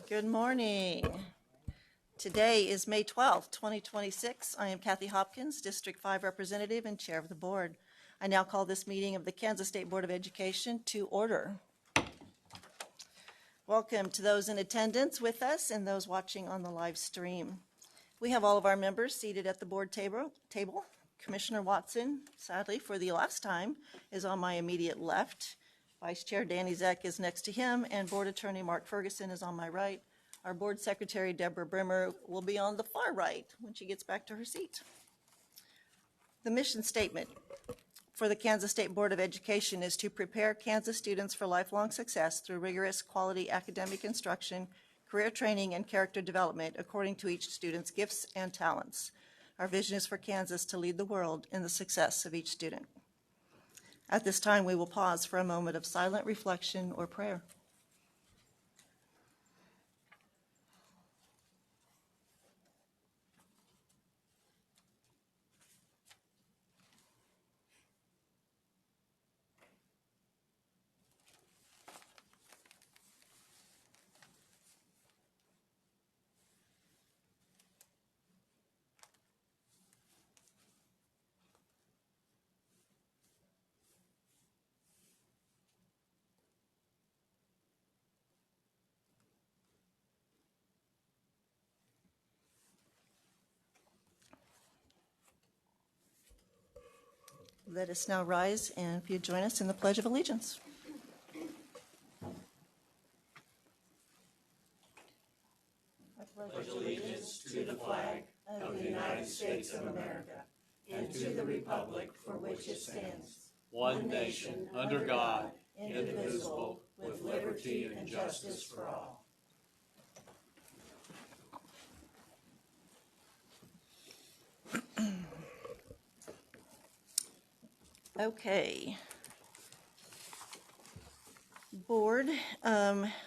Good morning. Today is May 12th, 2026. I am Kathy Hopkins, District 5 Representative and Chair of the Board. I now call this meeting of the Kansas State Board of Education to order. Welcome to those in attendance with us and those watching on the live stream. We have all of our members seated at the board table. Commissioner Watson, sadly for the last time, is on my immediate left. Vice Chair Danny Zeck is next to him, and Board Attorney Mark Ferguson is on my right. Our Board Secretary Deborah Brimmer will be on the far right when she gets back to her seat. The mission statement for the Kansas State Board of Education is to prepare Kansas students for lifelong success through rigorous quality academic instruction, career training, and character development according to each student's gifts and talents. Our vision is for Kansas to lead the world in the success of each student. At this time, we will pause for a moment of silent reflection or prayer. Let us now rise, and if you join us in the Pledge of Allegiance. I pledge allegiance to the flag of the United States of America and to the republic for which it stands, one nation, under God, indivisible, with liberty and justice for all. Okay. Board,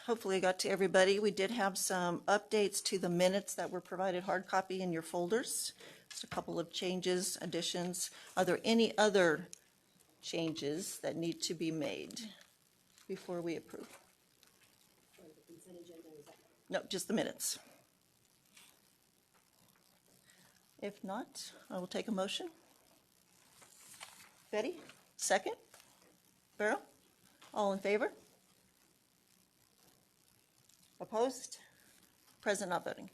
hopefully I got to everybody. We did have some updates to the minutes that were provided hard copy in your folders. Just a couple of changes, additions. Are there any other changes that need to be made before we approve? No, just the minutes. If not, I will take a motion. Betty, second. Barrow, all in favor? Opposed? Present, not voting.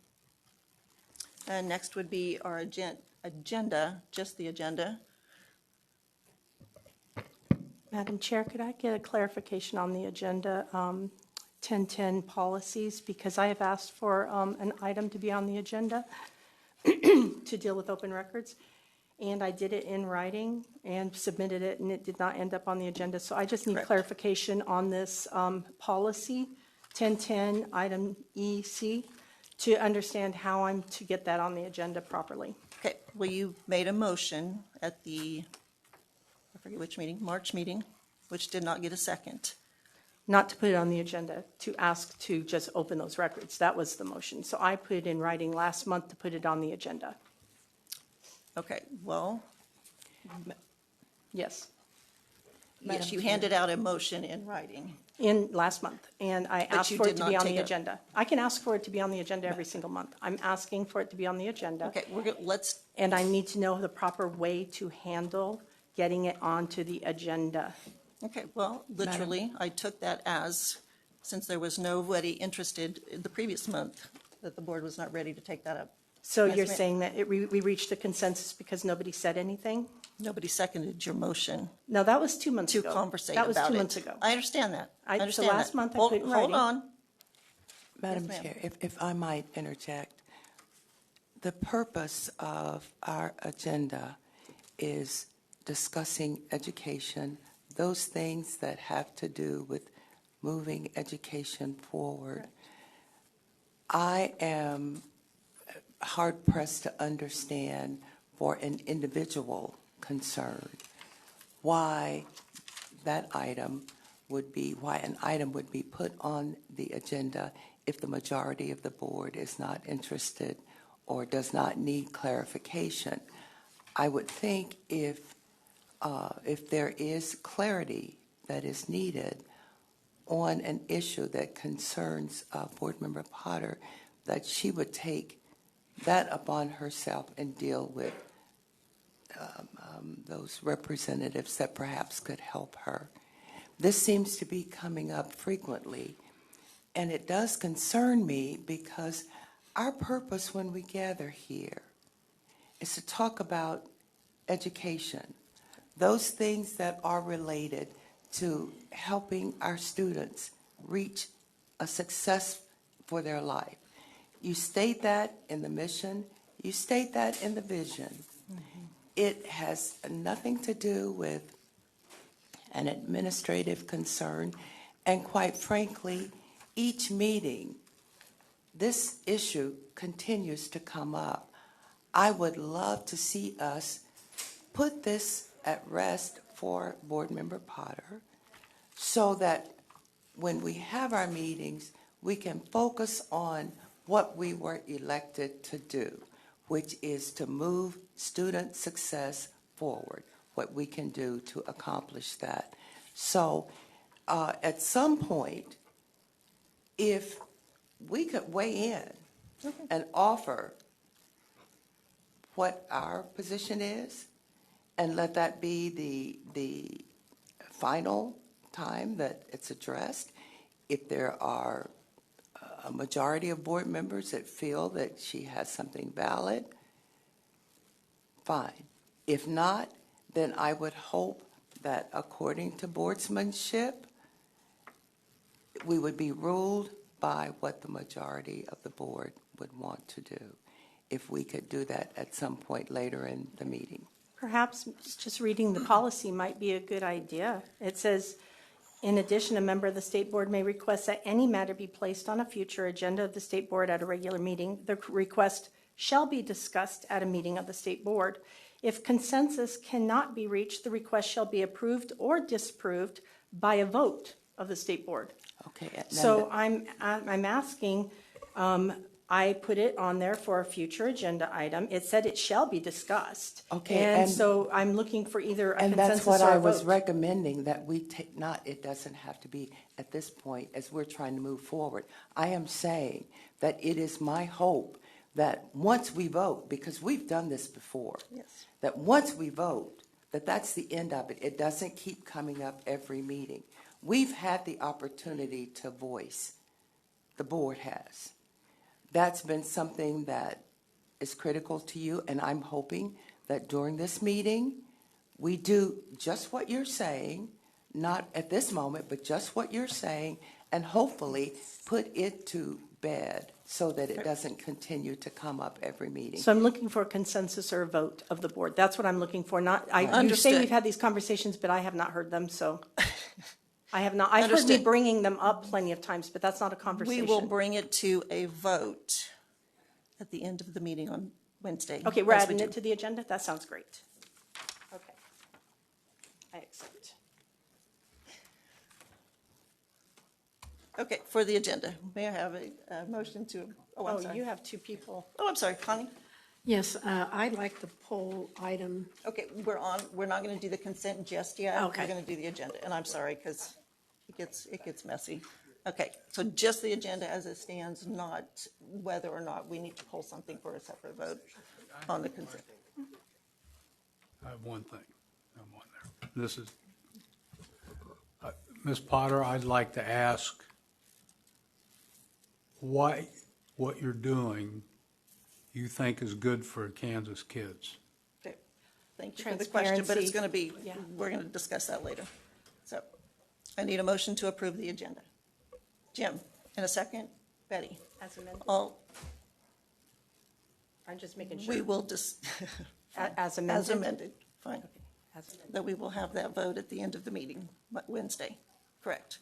And next would be our agenda, just the agenda. Madam Chair, could I get a clarification on the agenda 1010 policies? Because I have asked for an item to be on the agenda to deal with open records. And I did it in writing and submitted it, and it did not end up on the agenda. So I just need clarification on this policy, 1010, item EC, to understand how I'm to get that on the agenda properly. Okay, well, you made a motion at the, I forget which meeting, March meeting, which did not get a second. Not to put it on the agenda, to ask to just open those records. That was the motion. So I put it in writing last month to put it on the agenda. Okay, well, Yes. yes, you handed out a motion in writing. In last month, and I But asked you for it did to be not on take the a- agenda. I can ask for it to be on the agenda every single month. I'm asking for it to be on the agenda. Okay, let's, And I need to know the proper way to handle getting it onto the agenda. okay, well, literally, I took that as, since there was nobody interested in the previous month, that the board was not ready to take that up. So Yes, you're ma'am. saying that we reached a consensus because nobody said anything? Nobody seconded your motion No, that was 2 months to ago. conversate That was about 2 it. months ago. I understand that. I So understand last that. month I Hold- put in Hold writing. on. Madam Yes, ma'am. Chair, if I might interject, the purpose of our agenda is discussing education, those things that have to do with moving education forward. I am hard-pressed to understand for an individual concerned why an item would be put on the agenda if the majority of the board is not interested or does not need clarification. I would think if there is clarity that is needed, on an issue that concerns Board Member Potter, that she would take that upon herself and deal with those representatives that perhaps could help her. This seems to be coming up frequently, and it does concern me because our purpose when we gather here is to talk about education, those things that are related to helping our students reach a success for their life. You state that in the mission, you state that in the vision. It has nothing to do with an administrative concern, and quite frankly, each meeting, this issue continues to come up. I would love to see us put this at rest for Board Member Potter so that when we have our meetings, we can focus on what we were elected to do, which is to move student success forward, what we can do to accomplish that. So at some point, if we could weigh in and offer what our position is, and let that be the final time that it's addressed. If there are a majority of board members that feel that she has something valid, fine. If not, then I would hope that according to boardsmanship, we would be ruled by what the majority of the board would want to do, if we could do that at some point later in the meeting. Perhaps just reading the policy might be a good idea. It says, in addition, a member of the state board may request that any matter be placed on a future agenda of the state board at a regular meeting. The request shall be discussed at a meeting of the state board. If consensus cannot be reached, the request shall be approved or disapproved by a vote of the state board. Okay. So I'm asking, I put it on there for a future agenda item. It said it shall be discussed. Okay, And and- so I'm looking for either a And that's consensus what or I a was vote. recommending, that we take, not, it doesn't have to be at this point as we're trying to move forward. I am saying that it is my hope that once we vote, because we've done this before, Yes. that once we vote, that that's the end of it. It doesn't keep coming up every meeting. We've had the opportunity to voice, the board has. That's been something that is critical to you, and I'm hoping that during this meeting, we do just what you're saying, not at this moment, but just what you're saying, and hopefully put it to bed so that it doesn't continue to come up every meeting. So I'm looking for a consensus or a vote of the board. That's what I'm looking for. Not, you say Understood. we've had these conversations, but I have not heard them, so. I have not. I've heard me Understood. bringing them up plenty of times, but that's not a We conversation. will bring it to a vote at the end of the meeting on Wednesday. Okay, we're as we adding do. it to the agenda? That sounds great. Okay. I accept. Okay, for the agenda, may I have a motion to, oh, I'm Oh, sorry. you have two people. Oh, I'm sorry, Connie? Yes, I'd like the poll item. Okay, we're not going to do the consent just yet. Okay. We're going to do the agenda, and I'm sorry, because it gets messy. Okay, so just the agenda as it stands, not whether or not we need to pull something for a separate vote on the consent. I have one thing. I'm on there. This is, Ms. Potter, I'd like to ask why what you're doing you think is good for Kansas kids. Okay, thank you for the question, but it's Transparency. going to be, Yeah. we're going to discuss that later. So I need a motion to approve the agenda. Jim, in a second. Betty, As amended. all, I'm just making we sure. will just, As amended? as amended, fine. As amended. That we will have that vote at the end of the meeting, Wednesday, correct?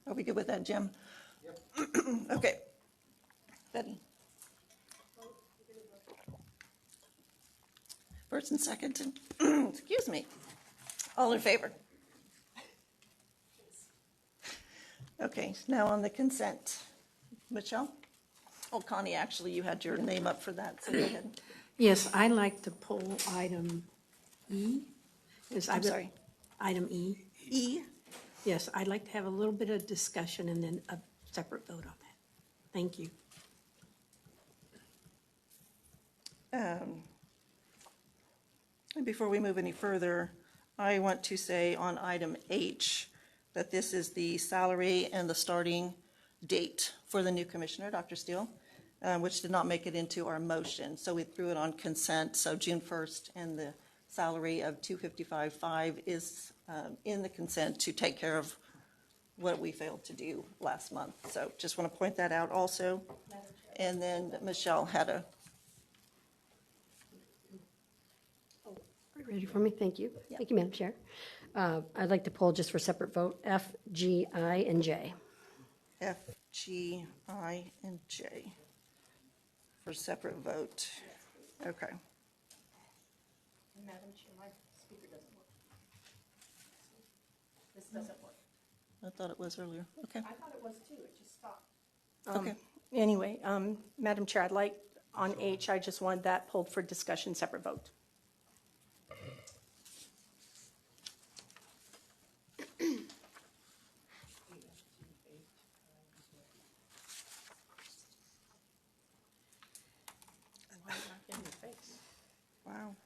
Are we good with that, Jim? Yep. Okay. Betty? First and second, and, excuse me, all in favor? Okay, now on the consent. Michelle? Oh, Connie, actually, you had your name up for that, so go ahead. Yes, I'd like to poll item E. I'm sorry. Item E. E, Yes, I'd like to have a little bit of discussion and then a separate vote on that. Thank you. And before we move any further, I want to say on item H that this is the salary and the starting date for the new commissioner, Dr. Steele, which did not make it into our motion. So we threw it on consent. So June 1st and the salary of $255,500 is in the consent to take care of what we failed to do last month. So just want to point that out also. And then Michelle had a Ready for me? Thank you. Thank you, Madam Chair. I'd like to poll just for separate vote, F, G, I, and J. F, G, I, and J for separate vote. Okay. Madam Chair, my speaker doesn't work. This doesn't work. I thought it was earlier. Okay. I thought it was too, it just stopped. Okay. Anyway, Madam Chair, I'd like, on H, I just wanted that pulled for discussion, separate vote. Wow.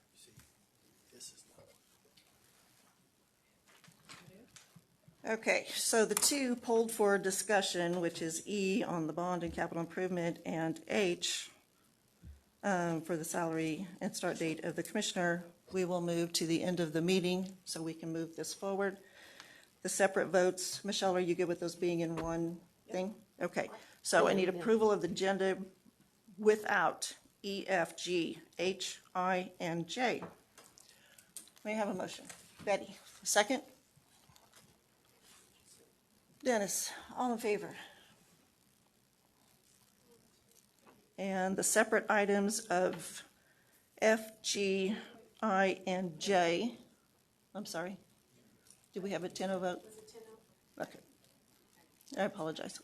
Okay, so the two pulled for discussion, which is E on the bond and capital improvement, and H for the salary and start date of the commissioner, we will move to the end of the meeting so we can move this forward. The separate votes, Michelle, are you good with those being in one thing? Okay, so I need approval of the agenda without E, F, G, H, I, and J. May I have a motion? Betty, second? Dennis, all in favor? And the separate items of F, G, I, and J. I'm sorry. Did we have a 10-0 vote? Okay. I apologize.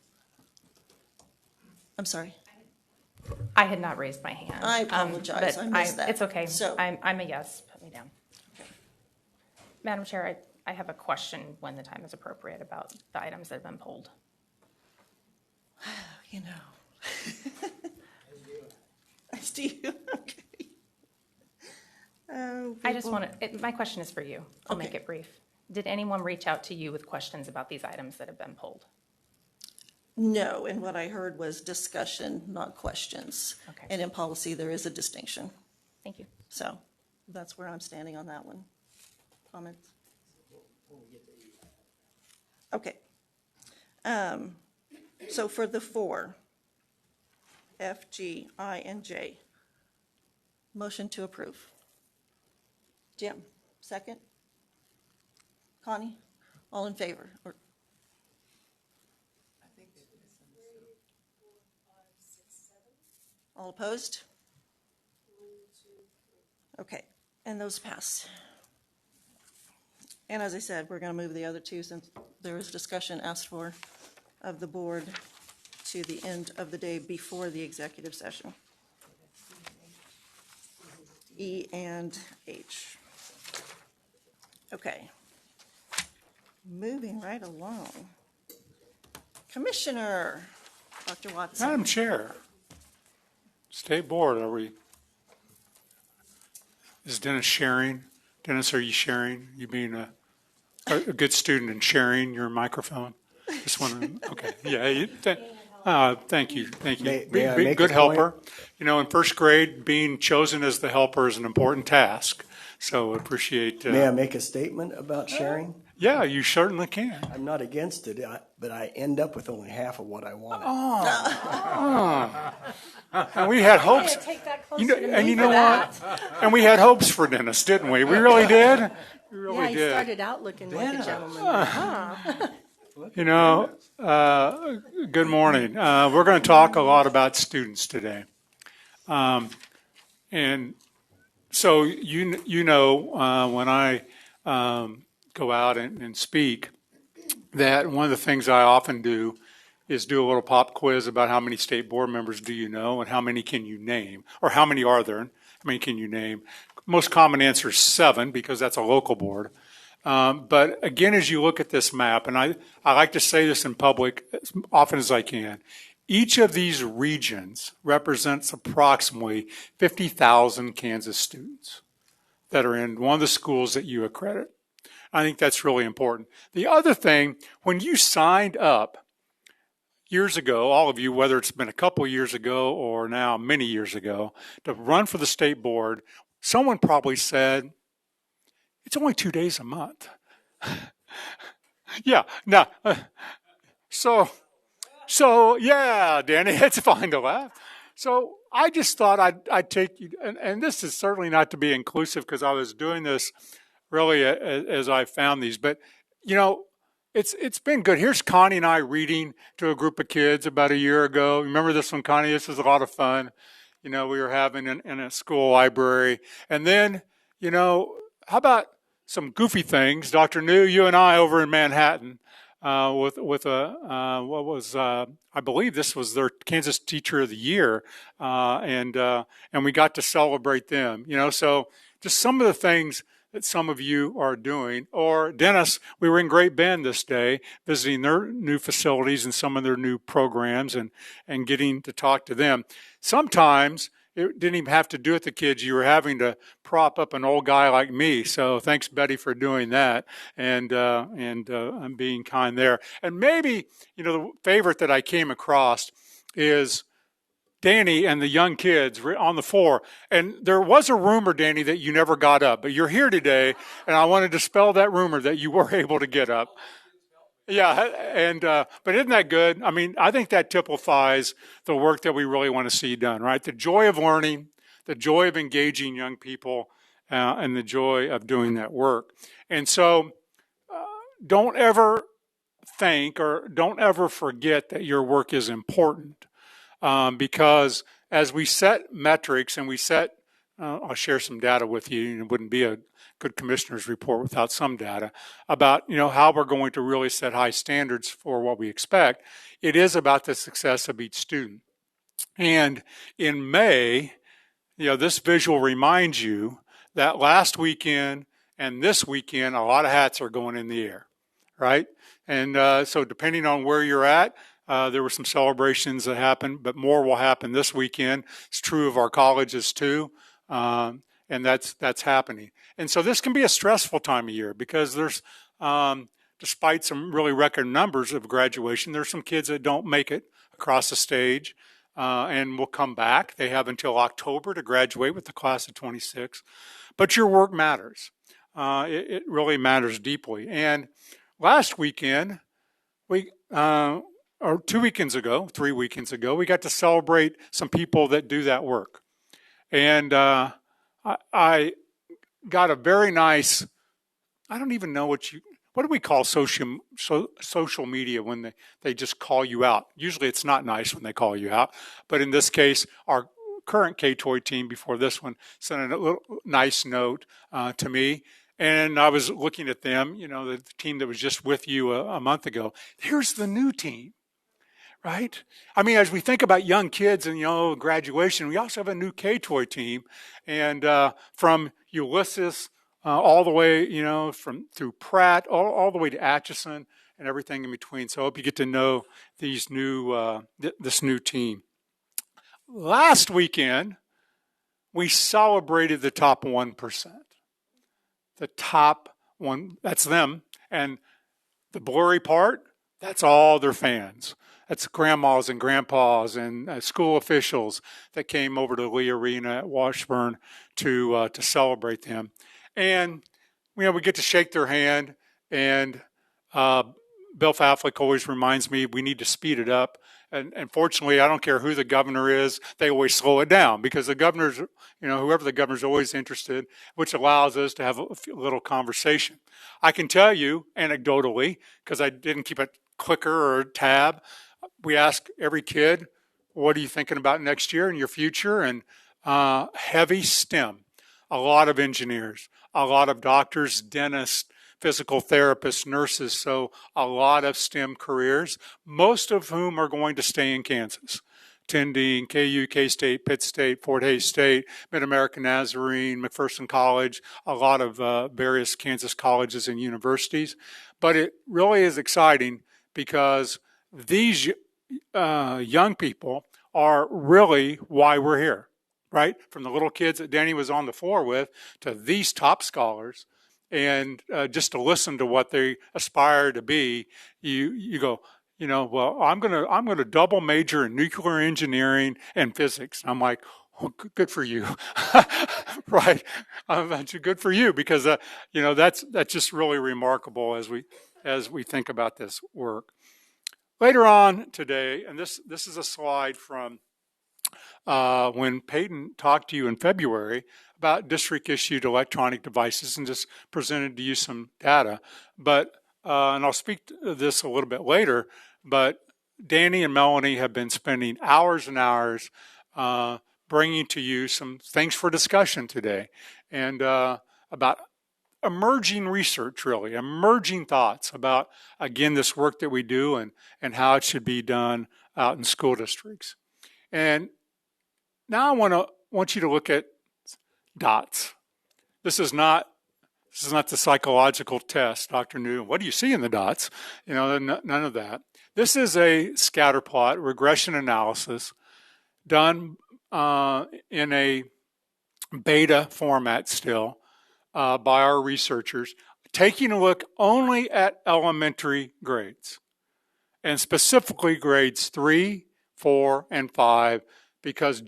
I'm sorry. I had not raised my hand. I apologize. But I missed that. It's okay. So- I'm a yes. Put me down. Madam Chair, I have a question when the time is appropriate about the items that have been pulled. You know. I do. Okay. I just want to, my question is for you. I'll make Okay. it brief. Did anyone reach out to you with questions about these items that have been pulled? No, and what I heard was discussion, not questions. Okay. And in policy, there is a distinction. Thank you. So that's where I'm standing on that one. Comments? Okay. So for the four, F, G, I, and J, motion to approve. Jim, second? Connie, all in favor? Or all opposed? Okay, and those pass. And as I said, we're going to move the other two since there was discussion asked for of the board to the end of the day before the executive session. E and H. Okay. Moving right along. Commissioner, Dr. Watson. Madam Chair, State Board, is Dennis sharing? Dennis, are you sharing? You being a good student and sharing your microphone? Just wondering, okay, yeah, thank you. May Be I a make good a helper. You know, in first grade, being chosen as the helper is an important task, so appreciate. May I make a statement about sharing? Yeah, you certainly can. I'm not against it, but I end up with only half of what I wanted. And we had hopes. Take that You closer know, to and me you for know that. what? And we had hopes for Dennis, didn't we? We really did. We really Yeah, he did. started out looking like a gentleman. You know, good morning. We're going to talk a lot about students today. And so, you know, when I go out and speak, that one of the things I often do is do a little pop quiz about how many state board members do you know and how many can you name, or how many are there and how many can you name. Most common answer is 7 because that's a local board. But again, as you look at this map, and I like to say this in public as often as I can, each of these regions represents approximately 50,000 Kansas students that are in one of the schools that you accredit. I think that's really important. The other thing, when you signed up years ago, all of you, whether it's been a couple years ago or now many years ago, to run for the state board, someone probably said, it's only 2 days a month. Yeah, no. So yeah, Danny, it's fine to laugh. So I just thought I'd take you, and this is certainly not to be inclusive because I was doing this really as I found these, but you know, it's been good. Here's Connie and I reading to a group of kids about a year ago. Remember this one, Connie? This was a lot of fun. You know, we were having in a school library. And then, you know, how about some goofy things? Dr. New, you and I over in Manhattan with a, what was, I believe this was their Kansas Teacher of the Year. And we got to celebrate them, you know, so just some of the things that some of you are doing. Or Dennis, we were in Great Bend this day visiting their new facilities and some of their new programs and getting to talk to them. Sometimes it didn't even have to do with the kids. You were having to prop up an old guy like me. So thanks, Betty, for doing that and being kind there. And maybe, you know, the favorite that I came across is Danny and the young kids on the floor. And there was a rumor, Danny, that you never got up, but you're here today, and I want to dispel that rumor that you were able to get up. Yeah, and but isn't that good? I mean, I think that typifies the work that we really want to see done, right? The joy of learning, the joy of engaging young people, and the joy of doing that work. And so don't ever think or don't ever forget that your work is important. Because as we set metrics and we set, I'll share some data with you, and it wouldn't be a good commissioner's report without some data about, you know, how we're going to really set high standards for what we expect. It is about the success of each student. And in May, you know, this visual reminds you that last weekend and this weekend, a lot of hats are going in the air, right? And so depending on where you're at, there were some celebrations that happened, but more will happen this weekend. It's true of our colleges too, and that's happening. And so this can be a stressful time of year because there's, despite some really record numbers of graduation, there's some kids that don't make it across the stage and will come back. They have until October to graduate with the class of 26. But your work matters. It really matters deeply. And last weekend, or 2 weekends ago, 3 weekends ago, we got to celebrate some people that do that work. And I got a very nice, I don't even know what do we call social media when they just call you out? Usually it's not nice when they call you out. But in this case, our current K-Toy team before this one sent a little nice note to me. And I was looking at them, you know, the team that was just with you a month ago. Here's the new team. Right? I mean, as we think about young kids and, you know, graduation, we also have a new K-Toy team. And from Ulysses all the way, you know, through Pratt, all the way to Atchison and everything in between. So I hope you get to know these this new team. Last weekend, we celebrated the top 1%. The top one, that's them. And the blurry part, that's all their fans. That's grandmas and grandpas and school officials that came over to Lee Arena at Washburn to celebrate them. And, you know, we get to shake their hand. And Bill Faflick always reminds me we need to speed it up. And fortunately, I don't care who the governor is, they always slow it down because the governor's, you know, whoever the governor's always interested, which allows us to have a little conversation. I can tell you anecdotally, because I didn't keep a clicker or a tab, we ask every kid, what are you thinking about next year in your future? And heavy STEM, a lot of engineers, a lot of doctors, dentists, physical therapists, nurses, so a lot of STEM careers, most of whom are going to stay in Kansas. attending KU, K-State, Pitt State, Fort Hays State, Mid-American Nazarene, McPherson College, a lot of various Kansas colleges and universities. But it really is exciting because these young people are really why we're here, right? From the little kids that Danny was on the floor with to these top scholars. And just to listen to what they aspire to be, you go, well, I'm gonna double major in nuclear engineering and physics. I'm like, oh, good for you, right? Good for you because that's just really remarkable as we think about this work. Later on today, and this is a slide from when Peyton talked to you in February about district-issued electronic devices and just presented to you some data. But, and I'll speak to this a little bit later, but Danny and Melanie have been spending hours and hours bringing to you some things for discussion today and about emerging research, really, emerging thoughts about, again, this work that we do and how it should be done out in school districts. And now I want you to look at dots. This is not the psychological test, Dr. New. What do you see in the dots? None of that. This is a scatter plot regression analysis done in a beta format still by our researchers, taking a look only at elementary grades, and specifically grades 3, 4, and 5, because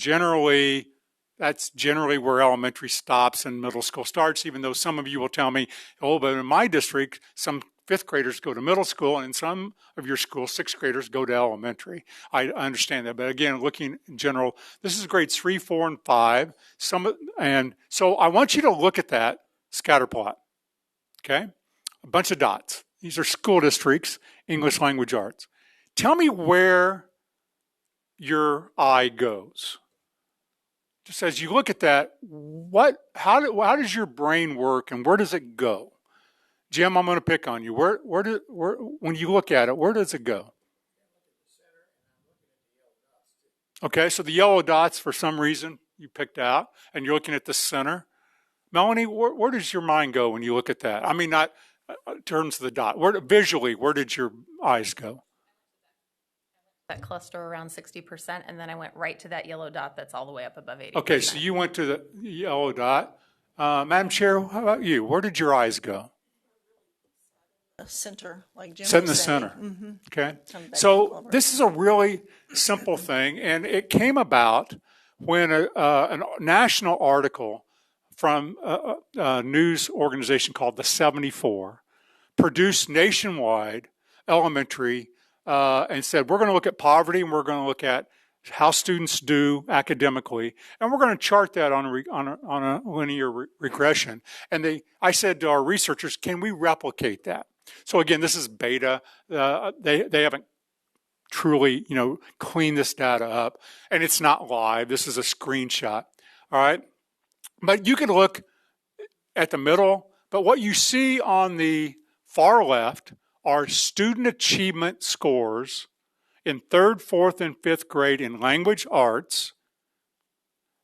that's generally where elementary stops and middle school starts, even though some of you will tell me, oh, but in my district, some 5th graders go to middle school, and in some of your schools, 6th graders go to elementary. I understand that, but again, looking in general, this is grades 3, 4, and 5. And so I want you to look at that scatter plot, okay? A bunch of dots. These are school districts, English language arts. Tell me where your eye goes. Just as you look at that, how does your brain work and where does it go? Jim, I'm going to pick on you. Where when you look at it, where does it go? Okay, so the yellow dots, for some reason, you picked out, and you're looking at the center. Melanie, where does your mind go when you look at that? I mean, not in terms of the dot. Visually, where did your eyes go? That cluster around 60%, and then I went right to that yellow dot that's all the way up above 80%. Okay, so you went to the yellow dot. Madam Chair, how about you? Where did your eyes go? Center, like Jim Sit in the was saying. center. Mm-hmm. Okay. Come back So over. this is a really simple thing, and it came about when a national article from a news organization called the 74 produced nationwide elementary and said, we're going to look at poverty and we're going to look at how students do academically, and we're going to chart that on a linear regression. And I said to our researchers, can we replicate that? So again, this is beta. They haven't truly, cleaned this data up, and it's not live. This is a screenshot. All right, but you can look at the middle. But what you see on the far left are student achievement scores in 3rd, 4th, and 5th grade in language arts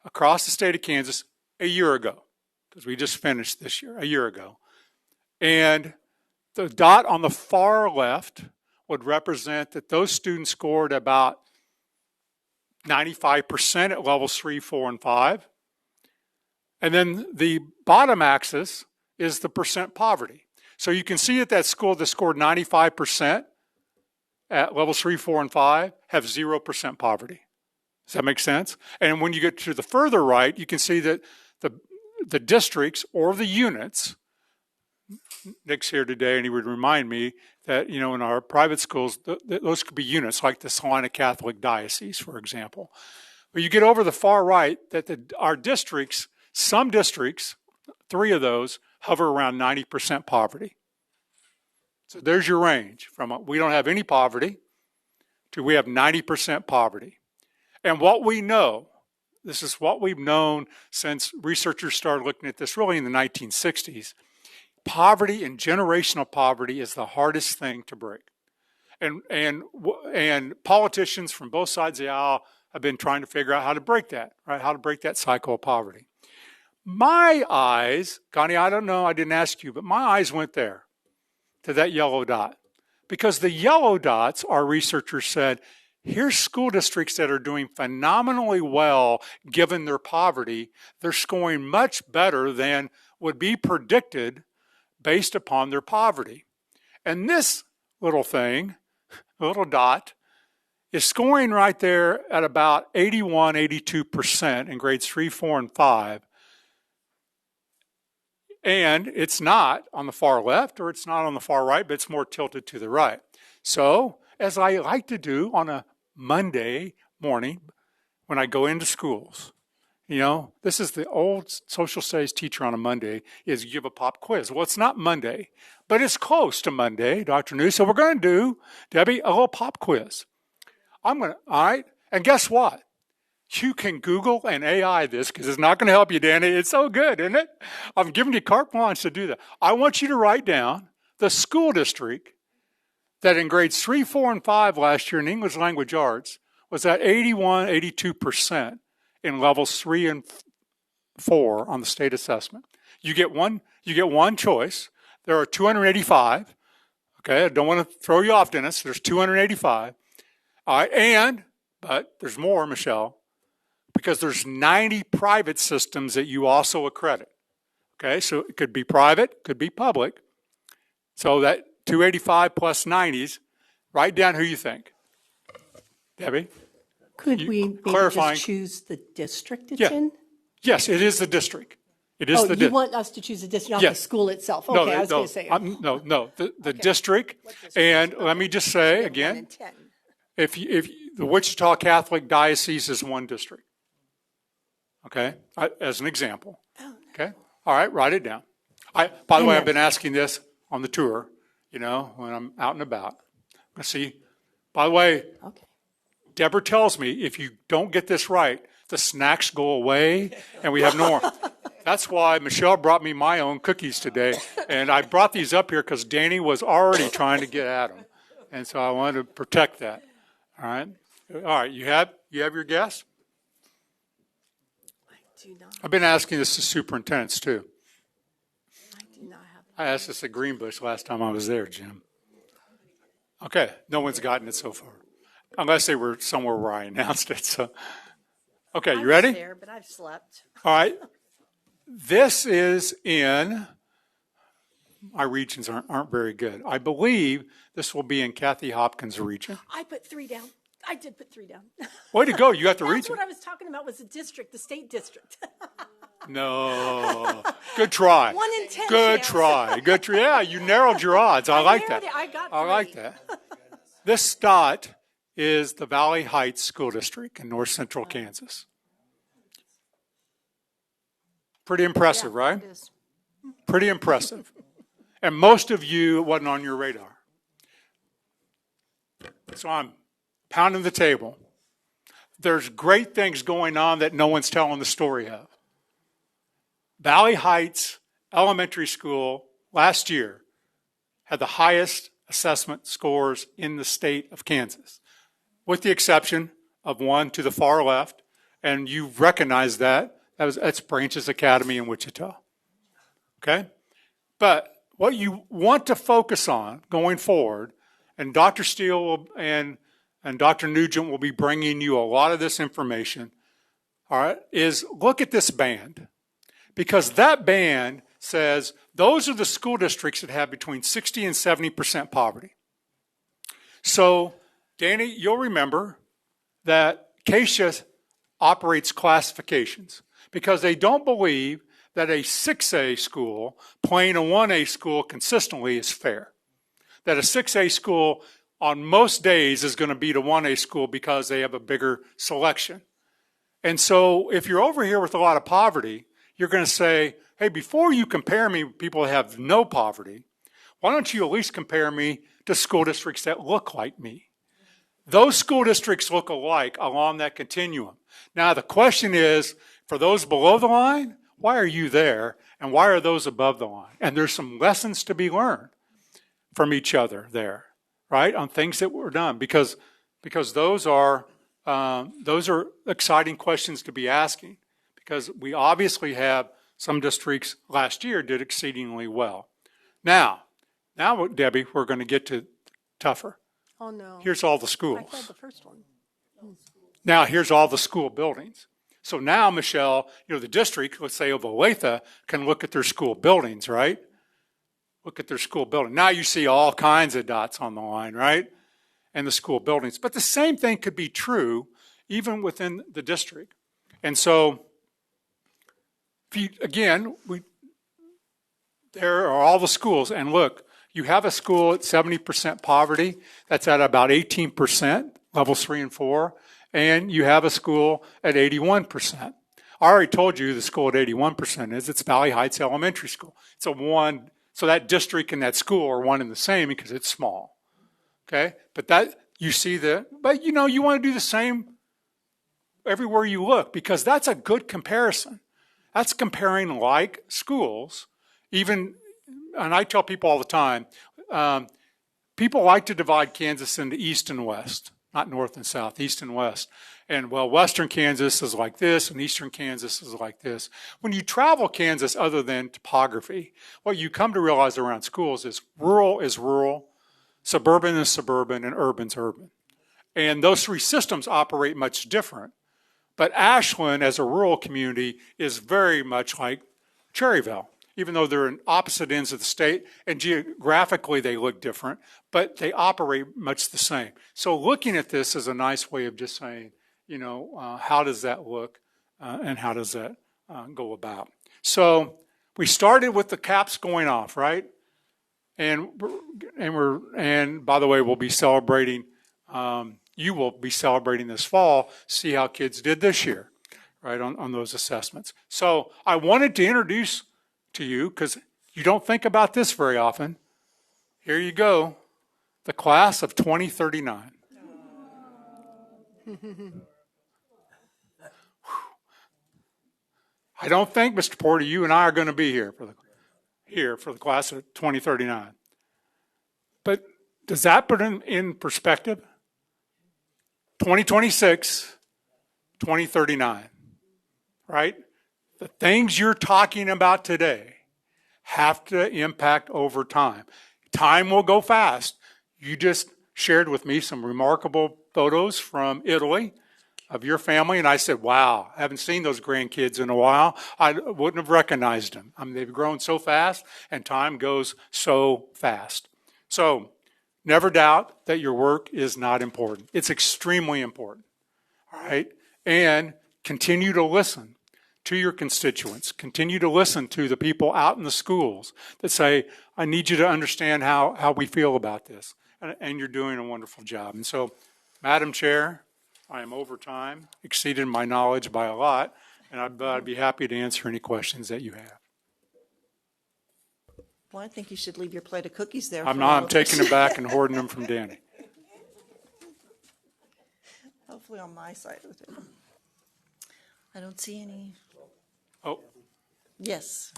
across the state of Kansas a year ago, because we just finished this year, a year ago. And the dot on the far left would represent that those students scored about 95% at levels 3, 4, and 5. And then the bottom axis is the percent poverty. So you can see that school that scored 95% at levels 3, 4, and 5 have 0% poverty. Does that make sense? And when you get to the further right, you can see that the districts or the units, Nick's here today and he would remind me that, in our private schools, those could be units like the Salina Catholic Diocese, for example. But you get over the far right that our districts, some districts, 3 of those, hover around 90% poverty. So there's your range from we don't have any poverty to we have 90% poverty. And what we know, this is what we've known since researchers started looking at this really in the 1960s, poverty and generational poverty is the hardest thing to break. And politicians from both sides of the aisle have been trying to figure out how to break that, right? How to break that cycle of poverty. My eyes, Connie, I don't know, I didn't ask you, but my eyes went there to that yellow dot. Because the yellow dots, our researchers said, here's school districts that are doing phenomenally well given their poverty. They're scoring much better than would be predicted based upon their poverty. And this little thing, little dot, is scoring right there at about 81, 82% in grades 3, 4, and 5. And it's not on the far left or it's not on the far right, but it's more tilted to the right. So, as I like to do on a Monday morning when I go into schools, you know, this is the old social studies teacher on a Monday, is give a pop quiz. Well, it's not Monday, but it's close to Monday, Dr. New. So we're going to do, Debbie, a little pop quiz. All right, and guess what? You can Google and AI this because it's not going to help you, Danny. It's so good, isn't it? I'm giving you carte blanche to do that. I want you to write down the school district that in grades 3, 4, and 5 last year in English language arts was at 81, 82% in levels 3 and 4 on the state assessment. You get one choice. There are 285. Okay, I don't want to throw you off, Dennis. There's 285. All right, but there's more, Michelle, because there's 90 private systems that you also accredit. Okay, so it could be private, could be public. So that 285 plus 90s, write down who you think. Debbie? Could we maybe clarifying. just choose the district it's Yeah. in? Yes, it is the district. It is Oh, the you district. want us to choose the district, not Yes. the school itself? No, Okay, I was going to say. no, the district. And let me just say again, if the Wichita Catholic Diocese is one district, okay, as an example, okay, all right, write it down. By the way, I've been asking this on the tour, you know, when I'm out and about. Let's see. By the way, Okay. Deborah tells me if you don't get this right, the snacks go away and we have no more. That's why Michelle brought me my own cookies today. And I brought these up here because Danny was already trying to get at them. And so I wanted to protect that. All right. All right. You have your guess? Do not, I've been asking this to superintendents too. I do not have. I asked this at Greenbush last time I was there, Jim. Okay. No one's gotten it so far. Unless they were somewhere where I announced it. So, okay. You ready? There, but I've slept. All right. This is in, my regions aren't very good. I believe this will be in Kathy Hopkins' region. I put 3 down. I did put 3 down. Way to go. You got the That's region. what I was talking about was the district, the state district. No. Good try. 1 in 10 Good chance. try. Good try. Yeah, you narrowed your odds. I like that. I got I like 3. that. This dot is the Valley Heights School District in north central Kansas. Pretty impressive, right? It is. Pretty impressive. And most of you, it wasn't on your radar. So I'm pounding the table. There's great things going on that no one's telling the story of. Valley Heights Elementary School last year had the highest assessment scores in the state of Kansas, with the exception of one to the far left, and you recognize that. That's Branches Academy in Wichita. Okay? But what you want to focus on going forward, and Dr. Steele and Dr. Nugent will be bringing you a lot of this information, all right, is look at this band. Because that band says those are the school districts that have between 60 and 70% poverty. So, Danny, you'll remember that KSDE operates classifications because they don't believe that a 6A school playing a 1A school consistently is fair. That a 6A school on most days is going to beat a 1A school because they have a bigger selection. And so if you're over here with a lot of poverty, you're going to say, hey, before you compare me with people that have no poverty, why don't you at least compare me to school districts that look like me? Those school districts look alike along that continuum. Now, the question is, for those below the line, why are you there? And why are those above the line? And there's some lessons to be learned from each other there, right? On things that were done, because those are those are exciting questions to be asking because we obviously have some districts last year did exceedingly well. Now, Debbie, we're going to get to tougher. Oh, no. Here's all the I schools. failed the first one. Now, here's all the school buildings. So now, Michelle, the district, let's say of Olathe, can look at their school buildings, right? Look at their school building. Now you see all kinds of dots on the line, right? And the school buildings. But the same thing could be true even within the district. And so, there are all the schools. And look, you have a school at 70% poverty. That's at about 18%, levels 3 and 4. And you have a school at 81%. I already told you the school at 81% it's Valley Heights Elementary School. It's a one, so that district and that school are one and the same because it's small. Okay? But you want to do the same everywhere you look because that's a good comparison. That's comparing like schools, and I tell people all the time, people like to divide Kansas into east and west. Not north and south, east and west. And western Kansas is like this and eastern Kansas is like this. When you travel Kansas other than topography, what you come to realize around schools is rural, suburban is suburban, and urban's urban. And those three systems operate much different. But Ashland, as a rural community, is very much like Cherryville, even though they're in opposite ends of the state, and geographically they look different, but they operate much the same. So looking at this is a nice way of just saying, how does that look and how does that go about? So we started with the caps going off, right? And by the way, we'll be celebrating, you will be celebrating this fall, see how kids did this year, right, on those assessments. So I wanted to introduce to you, because you don't think about this very often. Here you go, the class of 2039. I don't think, Mr. Porter, you and I are going to be here for the class of 2039. But does that put it in perspective? 2026, 2039, right? The things you're talking about today have to impact over time. Time will go fast. You just shared with me some remarkable photos from Italy of your family, and I said, wow, I haven't seen those grandkids in a while. I wouldn't have recognized them. I mean, they've grown so fast, and time goes so fast. So never doubt that your work is not important. It's extremely important, all right? And continue to listen to your constituents. Continue to listen to the people out in the schools that say, I need you to understand how we feel about this. And you're doing a wonderful job. And so, Madam Chair, I am over time, exceeded my knowledge by a lot, and I'd be happy to answer any questions that you have. Well, I think you should leave your plate of cookies there. I'm not. I'm taking them back and hoarding them from Danny. Hopefully on my side of the table. I don't see any. Oh, Yes.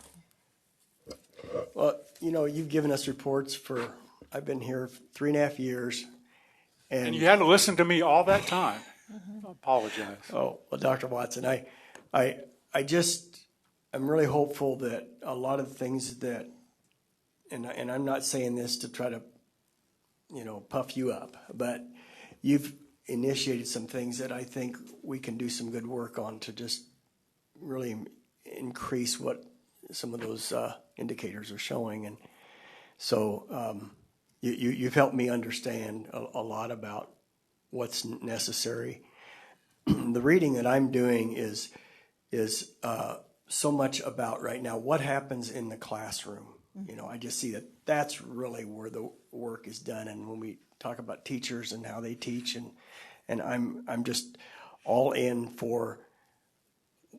Well, you've given us reports I've been here 3.5 years. and you had to listen to me all that time. I apologize. Oh, well, Dr. Watson, I'm really hopeful that a lot of the things that, and I'm not saying this to try to, puff you up, but you've initiated some things that I think we can do some good work on to just really increase what some of those indicators are showing. And so you've helped me understand a lot about what's necessary. The reading that I'm doing is so much about right now what happens in the classroom. I just see that that's really where the work is done. And when we talk about teachers and how they teach, and I'm just all in for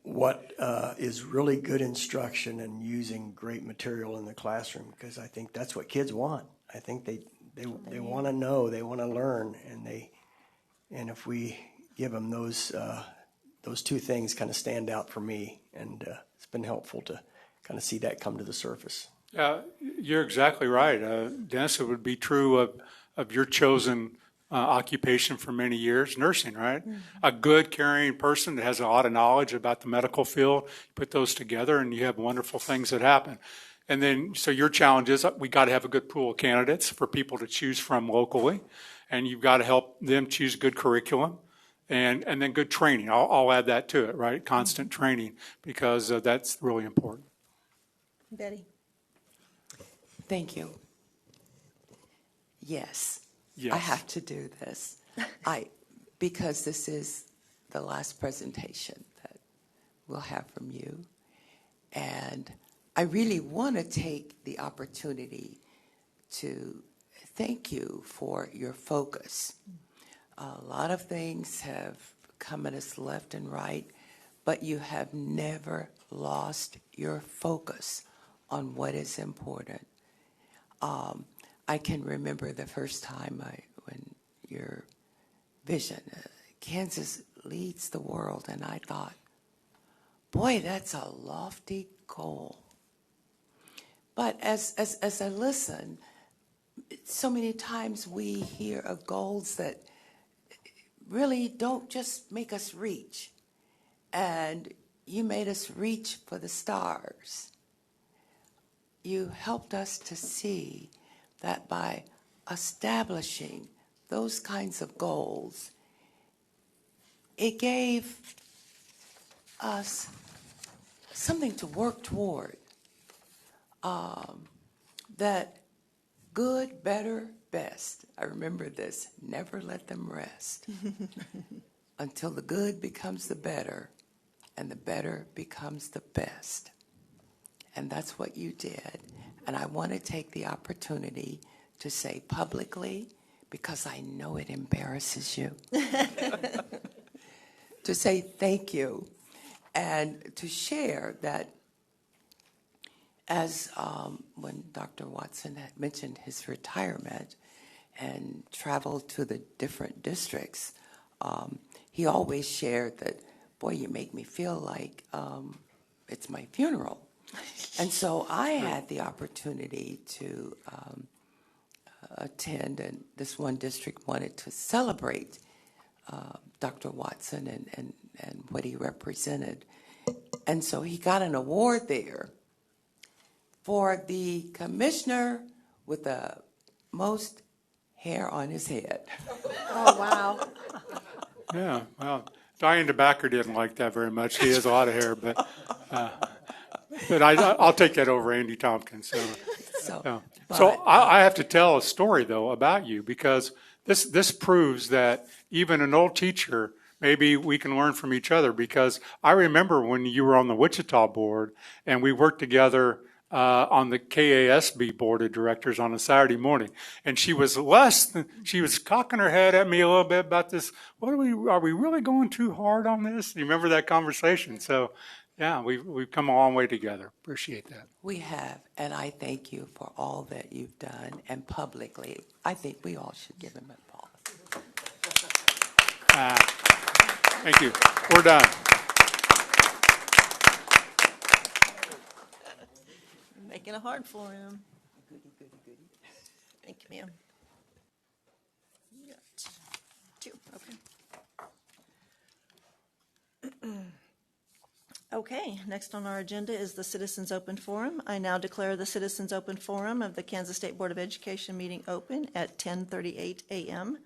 what is really good instruction and using great material in the classroom, because I think that's what kids want. I think they want to know, they want to learn, and if we give them those two things, kind of stand out for me, and it's been helpful to kind of see that come to the surface. You're exactly right, Dennis. It would be true of your chosen occupation for many years, nursing, right? A good, caring person that has a lot of knowledge about the medical field, put those together and you have wonderful things that happen. And then, so your challenge is we got to have a good pool of candidates for people to choose from locally, and you've got to help them choose good curriculum and then good training. I'll add that to it, right? Constant training, because that's really important. Betty? Thank you. Yes. Yes. I have to do this. Because this is the last presentation that we'll have from you. And I really want to take the opportunity to thank you for your focus. A lot of things have come at us left and right, but you have never lost your focus on what is important. I can remember the first time when your vision, Kansas leads the world, and I thought, boy, that's a lofty goal. But as I listen, so many times we hear of goals that really don't just make us reach. And you made us reach for the stars. You helped us to see that by establishing those kinds of goals, it gave us something to work toward. That good, better, best. I remember this. Never let them rest until the good becomes the better and the better becomes the best. And that's what you did. And I want to take the opportunity to say publicly, because I know it embarrasses you, to say thank you and to share that as when Dr. Watson had mentioned his retirement and traveled to the different districts, he always shared that, boy, you make me feel like it's my funeral. And so I had the opportunity to attend, and this one district wanted to celebrate Dr. Watson and what he represented. And so he got an award there for the commissioner with the most hair on his head. Oh, wow. Yeah, well, Diane DeBacker didn't like that very much. He has a lot of hair, but I'll take that over Andy Tompkins. So I have to tell a story, though, about you, because this proves that even an old teacher, maybe we can learn from each other, because I remember when you were on the Wichita board and we worked together on the KSDE board of directors on a Saturday morning, and she was cocking her head at me a little bit about this. Are we really going too hard on this? You remember that conversation? So, yeah, we've come a long way together. Appreciate that. We have, and I thank you for all that you've done. And publicly, I think we all should give him applause. Thank you. We're done. Making it hard for him. Thank you, ma'am. You got 2, okay. Okay, next on our agenda is the Citizens Open Forum. I now declare the Citizens Open Forum of the Kansas State Board of Education meeting open at 10:38 a.m.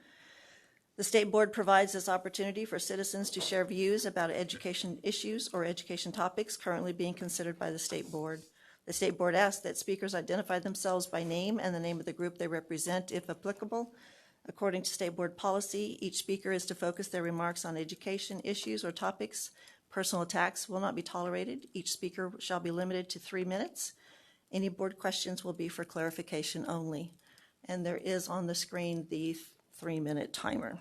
The State Board provides this opportunity for citizens to share views about education issues or education topics currently being considered by the State Board. The State Board asks that speakers identify themselves by name and the name of the group they represent, if applicable. According to State Board policy, each speaker is to focus their remarks on education issues or topics. Personal attacks will not be tolerated. Each speaker shall be limited to 3 minutes. Any board questions will be for clarification only. And there is on the screen the 3-minute timer.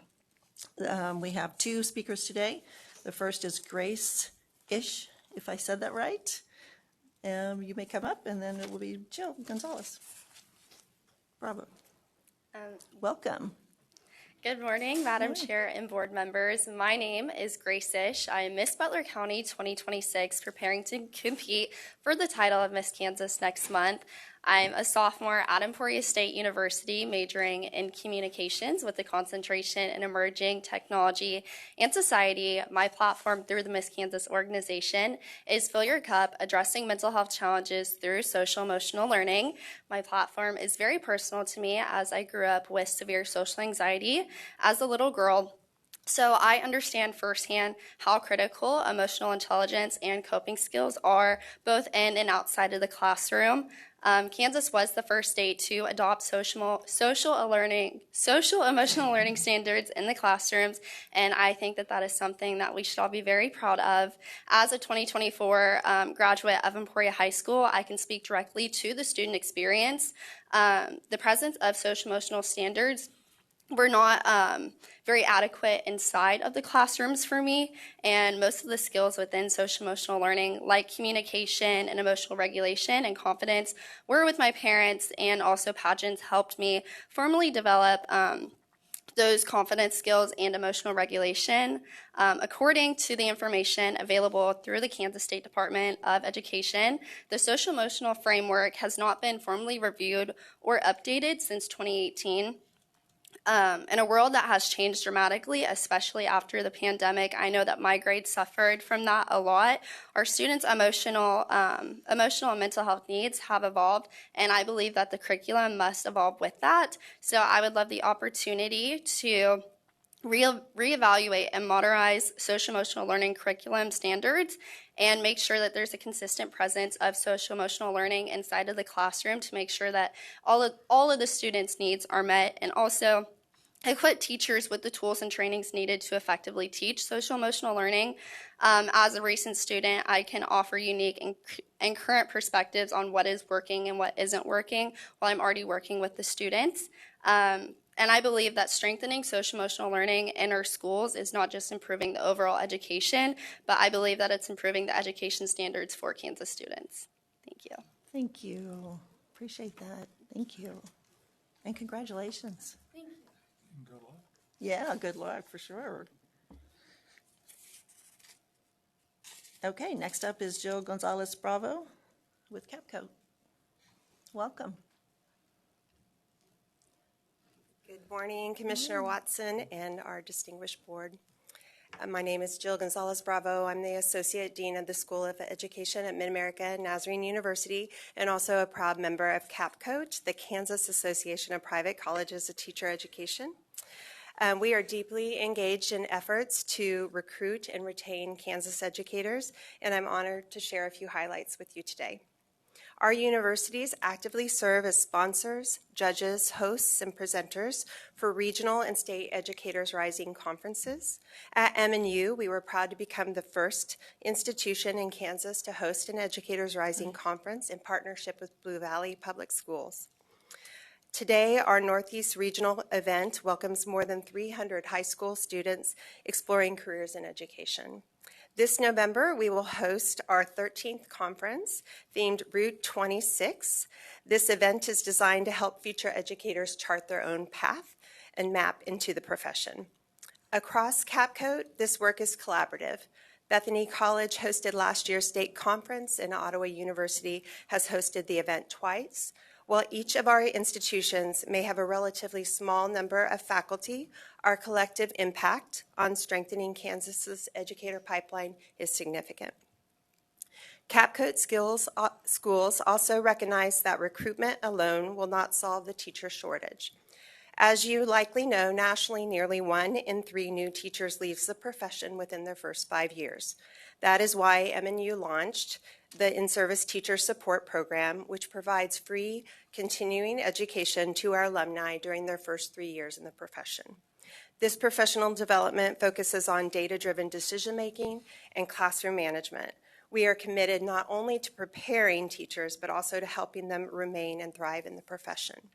We have 2 speakers today. The first is Grace Ish, if I said that right. You may come up, and then it will be Jill Gonzalez. Bravo. Welcome. Good morning, Madam Chair and board members. My name is Grace Ish. I am Miss Butler County 2026, preparing to compete for the title of Miss Kansas next month. I'm a sophomore at Emporia State University, majoring in communications with a concentration in emerging technology and society. My platform through the Miss Kansas organization is Fill Your Cup, addressing mental health challenges through social emotional learning. My platform is very personal to me as I grew up with severe social anxiety as a little girl. So I understand firsthand how critical emotional intelligence and coping skills are both in and outside of the classroom. Kansas was the first state to adopt social emotional learning standards in the classrooms, and I think that is something that we should all be very proud of. As a 2024 graduate of Emporia High School, I can speak directly to the student experience. The presence of social emotional standards were not very adequate inside of the classrooms for me, and most of the skills within social emotional learning, like communication and emotional regulation and confidence, were with my parents, and also pageants helped me formally develop those confidence skills and emotional regulation. According to the information available through the Kansas State Department of Education, the social emotional framework has not been formally reviewed or updated since 2018. In a world that has changed dramatically, especially after the pandemic, I know that my grades suffered from that a lot. Our students' emotional and mental health needs have evolved, and I believe that the curriculum must evolve with that. So I would love the opportunity to reevaluate and modernize social emotional learning curriculum standards and make sure that there's a consistent presence of social emotional learning inside of the classroom to make sure that all of the students' needs are met, and also equip teachers with the tools and trainings needed to effectively teach social emotional learning. As a recent student, I can offer unique and current perspectives on what is working and what isn't working while I'm already working with the students. And I believe that strengthening social emotional learning in our schools is not just improving the overall education, but I believe that it's improving the education standards for Kansas students. Thank you. Thank you. Appreciate that. Thank you. And congratulations. Thank you. Yeah, good luck for sure. Okay, next up is Jill Gonzalez Bravo with Capcoat. Welcome. Good morning, Commissioner Watson and our distinguished board. My name is Jill Gonzalez Bravo. I'm the Associate Dean of the School of Education at Mid-America Nazarene University, and also a proud member of Capcoat, the Kansas Association of Private Colleges of Teacher Education. We are deeply engaged in efforts to recruit and retain Kansas educators, and I'm honored to share a few highlights with you today. Our universities actively serve as sponsors, judges, hosts, and presenters for regional and state Educators Rising conferences. At MNU, we were proud to become the first institution in Kansas to host an Educators Rising conference in partnership with Blue Valley Public Schools. Today, our Northeast Regional event welcomes more than 300 high school students exploring careers in education. This November, we will host our 13th conference themed Route 26. This event is designed to help future educators chart their own path and map into the profession. Across Capcoat, this work is collaborative. Bethany College hosted last year's state conference, and Ottawa University has hosted the event twice. While each of our institutions may have a relatively small number of faculty, our collective impact on strengthening Kansas's educator pipeline is significant. Capcoat schools also recognize that recruitment alone will not solve the teacher shortage. As you likely know, nationally, nearly 1 in 3 new teachers leaves the profession within their first 5 years. That is why MNU launched the In-Service Teacher Support Program, which provides free continuing education to our alumni during their first 3 years in the profession. This professional development focuses on data-driven decision-making and classroom management. We are committed not only to preparing teachers, but also to helping them remain and thrive in the profession.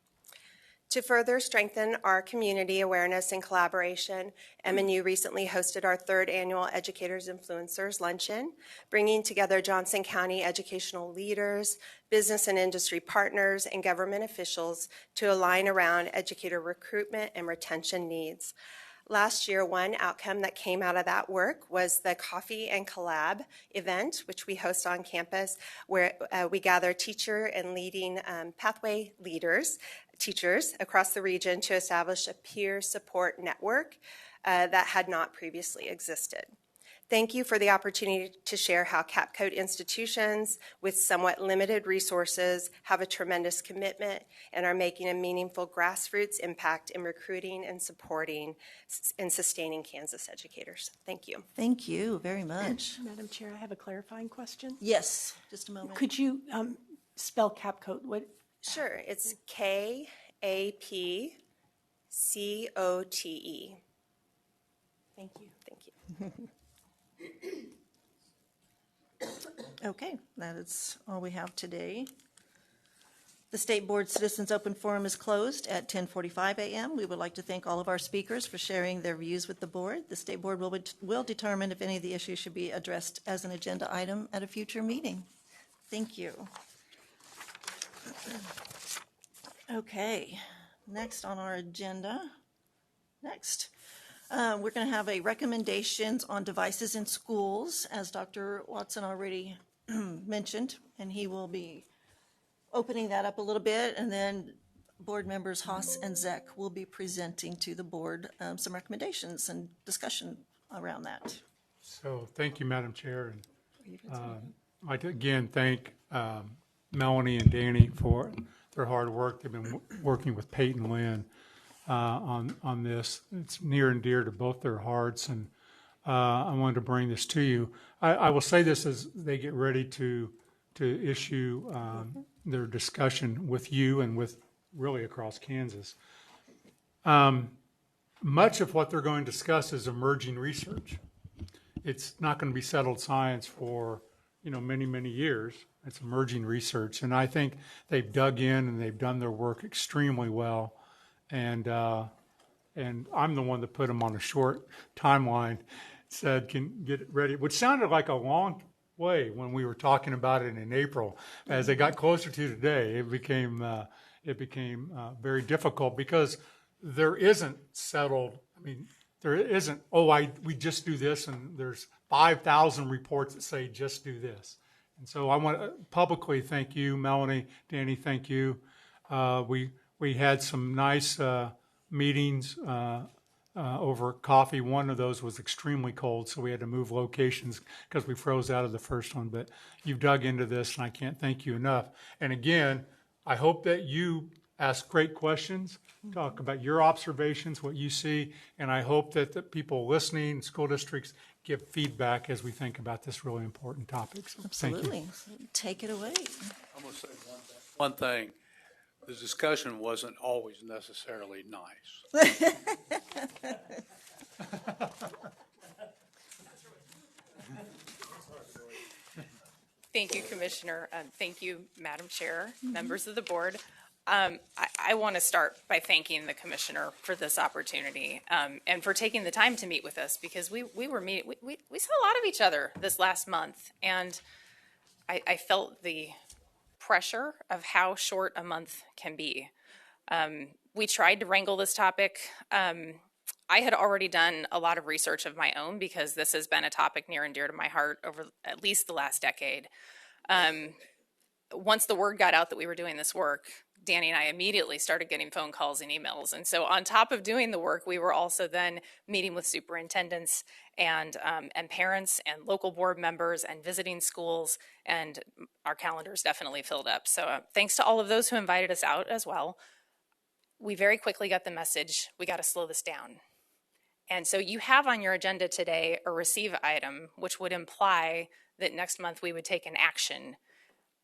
To further strengthen our community awareness and collaboration, MNU recently hosted our 3rd annual Educators Influencers Luncheon, bringing together Johnson County educational leaders, business and industry partners, and government officials to align around educator recruitment and retention needs. Last year, one outcome that came out of that work was the Coffee and Collab event, which we host on campus, where we gather teacher and leading pathway leaders, teachers across the region to establish a peer support network that had not previously existed. Thank you for the opportunity to share how Cap Code institutions with somewhat limited resources have a tremendous commitment and are making a meaningful grassroots impact in recruiting and supporting and sustaining Kansas educators. Thank you. Thank you very much. Madam Chair, I have a clarifying question. Yes, just a moment. Could you spell CapCoat? What? Sure, it's KAPCOTE. Thank you. Thank you. Okay, that is all we have today. The State Board Citizens Open Forum is closed at 10:45 a.m. We would like to thank all of our speakers for sharing their views with the board. The State Board will determine if any of the issues should be addressed as an agenda item at a future meeting. Thank you. Okay, next on our agenda. We're going to have a recommendations on devices in schools, as Dr. Watson already mentioned, and he will be opening that up a little bit, and then board members Haas and Zek will be presenting to the board some recommendations and discussion around that. So thank you, Madam Chair. And I'd again thank Melanie and Danny for their hard work. They've been working with Peyton Lynn on this. It's near and dear to both their hearts, and I wanted to bring this to you. I will say this as they get ready to issue their discussion with you and with really across Kansas. Much of what they're going to discuss is emerging research. It's not going to be settled science for many, many years. It's emerging research, and I think they've dug in and they've done their work extremely well. And I'm the one that put them on a short timeline, said can get it ready, which sounded like a long way when we were talking about it in April. As they got closer to today, it became very difficult because there isn't settled. I mean, there isn't. We just do this, and there's 5,000 reports that say just do this. And so I want to publicly thank you, Melanie, Danny. Thank you. We had some nice meetings over coffee. One of those was extremely cold, so we had to move locations because we froze out of the first one. But you've dug into this, and I can't thank you enough. And again, I hope that you ask great questions, talk about your observations, what you see, and I hope that the people listening, school districts, give feedback as we think about this really important topic. So, Absolutely. Thank you. Take it away. I'm going to say one thing. The discussion wasn't always necessarily nice. Thank you, Commissioner. Thank you, Madam Chair, members of the board. I want to start by thanking the Commissioner for this opportunity and for taking the time to meet with us, because we saw a lot of each other this last month, and I felt the pressure of how short a month can be. We tried to wrangle this topic. I had already done a lot of research of my own because this has been a topic near and dear to my heart over at least the last decade. Once the word got out that we were doing this work, Danny and I immediately started getting phone calls and emails. And so on top of doing the work, we were also then meeting with superintendents and parents and local board members and visiting schools, and our calendars definitely filled up. So thanks to all of those who invited us out as well. We very quickly got the message, we got to slow this down. And so you have on your agenda today a receive item, which would imply that next month we would take an action.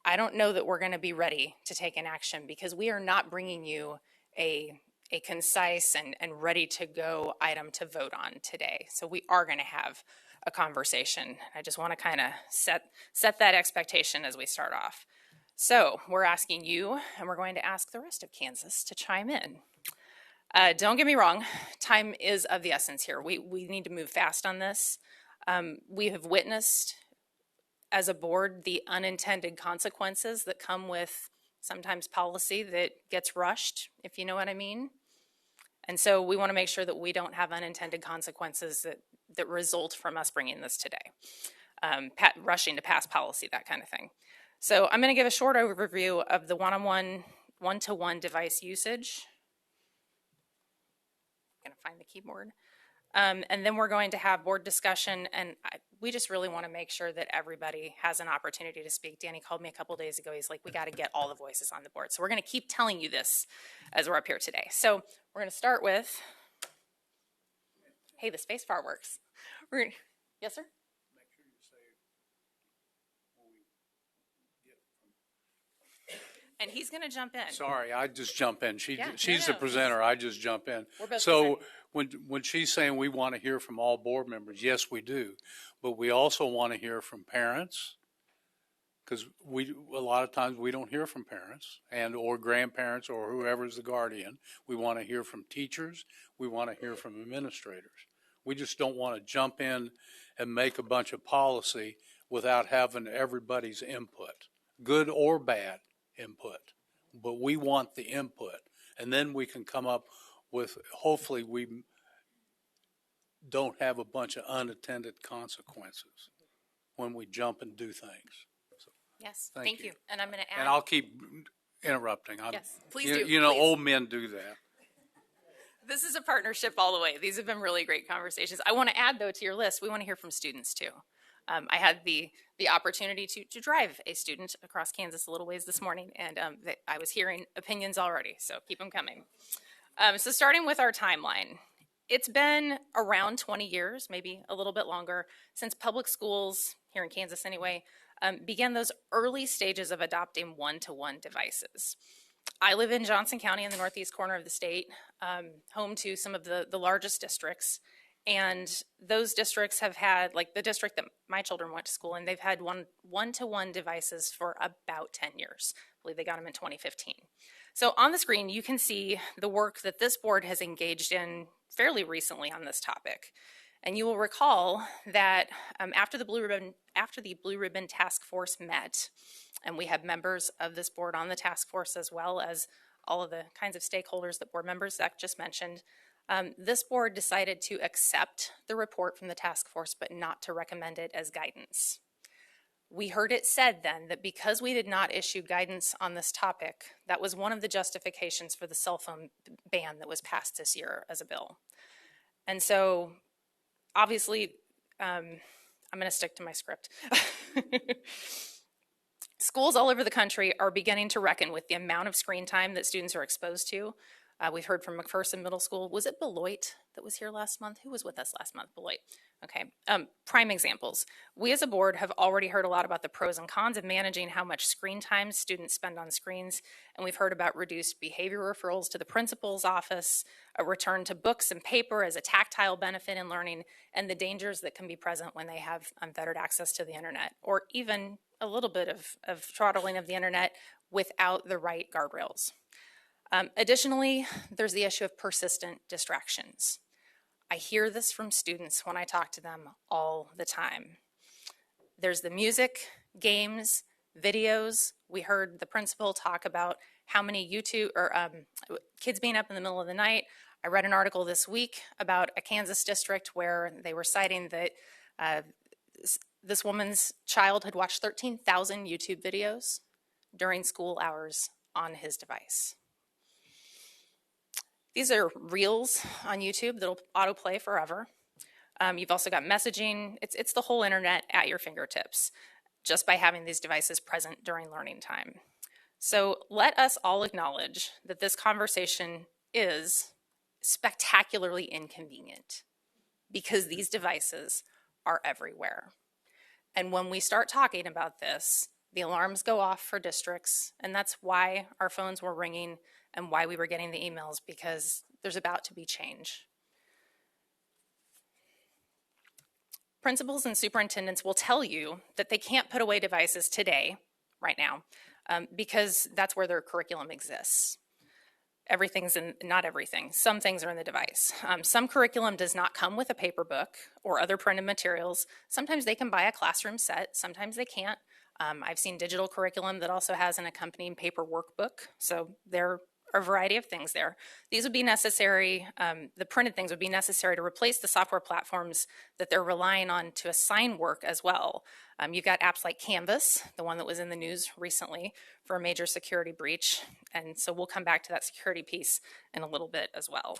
I don't know that we're going to be ready to take an action because we are not bringing you a concise and ready to go item to vote on today. So we are going to have a conversation. I just want to kind of set that expectation as we start off. So we're asking you, and we're going to ask the rest of Kansas to chime in. Don't get me wrong, time is of the essence here. We need to move fast on this. We have witnessed as a board the unintended consequences that come with sometimes policy that gets rushed, if you know what I mean. And so we want to make sure that we don't have unintended consequences that result from us bringing this today. Rushing to pass policy, that kind of thing. So I'm going to give a short overview of the one-to-one device usage. I'm going to find the keyboard. And then we're going to have board discussion, and we just really want to make sure that everybody has an opportunity to speak. Danny called me a couple days ago. He's like, we got to get all the voices on the board. So we're going to keep telling you this as we're up here today. So we're going to start with, hey, the space bar works. Yes, sir? And he's going to jump in. Sorry, I just jump in. Yeah, She's no. the presenter. I just jump in. We're both So when she's saying we want to hear from all board members, yes, we do. But we also want to hear from parents, because a lot of times we don't hear from parents or grandparents or whoever's the guardian. We want to hear from teachers. We want to hear from administrators. We just don't want to jump in and make a bunch of policy without having everybody's input, good or bad input. But we want the input, and then we can come up with, hopefully we don't have a bunch of unattended consequences when we jump and do things. So, Yes, Thank thank you. you. And I'm going to add. and I'll keep interrupting. Yes, please you, do, You know, please. old men do that. This is a partnership all the way. These have been really great conversations. I want to add, though, to your list, we want to hear from students, too. I had the opportunity to drive a student across Kansas a little ways this morning, and I was hearing opinions already, so keep them coming. So starting with our timeline, it's been around 20 years, maybe a little bit longer, since public schools, here in Kansas anyway, began those early stages of adopting one-to-one devices. I live in Johnson County in the northeast corner of the state, home to some of the largest districts. And those districts have had, like the district that my children went to school in, they've had one-to-one devices for about 10 years. I believe they got them in 2015. So on the screen, you can see the work that this board has engaged in fairly recently on this topic. And you will recall that after the Blue Ribbon Task Force met, and we have members of this board on the task force as well as all of the kinds of stakeholders that board members Zach just mentioned, this board decided to accept the report from the task force, but not to recommend it as guidance. We heard it said then that because we did not issue guidance on this topic, that was one of the justifications for the cell phone ban that was passed this year as a bill. And so, obviously, I'm going to stick to my script. Schools all over the country are beginning to reckon with the amount of screen time that students are exposed to. We've heard from McPherson Middle School. Was it Beloit that was here last month? Who was with us last month? Beloit. Okay. Prime examples. We as a board have already heard a lot about the pros and cons of managing how much screen time students spend on screens, and we've heard about reduced behavior referrals to the principal's office, a return to books and paper as a tactile benefit in learning, and the dangers that can be present when they have unfettered access to the internet, or even a little bit of throttling of the internet without the right guardrails. Additionally, there's the issue of persistent distractions. I hear this from students when I talk to them all the time. There's the music, games, videos. We heard the principal talk about how many YouTube or kids being up in the middle of the night. I read an article this week about a Kansas district where they were citing that this woman's child had watched 13,000 YouTube videos during school hours on his device. These are reels on YouTube that'll autoplay forever. You've also got messaging. It's the whole internet at your fingertips just by having these devices present during learning time. So let us all acknowledge that this conversation is spectacularly inconvenient because these devices are everywhere. And when we start talking about this, the alarms go off for districts, and that's why our phones were ringing and why we were getting the emails, because there's about to be change. Principals and superintendents will tell you that they can't put away devices today, right now, because that's where their curriculum exists. Not everything, some things are in the device. Some curriculum does not come with a paper book or other printed materials. Sometimes they can buy a classroom set, sometimes they can't. I've seen digital curriculum that also has an accompanying paper workbook, so they're are a variety of things there. These would be necessary, the printed things would be necessary to replace the software platforms that they're relying on to assign work as well. You've got apps like Canvas, the one that was in the news recently for a major security breach. And so we'll come back to that security piece in a little bit as well.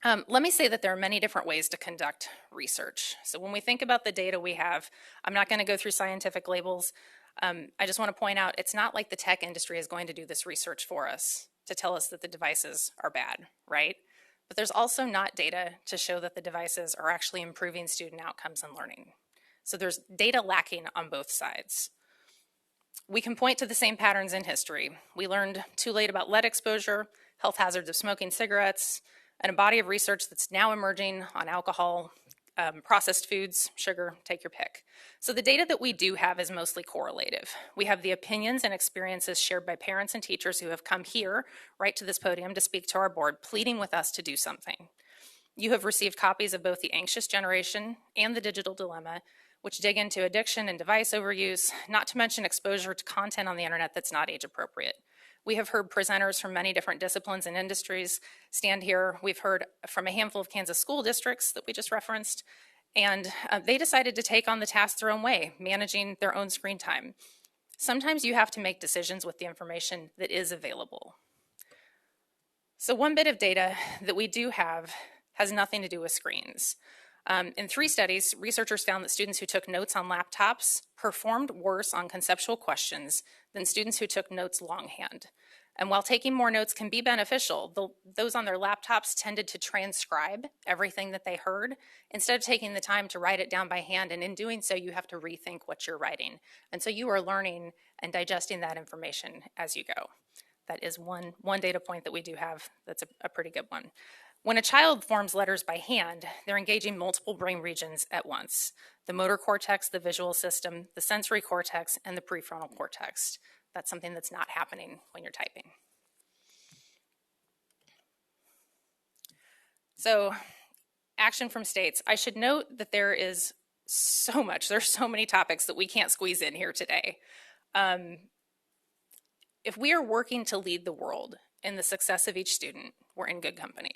Let me say that there are many different ways to conduct research. So when we think about the data we have, I'm not going to go through scientific labels. I just want to point out it's not like the tech industry is going to do this research for us to tell us that the devices are bad, right? But there's also not data to show that the devices are actually improving student outcomes and learning. So there's data lacking on both sides. We can point to the same patterns in history. We learned too late about lead exposure, health hazards of smoking cigarettes, and a body of research that's now emerging on alcohol, processed foods, sugar, take your pick. So the data that we do have is mostly correlative. We have the opinions and experiences shared by parents and teachers who have come here, right to this podium, to speak to our board, pleading with us to do something. You have received copies of both The Anxious Generation and The Digital Dilemma, which dig into addiction and device overuse, not to mention exposure to content on the internet that's not age appropriate. We have heard presenters from many different disciplines and industries stand here. We've heard from a handful of Kansas school districts that we just referenced, and they decided to take on the task their own way, managing their own screen time. Sometimes you have to make decisions with the information that is available. So one bit of data that we do have has nothing to do with screens. In 3 studies, researchers found that students who took notes on laptops performed worse on conceptual questions than students who took notes longhand. And while taking more notes can be beneficial, those on their laptops tended to transcribe everything that they heard instead of taking the time to write it down by hand. And in doing so, you have to rethink what you're writing. And so you are learning and digesting that information as you go. That is one data point that we do have that's a pretty good one. When a child forms letters by hand, they're engaging multiple brain regions at once: the motor cortex, the visual system, the sensory cortex, and the prefrontal cortex. That's something that's not happening when you're typing. So, action from states. I should note that there is so much, there's so many topics that we can't squeeze in here today. If we are working to lead the world in the success of each student, we're in good company.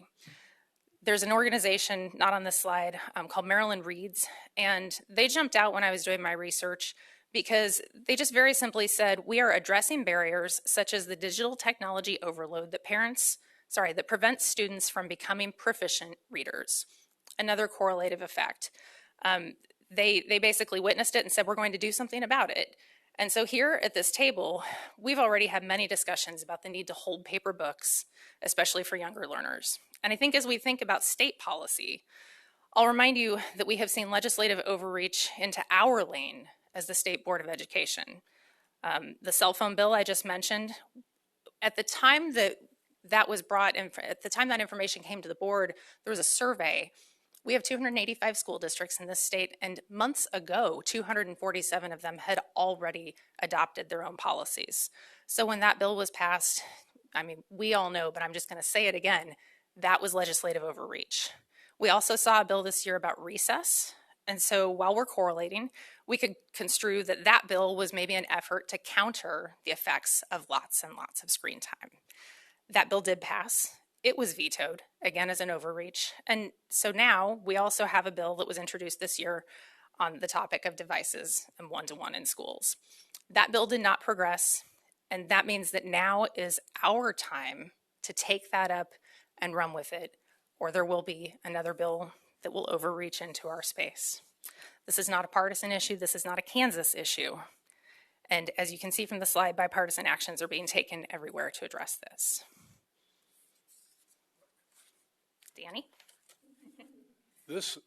There's an organization, not on this slide, called Maryland Reads, and they jumped out when I was doing my research because they just very simply said, we are addressing barriers such as the digital technology overload that prevents students from becoming proficient readers. Another correlative effect. They basically witnessed it and said, we're going to do something about it. And so here at this table, we've already had many discussions about the need to hold paper books, especially for younger learners. And I think as we think about state policy, I'll remind you that we have seen legislative overreach into our lane as the State Board of Education. The cell phone bill I just mentioned, at the time that was brought in, at the time that information came to the board, there was a survey. We have 285 school districts in this state, and months ago, 247 of them had already adopted their own policies. So when that bill was passed, I mean, we all know, but I'm just going to say it again, that was legislative overreach. We also saw a bill this year about recess, and so while we're correlating, we could construe that that bill was maybe an effort to counter the effects of lots and lots of screen time. That bill did pass. It was vetoed, again, as an overreach. And so now we also have a bill that was introduced this year on the topic of devices and one-to-one in schools. That bill did not progress, and that means that now is our time to take that up and run with it, or there will be another bill that will overreach into our space. This is not a partisan issue. This is not a Kansas issue. And as you can see from the slide, bipartisan actions are being taken everywhere to address this. Danny? This,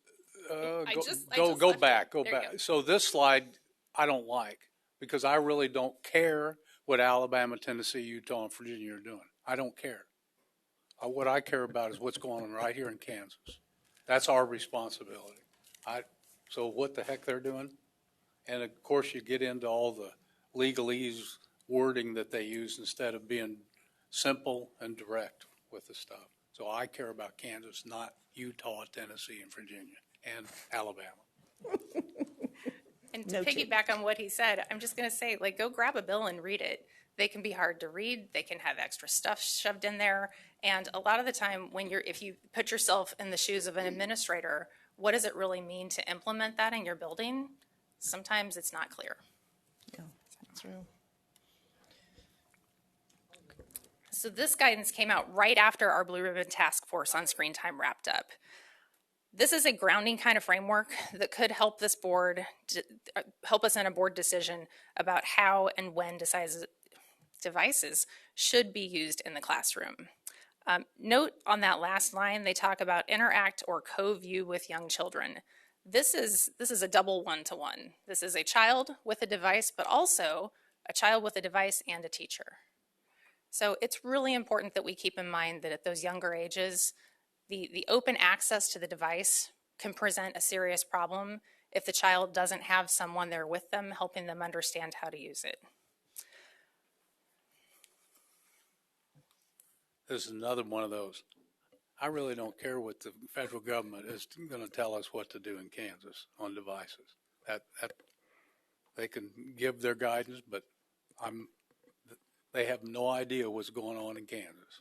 go back. Go. So this slide, I don't like, because I really don't care what Alabama, Tennessee, Utah, and Virginia are doing. I don't care. What I care about is what's going on right here in Kansas. That's our responsibility. So what the heck they're doing? And of course you get into all the legalese wording that they use instead of being simple and direct with the stuff. So I care about Kansas, not Utah, Tennessee, and Virginia, and Alabama. And to Noted. piggyback on what he said, I'm just going to say, like, go grab a bill and read it. They can be hard to read. They can have extra stuff shoved in there. And a lot of the time, if you put yourself in the shoes of an administrator, what does it really mean to implement that in your building? Sometimes it's not clear. Yeah, that's true. So this guidance came out right after our Blue Ribbon Task Force on Screen Time wrapped up. This is a grounding kind of framework that could help this board, help us in a board decision about how and when devices should be used in the classroom. Note on that last line, they talk about interact or co-view with young children. This is a double one-to-one. This is a child with a device, but also a child with a device and a teacher. So it's really important that we keep in mind that at those younger ages, the open access to the device can present a serious problem if the child doesn't have someone there with them helping them understand how to use it. This is another one of those. I really don't care what the federal government is going to tell us what to do in Kansas on devices. That they can give their guidance, but they have no idea what's going on in Kansas.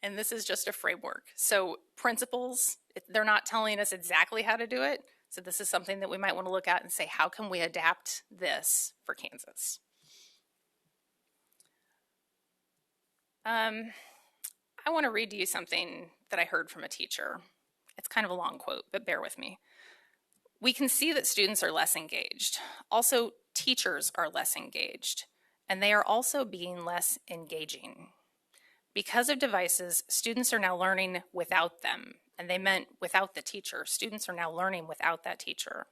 And this is just a framework. So principals, they're not telling us exactly how to do it. So this is something that we might want to look at and say, how can we adapt this for Kansas? I want to read to you something that I heard from a teacher. It's kind of a long quote, but bear with me. We can see that students are less engaged. Also, teachers are less engaged, and they are also being less engaging. Because of devices, students are now learning without them, and they meant without the teacher. Students are now learning without that teacher.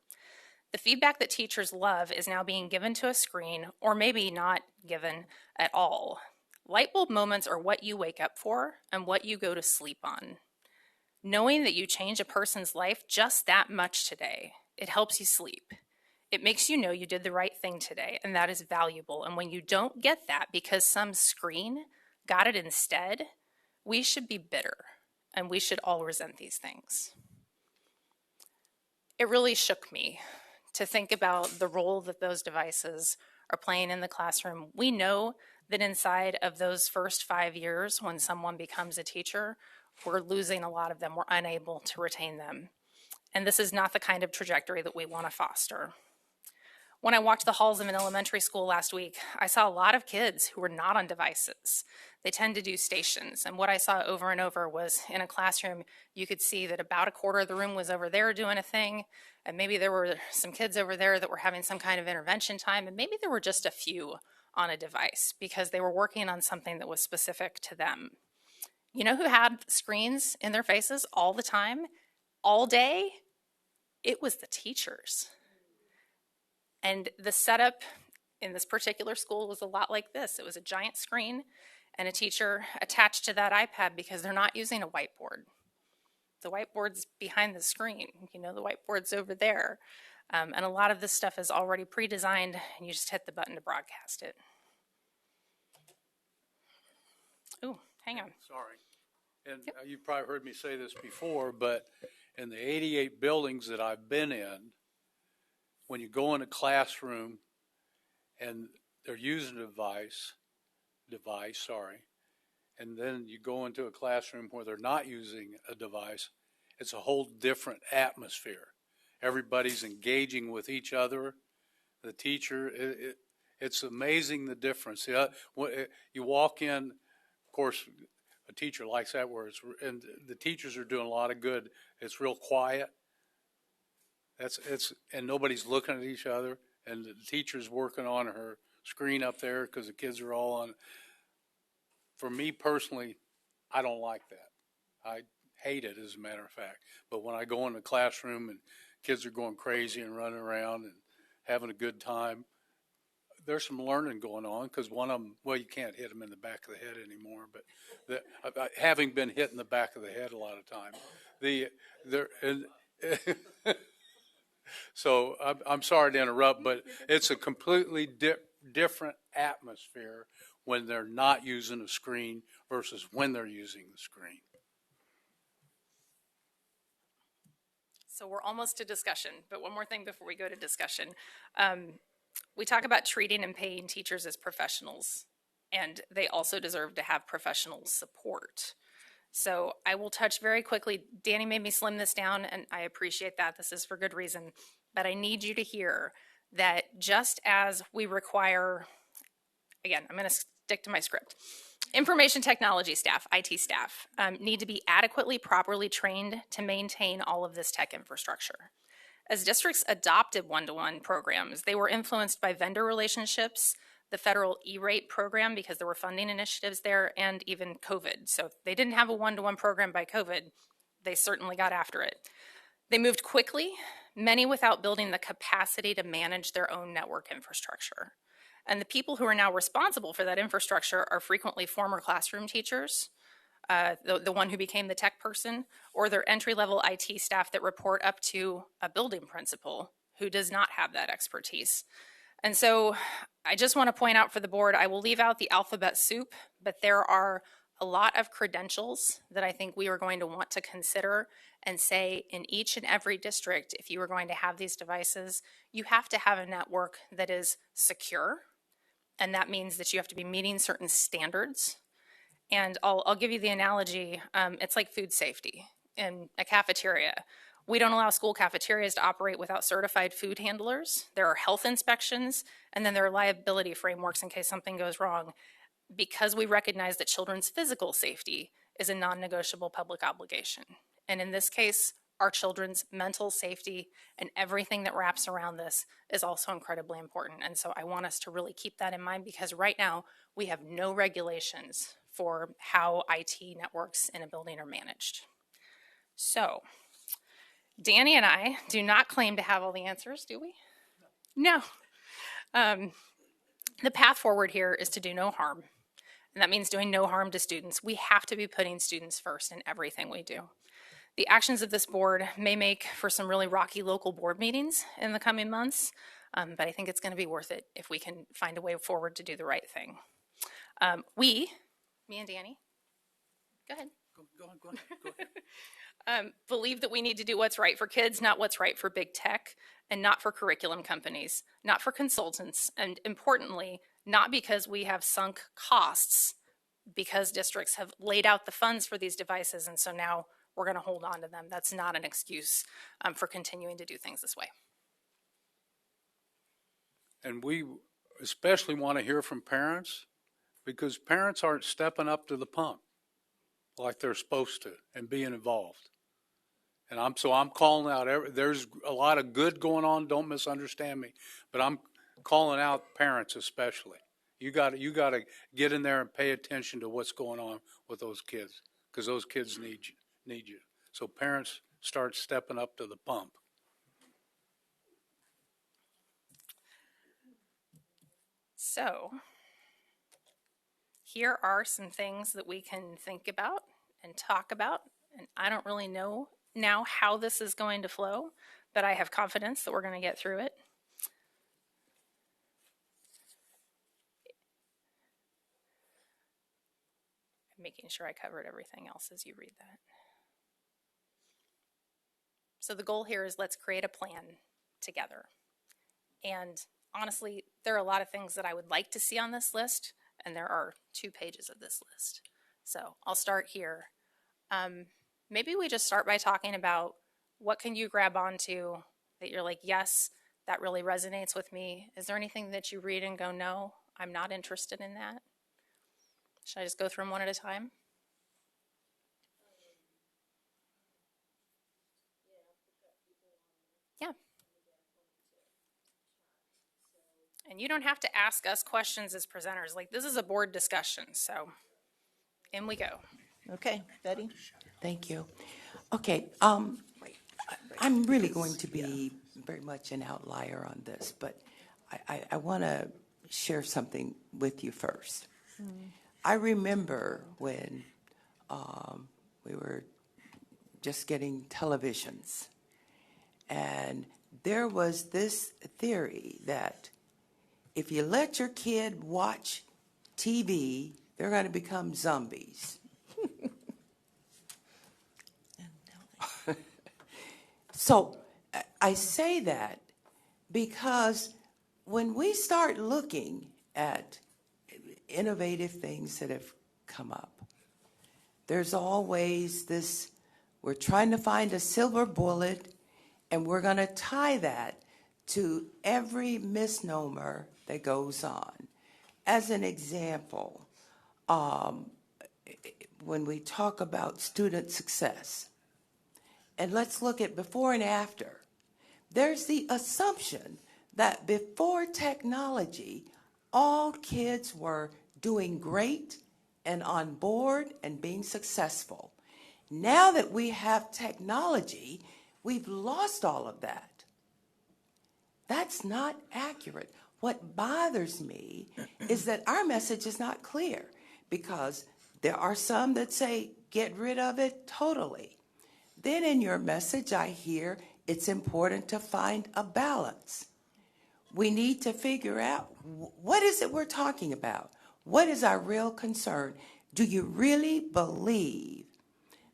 The feedback that teachers love is now being given to a screen, or maybe not given at all. Light bulb moments are what you wake up for and what you go to sleep on. Knowing that you change a person's life just that much today, it helps you sleep. It makes you know you did the right thing today, and that is valuable. And when you don't get that because some screen got it instead, we should be bitter, and we should all resent these things. It really shook me to think about the role that those devices are playing in the classroom. We know that inside of those first 5 years, when someone becomes a teacher, we're losing a lot of them. We're unable to retain them. And this is not the kind of trajectory that we want to foster. When I walked the halls of an elementary school last week, I saw a lot of kids who were not on devices. They tend to do stations. And what I saw over and over was in a classroom, you could see that about a quarter of the room was over there doing a thing. And maybe there were some kids over there that were having some kind of intervention time. And maybe there were just a few on a device because they were working on something that was specific to them. You know who had screens in their faces all the time, all day? It was the teachers. And the setup in this particular school was a lot like this. It was a giant screen and a teacher attached to that iPad because they're not using a whiteboard. The whiteboard's behind the screen. You know, the whiteboard's over there. And a lot of this stuff is already pre-designed, and you just hit the button to broadcast it. Ooh, hang on. Sorry. And you've probably heard me say this before, but in the 88 buildings that I've been in, when you go in a classroom and they're using a device, and then you go into a classroom where they're not using a device, it's a whole different atmosphere. Everybody's engaging with each other. The teacher, it's amazing the difference. You walk in, of course, a teacher likes that where and the teachers are doing a lot of good. It's real quiet. And nobody's looking at each other, and the teacher's working on her screen up there because the kids are all on. For me personally, I don't like that. I hate it, as a matter of fact. But when I go in the classroom and kids are going crazy and running around and having a good time, there's some learning going on because one of them, well, you can't hit them in the back of the head anymore, but having been hit in the back of the head a lot of time, so I'm sorry to interrupt, but it's a completely different atmosphere when they're not using a screen versus when they're using the screen. So we're almost to discussion, but one more thing before we go to discussion. We talk about treating and paying teachers as professionals, and they also deserve to have professional support. So I will touch very quickly. Danny made me slim this down, and I appreciate that. This is for good reason. But I need you to hear that just as we require, again, I'm going to stick to my script. Information technology staff, IT staff, need to be adequately, properly trained to maintain all of this tech infrastructure. As districts adopted one-to-one programs, they were influenced by vendor relationships, the federal E-rate program because there were funding initiatives there, and even COVID. So if they didn't have a one-to-one program by COVID, they certainly got after it. They moved quickly, many without building the capacity to manage their own network infrastructure. And the people who are now responsible for that infrastructure are frequently former classroom teachers, the one who became the tech person, or their entry-level IT staff that report up to a building principal who does not have that expertise. And so I just want to point out for the board, I will leave out the alphabet soup, but there are a lot of credentials that I think we are going to want to consider and say in each and every district, if you are going to have these devices, you have to have a network that is secure. And that means that you have to be meeting certain standards. And I'll give you the analogy. It's like food safety in a cafeteria. We don't allow school cafeterias to operate without certified food handlers. There are health inspections, and then there are liability frameworks in case something goes wrong, because we recognize that children's physical safety is a non-negotiable public obligation. And in this case, our children's mental safety and everything that wraps around this is also incredibly important. And so I want us to really keep that in mind, because right now we have no regulations for how IT networks in a building are managed. So Danny and I do not claim to have all the answers, do we? No. The path forward here is to do no harm. And that means doing no harm to students. We have to be putting students first in everything we do. The actions of this board may make for some really rocky local board meetings in the coming months, but I think it's going to be worth it if we can find a way forward to do the right thing. Me and Danny, go ahead. Go ahead. Believe that we need to do what's right for kids, not what's right for big tech, and not for curriculum companies, not for consultants, and importantly, not because we have sunk costs, because districts have laid out the funds for these devices, and so now we're going to hold on to them. That's not an excuse for continuing to do things this way. And we especially want to hear from parents, because parents aren't stepping up to the pump like they're supposed to and being involved. And I'm calling out, there's a lot of good going on, don't misunderstand me, but I'm calling out parents especially. You got to get in there and pay attention to what's going on with those kids, because those kids need you. So parents, start stepping up to the pump. So here are some things that we can think about and talk about. And I don't really know now how this is going to flow, but I have confidence that we're going to get through it. I'm making sure I covered everything else as you read that. So the goal here is let's create a plan together. And honestly, there are a lot of things that I would like to see on this list, and there are 2 pages of this list. So I'll start here. Maybe we just start by talking about what can you grab onto that you're like, yes, that really resonates with me. Is there anything that you read and go, no, I'm not interested in that? Should I just go through them one at a time? Yeah. And you don't have to ask us questions as presenters. Like, this is a board discussion, so in we go. Okay, Betty? Thank you. Okay, I'm really going to be very much an outlier on this, but I want to share something with you first. I remember when we were just getting televisions, and there was this theory that if you let your kid watch TV, they're going to become zombies. So I say that because when we start looking at innovative things that have come up, there's always this, we're trying to find a silver bullet, and we're going to tie that to every misnomer that goes on. As an example, when we talk about student success, and let's look at before and after, there's the assumption that before technology, all kids were doing great and on board and being successful. Now that we have technology, we've lost all of that. That's not accurate. What bothers me is that our message is not clear, because there are some that say, get rid of it totally. Then in your message, I hear it's important to find a balance. We need to figure out, what is it we're talking about? What is our real concern? Do you really believe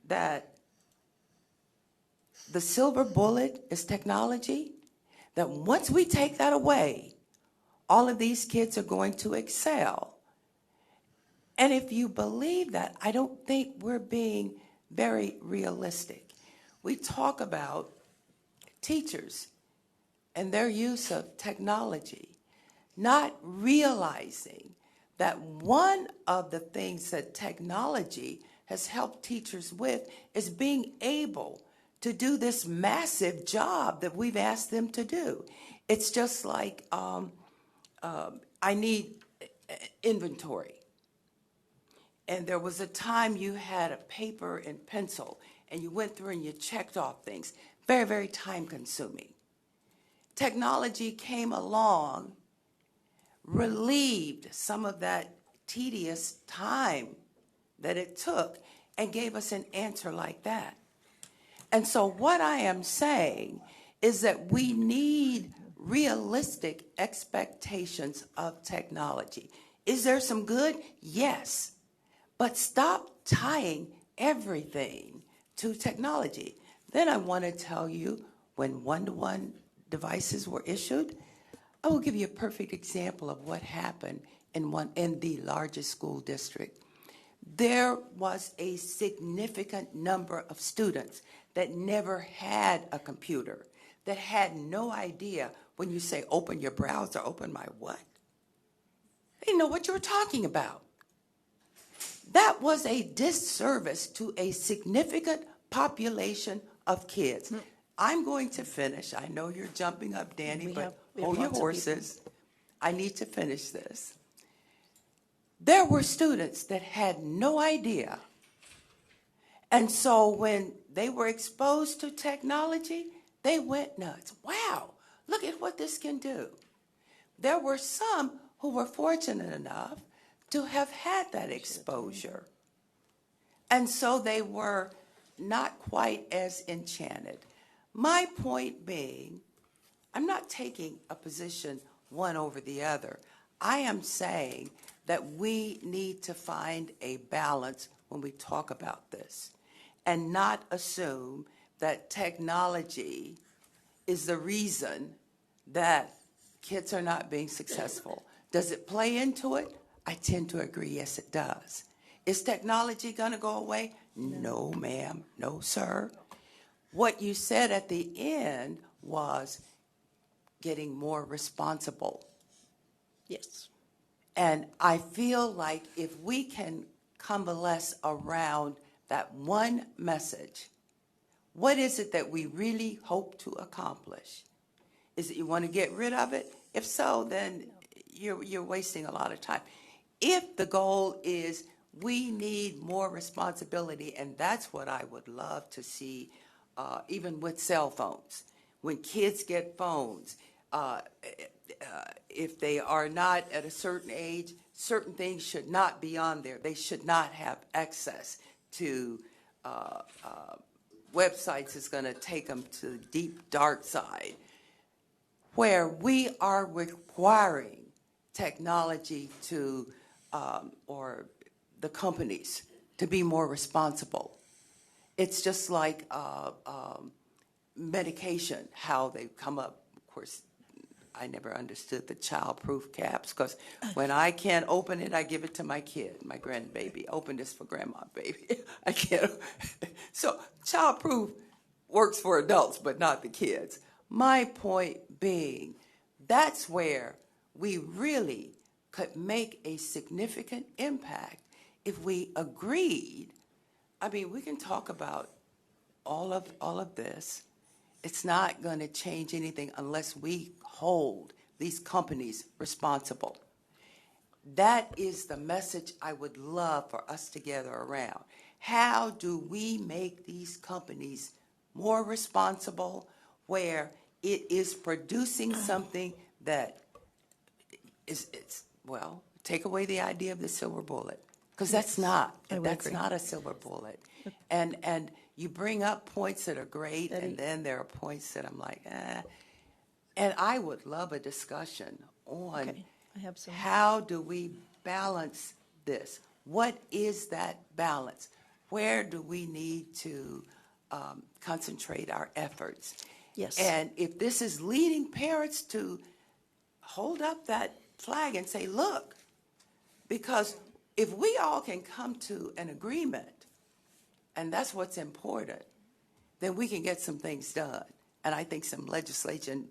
that the silver bullet is technology? That once we take that away, all of these kids are going to excel? And if you believe that, I don't think we're being very realistic. We talk about teachers and their use of technology, not realizing that one of the things that technology has helped teachers with is being able to do this massive job that we've asked them to do. It's just like I need inventory. And there was a time you had a paper and pencil, and you went through and you checked off things. Very, very time consuming. Technology came along, relieved some of that tedious time that it took, and gave us an answer like that. And so what I am saying is that we need realistic expectations of technology. Is there some good? Yes. But stop tying everything to technology. Then I want to tell you, when one-to-one devices were issued, I will give you a perfect example of what happened in the largest school district. There was a significant number of students that never had a computer, that had no idea when you say, open your browser, open my what? They didn't know what you were talking about. That was a disservice to a significant population of kids. I'm going to finish. I know you're jumping up, Danny, but hold your horses. I need to finish this. There were students that had no idea. And so when they were exposed to technology, they went nuts. Wow, look at what this can do. There were some who were fortunate enough to have had that exposure. And so they were not quite as enchanted. My point being, I'm not taking a position one over the other. I am saying that we need to find a balance when we talk about this, and not assume that technology is the reason that kids are not being successful. Does it play into it? I tend to agree, yes, it does. Is technology going to go away? No, ma'am. No, sir. What you said at the end was getting more responsible. Yes. And I feel like if we can coalesce around that one message, what is it that we really hope to accomplish? Is it you want to get rid of it? If so, then you're wasting a lot of time. If the goal is we need more responsibility, and that's what I would love to see, even with cell phones. When kids get phones, if they are not at a certain age, certain things should not be on there. They should not have access to websites that's going to take them to the deep, dark side, where we are requiring technology to, or the companies, to be more responsible. It's just like medication, how they come up. Of course, I never understood the child-proof caps, because when I can't open it, I give it to my kid, my grandbaby. Open this for grandma, baby. I can't. So child-proof works for adults, but not the kids. My point being, that's where we really could make a significant impact if we agreed. I mean, we can talk about all of this. It's not going to change anything unless we hold these companies responsible. That is the message I would love for us to gather around. How do we make these companies more responsible, where it is producing something that well, take away the idea of the silver bullet, because that's not a silver bullet. And you bring up points that are great, and then there are points that I'm like, And I would love a discussion on how do we balance this? What is that balance? Where do we need to concentrate our efforts? Yes. And if this is leading parents to hold up that flag and say, look, because if we all can come to an agreement, and that's what's important, then we can get some things done. And I think some legislation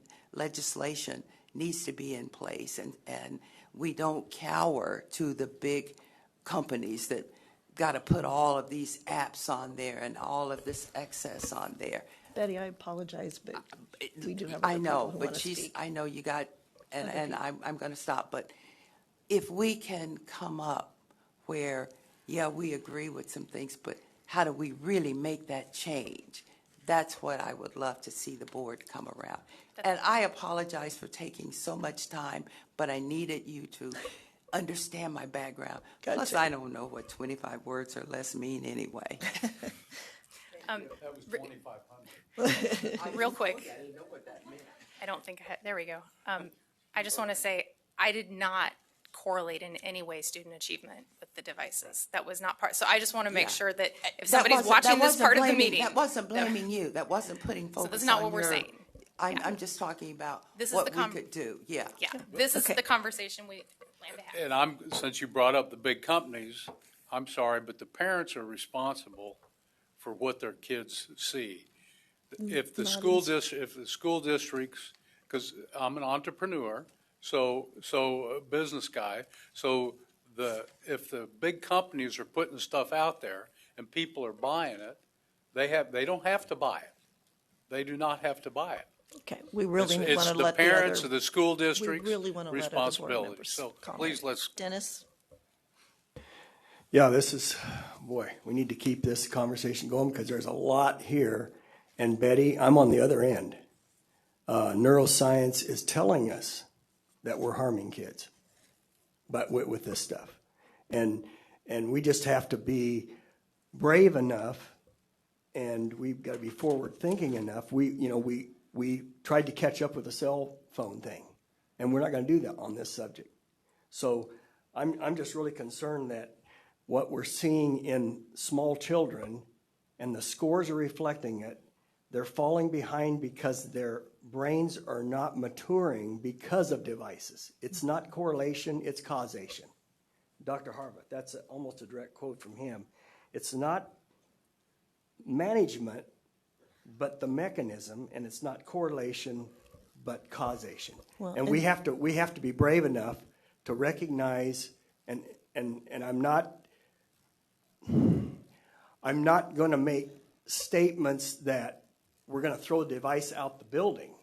needs to be in place, and we don't cower to the big companies that got to put all of these apps on there and all of this excess on there. Betty, I apologize, but we do have I other know, people who but want to speak. I know you got, and I'm going to stop. But if we can come up where, yeah, we agree with some things, but how do we really make that change? That's what I would love to see the board come around. And I apologize for taking so much time, but I needed you to understand my background. Gotcha. Plus, I don't know what 25 words or less mean anyway. That was 2,500. Real quick, I didn't know what that meant. I don't think I had, there we go. I just want to say, I did not correlate in any way student achievement with the devices. That was not part, so I just want to make sure that if somebody's watching this part of the meeting. That wasn't blaming you. That wasn't putting focus on that's not what your- we're saying. I'm just talking about This is what the we could do, yeah. Yeah, this is the conversation we plan to have. And since you brought up the big companies, I'm sorry, but the parents are responsible for what their kids see. If the school districts, because I'm an entrepreneur, so a business guy, so if the big companies are putting stuff out there and people are buying it, they don't have to buy it. They do not have to buy it. Okay, we really want to It's the let the parents other, of the school we district's really want to let other board responsibility. members So comment. please, let's Dennis? Yeah, this is, boy, we need to keep this conversation going because there's a lot here. And Betty, I'm on the other end. Neuroscience is telling us that we're harming kids, but with this stuff. And we just have to be brave enough, and we've got to be forward thinking enough. We tried to catch up with the cell phone thing, and we're not going to do that on this subject. So I'm just really concerned that what we're seeing in small children, and the scores are reflecting it, they're falling behind because their brains are not maturing because of devices. It's not correlation, it's causation. Dr. Harbutt, that's almost a direct quote from him. It's not management, but the mechanism, and it's not correlation, but causation. Well, and we have to be brave enough to recognize, and I'm not going to make statements that we're going to throw the device out the building,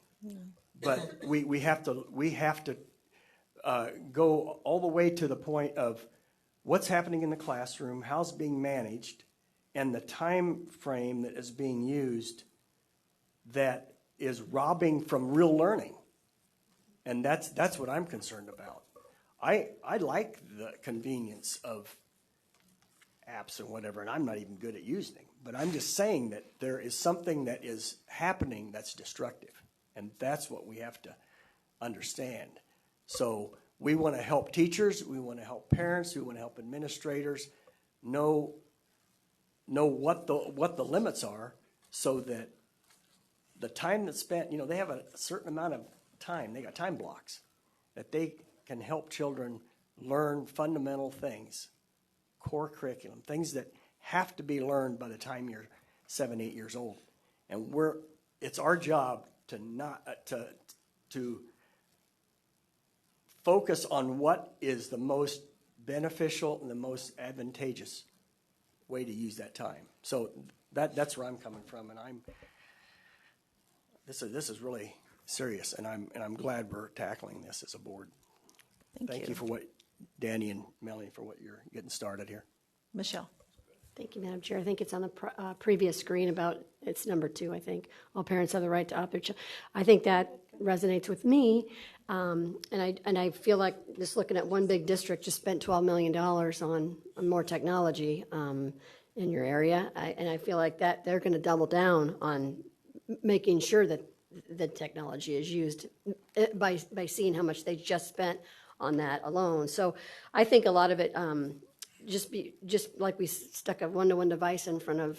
but we have to go all the way to the point of what's happening in the classroom, how's it being managed, and the time frame that is being used that is robbing from real learning. And that's what I'm concerned about. I like the convenience of apps and whatever, and I'm not even good at using them. But I'm just saying that there is something that is happening that's destructive, and that's what we have to understand. So we want to help teachers, we want to help parents, we want to help administrators know what the limits are, so that the time that's spent, they have a certain amount of time, they got time blocks that they can help children learn fundamental things, core curriculum, things that have to be learned by the time you're 7, 8 years old. And it's our job to to focus on what is the most beneficial and the most advantageous way to use that time. So that's where I'm coming from, and this is really serious, and I'm glad we're tackling this as a board. Thank you for what Danny and Melanie for what you're getting started here. Michelle. Thank you, Madam Chair. I think it's on the previous screen about, it's number 2, I think. All parents have the right to opt their child. I think that resonates with me. And I feel like just looking at one big district just spent $12 million on more technology in your area. And I feel like that they're going to double down on making sure that the technology is used by seeing how much they just spent on that alone. So I think a lot of it, just like we stuck a one-to-one device in front of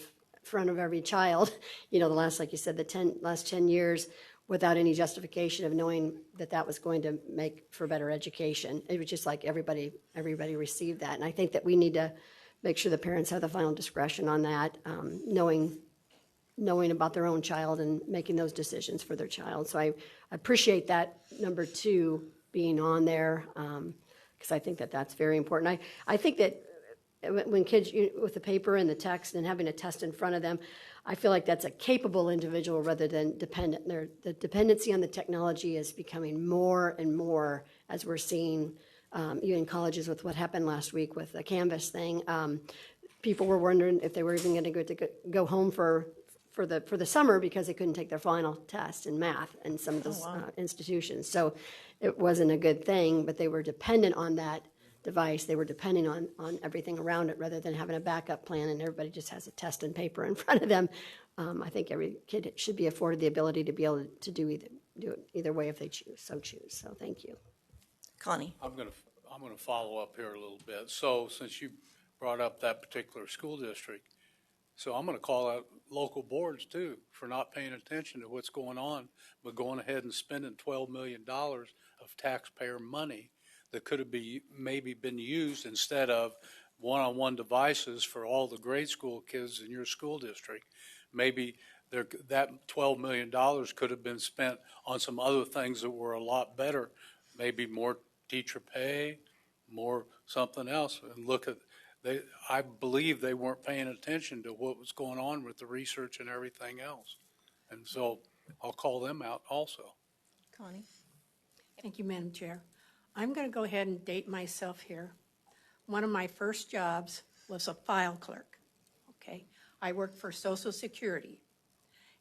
every child, the last, like you said, last 10 years without any justification of knowing that was going to make for better education. It was just like everybody received that. And I think that we need to make sure the parents have the final discretion on that, knowing about their own child and making those decisions for their child. So I appreciate that number 2 being on there, because I think that that's very important. I think that when kids, with the paper and the text and having a test in front of them, I feel like that's a capable individual rather than dependent. The dependency on the technology is becoming more and more, as we're seeing even in colleges with what happened last week with the Canvas thing. People were wondering if they were even going to go home for the summer because they couldn't take their final test in math in some of those institutions. So it wasn't a good thing, but they were dependent on that device. They were depending on everything around it rather than having a backup plan and everybody just has a test and paper in front of them. I think every kid should be afforded the ability to be able to do it either way if they choose. So thank you. Connie. I'm going to follow up here a little bit. So since you brought up that particular school district, so I'm going to call out local boards too for not paying attention to what's going on, but going ahead and spending $12 million of taxpayer money that could have maybe been used instead of one-on-one devices for all the grade school kids in your school district. Maybe that $12 million could have been spent on some other things that were a lot better, maybe more teacher pay, more something else. And I believe they weren't paying attention to what was going on with the research and everything else. And so I'll call them out also. Connie. Thank you, Madam Chair. I'm going to go ahead and date myself here. One of my first jobs was a file clerk, okay? I worked for Social Security.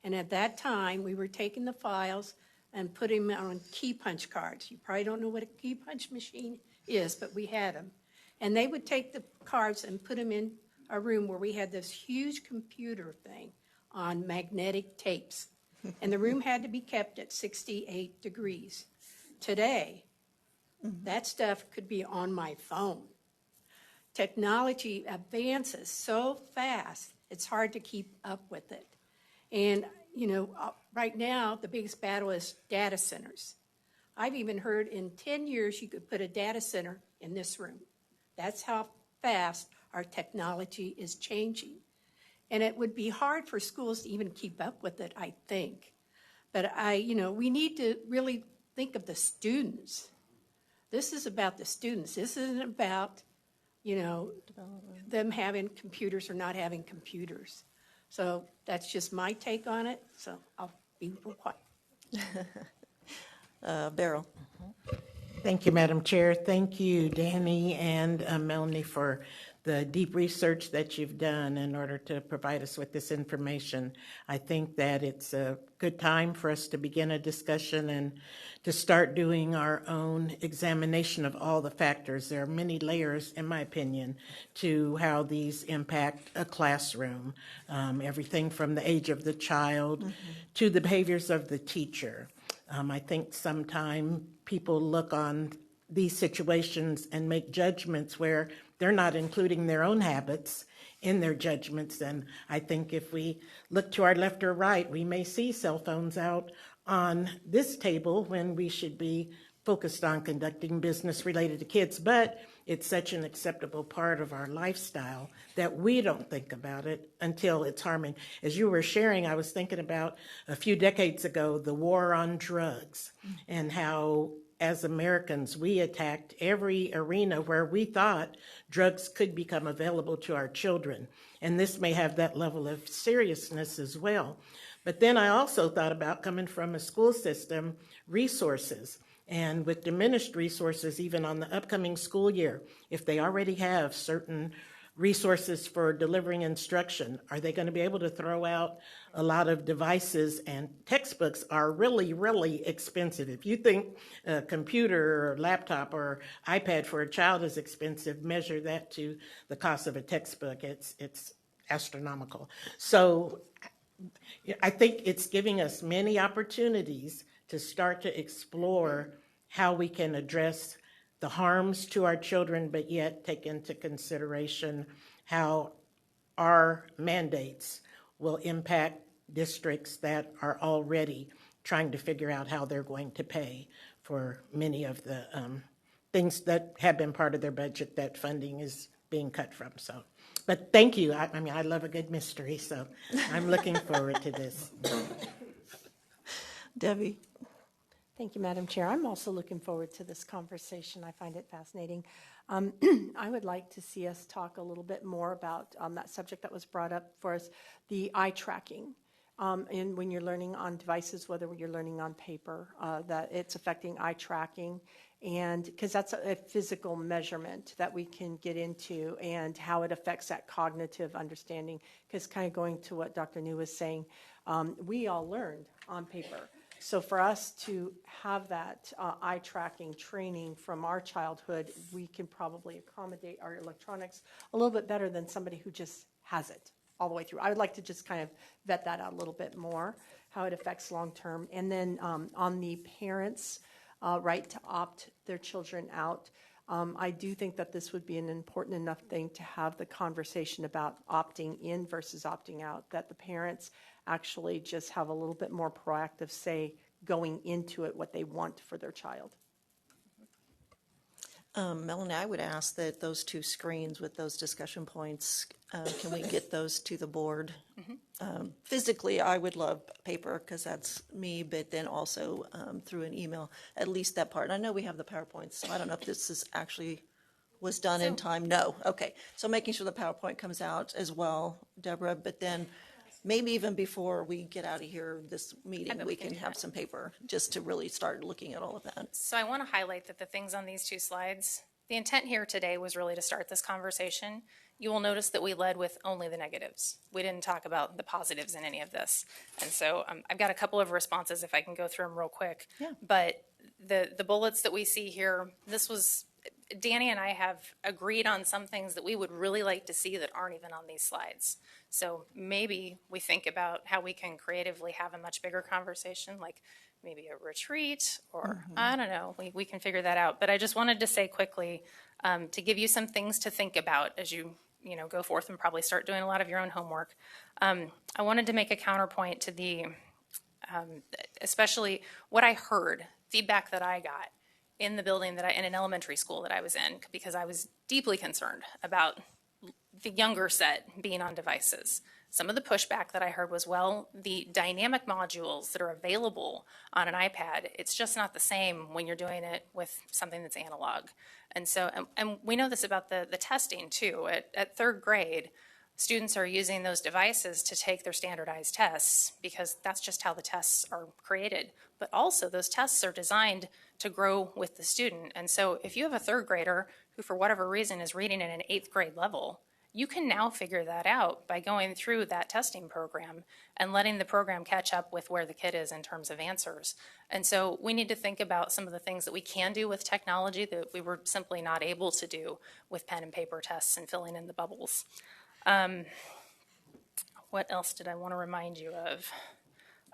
And at that time, we were taking the files and putting them on key punch cards. You probably don't know what a key punch machine is, but we had them. And they would take the cards and put them in a room where we had this huge computer thing on magnetic tapes. And the room had to be kept at 68 degrees. Today, that stuff could be on my phone. Technology advances so fast, it's hard to keep up with it. And, right now, the biggest battle is data centers. I've even heard in 10 years you could put a data center in this room. That's how fast our technology is changing. And it would be hard for schools to even keep up with it, I think. But we need to really think of the students. This is about the students. This isn't about, them having computers or not having computers. So that's just my take on it. So I'll be real quiet. Beryl. Thank you, Madam Chair. Thank you, Danny and Melanie, for the deep research that you've done in order to provide us with this information. I think that it's a good time for us to begin a discussion and to start doing our own examination of all the factors. There are many layers, in my opinion, to how these impact a classroom, everything from the age of the child to the behaviors of the teacher. I think sometimes people look on these situations and make judgments where they're not including their own habits in their judgments. And I think if we look to our left or right, we may see cell phones out on this table when we should be focused on conducting business related to kids. But it's such an acceptable part of our lifestyle that we don't think about it until it's harming. As you were sharing, I was thinking about a few decades ago, the war on drugs, and how as Americans, we attacked every arena where we thought drugs could become available to our children. And this may have that level of seriousness as well. But then I also thought about, coming from a school system, resources. And with diminished resources, even on the upcoming school year, if they already have certain resources for delivering instruction, are they going to be able to throw out a lot of devices? And textbooks are really, really expensive. If you think a computer or laptop or iPad for a child is expensive, measure that to the cost of a textbook. It's astronomical. So I think it's giving us many opportunities to start to explore how we can address the harms to our children, but yet take into consideration how our mandates will impact districts that are already trying to figure out how they're going to pay for many of the things that have been part of their budget that funding is being cut from. So, but thank you. I mean, I love a good mystery, so I'm looking forward to this. Debbie? Thank you, Madam Chair. I'm also looking forward to this conversation. I find it fascinating. I would like to see us talk a little bit more about that subject that was brought up for us, the eye tracking. And when you're learning on devices, whether you're learning on paper, that it's affecting eye tracking, and because that's a physical measurement that we can get into, and how it affects that cognitive understanding. Because kind of going to what Dr. New was saying, we all learned on paper. So for us to have that eye tracking training from our childhood, we can probably accommodate our electronics a little bit better than somebody who just has it all the way through. I would like to just kind of vet that out a little bit more, how it affects long-term. And then on the parents' right to opt their children out, I do think that this would be an important enough thing to have the conversation about opting in versus opting out, that the parents actually just have a little bit more proactive say going into it what they want for their child. Melanie, I would ask that those two screens with those discussion points, can we get those to the board? Physically, I would love paper because that's me, but then also through an email, at least that part. And I know we have the PowerPoints, so I don't know if this is actually was done in time. No. Okay. So making sure the PowerPoint comes out as well, Deborah, but then maybe even before we get out of here this meeting, we can have some paper just to really start looking at all of that. So I want to highlight that the things on these two slides, the intent here today was really to start this conversation. You will notice that we led with only the negatives. We didn't talk about the positives in any of this. And so I've got a couple of responses if I can go through them real quick. Yeah. But the bullets that we see here, this was, Danny and I have agreed on some things that we would really like to see that aren't even on these slides. So maybe we think about how we can creatively have a much bigger conversation, like maybe a retreat, or I don't know, we can figure that out. But I just wanted to say quickly to give you some things to think about as you go forth and probably start doing a lot of your own homework. I wanted to make a counterpoint to the, especially what I heard, feedback that I got in the building that in an elementary school that I was in, because I was deeply concerned about the younger set being on devices. Some of the pushback that I heard was, well, the dynamic modules that are available on an iPad, it's just not the same when you're doing it with something that's analog. And so, and we know this about the testing too. At third grade, students are using those devices to take their standardized tests because that's just how the tests are created. But also those tests are designed to grow with the student. And so if you have a third grader who for whatever reason is reading at an 8th grade level, you can now figure that out by going through that testing program and letting the program catch up with where the kid is in terms of answers. And so we need to think about some of the things that we can do with technology that we were simply not able to do with pen and paper tests and filling in the bubbles. What else did I want to remind you of?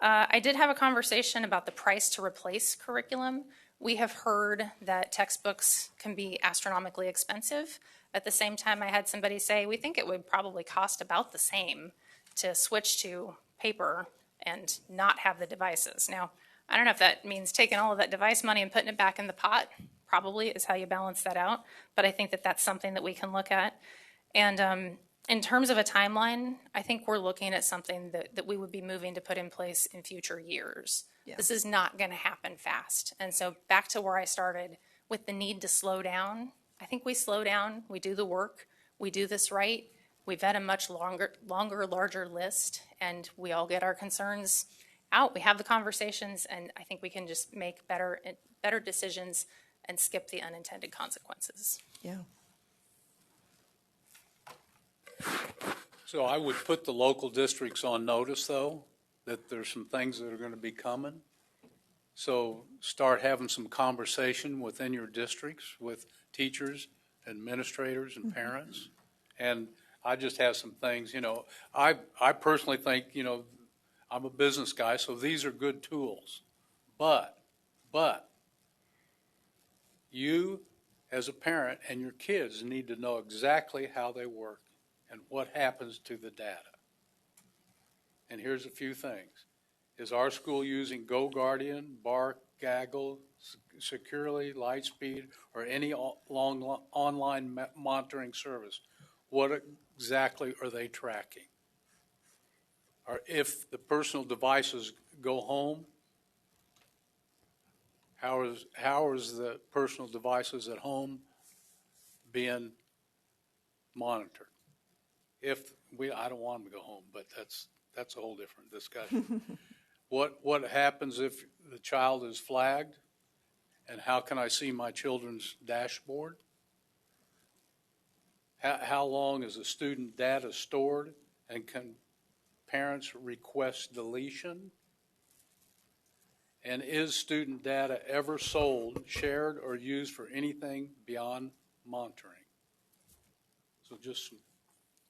I did have a conversation about the price to replace curriculum. We have heard that textbooks can be astronomically expensive. At the same time, I had somebody say, we think it would probably cost about the same to switch to paper and not have the devices. Now, I don't know if that means taking all of that device money and putting it back in the pot. Probably is how you balance that out. But I think that that's something that we can look at. And in terms of a timeline, I think we're looking at something that we would be moving to put in place in future years. Yeah. This is not going to happen fast. And so back to where I started with the need to slow down, I think we slow down, we do the work, we do this right, we've had a much longer, larger list, and we all get our concerns out. We have the conversations, and I think we can just make better decisions and skip the unintended consequences. Yeah. So I would put the local districts on notice, though, that there's some things that are going to be coming. So start having some conversation within your districts with teachers, administrators, and parents. And I just have some things, I personally think, I'm a business guy, so these are good tools. But you, as a parent, and your kids need to know exactly how they work and what happens to the data. And here's a few things. Is our school using GoGuardian, Bark, Gaggle, Securely, Lightspeed, or any online monitoring service? What exactly are they tracking? Or if the personal devices go home, how is the personal devices at home being monitored? I don't want them to go home, but that's a whole different discussion. What happens if the child is flagged, and how can I see my children's dashboard? How long is the student data stored, and can parents request deletion? And is student data ever sold, shared, or used for anything beyond monitoring? So just some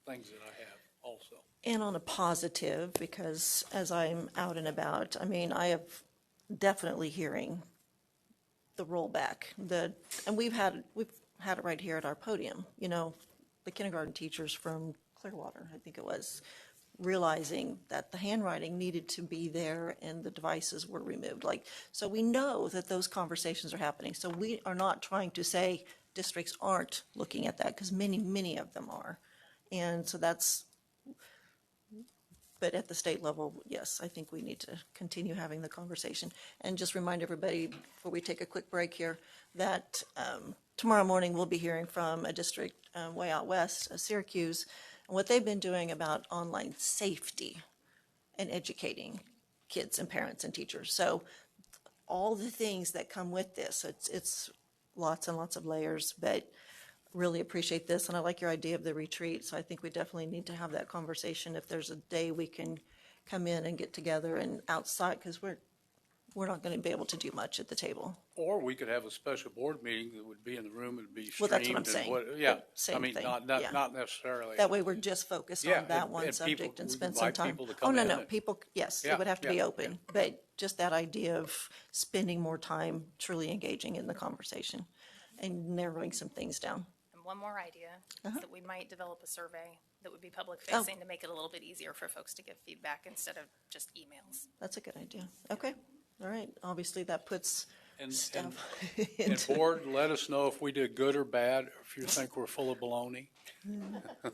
things that I have also. And on a positive, because as I'm out and about, I have definitely hearing the rollback. And we've had it right here at our podium. The kindergarten teachers from Clearwater, I think it was, realizing that the handwriting needed to be there and the devices were removed. So we know that those conversations are happening. So we are not trying to say districts aren't looking at that, because many of them are. And so but at the state level, yes, I think we need to continue having the conversation. And just remind everybody, before we take a quick break here, that tomorrow morning we'll be hearing from a district way out west, Syracuse, and what they've been doing about online safety and educating kids and parents and teachers. So all the things that come with this, it's lots and lots of layers, but really appreciate this, and I like your idea of the retreat, so I think we definitely need to have that conversation if there's a day we can come in and get together and outside, because we're not going to be able to do much at the table. Or we could have a special board meeting that would be in the room and be streamed. Well, that's what I'm saying. Yeah, Same thing. Yeah. Not necessarily. That way we're just focused Yeah, on that and one people- subject and we spend invite some time. people to Oh, come no, in no, and- people, yes, Yeah, it would have to be yeah, open, but just that idea of spending more time truly engaging in the conversation and narrowing some things down. And one more idea is that we might develop a survey that would be public Oh. facing to make it a little bit easier for folks to give feedback instead of just emails. That's a good idea. Okay, all right. Obviously, that puts And stuff And into, board, let us know if we did good or bad, or if you think we're full of baloney.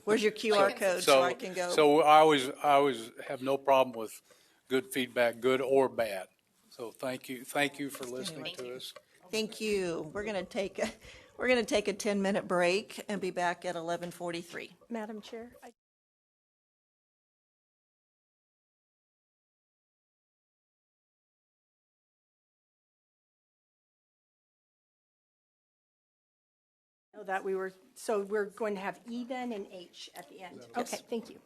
where's your QR code so I can go? So I always have no problem with good feedback, good or bad. So thank you for listening to us. Thank you. We're going to take a 10-minute break and be back at 11:43. Madam Chair, know that we're going to have E then and H at the end. Okay, thank you.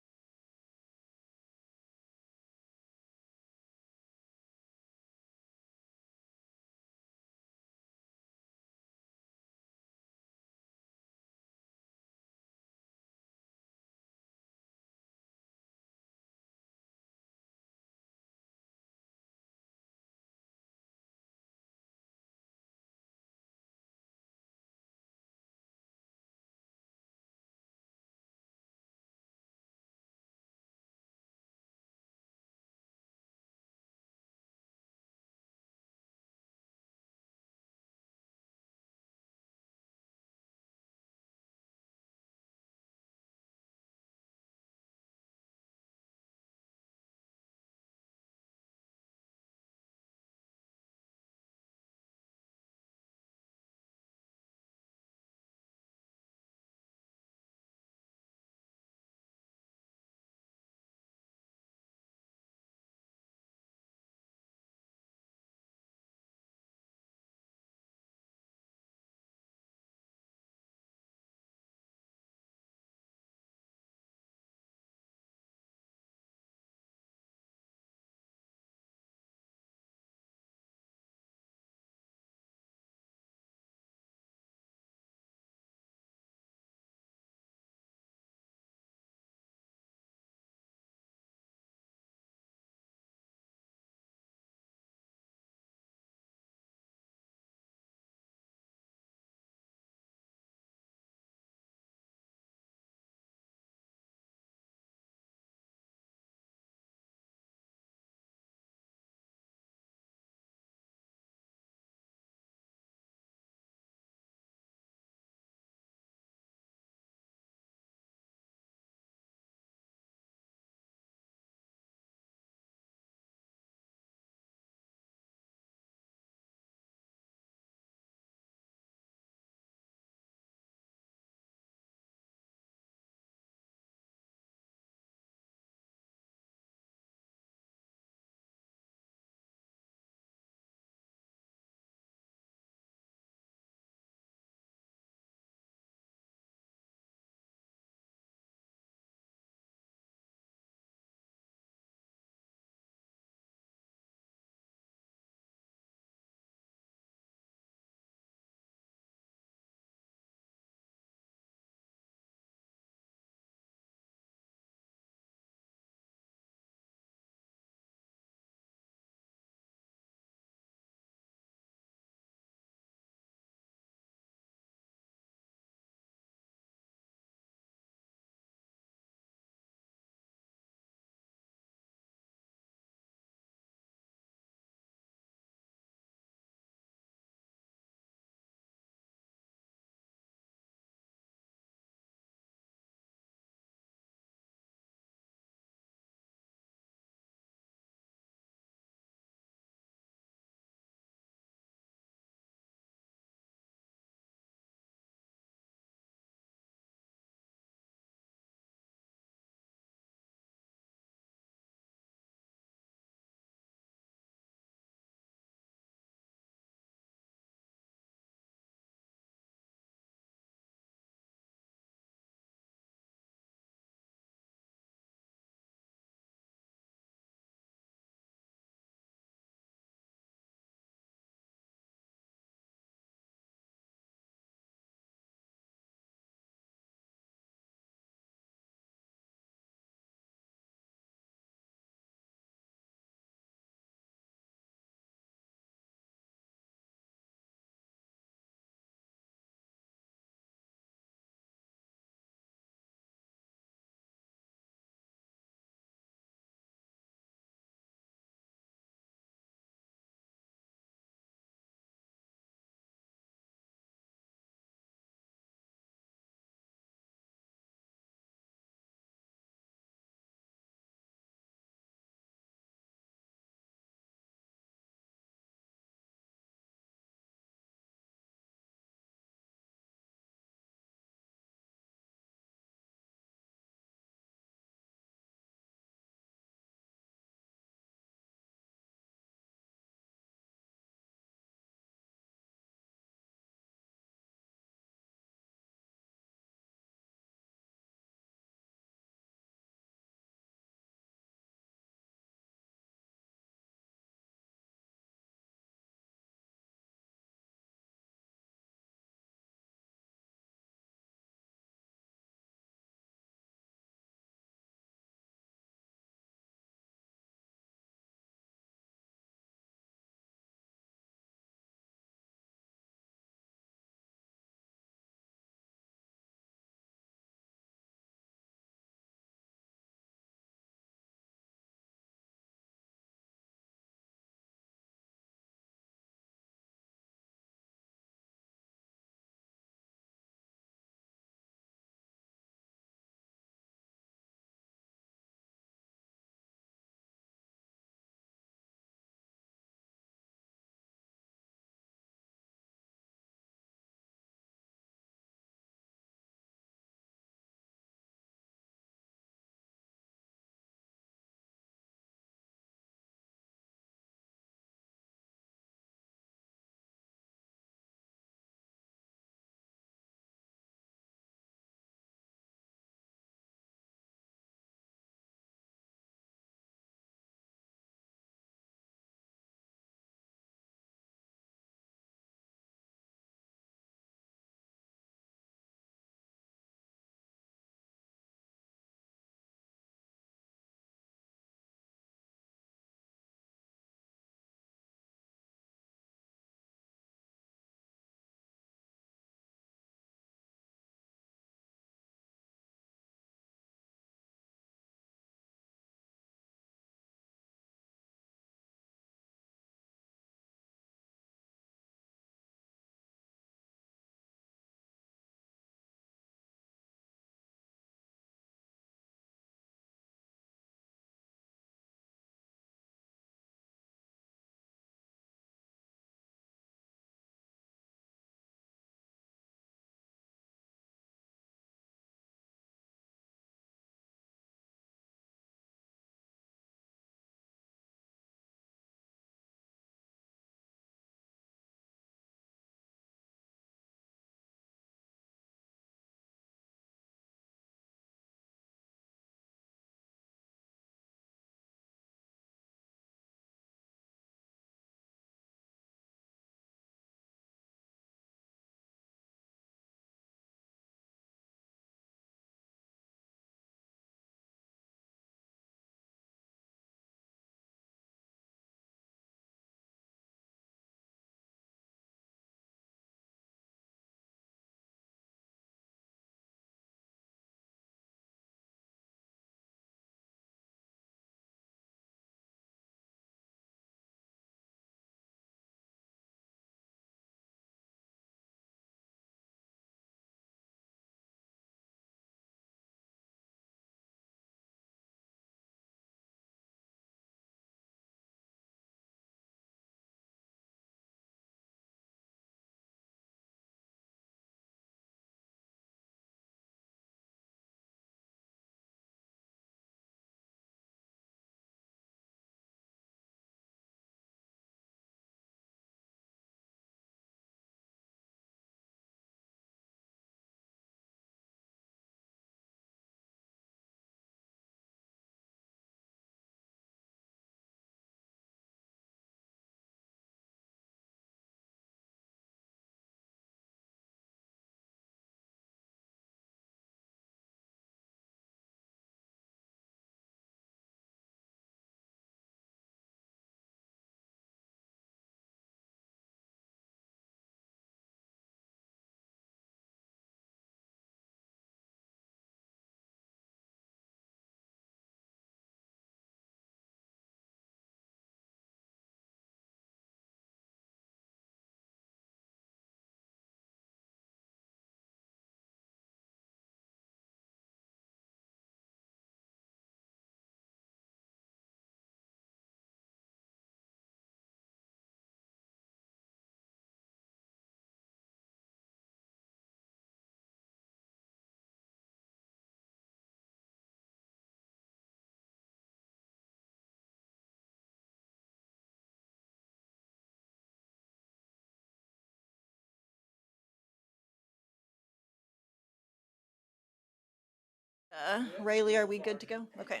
Rayleigh, are we good to go? Okay.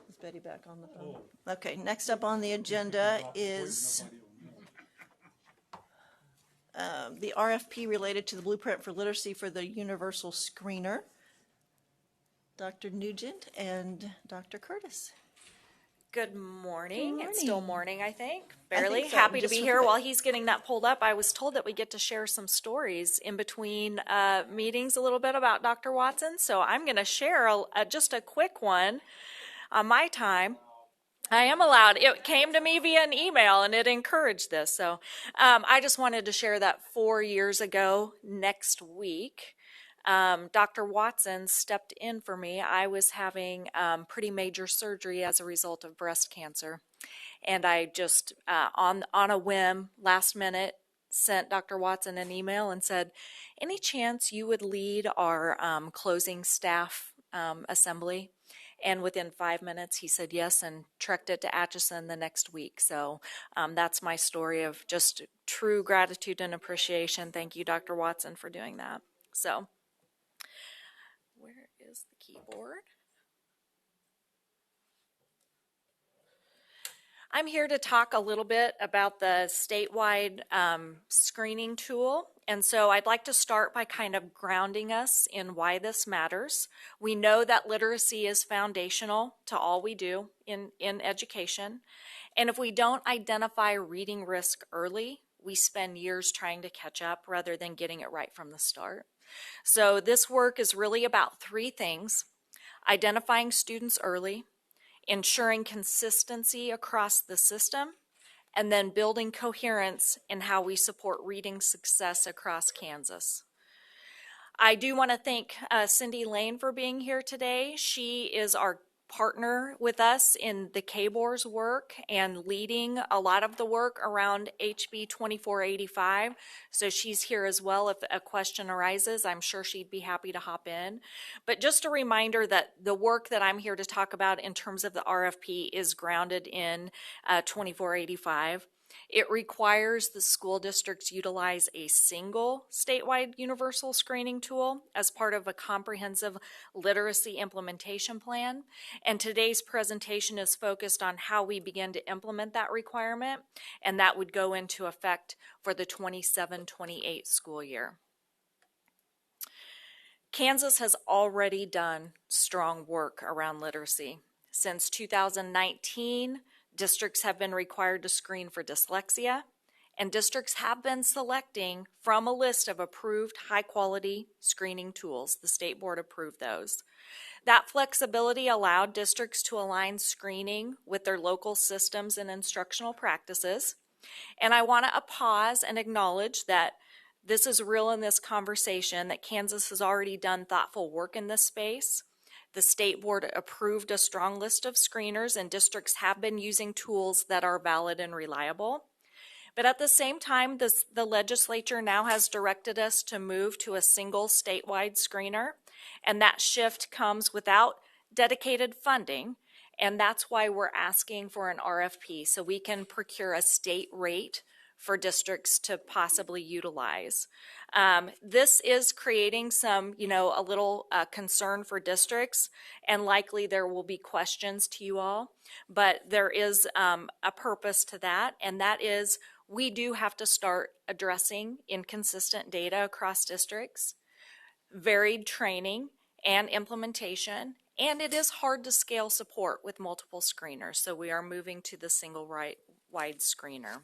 Is Betty back on the phone? Okay, next up on the agenda is the RFP related to the Blueprint for Literacy for the Universal Screener. Dr. Nugent and Dr. Curtis. Good morning. Good It's still morning. morning, I think. I Barely. think so, Happy to just be for here. the- While he's getting that pulled up, I was told that we get to share some stories in between meetings a little bit about Dr. Watson. So I'm going to share just a quick one on my time. I am allowed. It came to me via an email, and it encouraged this. So I just wanted to share that 4 years ago next week, Dr. Watson stepped in for me. I was having pretty major surgery as a result of breast cancer. And I just, on a whim, last minute, sent Dr. Watson an email and said, any chance you would lead our closing staff assembly? And within 5 minutes, he said yes and trekked it to Atchison the next week. So that's my story of just true gratitude and appreciation. Thank you, Dr. Watson, for doing that. So where is the keyboard? I'm here to talk a little bit about the statewide screening tool. And so I'd like to start by kind of grounding us in why this matters. We know that literacy is foundational to all we do in education. And if we don't identify reading risk early, we spend years trying to catch up rather than getting it right from the start. So this work is really about 3 things: identifying students early, ensuring consistency across the system, and then building coherence in how we support reading success across Kansas. I do want to thank Cindy Lane for being here today. She is our partner with us in the KBOR's work and leading a lot of the work around HB 2485. So she's here as well. If a question arises, I'm sure she'd be happy to hop in. But just a reminder that the work that I'm here to talk about in terms of the RFP is grounded in 2485. It requires the school districts utilize a single statewide universal screening tool as part of a comprehensive literacy implementation plan. And today's presentation is focused on how we begin to implement that requirement, and that would go into effect for the 27-28 school year. Kansas has already done strong work around literacy. Since 2019, districts have been required to screen for dyslexia, and districts have been selecting from a list of approved high-quality screening tools. The state board approved those. That flexibility allowed districts to align screening with their local systems and instructional practices. And I want to pause and acknowledge that this is real in this conversation, that Kansas has already done thoughtful work in this space. The state board approved a strong list of screeners, and districts have been using tools that are valid and reliable. But at the same time, the legislature now has directed us to move to a single statewide screener, and that shift comes without dedicated funding, and that's why we're asking for an RFP, so we can procure a state rate for districts to possibly utilize. This is creating some, a little concern for districts, and likely there will be questions to you all, but there is a purpose to that, and that is we do have to start addressing inconsistent data across districts, varied training and implementation, and it is hard to scale support with multiple screeners, so we are moving to the single wide screener.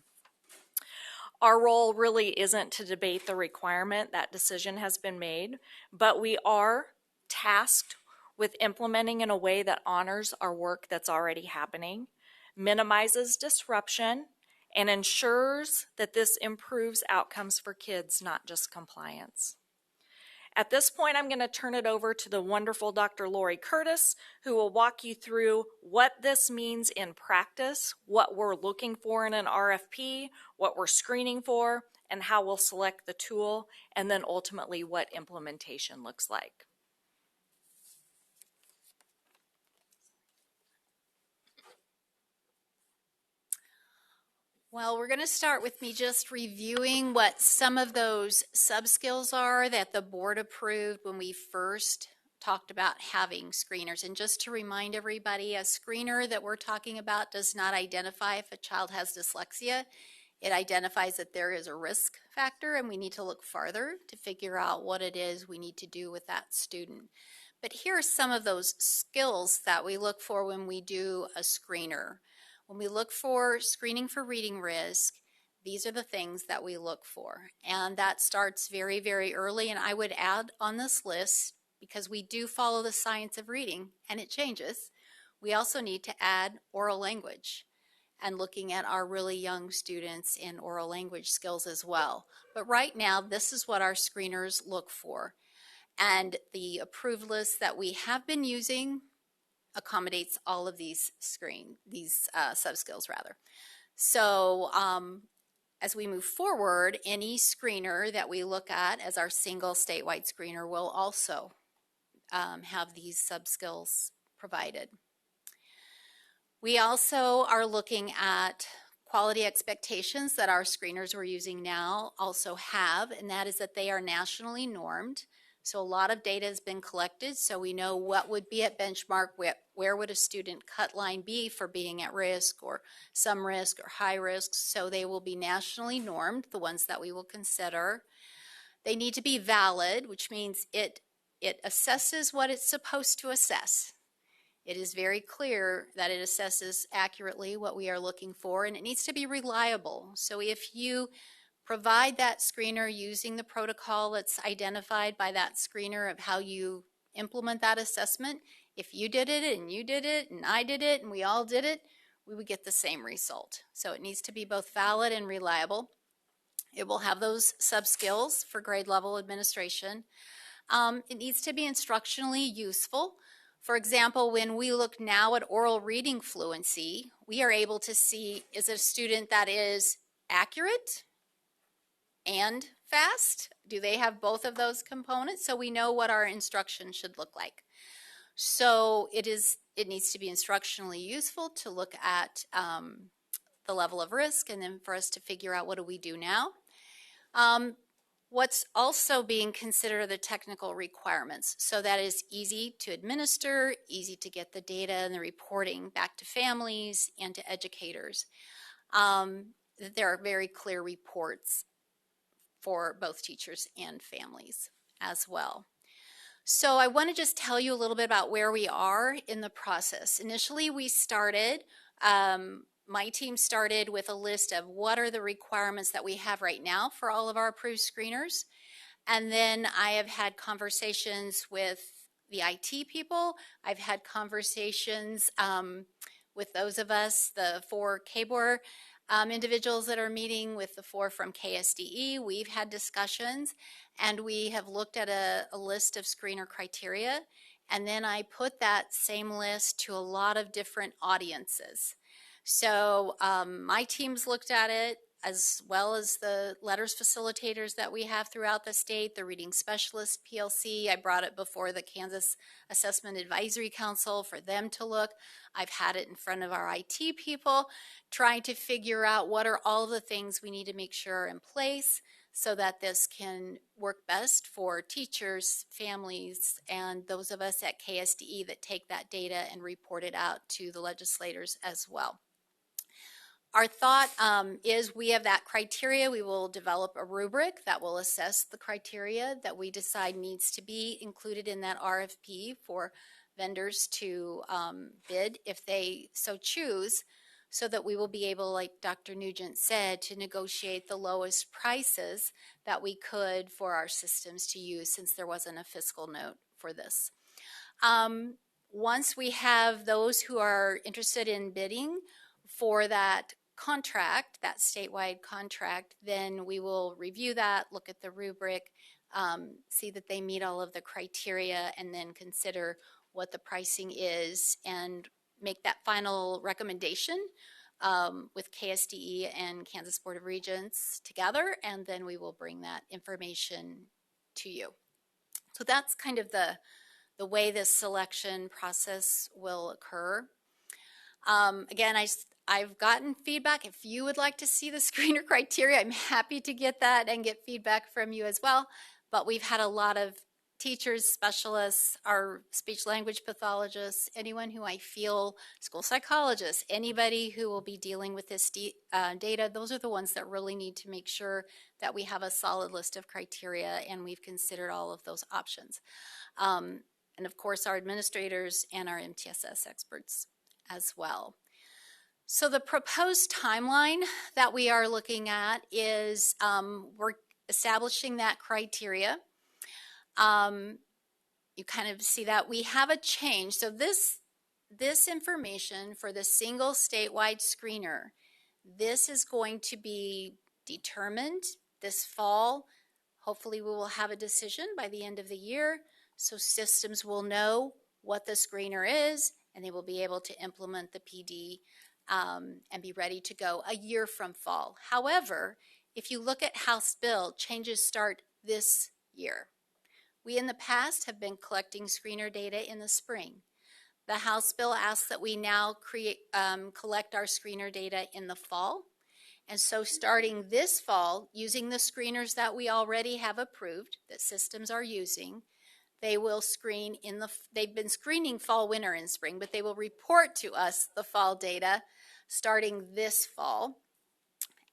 Our role really isn't to debate the requirement. That decision has been made, but we are tasked with implementing in a way that honors our work that's already happening, minimizes disruption, and ensures that this improves outcomes for kids, not just compliance. At this point, I'm going to turn it over to the wonderful Dr. Lori Curtis, who will walk you through what this means in practice, what we're looking for in an RFP, what we're screening for, and how we'll select the tool, and then ultimately what implementation looks like. Well, we're going to start with me just reviewing what some of those sub-skills are that the board approved when we first talked about having screeners. And just to remind everybody, a screener that we're talking about does not identify if a child has dyslexia. It identifies that there is a risk factor and we need to look farther to figure out what it is we need to do with that student. But here are some of those skills that we look for when we do a screener. When we look for screening for reading risk, these are the things that we look for. And that starts very, very early. And I would add on this list, because we do follow the science of reading and it changes, we also need to add oral language and looking at our really young students in oral language skills as well. But right now, this is what our screeners look for. And the approved list that we have been using accommodates all of these sub-skills rather. So as we move forward, any screener that we look at as our single statewide screener will also have these sub-skills provided. We also are looking at quality expectations that our screeners we're using now also have, and that is that they are nationally normed. So a lot of data has been collected, so we know what would be at benchmark, where would a student cut line be for being at risk or some risk or high risk. So they will be nationally normed, the ones that we will consider. They need to be valid, which means it assesses what it's supposed to assess. It is very clear that it assesses accurately what we are looking for, and it needs to be reliable. So if you provide that screener using the protocol that's identified by that screener of how you implement that assessment, if you did it and you did it and I did it and we all did it, we would get the same result. So it needs to be both valid and reliable. It will have those sub-skills for grade level administration. It needs to be instructionally useful. For example, when we look now at oral reading fluency, we are able to see, is it a student that is accurate and fast? Do they have both of those components? So we know what our instruction should look like. So it needs to be instructionally useful to look at the level of risk, and then for us to figure out what do we do now. What's also being considered are the technical requirements. So that is easy to administer, easy to get the data and the reporting back to families and to educators. There are very clear reports for both teachers and families as well. So I want to just tell you a little bit about where we are in the process. Initially, we started, my team started with a list of what are the requirements that we have right now for all of our approved screeners. And then I have had conversations with the IT people. I've had conversations with those of us, the 4 KBOR individuals that are meeting with the 4 from KSDE. We've had discussions and we have looked at a list of screener criteria. And then I put that same list to a lot of different audiences. So my teams looked at it, as well as the letters facilitators that we have throughout the state, the Reading Specialist PLC. I brought it before the Kansas Assessment Advisory Council for them to look. I've had it in front of our IT people, trying to figure out what are all the things we need to make sure are in place so that this can work best for teachers, families, and those of us at KSDE that take that data and report it out to the legislators as well. Our thought is we have that criteria. We will develop a rubric that will assess the criteria that we decide needs to be included in that RFP for vendors to bid if they so choose, so that we will be able, like Dr. Nugent said, to negotiate the lowest prices that we could for our systems to use, since there wasn't a fiscal note for this. Once we have those who are interested in bidding for that contract, that statewide contract, then we will review that, look at the rubric, see that they meet all of the criteria, and then consider what the pricing is and make that final recommendation with KSDE and Kansas Board of Regents together, and then we will bring that information to you. So that's kind of the way this selection process will occur. Again, I've gotten feedback. If you would like to see the screener criteria, I'm happy to get that and get feedback from you as well. But we've had a lot of teachers, specialists, our speech language pathologists, anyone who I feel, school psychologists, anybody who will be dealing with this data, those are the ones that really need to make sure that we have a solid list of criteria and we've considered all of those options. And of course, our administrators and our MTSS experts as well. So the proposed timeline that we are looking at is we're establishing that criteria. You kind of see that we have a change. So this information for the single statewide screener, this is going to be determined this fall. Hopefully we will have a decision by the end of the year, so systems will know what the screener is and they will be able to implement the PD and be ready to go a year from fall. However, if you look at House bill, changes start this year. We in the past have been collecting screener data in the spring. The House bill asks that we now collect our screener data in the fall. And so starting this fall, using the screeners that we already have approved, that systems are using, they will screen they've been screening fall, winter, and spring, but they will report to us the fall data starting this fall.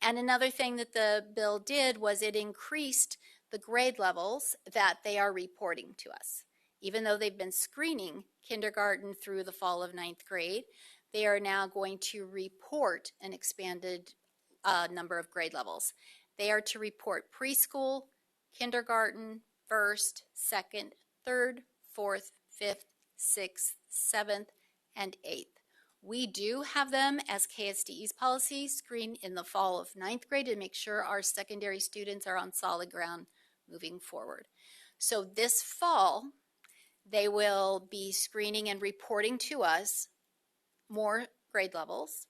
And another thing that the bill did was it increased the grade levels that they are reporting to us. Even though they've been screening kindergarten through the fall of 9th grade, they are now going to report an expanded number of grade levels. They are to report preschool, kindergarten, 1st, 2nd, 3rd, 4th, 5th, 6th, 7th, and 8th. We do have them as KSDE's policy screen in the fall of 9th grade to make sure our secondary students are on solid ground moving forward. So this fall, they will be screening and reporting to us more grade levels.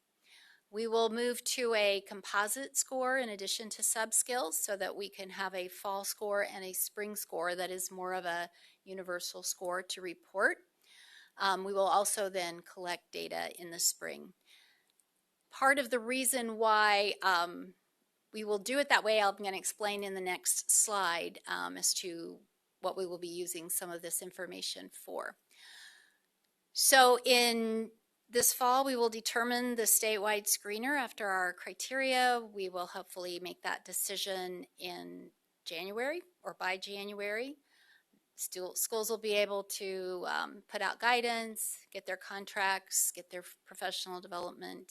We will move to a composite score in addition to sub-skills so that we can have a fall score and a spring score that is more of a universal score to report. We will also then collect data in the spring. Part of the reason why we will do it that way, I'm going to explain in the next slide as to what we will be using some of this information for. So in this fall, we will determine the statewide screener after our criteria. We will hopefully make that decision in January or by January. Schools will be able to put out guidance, get their contracts, get their professional development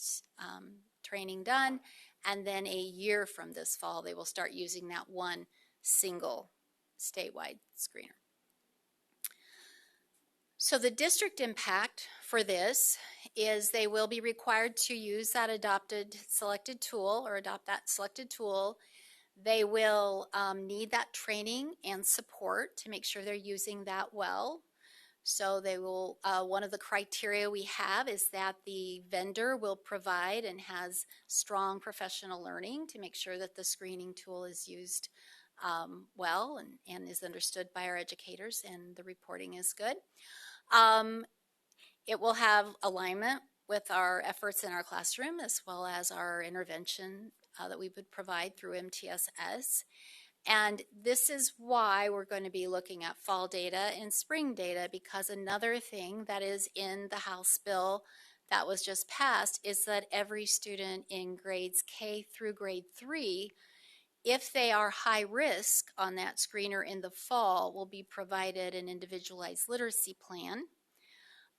training done, and then a year from this fall, they will start using that one single statewide screener. So the district impact for this is they will be required to use that adopted selected tool or adopt that selected tool. They will need that training and support to make sure they're using that well. So they will, one of the criteria we have is that the vendor will provide and has strong professional learning to make sure that the screening tool is used well and is understood by our educators and the reporting is good. It will have alignment with our efforts in our classroom as well as our intervention that we would provide through MTSS. And this is why we're going to be looking at fall data and spring data, because another thing that is in the House bill that was just passed is that every student in grades K through grade 3, if they are high risk on that screener in the fall, will be provided an individualized literacy plan.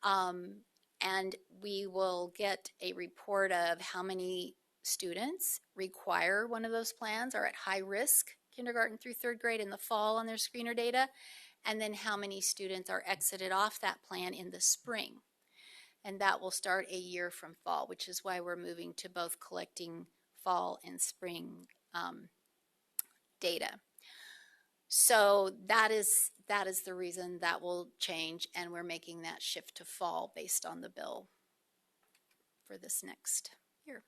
And we will get a report of how many students require one of those plans, are at high risk, kindergarten through 3rd grade in the fall on their screener data, and then how many students are exited off that plan in the spring. And that will start a year from fall, which is why we're moving to both collecting fall and spring data. So that is the reason that will change, and we're making that shift to fall based on the bill for this next year.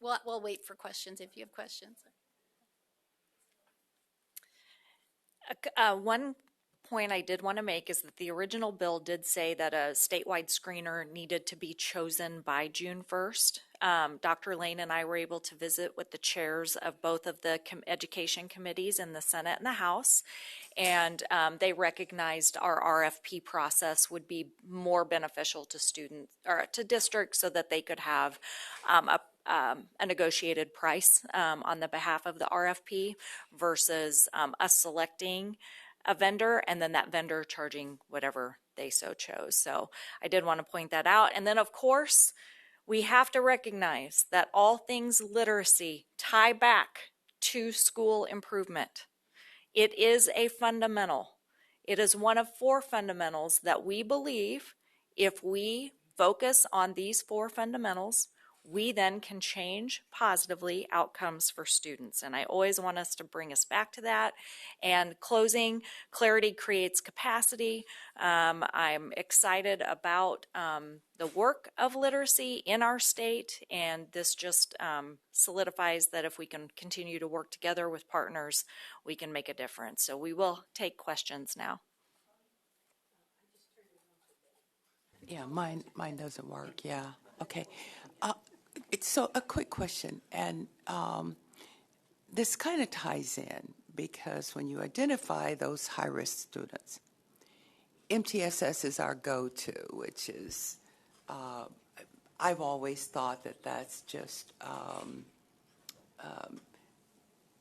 We'll wait for questions if you have questions. One point I did want to make is that the original bill did say that a statewide screener needed to be chosen by June 1st. Dr. Lane and I were able to visit with the chairs of both of the education committees in the Senate and the House, and they recognized our RFP process would be more beneficial to students or to districts so that they could have a negotiated price on the behalf of the RFP versus us selecting a vendor and then that vendor charging whatever they so chose. So I did want to point that out. And then, of course, we have to recognize that all things literacy tie back to school improvement. It is a fundamental. It is one of 4 fundamentals that we believe if we focus on these 4 fundamentals, we then can change positively outcomes for students. And I always want us to bring us back to that. And closing, clarity creates capacity. I'm excited about the work of literacy in our state, and this just solidifies that if we can continue to work together with partners, we can make a difference. So we will take questions now. Yeah, mine doesn't work. Yeah. Okay. So a quick question, and this kind of ties in because when you identify those high-risk students, MTSS is our go-to, which is, I've always thought that that's just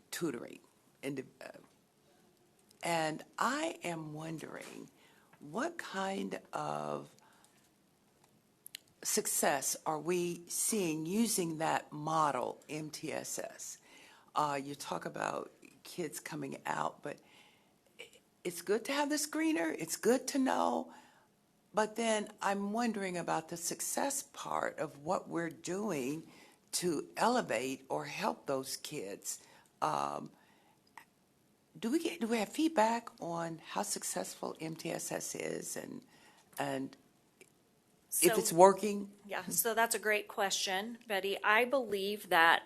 tutoring. And I am wondering what kind of success are we seeing using that model, MTSS? You talk about kids coming out, but it's good to have the screener. It's good to know. But then I'm wondering about the success part of what we're doing to elevate or help those kids. Do we have feedback on how successful MTSS is and if it's working? Yeah, so that's a great question, Betty. I believe that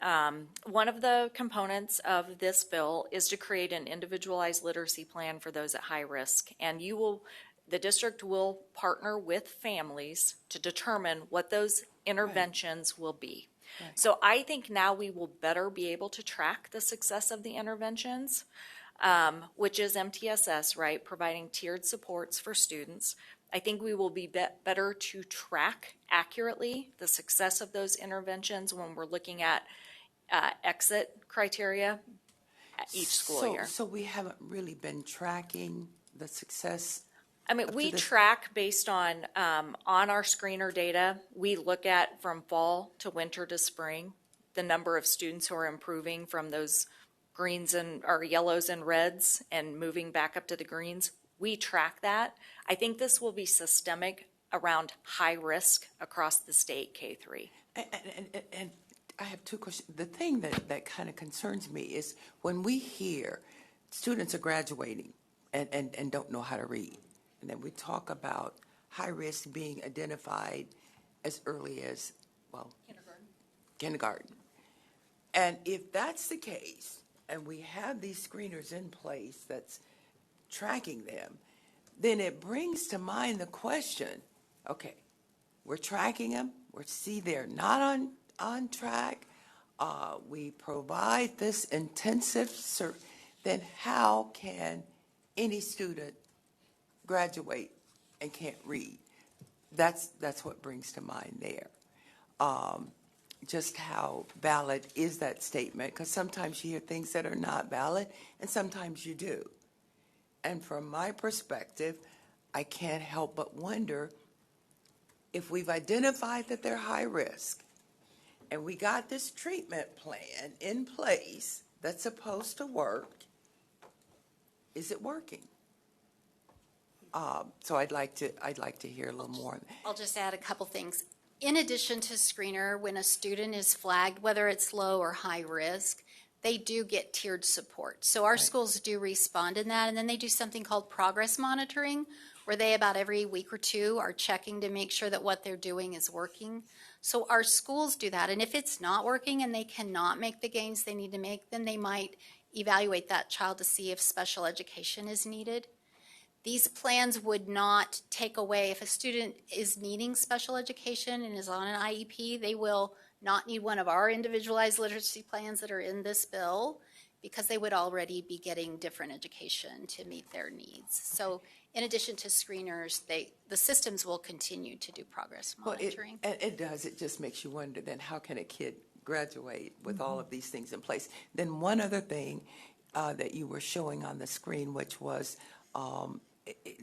one of the components of this bill is to create an individualized literacy plan for those at high risk. And the district will partner with families to determine what those interventions will be. Right. So I think now we will better be able to track the success of the interventions, which is MTSS, right, providing tiered supports for students. I think we will be better to track accurately the success of those interventions when we're looking at exit criteria each school year. So we haven't really been tracking the success? I mean, we track based on our screener data. We look at from fall to winter to spring, the number of students who are improving from those greens or yellows and reds and moving back up to the greens. We track that. I think this will be systemic around high risk across the state K-3. And I have 2 questions. The thing that kind of concerns me is when we hear students are graduating and don't know how to read, and then we talk about high risk being identified as early as, well, kindergarten. And if that's the case, and we have these screeners in place that's tracking them, then it brings to mind the question, okay, we're tracking them, they're not on track, we provide this intensive, then how can any student graduate and can't read? That's what brings to mind there. Just how valid is that statement? Because sometimes you hear things that are not valid, and sometimes you do. And from my perspective, I can't help but wonder if we've identified that they're high risk and we got this treatment plan in place that's supposed to work, is it working? So I'd like to hear a little more. I'll just add a couple things. In addition to screener, when a student is flagged, whether it's low or high risk, they do get tiered support. So our schools do respond in that, and then they do something called progress monitoring, where they about every week or 2 are checking to make sure that what they're doing is working. So our schools do that, and if it's not working and they cannot make the gains they need to make, then they might evaluate that child to see if special education is needed. These plans would not take away, if a student is needing special education and is on an IEP, they will not need one of our individualized literacy plans that are in this bill, because they would already be getting different education to meet their needs. So in addition to screeners, the systems will continue to do progress monitoring. Well, it does. It just makes you wonder, then how can a kid graduate with all of these things in place? Then one other thing that you were showing on the screen, which was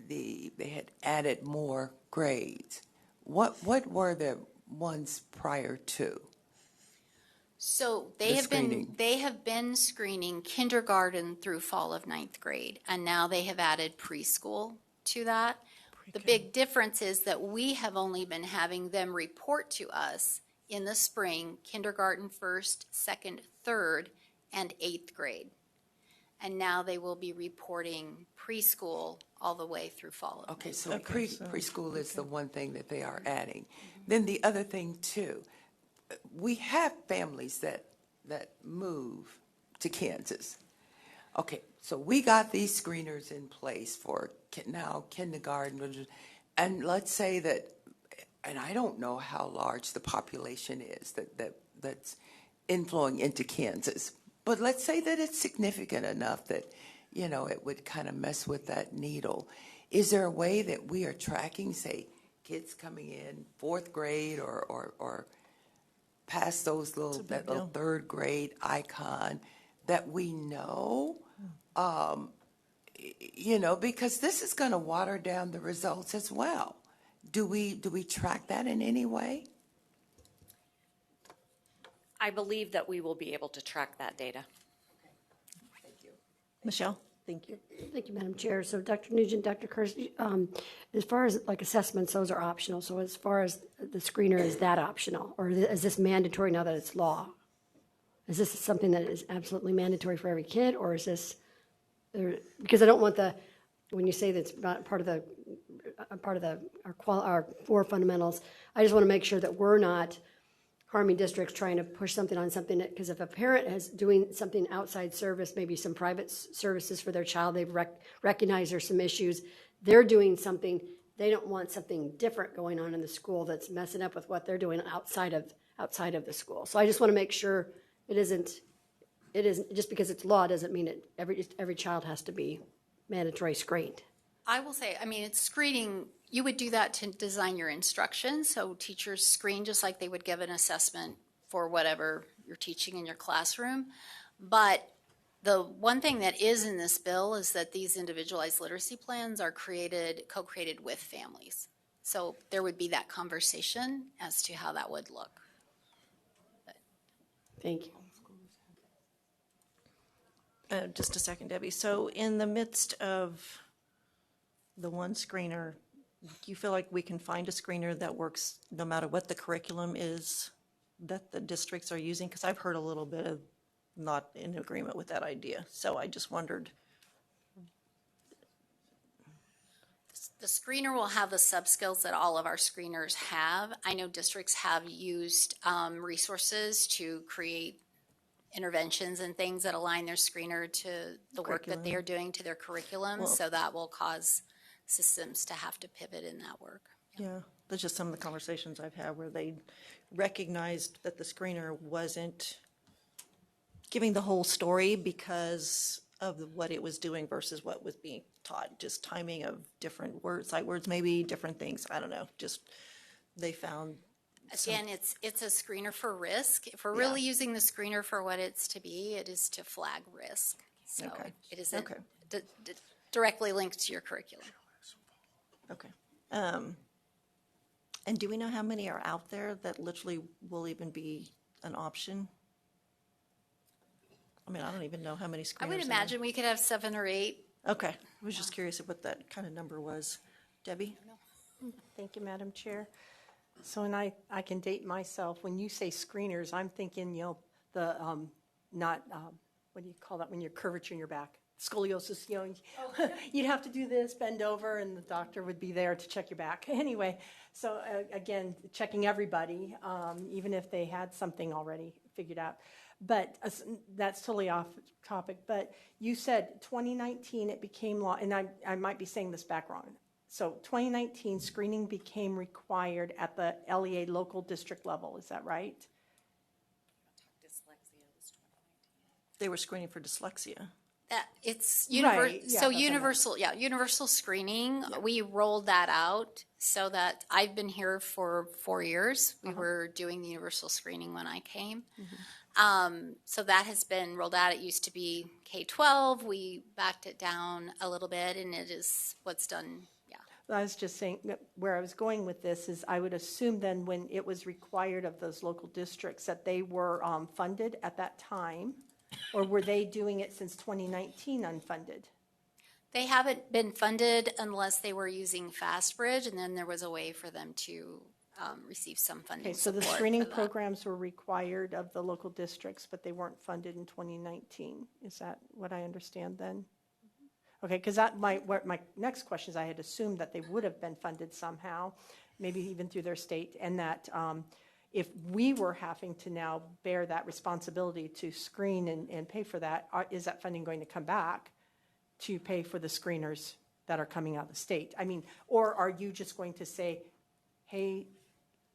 they had added more grades. What were the ones prior to? So they have been screening kindergarten through fall of 9th grade, and now they have added preschool to that. The big difference is that we have only been having them report to us in the spring, kindergarten 1st, 2nd, 3rd, and 8th grade. And now they will be reporting preschool all the way through fall of 9th grade. So preschool is the one thing that they are adding. Then the other thing too, we have families that move to Kansas. Okay, so we got these screeners in place for now kindergarten, and let's say that, and I don't know how large the population is that's inflowing into Kansas, but let's say that it's significant enough that, you know, it would kind of mess with that needle. Is there a way that we are tracking, say, kids coming in 4th grade or past those little 3rd grade icon that we know, you know, because this is going to water down the results as well. Do we track that in any way? I believe that we will be able to track that data. Thank you. Michelle, thank you. Thank you, Madam Chair. So Dr. Nugent, Dr. Kersey, as far as like assessments, those are optional. So as far as the screener, is that optional? Or is this mandatory now that it's law? Is this something that is absolutely mandatory for every kid, or is this, because I don't want when you say that's not part of our 4 fundamentals, I just want to make sure that we're not harming districts trying to push something on something, because if a parent is doing something outside service, maybe some private services for their child, they've recognized there's some issues, they're doing something, they don't want something different going on in the school that's messing up with what they're doing outside of the school. So I just want to make sure it isn't just because it's law doesn't mean every child has to be mandatory screened. I will say, I mean, it's screening. You would do that to design your instruction. So teachers screen just like they would give an assessment for whatever you're teaching in your classroom. But the one thing that is in this bill is that these individualized literacy plans are co-created with families. So there would be that conversation as to how that would look. Thank you. Just a second, Debbie. So in the midst of the one screener, do you feel like we can find a screener that works no matter what the curriculum is that the districts are using? Because I've heard a little bit of not in agreement with that idea. So I just wondered. The screener will have the sub-skills that all of our screeners have. I know districts have used resources to create interventions and things that align their screener to the work that they are doing to their curriculum. Well, so that will cause systems to have to pivot in that work. Yeah, that's just some of the conversations I've had where they recognized that the screener wasn't giving the whole story because of what it was doing versus what was being taught. Just timing of different words, sight words, maybe different things. I don't know. Just they found. Again, it's a screener for risk. If we're really using the screener for what it's to be, it is to flag risk. So it isn't directly linked to your curriculum. Okay. And do we know how many are out there that literally will even be an option? I mean, I don't even know how many screeners. I would imagine we could have 7 or 8. Okay. I was just curious what that kind of number was. Debbie? Thank you, Madam Chair. So, and I can date myself. When you say screeners, I'm thinking, the what do you call that when you're curvature in your back? Scoliosis, you'd have to do this, bend over, and the doctor would be there to check your back. Anyway, so again, checking everybody, even if they had something already figured out. But that's totally off topic. But you said 2019 it became law, and I might be saying this back wrong. So 2019 screening became required at the LEA local district level. Is that right? They were screening for dyslexia. It's Right, yeah, so that's universal, universal screening. We rolled that out so that I've been here for 4 years. We were doing the universal screening when I came. So that has been rolled out. It used to be K-12. We backed it down a little bit, and it is what's done. Yeah. I was just saying that where I was going with this is I would assume then when it was required of those local districts that they were funded at that time, or were they doing it since 2019 unfunded? They haven't been funded unless they were using FastBridge, and then there was a way for them to receive some funding. Okay, so the support screening for that. programs were required of the local districts, but they weren't funded in 2019. Is that what I understand then? Okay, because my next question is I had assumed that they would have been funded somehow, maybe even through their state, and that if we were having to now bear that responsibility to screen and pay for that, is that funding going to come back to pay for the screeners that are coming out of the state? I mean, or are you just going to say, hey,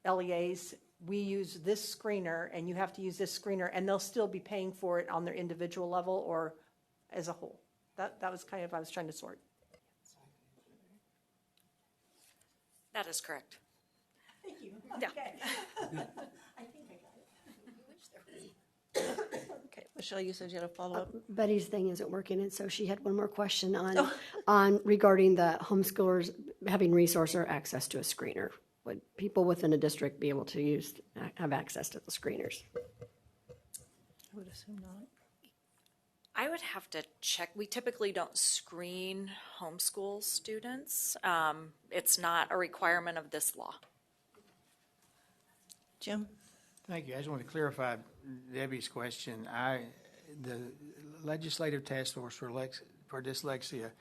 LEAs, we use this screener and you have to use this screener, and they'll still be paying for it on their individual level or as a whole? That was kind of, I was trying to sort. That is correct. Thank you. Yeah. Okay. I think I got it. Okay, Michelle, you said you had a follow-up? Betty's thing isn't working, and so she had one more question on regarding the homeschoolers having resource or access to a screener. Would people within a district be able to have access to the screeners? I would assume not. I would have to check. We typically don't screen homeschool students. It's not a requirement of this law. Jim? Thank you. I just want to clarify Debbie's question. The Legislative Task Force for Dyslexia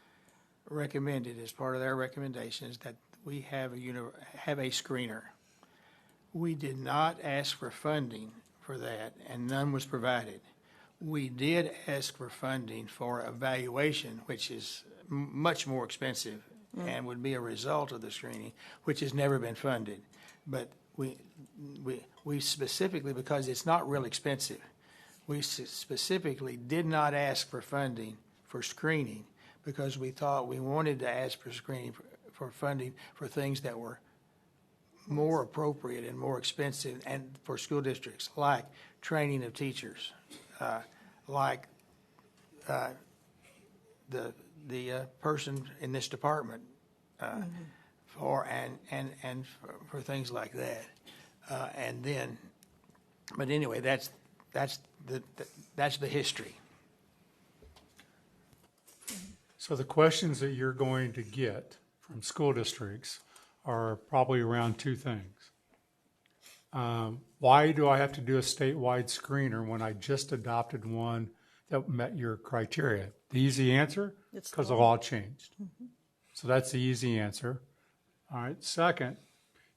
recommended, as part of their recommendations, that we have a screener. We did not ask for funding for that, and none was provided. We did ask for funding for evaluation, which is much more expensive and would be a result of the screening, which has never been funded. But we specifically, because it's not real expensive, we specifically did not ask for funding for screening because we thought we wanted to ask for screening for funding for things that were more appropriate and more expensive and for school districts, like training of teachers, like the person in this department for things like that, and then, but anyway, that's the history. So the questions that you're going to get from school districts are probably around two things. Why do I have to do a statewide screener when I just adopted one that met your criteria? The easy answer, because the law changed. So that's the easy answer. All right. Second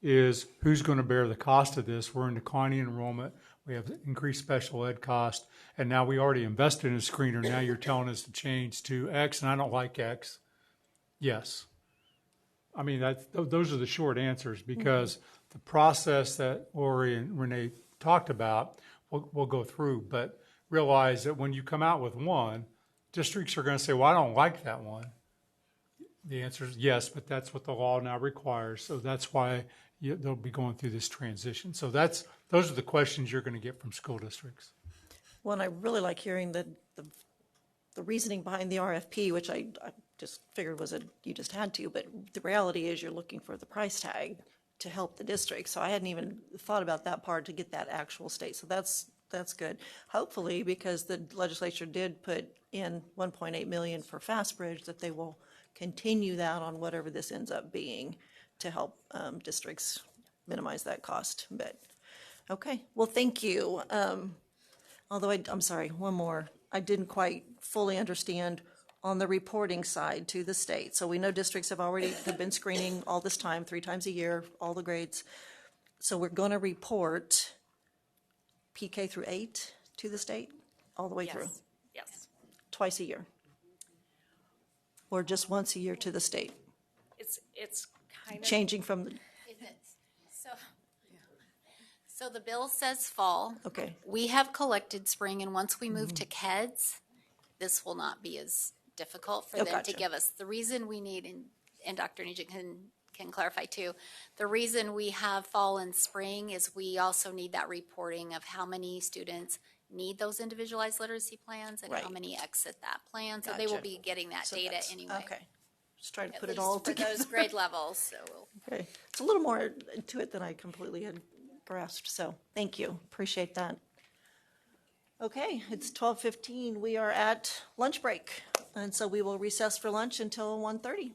is who's going to bear the cost of this? We're in declining enrollment. We have increased special ed cost. And now we already invested in a screener. Now you're telling us to change to X, and I don't like X. Yes. I mean, those are the short answers, because the process that Lori and Renee talked about, we'll go through. But realize that when you come out with one, districts are going to say, well, I don't like that one. The answer is yes, but that's what the law now requires. So that's why they'll be going through this transition. So those are the questions you're going to get from school districts. Well, and I really like hearing the reasoning behind the RFP, which I just figured you just had to, but the reality is you're looking for the price tag to help the district. So I hadn't even thought about that part to get that actual state. So that's good. Hopefully, because the legislature did put in $1.8 million for FastBridge, that they will continue that on whatever this ends up being to help districts minimize that cost. But okay, well, thank you. Although I'm sorry, one more. I didn't quite fully understand on the reporting side to the state. So we know districts have been screening all this time, 3 times a year, all the grades. So we're going to report PK through 8 to the state, all the way through? Yes. Twice a year? Or just once a year to the state? It's kind of. Changing from, Is it, so the bill says fall. okay, We have collected spring, and once we move to KEDS, this will not be as difficult for Oh, them to gotcha. give us. The reason we need, and Dr. Nugent can clarify too, the reason we have fall and spring is we also need that reporting of how many students need those individualized literacy plans and how Right. many exit that plan. So they will Gotcha. be getting that so data that's- anyway. Okay, just trying to At put it least all for together. those grade levels, so we'll. Okay, it's a little more to it than I completely had grasped, so thank you, appreciate that. Okay, it's 12:15, we are at lunch break, and so we will recess for lunch until 1:30.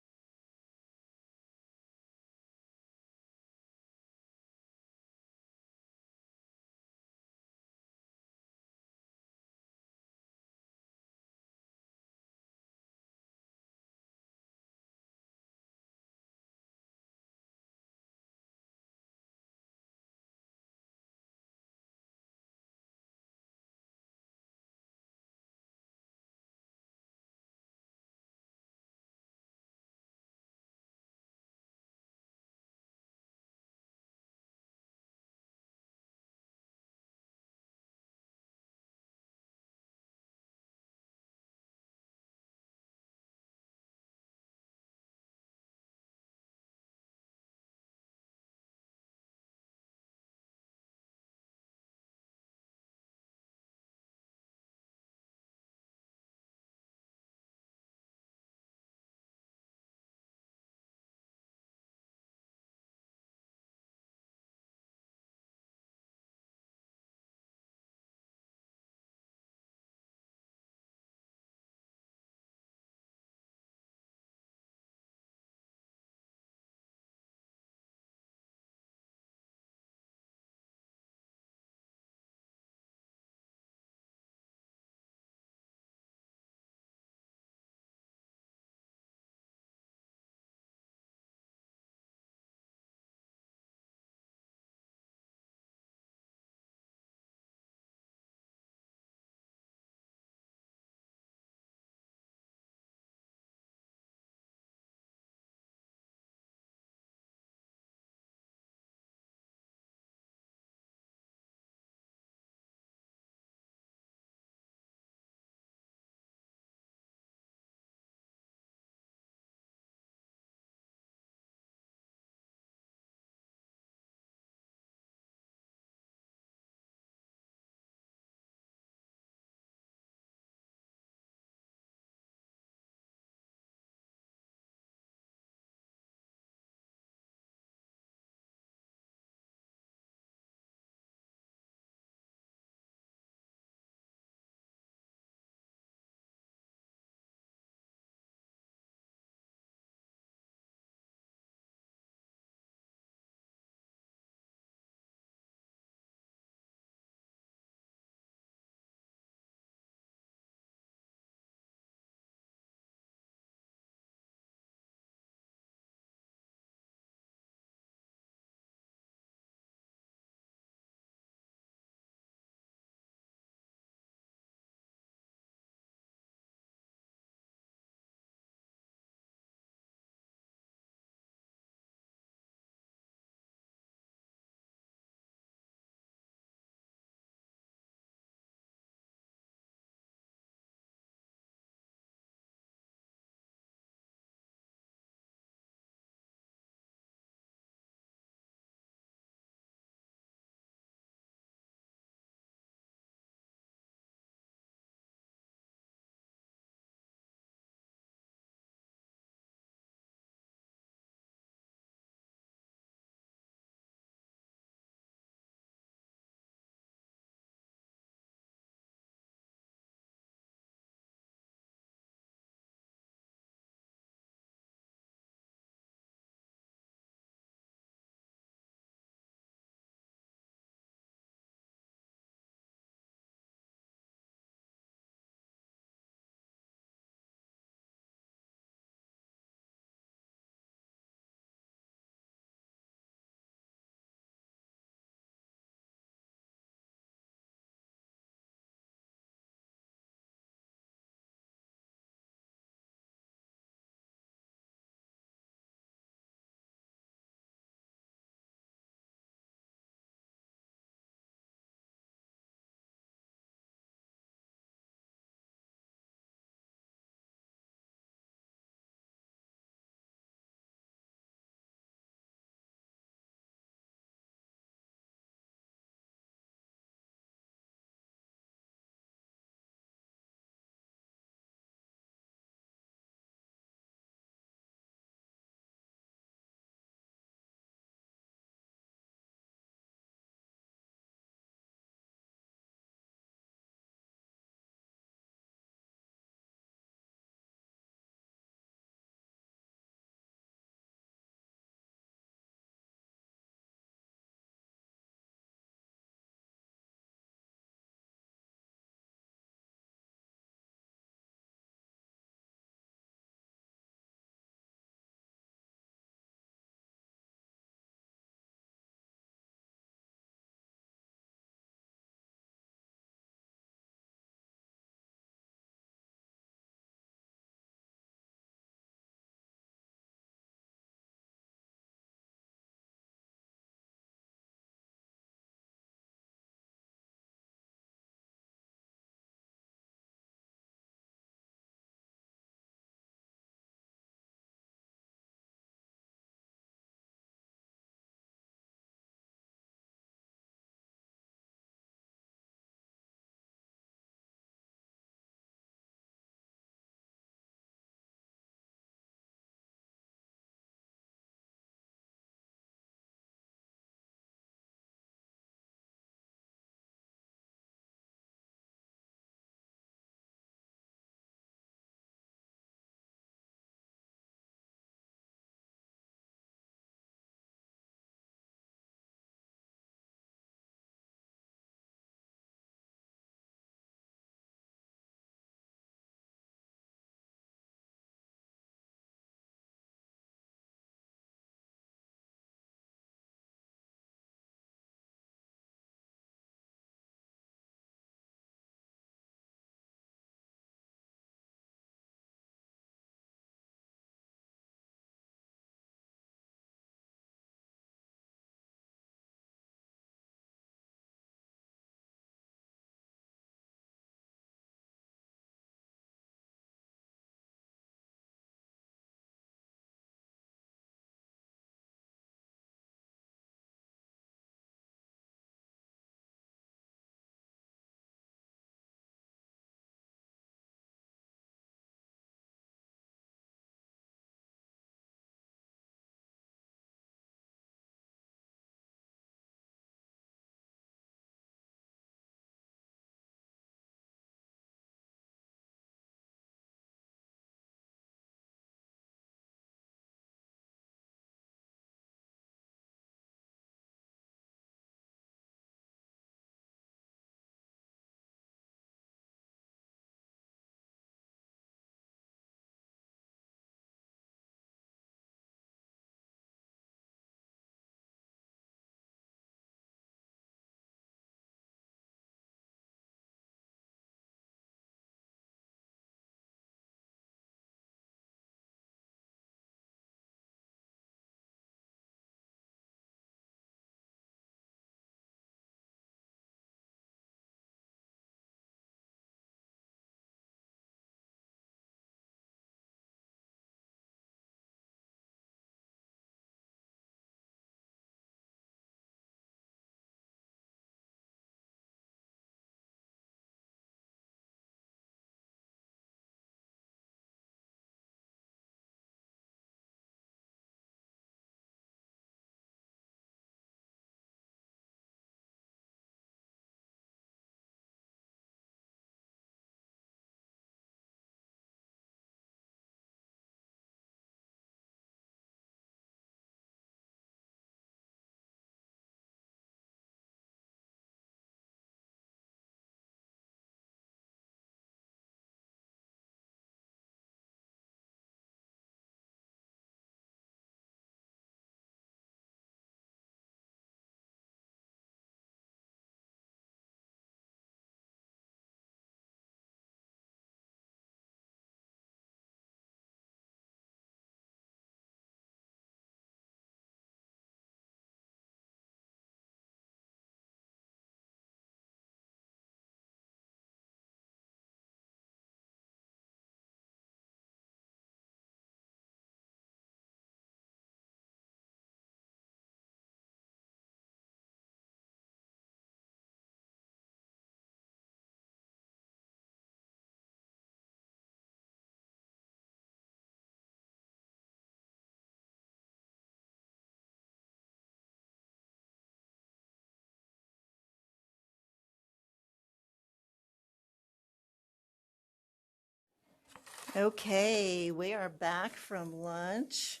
Okay, we are back from lunch,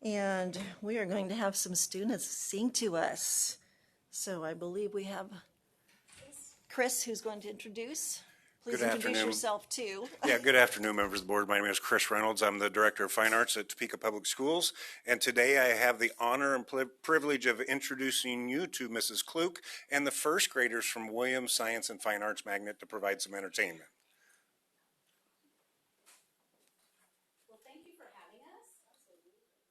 and we are going to have some students sing to us. So I believe we have Chris who's going to introduce. Please Good introduce afternoon. yourself too. Yeah, good afternoon, members of the board. My name is Chris Reynolds. I'm the Director of Fine Arts at Topeka Public Schools. And today I have the honor and privilege of introducing you to Mrs. Kluke and the first graders from Williams Science and Fine Arts Magnet to provide some entertainment. Well, thank you for having us.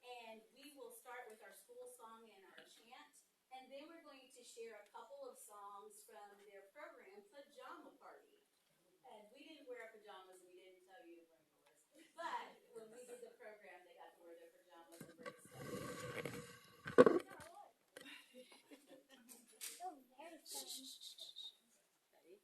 And we will start with our school song and our chant. And then we're going to share a couple of songs from their program, Pajama Party. And we didn't wear pajamas, we didn't tell you to bring yours. But when we did the program, they got to wear their pajamas and bring stuff. Ready?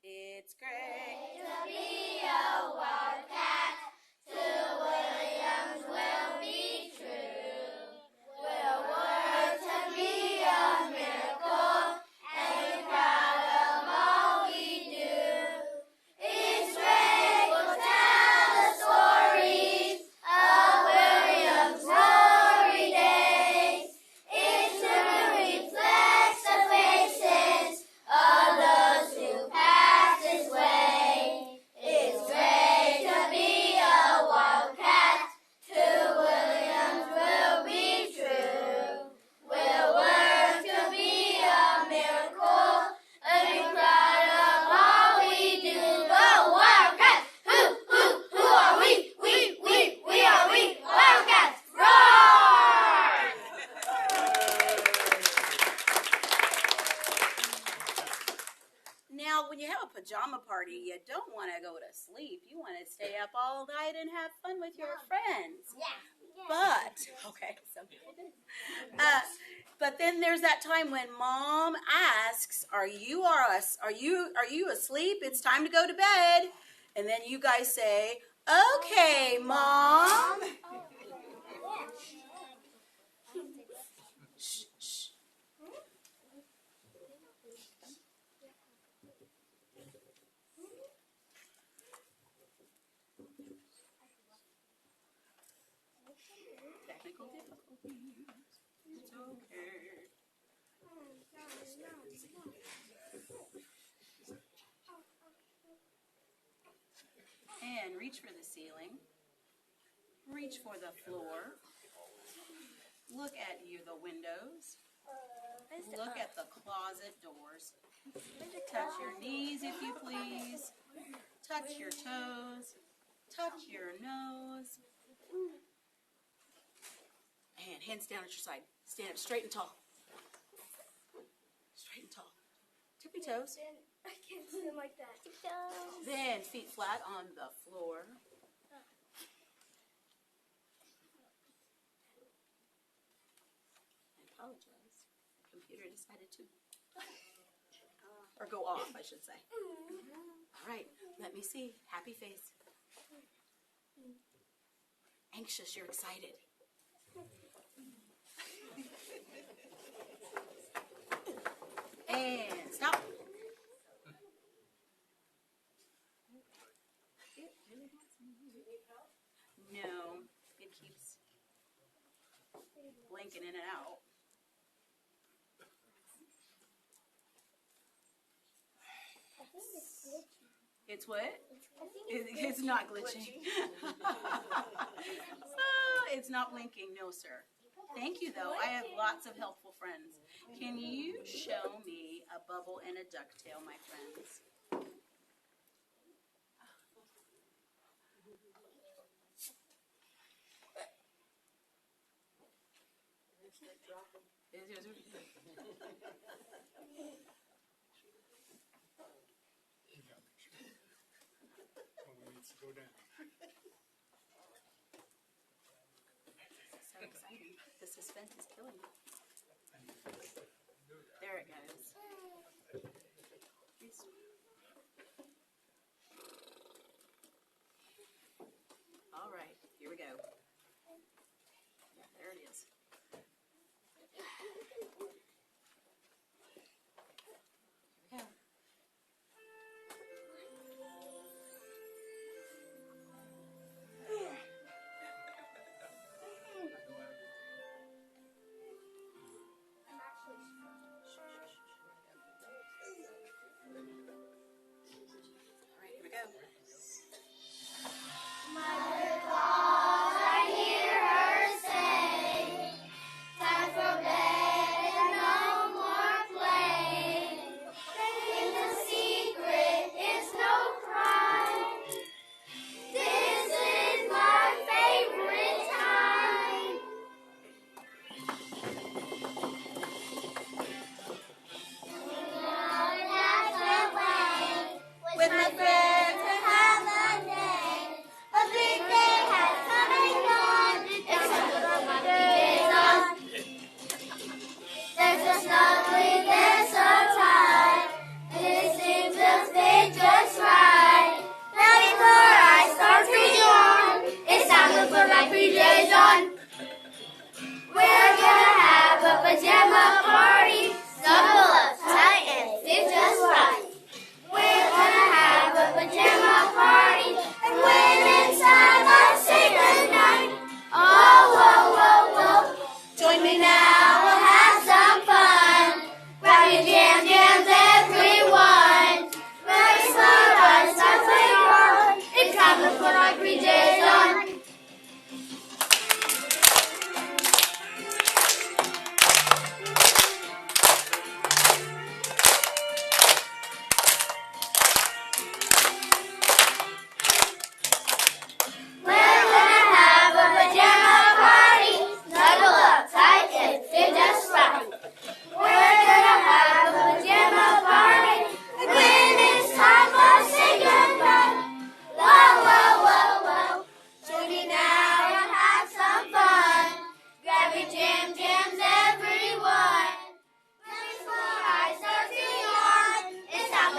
It's great to be a wildcat. To Williams will be true. We'll work to be a miracle, and we're proud of all we do. It's great, we'll tell the stories of Williams' glory days. It's true, reflects the faces of those who passed this way. It's great to be a wildcat. To Williams will be true. We'll work to be a miracle, and be proud of all we do. Go Wildcats! Who are we? We are we. Wildcats! Roar! Now, when you have a pajama party, you don't want to go to sleep. You want to stay up all night and have fun with your friends. But, okay, some people do. But then there's that time when mom asks, are you asleep? It's time to go to bed. And then you guys say, okay, mom. Shh, shh. Technical difficulties. It's okay. And reach for the ceiling. Reach for the floor. Look at the windows. Look at the closet doors. Touch your knees if you please. Touch your toes. Touch your nose. And hands down at your side. Stand up straight and tall. Straight and tall. Tippy toes. I can't stand like that. Then feet flat on the floor. I apologize. The computer decided to. Or go off, I should say. All right, let me see. Happy face. Anxious, you're excited. And stop. No, it keeps blinking in and out. It's what? It's not glitching. Oh, it's not blinking, no sir. Thank you though, I have lots of helpful friends. Can you show me a bubble and a ducktail, my friends? Go down. So exciting. The suspense is killing me. There it goes. All right, here we go. Yeah, there it is. Here we go.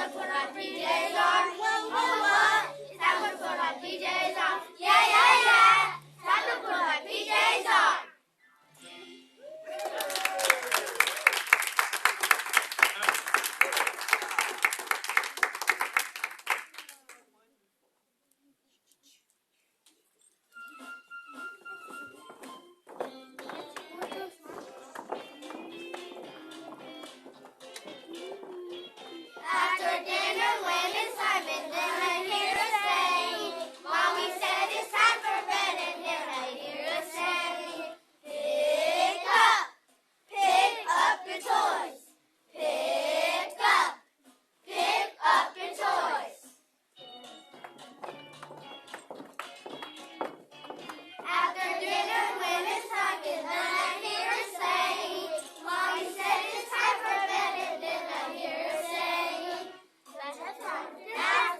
to put our PJs on. What? It's time to put our PJs on. Yeah. Time to put our PJs on. After dinner, when it's time, and then I hear her saying, Mommy said it's time for bed, and then I hear her saying, pick up your toys. Pick up your toys. After dinner, when it's time, and then I hear her saying, Mommy said it's time for bed, and then I hear her saying, that's time.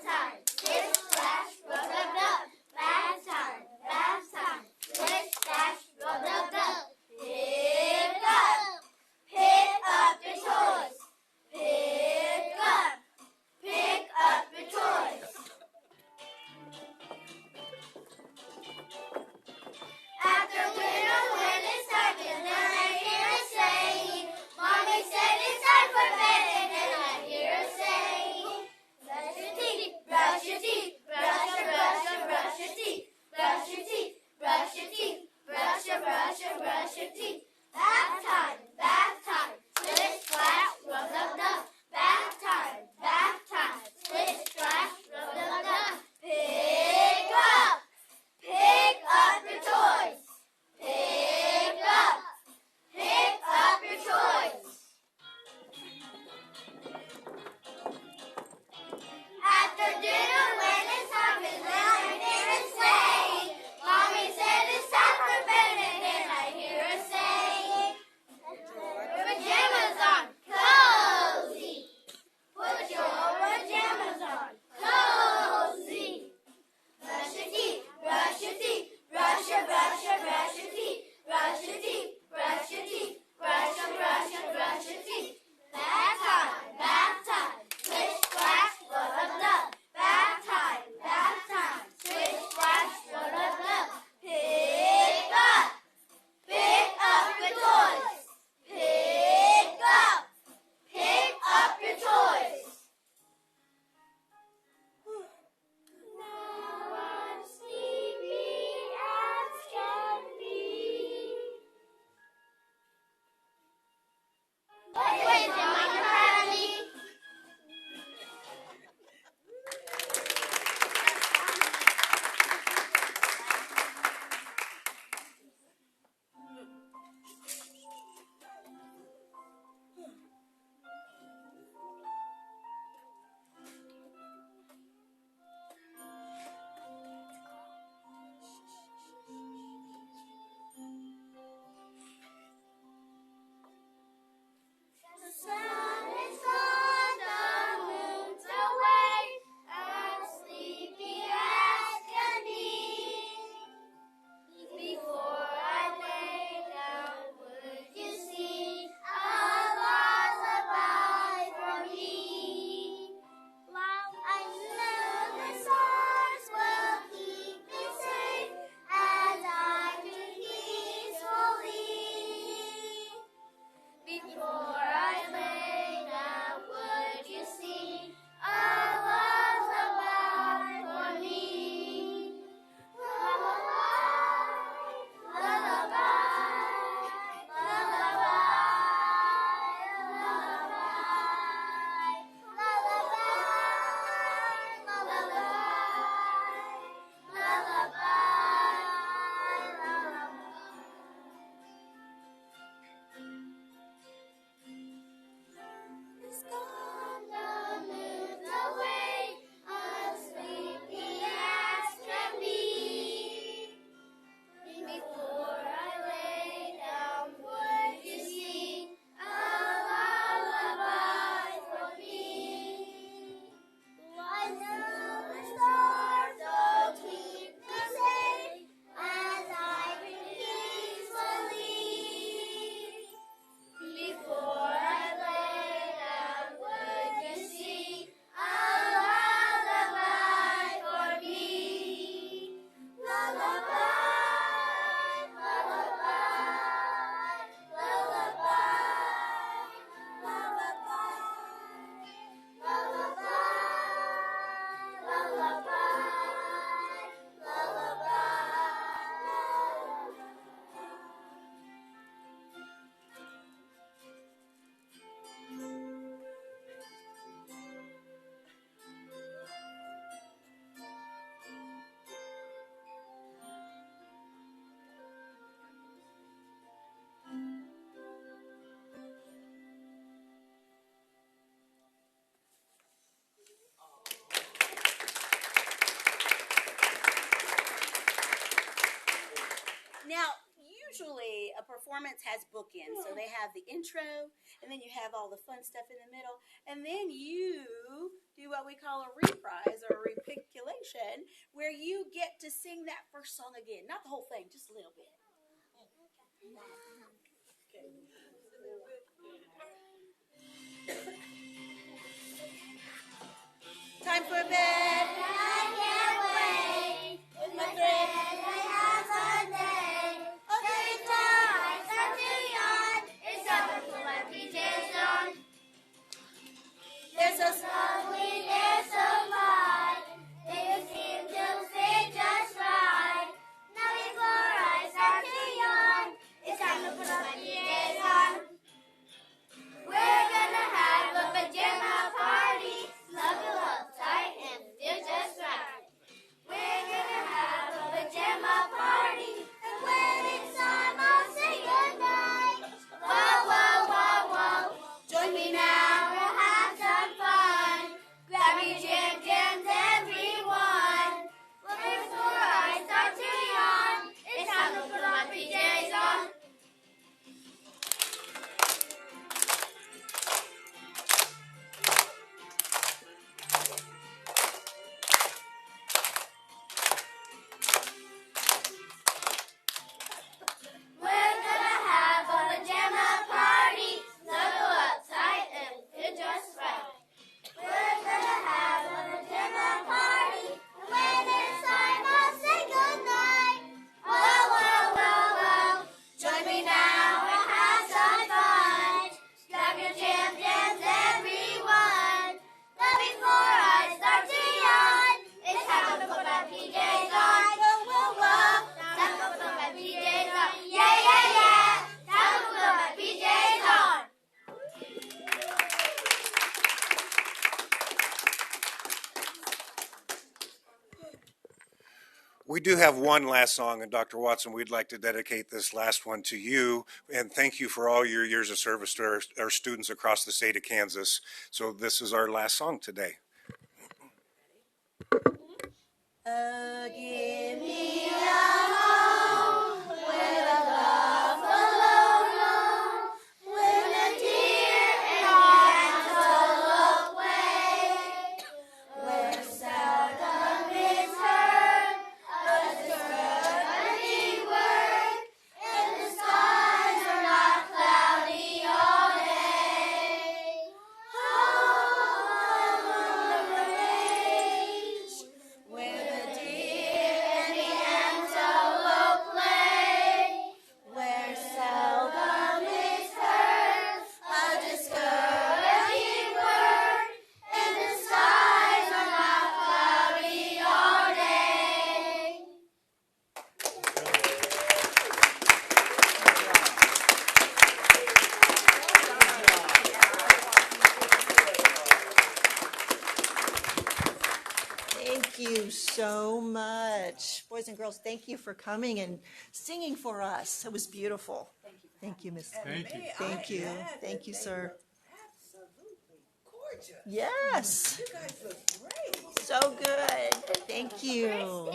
Now, usually a performance has bookends. So they have the intro, and then you have all the fun stuff in the middle, and then you do what we call a reprise or a repiculation, where you get to sing that first song again. Not the whole thing, just a little bit. Time for bed. I can't wait. With my friends, I have a day. Okay, time I start to yawn. It's time to put my PJs on. There's a Lovely, they're so fine. They seem to fit just right. Now before I start to yawn, it's time to put my PJs on. We're gonna have a pajama party. Snuggle up tight and feel just right. We're gonna have a pajama party. And when it's time, I'll say goodnight. Whoa, whoa, whoa, whoa. Join me now, we'll have some fun. Grab your jam jams, everyone. But before I start to yawn, it's time to put my PJs on. We're gonna have a pajama party. Snuggle up tight and feel just right. We're gonna have a pajama party. And when it's time, I'll say goodnight. Whoa, whoa, whoa, whoa. Join me now, we'll have some fun. Grab your jam jams, everyone. But before I start to yawn, it's time to put my PJs on. Whoa, whoa, whoa. Time to put my PJs on. Yeah, yeah, yeah. Time to put my PJs on. We do have one last song, and Dr. Watson, we'd like to dedicate this last one to you, and thank you for all your years of service to our students across the state of Kansas. So this is our last song today. Give me a home with a buffalo roam, with a deer and antelope way, where seldom is heard a discouraging word, and the skies are not cloudy all day. Home on the range, where the deer and the antelope play, where seldom is heard a discouraging word, and the skies are not cloudy all day. Thank you so much. Boys and girls, thank you for coming and singing for us. It was beautiful. Thank you, Miss. Thank you. Thank you. Thank you, sir. Absolutely gorgeous. Yes. You guys look great. So good. Thank you.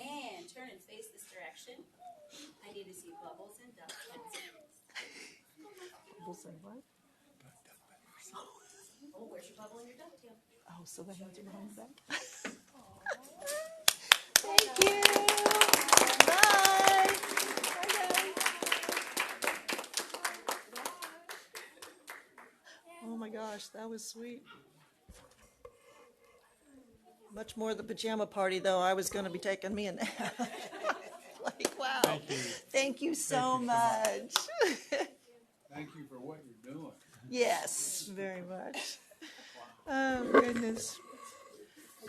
And turn and face this direction. I need to see bubbles and ducklings. Oh, where's your bubble and your ducktail? Oh, so that means you're on the back. Thank you. Bye. Oh my gosh, that was sweet. Much more the pajama party, though. I was going to be taking me a nap. Like, wow. Thank you. Thank you so Thank you so much. Thank you for what you're doing. Yes, very much. Oh, goodness.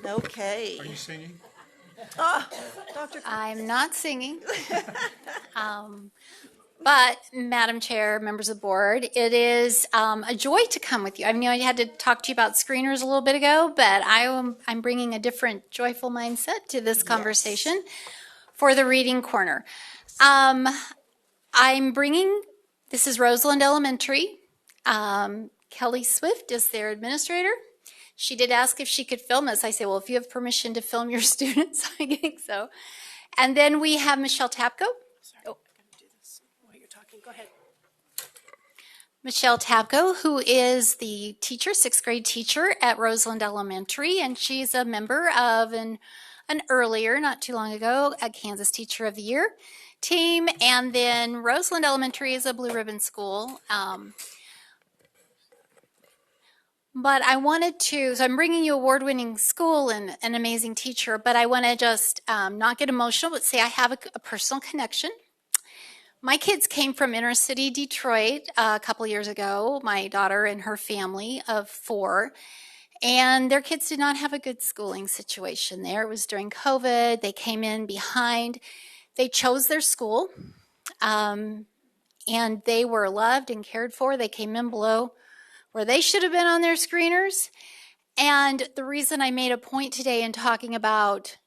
Okay. Are you singing? Oh, Dr. I'm not singing. But, Madam Chair, members of the board, it is a joy to come with you. I mean, I had to talk to you about screeners a little bit ago, but I'm bringing a different joyful mindset to this conversation for the Reading Corner. I'm bringing This is Roseland Elementary. Kelly Swift is their administrator. She did ask if she could film us. I said, well, if you have permission to film your students, I think so. And then we have Michelle Tapko. Oh, While you're talking, go ahead. Michelle Tapko, who is the teacher, 6th grade teacher at Roseland Elementary, and she's a member of an earlier, not too long ago, a Kansas Teacher of the Year team. And then Roseland Elementary is a blue ribbon school. But I wanted to, so I'm bringing you award-winning school and an amazing teacher, but I want to just not get emotional, but say I have a personal connection. My kids came from inner city Detroit a couple years ago, my daughter and her family of 4, and their kids did not have a good schooling situation there. It was during COVID. They came in behind. They chose their school, and they were loved and cared for. They came in below where they should have been on their screeners. And the reason I made a point today in talking about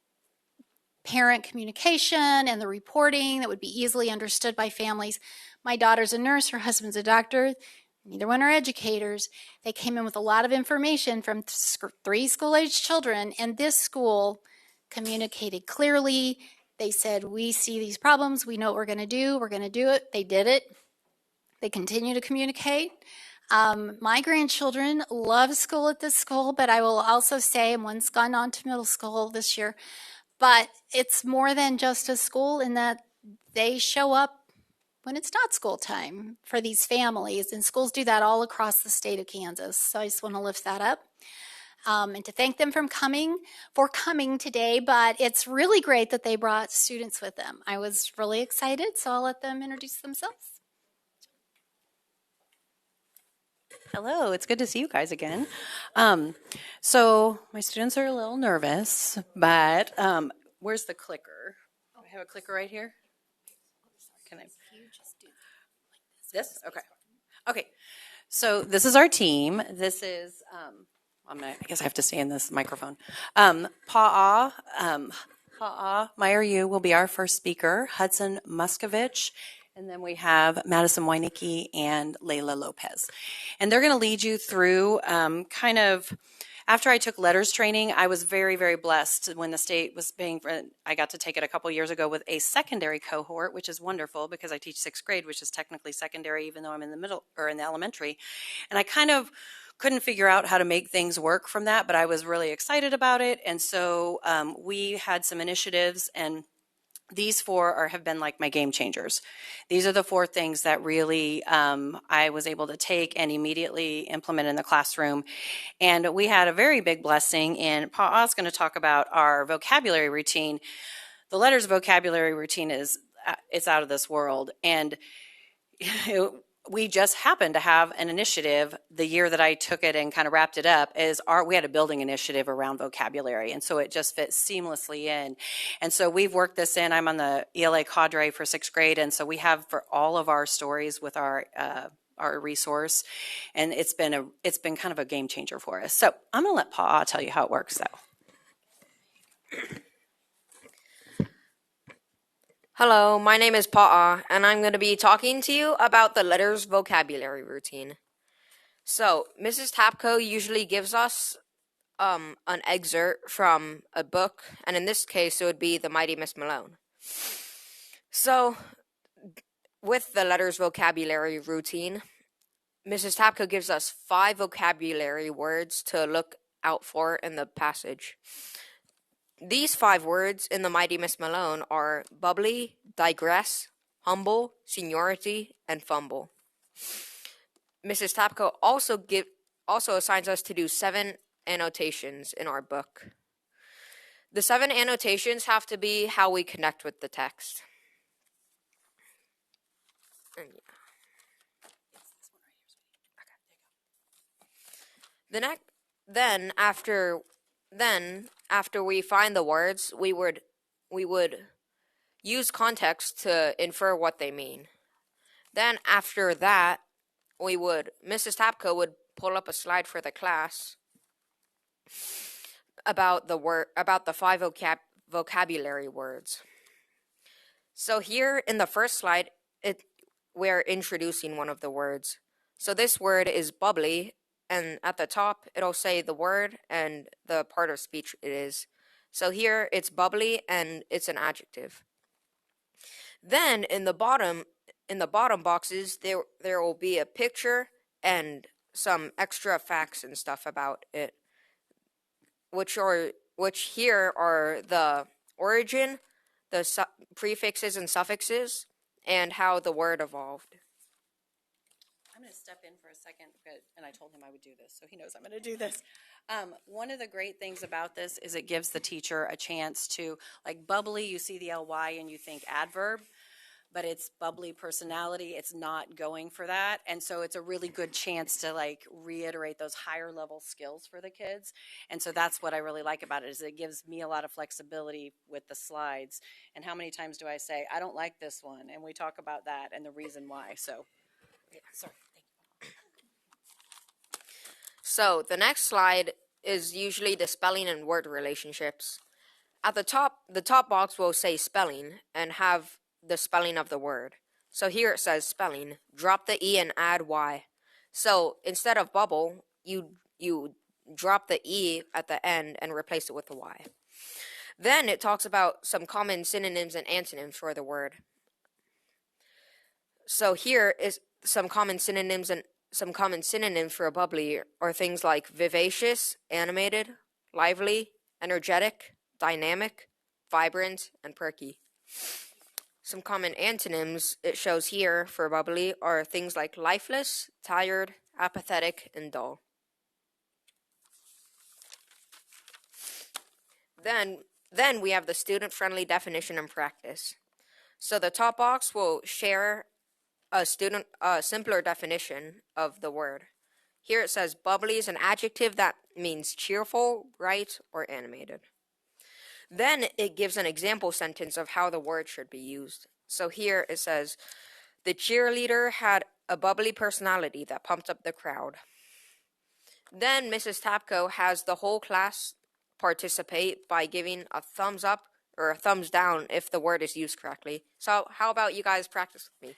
parent communication and the reporting that would be easily understood by families. My daughter's a nurse, her husband's a doctor. Neither one are educators. They came in with a lot of information from 3 school-aged children, and this school communicated clearly. They said, we see these problems, we know what we're going to do it. They did it. They continue to communicate. My grandchildren love school at this school, but I will also say, and one's gone on to middle school this year, but it's more than just a school in that they show up when it's not school time for these families, and schools do that all across the state of Kansas. So I just want to lift that up and to thank them for coming today, but it's really great that they brought students with them. I was really excited, so I'll let them introduce themselves. Hello, it's good to see you guys again. So my students are a little nervous, but where's the clicker? I have a clicker right here. Can I? This? Okay. Okay. So this is our team. This is, I guess I have to stay in this microphone. Pa'a Meyer will be our first speaker. Hudson Muscovich. And then we have Madison Weinicke and Layla Lopez. And they're going to lead you through kind of, after I took letters training, I was very, very blessed when the state was paying for it. I got to take it a couple years ago with a secondary cohort, which is wonderful because I teach 6th grade, which is technically secondary, even though I'm in the middle or in the elementary. And I kind of couldn't figure out how to make things work from that, but I was really excited about it. And so we had some initiatives, and these 4 have been like my game changers. These are the 4 things that really I was able to take and immediately implement in the classroom. And we had a very big blessing, and Pa's going to talk about our vocabulary routine. The letters vocabulary routine is it's out of this world. And we just happened to have an initiative the year that I took it and kind of wrapped it up we had a building initiative around vocabulary. And so it just fits seamlessly in. And so we've worked this in. I'm on the ELA cadre for 6th grade. And so we have for all of our stories with our resource. And it's been kind of a game changer for us. So I'm going to let Pa tell you how it works though. Hello, my name is Pa'a, and I'm going to be talking to you about the letters vocabulary routine. So, Mrs. Tapko usually gives us an excerpt from a book, and in this case, it would be The Mighty Miss Malone. So, with the letters vocabulary routine, Mrs. Tapko gives us 5 vocabulary words to look out for in the passage. These 5 words in The Mighty Miss Malone are bubbly, digress, humble, seniority, and fumble. Mrs. Tapko also assigns us to do 7 annotations in our book. The 7 annotations have to be how we connect with the text. Then after we find the words, we would use context to infer what they mean. Then after that, Mrs. Tapko would pull up a slide for the class about the 5 vocabulary words. So here in the first slide, we're introducing one of the words. So this word is bubbly, and at the top it'll say the word and the part of speech it is. So here it's bubbly and it's an adjective. Then in the bottom boxes there will be a picture and some extra facts and stuff about it, which here are the origin, the prefixes and suffixes, and how the word evolved. I'm going to step in for a second, and I told him I would do this, so he knows I'm going to do this. One of the great things about this is it gives the teacher a chance to, like bubbly, you see the ly and you think adverb, but it's bubbly personality. It's not going for that, and so it's a really good chance to like reiterate those higher level skills for the kids. And so that's what I really like about it, is it gives me a lot of flexibility with the slides. And how many times do I say, I don't like this one, and we talk about that and the reason why. So yeah, sorry. So the next slide is usually the spelling and word relationships. At the top box will say spelling and have the spelling of the word. So here it says spelling, drop the E and add Y. So instead of bubble, you drop the E at the end and replace it with a Y. Then it talks about some common synonyms and antonyms for the word. So here is some common synonyms for bubbly are things like vivacious, animated, lively, energetic, dynamic, vibrant, and perky. Some common antonyms it shows here for bubbly are things like lifeless, tired, apathetic, and dull. Then we have the student-friendly definition and practice. So the top box will share a simpler definition of the word. Here it says bubbly is an adjective that means cheerful, bright, or animated. Then it gives an example sentence of how the word should be used. So here it says, the cheerleader had a bubbly personality that pumped up the crowd. Then Mrs. Tapko has the whole class participate by giving a thumbs up or a thumbs down if the word is used correctly. So how about you guys practice with me?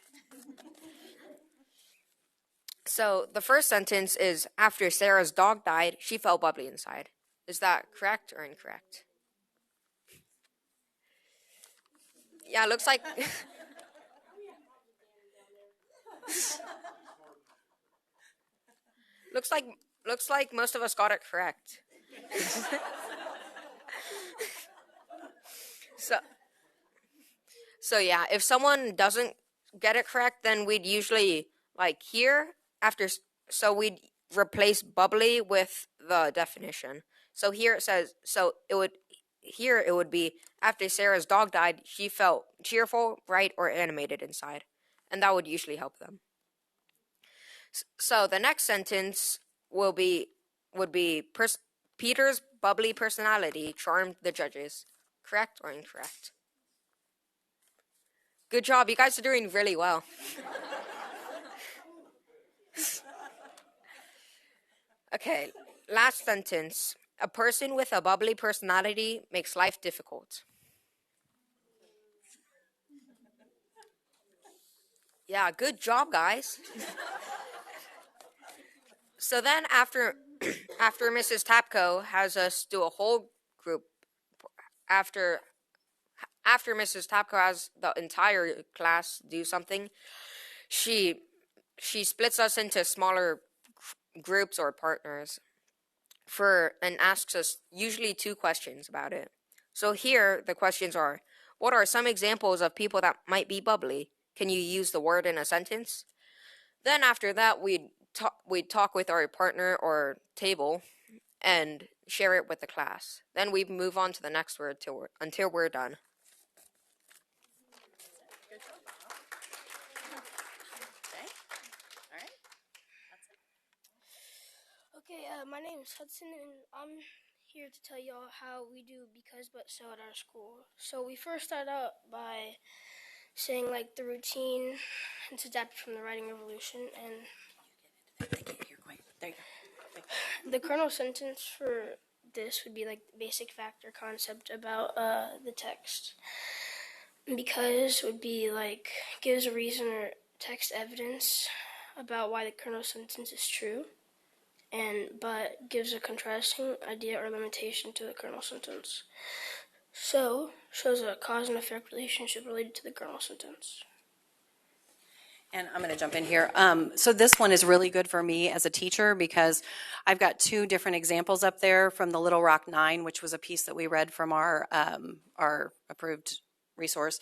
So the first sentence is, after Sarah's dog died, she felt bubbly inside. Is that correct or incorrect? Yeah, it looks like... looks like most of us got it correct. So yeah, if someone doesn't get it correct, then we'd usually we'd replace bubbly with the definition. So here it says, it would be, after Sarah's dog died, she felt cheerful, bright, or animated inside. And that would usually help them. So the next sentence would be Peter's bubbly personality charmed the judges. Correct or incorrect? Good job. You guys are doing really well. Okay, last sentence. A person with a bubbly personality makes life difficult. Yeah, good job, guys. So then after Mrs. Tapko has us do a whole group, after Mrs. Tapko has the entire class do something, she splits us into smaller groups or partners and asks us usually 2 questions about it. So here the questions are, what are some examples of people that might be bubbly? Can you use the word in a sentence? Then after that, we'd talk with our partner or table and share it with the class. Then we move on to the next word until we're done. Okay, my name is Hudson, and I'm here to tell y'all how we do because but so at our school. So we first start out by saying like the routine. It's adapted from the Writing Revolution, and the kernel sentence for this would be like the basic fact or concept about the text. Because would be like gives a reason or text evidence about why the kernel sentence is true, but gives a contrasting idea or limitation to the kernel sentence. So, shows a cause and effect relationship related to the kernel sentence. And I'm going to jump in here. So this one is really good for me as a teacher because I've got two different examples up there from the Little Rock 9, which was a piece that we read from our approved resource.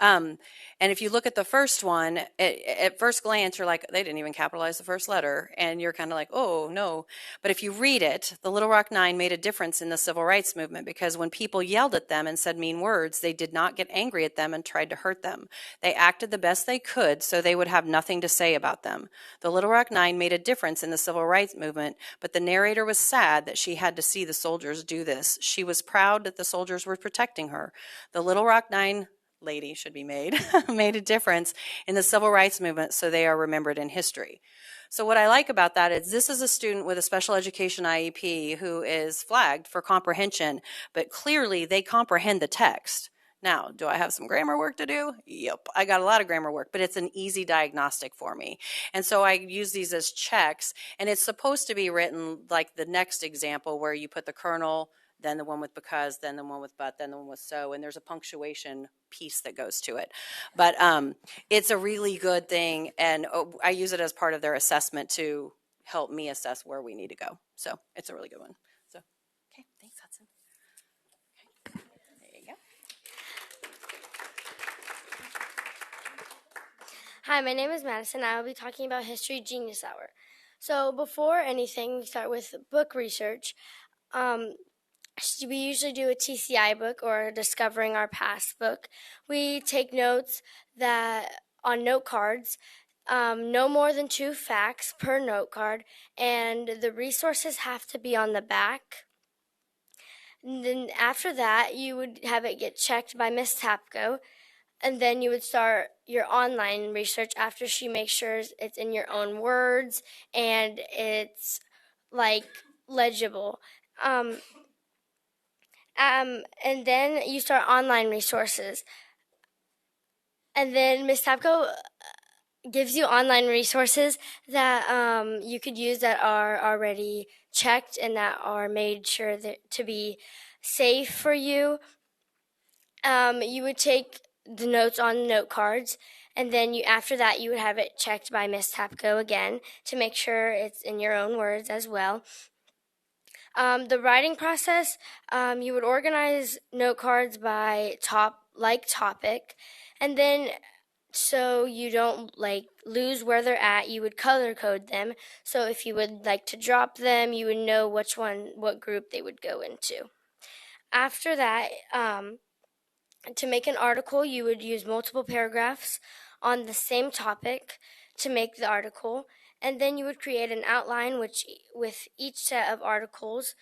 And if you look at the first one, at first glance, you're like, they didn't even capitalize the first letter. And you're kind of like, oh, no. But if you read it, the Little Rock 9 made a difference in the civil rights movement because when people yelled at them and said mean words, they did not get angry at them and tried to hurt them. They acted the best they could so they would have nothing to say about them. The Little Rock 9 made a difference in the civil rights movement, but the narrator was sad that she had to see the soldiers do this. She was proud that the soldiers were protecting her. The Little Rock 9 lady should be made a difference in the civil rights movement so they are remembered in history. So what I like about that is this is a student with a special education IEP who is flagged for comprehension, but clearly they comprehend the text. Now, do I have some grammar work to do? Yep, I got a lot of grammar work, but it's an easy diagnostic for me. And so I use these as checks, and it's supposed to be written like the next example where you put the kernel, then the one with because, then the one with but, then the one with so, and there's a punctuation piece that goes to it. But it's a really good thing, and I use it as part of their assessment to help me assess where we need to go. So it's a really good one. So, okay, thanks, Hudson. Okay. There you go. Hi, my name is Madison. I will be talking about History Genius Hour. So before anything, we start with book research. We usually do a TCI book or Discovering Our Past book. We take notes on note cards, no more than 2 facts per note card, and the resources have to be on the back. And then after that, you would have it get checked by Miss Tapko, and then you would start your online research after she makes sure it's in your own words and it's like legible. And then you start online resources. And then Ms. Tapko gives you online resources that you could use that are already checked and that are made sure to be safe for you. You would take the notes on note cards, and then after that you would have it checked by Ms. Tapko again to make sure it's in your own words as well. The writing process, you would organize note cards by topic, and then so you don't lose where they're at, you would color code them. So if you would like to drop them, you would know what group they would go into. After that, to make an article, you would use multiple paragraphs on the same topic to make the article. And then you would create an outline with each set of articles.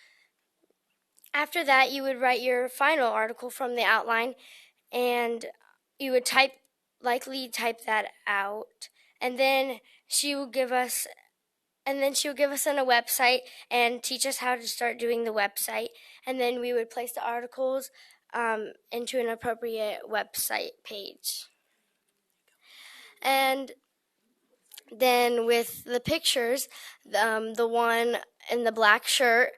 After that, you would write your final article from the outline, and you would likely type that out. And then she would give us on a website and teach us how to start doing the website. And then we would place the articles into an appropriate website page. And then with the pictures, the one in the black shirt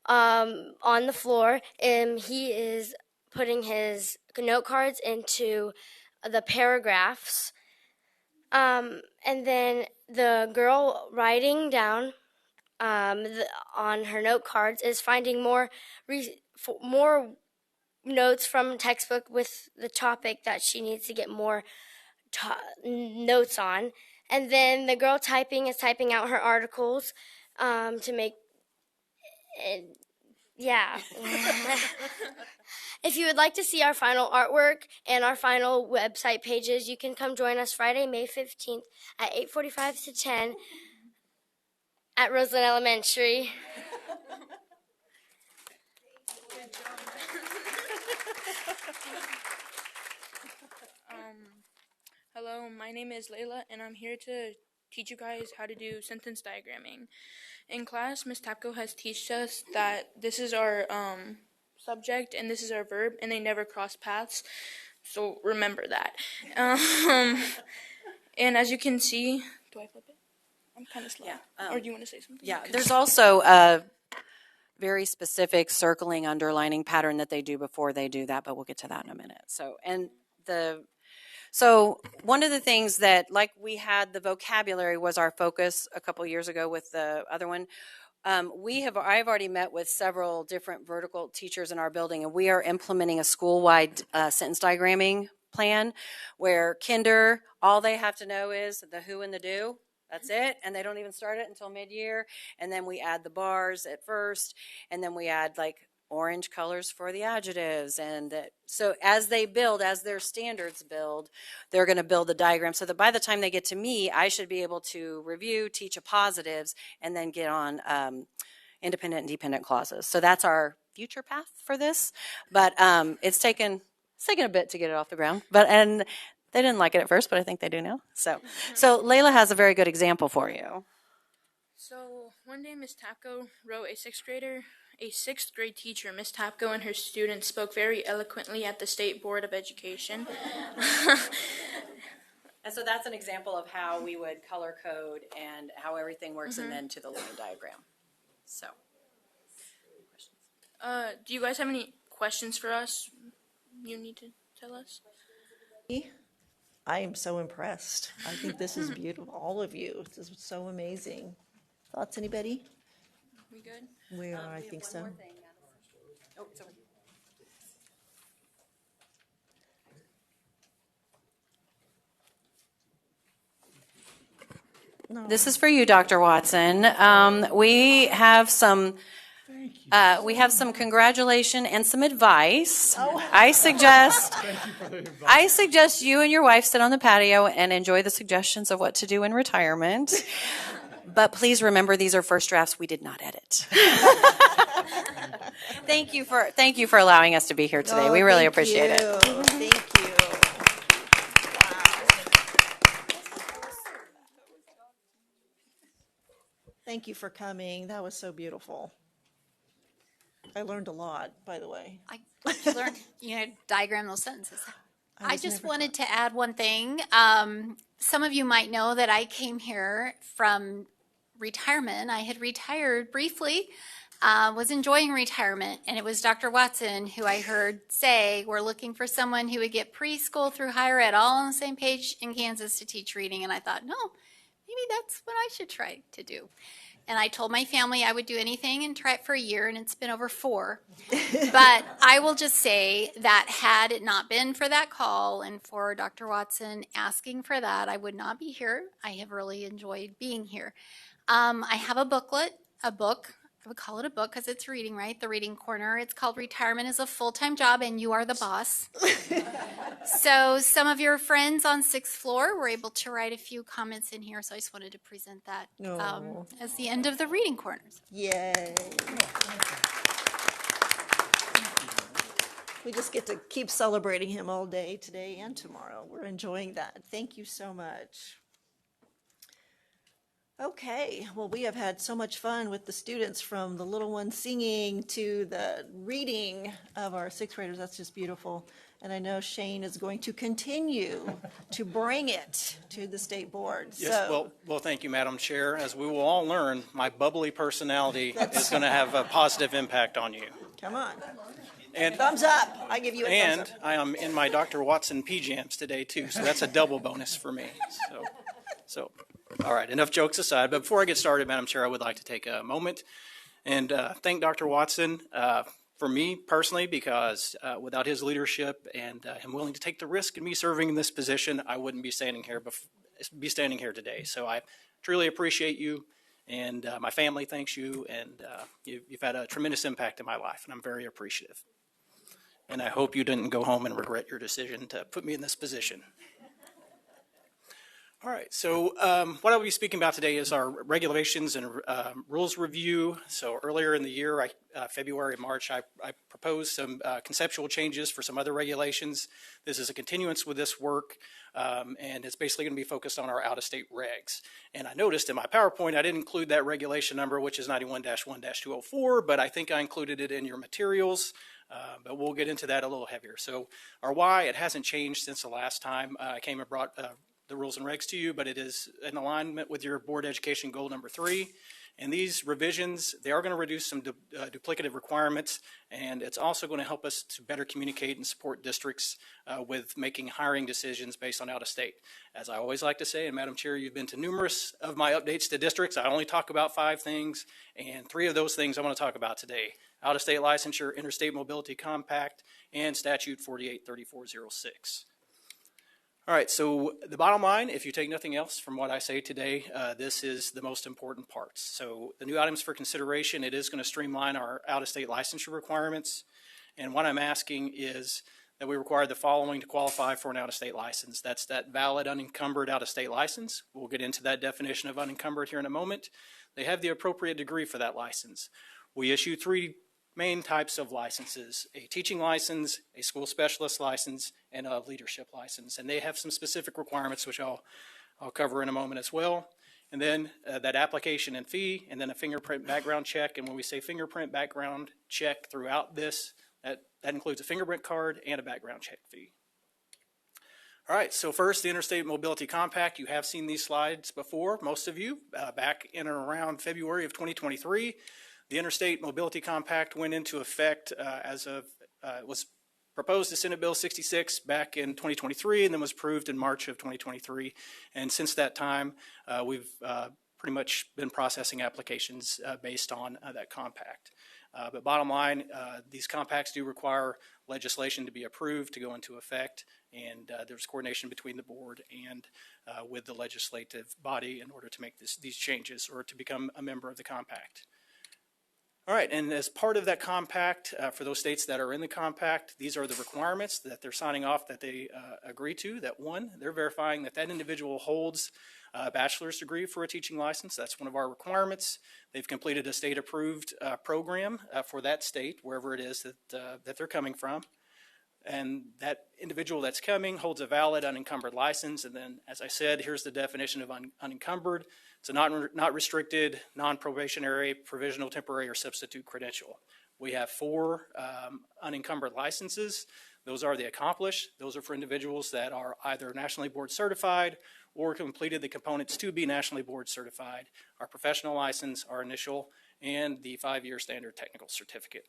on the floor, he is putting his note cards into the paragraphs. And then the girl writing down on her note cards is finding more notes from textbook with the topic that she needs to get more notes on. And then the girl typing is typing out her articles to make it, yeah. If you would like to see our final artwork and our final website pages, you can come join us Friday, May 15th at 8:45 to 10 at Roseland Elementary. Hello, my name is Layla, and I'm here to teach you guys how to do sentence diagramming. In class, Ms. Tapko has taught us that this is our subject and this is our verb, and they never cross paths, so remember that. And as you can see, do I flip it? I'm kind of slow. Yeah, Or do you want to say something? Yeah, there's also a very specific circling, underlining pattern that they do before they do that, but we'll get to that in a minute. So one of the things that, like we had, the vocabulary was our focus a couple years ago with the other one. I've already met with several different vertical teachers in our building, and we are implementing a school-wide sentence diagramming plan where kinder, all they have to know is the who and the do. That's it, and they don't even start it until mid-year. And then we add the bars at first, and then we add like orange colors for the adjectives. And so as they build, as their standards build, they're going to build the diagram so that by the time they get to me, I should be able to review, teach a positives, and then get on independent and dependent clauses. So that's our future path for this. But it's taken a bit to get it off the ground. And they didn't like it at first, but I think they do now. So Layla has a very good example for you. So one day Miss Tapko wrote a sixth grade teacher, Miss Tapko, and her students spoke very eloquently at the State Board of Education. And so that's an example of how we would color code and how everything works, and then to the line diagram. So, do you guys have any questions for us? You need to tell us. I am so impressed. I think this is beautiful. All of you. This is so amazing. Thoughts, anybody? We good? We are, I think so. Oh, sorry. No. This is for you, Dr. Watson. We have some congratulation and some advice. I suggest you and your wife sit on the patio and enjoy the suggestions of what to do in retirement. But please remember, these are first drafts we did not edit. Thank you for allowing us to be here today. We really appreciate it. Thank you. Thank you for coming. That was so beautiful. I learned a lot, by the way. I learned, diagram those sentences. I was just never wanted to add one thing. Some of you might know that I came here from retirement. I had retired briefly, was enjoying retirement, and it was Dr. Watson who I heard say, we're looking for someone who would get preschool through higher ed all on the same page in Kansas to teach reading. And I thought, no, maybe that's what I should try to do. And I told my family I would do anything and try it for a year, and it's been over 4. But I will just say that had it not been for that call and for Dr. Watson asking for that, I would not be here. I have really enjoyed being here. I have a book. I would call it a book because it's reading, right? The Reading Corner. It's called Retirement is a Full-Time Job and You Are the Boss. So some of your friends on 6th floor were able to write a few comments in here, so I just wanted to present that as the end of the Reading Corners. Yay. We just get to keep celebrating him all day, today and tomorrow. We're enjoying that. Thank you so much. Okay, well, we have had so much fun with the students, from the little ones singing to the reading of our 6th graders. That's just beautiful. And I know Shane is going to continue to bring it to the state board. Yes, well, thank you, Madam Chair. As we will all learn, my bubbly personality is going to have a positive impact on you. Come on. And thumbs up. I give you a thumbs up. And I am in my Dr. Watson PJams today, too, so that's a double bonus for me. So, all right, enough jokes aside. But before I get started, Madam Chair, I would like to take a moment and thank Dr. Watson for me personally, because without his leadership and him willing to take the risk in me serving in this position, I wouldn't be standing here today. So I truly appreciate you, and my family thanks you, and you've had a tremendous impact in my life, and I'm very appreciative. And I hope you didn't go home and regret your decision to put me in this position. All right, so what I'll be speaking about today is our regulations and rules review. So earlier in the year, February, March, I proposed some conceptual changes for some other regulations. This is a continuance with this work, and it's basically going to be focused on our out-of-state regs. And I noticed in my PowerPoint, I didn't include that regulation number, which is 91-1-204, but I think I included it in your materials. But we'll get into that a little heavier. So our why, it hasn't changed since the last time I came and brought the rules and regs to you, but it is in alignment with your board education goal number 3. And these revisions, they are going to reduce some duplicative requirements, and it's also going to help us to better communicate and support districts with making hiring decisions based on out of state. As I always like to say, and Madam Chair, you've been to numerous of my updates to districts. I only talk about 5 things, and 3 of those things I want to talk about today: out of state licensure, interstate mobility compact, and statute 483406. All right, so the bottom line, if you take nothing else from what I say today, this is the most important parts. So the new items for consideration, it is going to streamline our out-of-state licensure requirements. And what I'm asking is that we require the following to qualify for an out-of-state license. That's that valid unencumbered out-of-state license. We'll get into that definition of unencumbered here in a moment. They have the appropriate degree for that license. We issue 3 main types of licenses: a teaching license, a school specialist license, and a leadership license. And they have some specific requirements, which I'll cover in a moment as well. And then that application and fee, and then a fingerprint background check. And when we say fingerprint background check throughout this, that includes a fingerprint card and a background check fee. All right, so first, the Interstate Mobility Compact. You have seen these slides before, most of you, back in and around February of 2023. The Interstate Mobility Compact went into effect was proposed to Senate Bill 66 back in 2023, and then was approved in March of 2023. And since that time, we've pretty much been processing applications based on that compact. But bottom line, these compacts do require legislation to be approved to go into effect, and there's coordination between the board and with the legislative body in order to make these changes or to become a member of the compact. All right, and as part of that compact, for those states that are in the compact, these are the requirements that they're signing off that they agree to. That 1, they're verifying that that individual holds a bachelor's degree for a teaching license. That's one of our requirements. They've completed a state-approved program for that state, wherever it is that they're coming from. And that individual that's coming holds a valid unencumbered license. And then, as I said, here's the definition of unencumbered. It's a not restricted, non-probationary, provisional, temporary, or substitute credential. We have 4 unencumbered licenses. Those are the accomplished. Those are for individuals that are either nationally board certified or completed the components to be nationally board certified. Our professional license, our initial, and the 5-year standard technical certificate.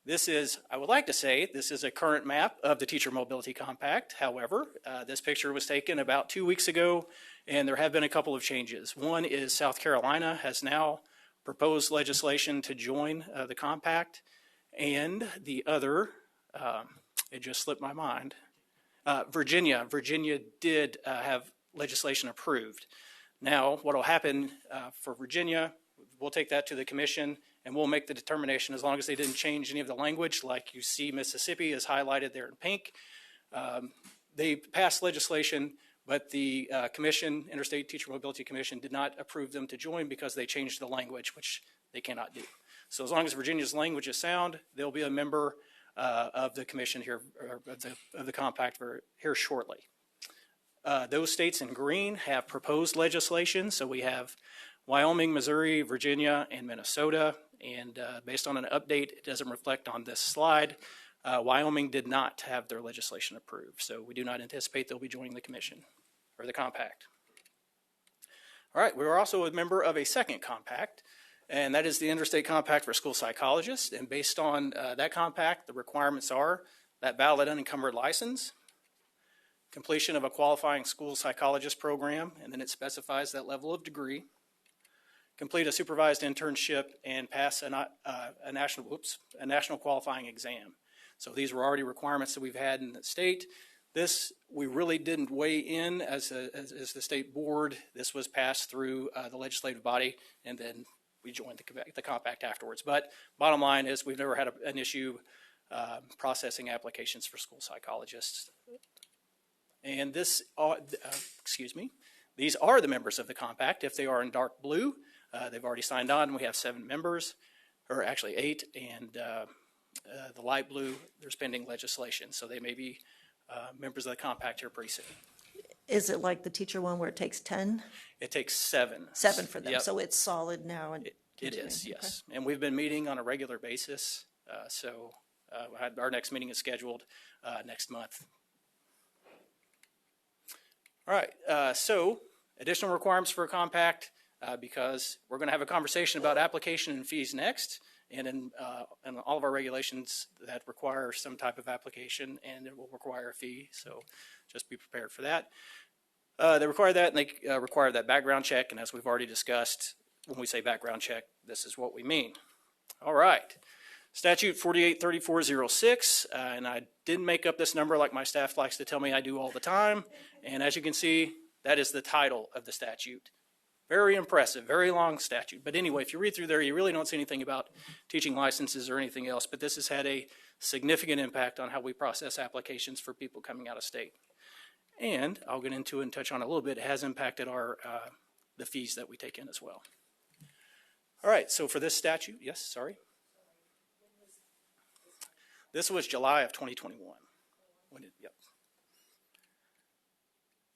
This is, I would like to say, this is a current map of the Teacher Mobility Compact. However, this picture was taken about 2 weeks ago, and there have been a couple of changes. One is South Carolina has now proposed legislation to join the compact, and the other, it just slipped my mind, Virginia did have legislation approved. Now, what will happen for Virginia, we'll take that to the commission, and we'll make the determination as long as they didn't change any of the language. Like you see, Mississippi is highlighted there in pink. They passed legislation, but the commission, Interstate Teacher Mobility Commission, did not approve them to join because they changed the language, which they cannot do. So as long as Virginia's language is sound, they'll be a member of the commission here, or of the compact here shortly. Those states in green have proposed legislation. So we have Wyoming, Missouri, Virginia, and Minnesota. And based on an update, it doesn't reflect on this slide. Wyoming did not have their legislation approved. So we do not anticipate they'll be joining the commission or the compact. All right, we are also a member of a second compact, and that is the Interstate Compact for School Psychologists. And based on that compact, the requirements are that valid unencumbered license, completion of a qualifying school psychologist program, and then it specifies that level of degree, complete a supervised internship, and pass a national qualifying exam. So these were already requirements that we've had in the state. This, we really didn't weigh in as the state board. This was passed through the legislative body, and then we joined the compact afterwards. But bottom line is we've never had an issue processing applications for school psychologists. And this, these are the members of the compact. If they are in dark blue, they've already signed on. We have 7 members, or actually 8, and the light blue, there's pending legislation. So they may be members of the compact here pretty soon. Is it like the teacher one where it takes 10? It takes 7. 7 for them, Yep. So it's solid now. And It is, yes. Okay. And we've been meeting on a regular basis. Our next meeting is scheduled next month. All right, so additional requirements for a compact, because we're going to have a conversation about application and fees next, and in all of our regulations that require some type of application, and it will require a fee, so just be prepared for that. They require that, and they require that background check, and as we've already discussed, when we say background check, this is what we mean. All right. Statute 483406, and I didn't make up this number like my staff likes to tell me I do all the time. And as you can see, that is the title of the statute. Very impressive, very long statute. But anyway, if you read through there, you really don't see anything about teaching licenses or anything else. But this has had a significant impact on how we process applications for people coming out of state. And I'll get into and touch on it a little bit. It has impacted our the fees that we take in as well. All right, so for this statute, yes, sorry. This was July of 2021. Yep.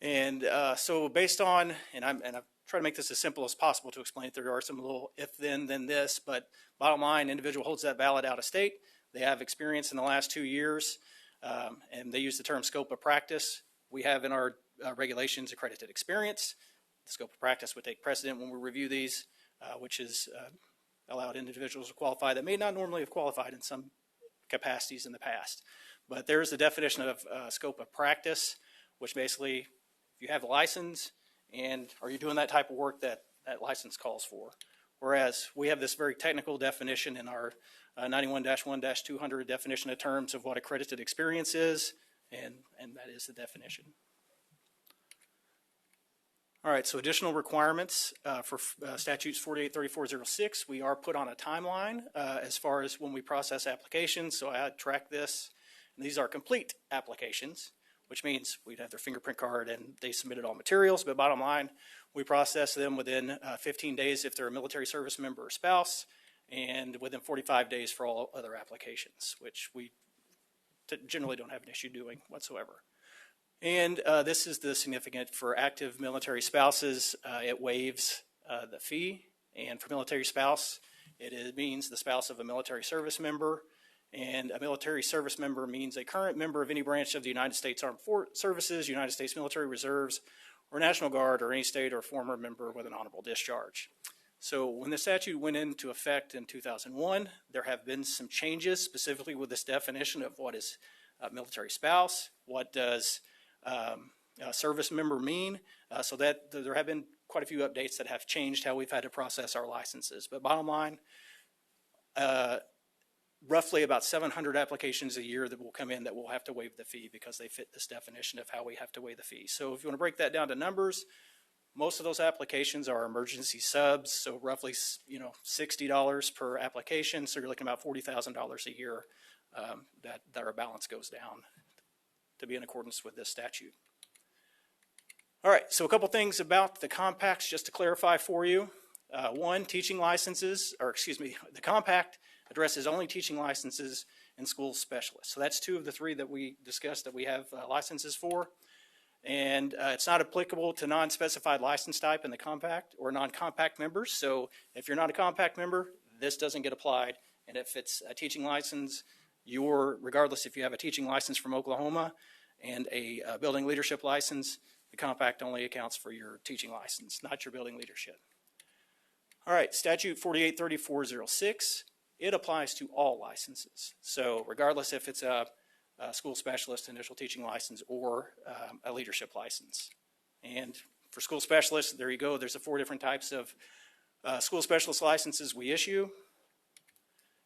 And so based on, and I've tried to make this as simple as possible to explain it. There are some little if then this, but bottom line, individual holds that valid out of state. They have experience in the last 2 years, and they use the term scope of practice. We have in our regulations accredited experience. The scope of practice would take precedent when we review these, which is allowed individuals to qualify that may not normally have qualified in some capacities in the past. But there's the definition of scope of practice, which basically, if you have a license and are you doing that type of work that that license calls for. Whereas we have this very technical definition in our 91-1-200 definition of terms of what accredited experience is, and that is the definition. All right, so additional requirements for statutes 483406, we are put on a timeline as far as when we process applications, so I track this. And these are complete applications, which means we'd have their fingerprint card and they submitted all materials, but bottom line, we process them within 15 days if they're a military service member or spouse, and within 45 days for all other applications, which we generally don't have an issue doing whatsoever. And this is the significant for active military spouses. It waives the fee, and for military spouse, it means the spouse of a military service member. And a military service member means a current member of any branch of the United States Armed Services, United States Military Reserves, or National Guard, or any state or former member with an honorable discharge. So when the statute went into effect in 2001, there have been some changes specifically with this definition of what is a military spouse, what does service member mean, so that there have been quite a few updates that have changed how we've had to process our licenses. But bottom line, roughly about 700 applications a year that will come in that will have to waive the fee because they fit this definition of how we have to waive the fee. So if you want to break that down to numbers, most of those applications are emergency subs, so roughly $60 per application, so you're looking at about $40,000 a year that our balance goes down to be in accordance with this statute. All right, so a couple things about the compacts just to clarify for you. One, teaching licenses, or excuse me, the compact addresses only teaching licenses and school specialists. So that's 2 of the 3 that we discussed that we have licenses for. And it's not applicable to non-specified license type in the compact or non-compact members. So if you're not a compact member, this doesn't get applied. And if it's a teaching license, regardless if you have a teaching license from Oklahoma and a building leadership license, the compact only accounts for your teaching license, not your building leadership. All right, statute 483406, it applies to all licenses. So regardless if it's a school specialist initial teaching license or a leadership license. And for school specialists, there you go, there's the 4 different types of school specialist licenses we issue.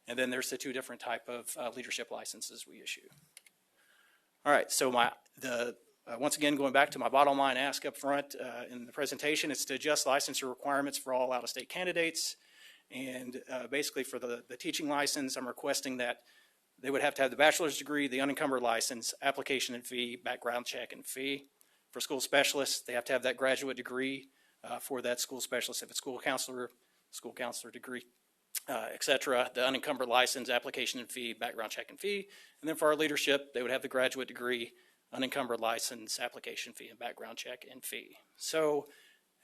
And then there's the 2 different type of leadership licenses we issue. All right, so once again, going back to my bottom line ask up front in the presentation, it's to adjust licensure requirements for all out-of-state candidates. And basically for the teaching license, I'm requesting that they would have to have the bachelor's degree, the unencumbered license, application and fee, background check and fee. For school specialists, they have to have that graduate degree for that school specialist. If it's school counselor degree, etc. The unencumbered license, application and fee, background check and fee. And then for our leadership, they would have the graduate degree, unencumbered license, application fee, and background check and fee. So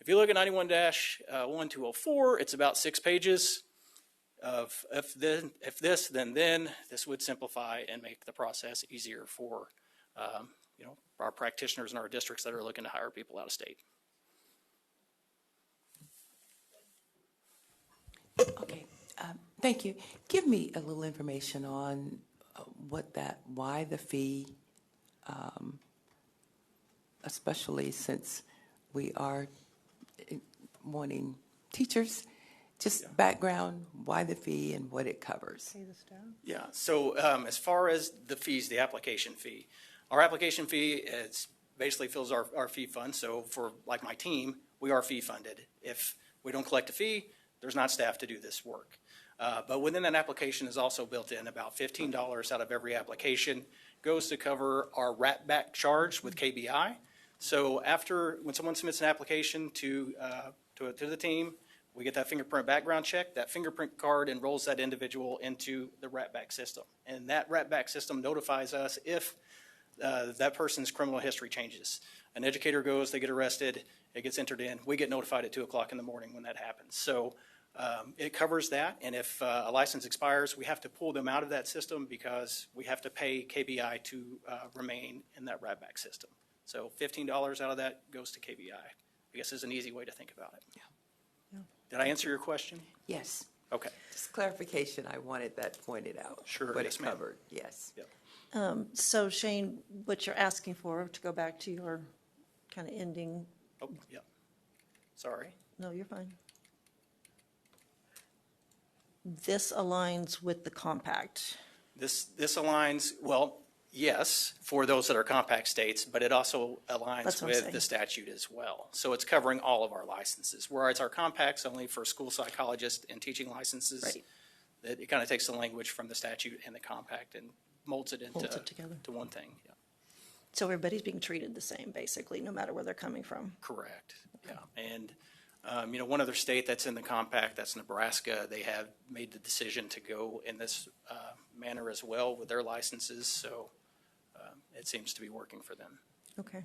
if you look at 91-1204, it's about 6 pages of if this, then this would simplify and make the process easier for our practitioners in our districts that are looking to hire people out of state. Okay, thank you. Give me a little information on why the fee, especially since we are wanting teachers, just background, why the fee and what it covers. Yeah, so as far as the fees, the application fee, our application fee is basically fills our fee fund. So for like my team, we are fee funded. If we don't collect a fee, there's not staff to do this work. But within that application is also built in about $15 out of every application goes to cover our wrap back charge with KBI. So when someone submits an application to the team, we get that fingerprint background check. That fingerprint card enrolls that individual into the wrap back system. And that wrap back system notifies us if that person's criminal history changes. An educator goes, they get arrested, it gets entered in. We get notified at 2 o'clock in the morning when that happens. So it covers that. And if a license expires, we have to pull them out of that system because we have to pay KBI to remain in that wrap back system. So $15 out of that goes to KBI. I guess is an easy way to think about it. Yeah. Did I answer your question? Yes. Okay. Just clarification, I wanted that pointed out. Sure, What yes, it ma'am. covered, yes. Yep. So Shane, what you're asking for, to go back to your kind of ending, Oh, yeah. Sorry. no, you're fine. This aligns with the compact. This aligns, well, yes, for those that are compact states, but it also That's aligns what I'm with saying. the statute as well. So it's covering all of our licenses, whereas our compact's only for school psychologists and teaching licenses. Right. It kind of takes the language from the statute and the compact and molds it Molds it together. to one thing. Yeah. So everybody's being treated the same, basically, no matter where they're coming from. Correct, yeah. And, one other state that's in the compact, that's Nebraska, they have made the decision to go in this manner as well with their licenses, so it seems to be working for them. Okay.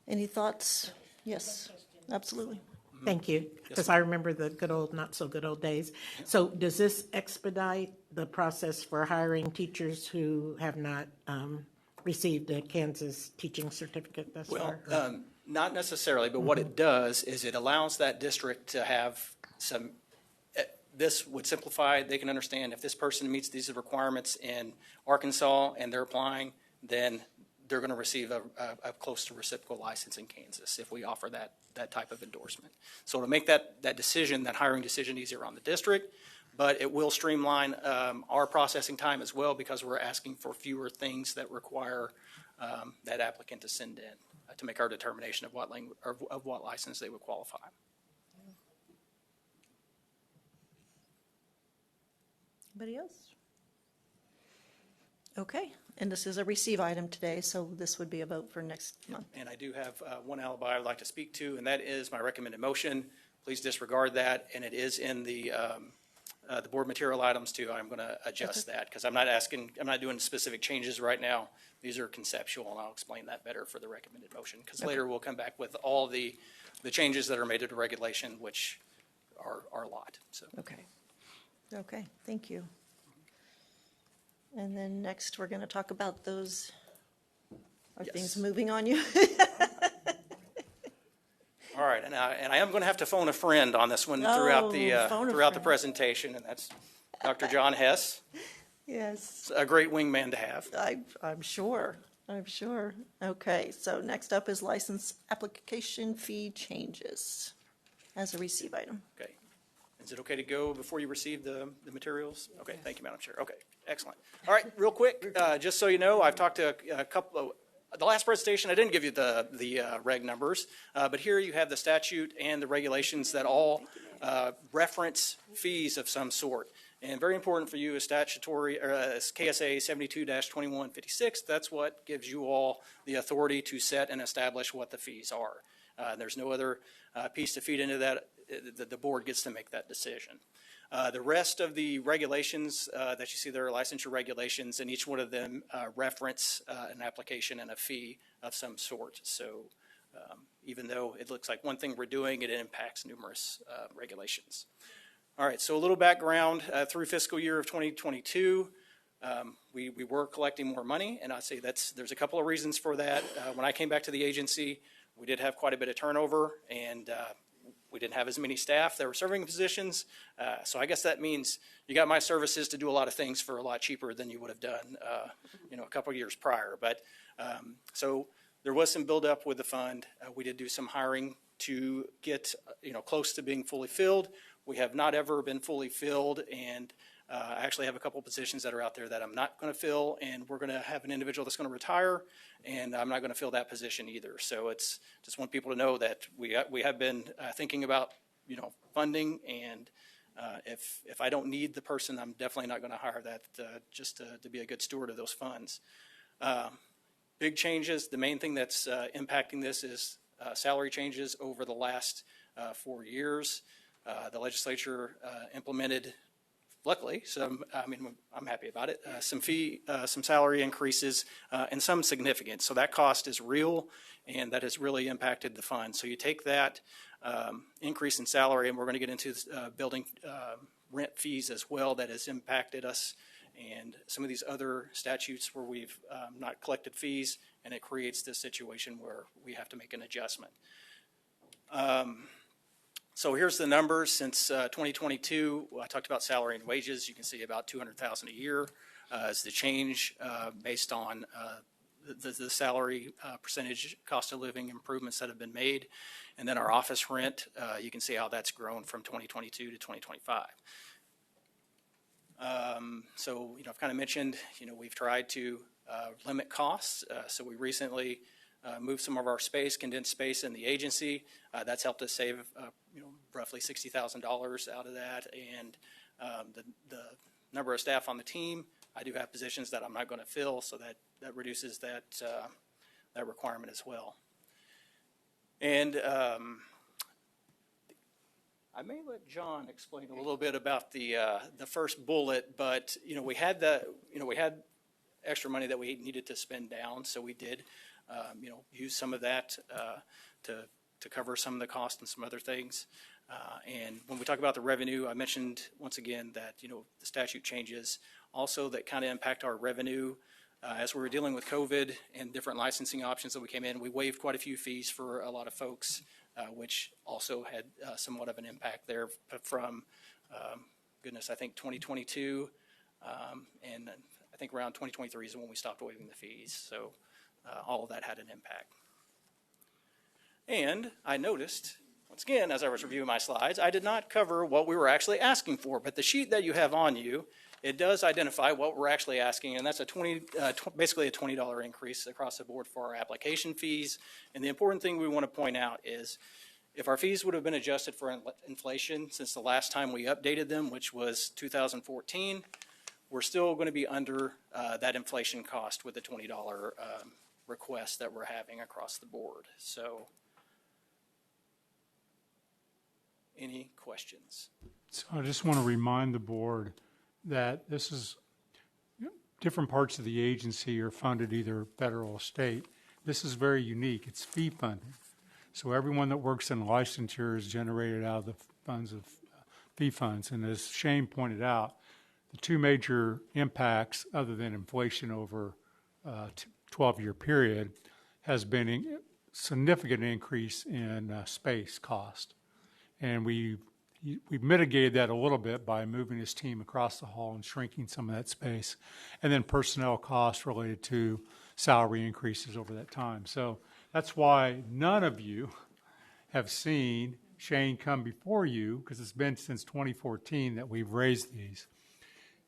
Any thoughts? Yes, absolutely. Thank you, because I remember the good old, not so good old days. So does this expedite the process for hiring teachers who have not received a Kansas teaching certificate thus Well, far? not necessarily, but what it does is it allows that district to have some, this would simplify, they can understand if this person meets these requirements in Arkansas and they're applying, then they're going to receive a close to reciprocal license in Kansas if we offer that type of endorsement. So to make that decision, that hiring decision easier on the district, but it will streamline our processing time as well because we're asking for fewer things that require that applicant to send in to make our determination of what language or of what license they would qualify. Anybody else? Okay, and this is a receive item today, so this would be a vote for next month. And I do have one alibi I'd like to speak to, and that is my recommended motion. Please disregard that, and it is in the board material items too. I'm going to adjust that because I'm not doing specific changes right now. These are conceptual, and I'll explain that better for the recommended motion because later we'll come back with all the changes that are made to the regulation, which are a lot. So. Okay, thank you. And then next, we're going to talk about those, are things moving on you? All right, and I am going to have to phone a friend on this one throughout the presentation, and that's Dr. John Hess. Yes. It's a great wingman to have. I'm sure. Okay, so next up is license application fee changes as a receive item. Okay. Is it okay to go before you receive the materials? Okay, thank you, Madam Chair. Okay, excellent. All right, real quick, just so you know, I've talked to a couple of, the last presentation, I didn't give you the reg numbers, but here you have the statute and the regulations that all reference fees of some sort. And very important for you is statutory, is KSA 72-2156. That's what gives you all the authority to set and establish what the fees are. There's no other piece to feed into that. The board gets to make that decision. The rest of the regulations that you see there are licensure regulations, and each one of them reference an application and a fee of some sort. So even though it looks like one thing we're doing, it impacts numerous regulations. All right, so a little background through fiscal year of 2022. We were collecting more money, and I'd say there's a couple of reasons for that. When I came back to the agency, we did have quite a bit of turnover, and we didn't have as many staff that were serving positions. So I guess that means you got my services to do a lot of things for a lot cheaper than you would have done, a couple of years prior. But so there was some buildup with the fund. We did do some hiring to get, close to being fully filled. We have not ever been fully filled, and I actually have a couple positions that are out there that I'm not going to fill, and we're going to have an individual that's going to retire, and I'm not going to fill that position either. So it's just want people to know that we have been thinking about, funding, and if I don't need the person, I'm definitely not going to hire that just to be a good steward of those funds. Big changes. The main thing that's impacting this is salary changes over the last 4 years. The legislature implemented, luckily, I'm happy about it, some salary increases and some significant. So that cost is real, and that has really impacted the fund. So you take that increase in salary, and we're going to get into building rent fees as well, that has impacted us, and some of these other statutes where we've not collected fees, and it creates this situation where we have to make an adjustment. So here's the numbers since 2022. I talked about salary and wages. You can see about $200,000 a year is the change based on the salary percentage cost of living improvements that have been made. And then our office rent, you can see how that's grown from 2022 to 2025. So, I've kind of mentioned, we've tried to limit costs. So we recently moved some of our space, condensed space in the agency. That's helped us save, roughly $60,000 out of that. And the number of staff on the team, I do have positions that I'm not going to fill, so that reduces that requirement as well. And I may let John explain a little bit about the first bullet, but we had extra money that we needed to spend down, so we did use some of that to cover some of the costs and some other things. And when we talk about the revenue, I mentioned once again that the statute changes also that kind of impact our revenue. As we were dealing with COVID and different licensing options that we came in, we waived quite a few fees for a lot of folks, which also had somewhat of an impact there from, I think 2022, and I think around 2023 is when we stopped waiving the fees. So all of that had an impact. And I noticed, once again, as I was reviewing my slides, I did not cover what we were actually asking for, but the sheet that you have on you, it does identify what we're actually asking, and that's basically a $20 increase across the board for our application fees. And the important thing we want to point out is if our fees would have been adjusted for inflation since the last time we updated them, which was 2014, we're still going to be under that inflation cost with the $20 request that we're having across the board. So, any questions? So I just want to remind the board that this is different parts of the agency are funded either federal or state. This is very unique. It's fee funded. So everyone that works in licensure is generated out of the funds of fee funds. And as Shane pointed out, the two major impacts other than inflation over a 12-year period has been a significant increase in space cost. And we've mitigated that a little bit by moving his team across the hall and shrinking some of that space, and then personnel costs related to salary increases over that time. So that's why none of you have seen Shane come before you, because it's been since 2014 that we've raised these.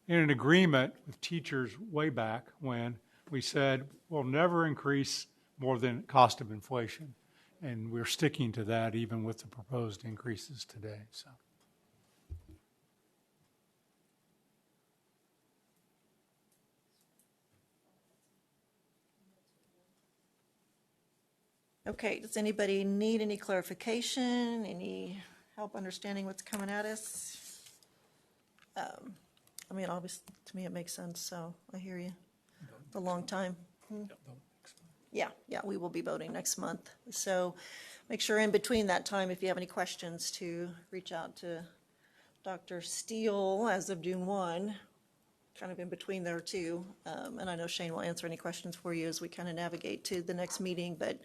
In an agreement with teachers way back when we said we'll never increase more than cost of inflation. And we're sticking to that even with the proposed increases today. So. Okay, does anybody need any clarification, any help understanding what's coming at us? Obviously, to me it makes sense, so I hear you. A long time. Yeah, we will be voting next month. So make sure in between that time, if you have any questions, to reach out to Dr. Steele as of June 1 kind of in between there too. And I know Shane will answer any questions for you as we kind of navigate to the next meeting, but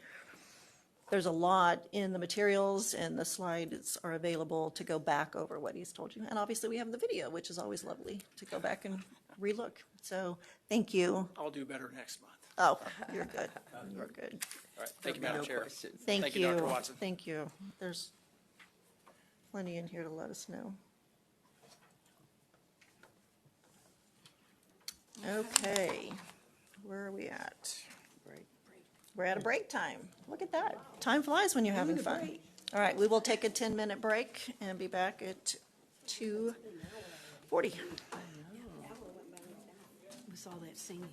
there's a lot in the materials, and the slides are available to go back over what he's told you. And obviously, we have the video, which is always lovely to go back and relook. So thank you. I'll do better next month. Oh, you're good. You're good. All right, thank you, Madam Chair. Thank you, Dr. Watson. Thank you. There's plenty in here to let us know. Okay, where are we at? We're at a break time. Look at that. Time flies when you're having fun. All right, we will take a 10-minute break and be back at 2:40. With all that singing.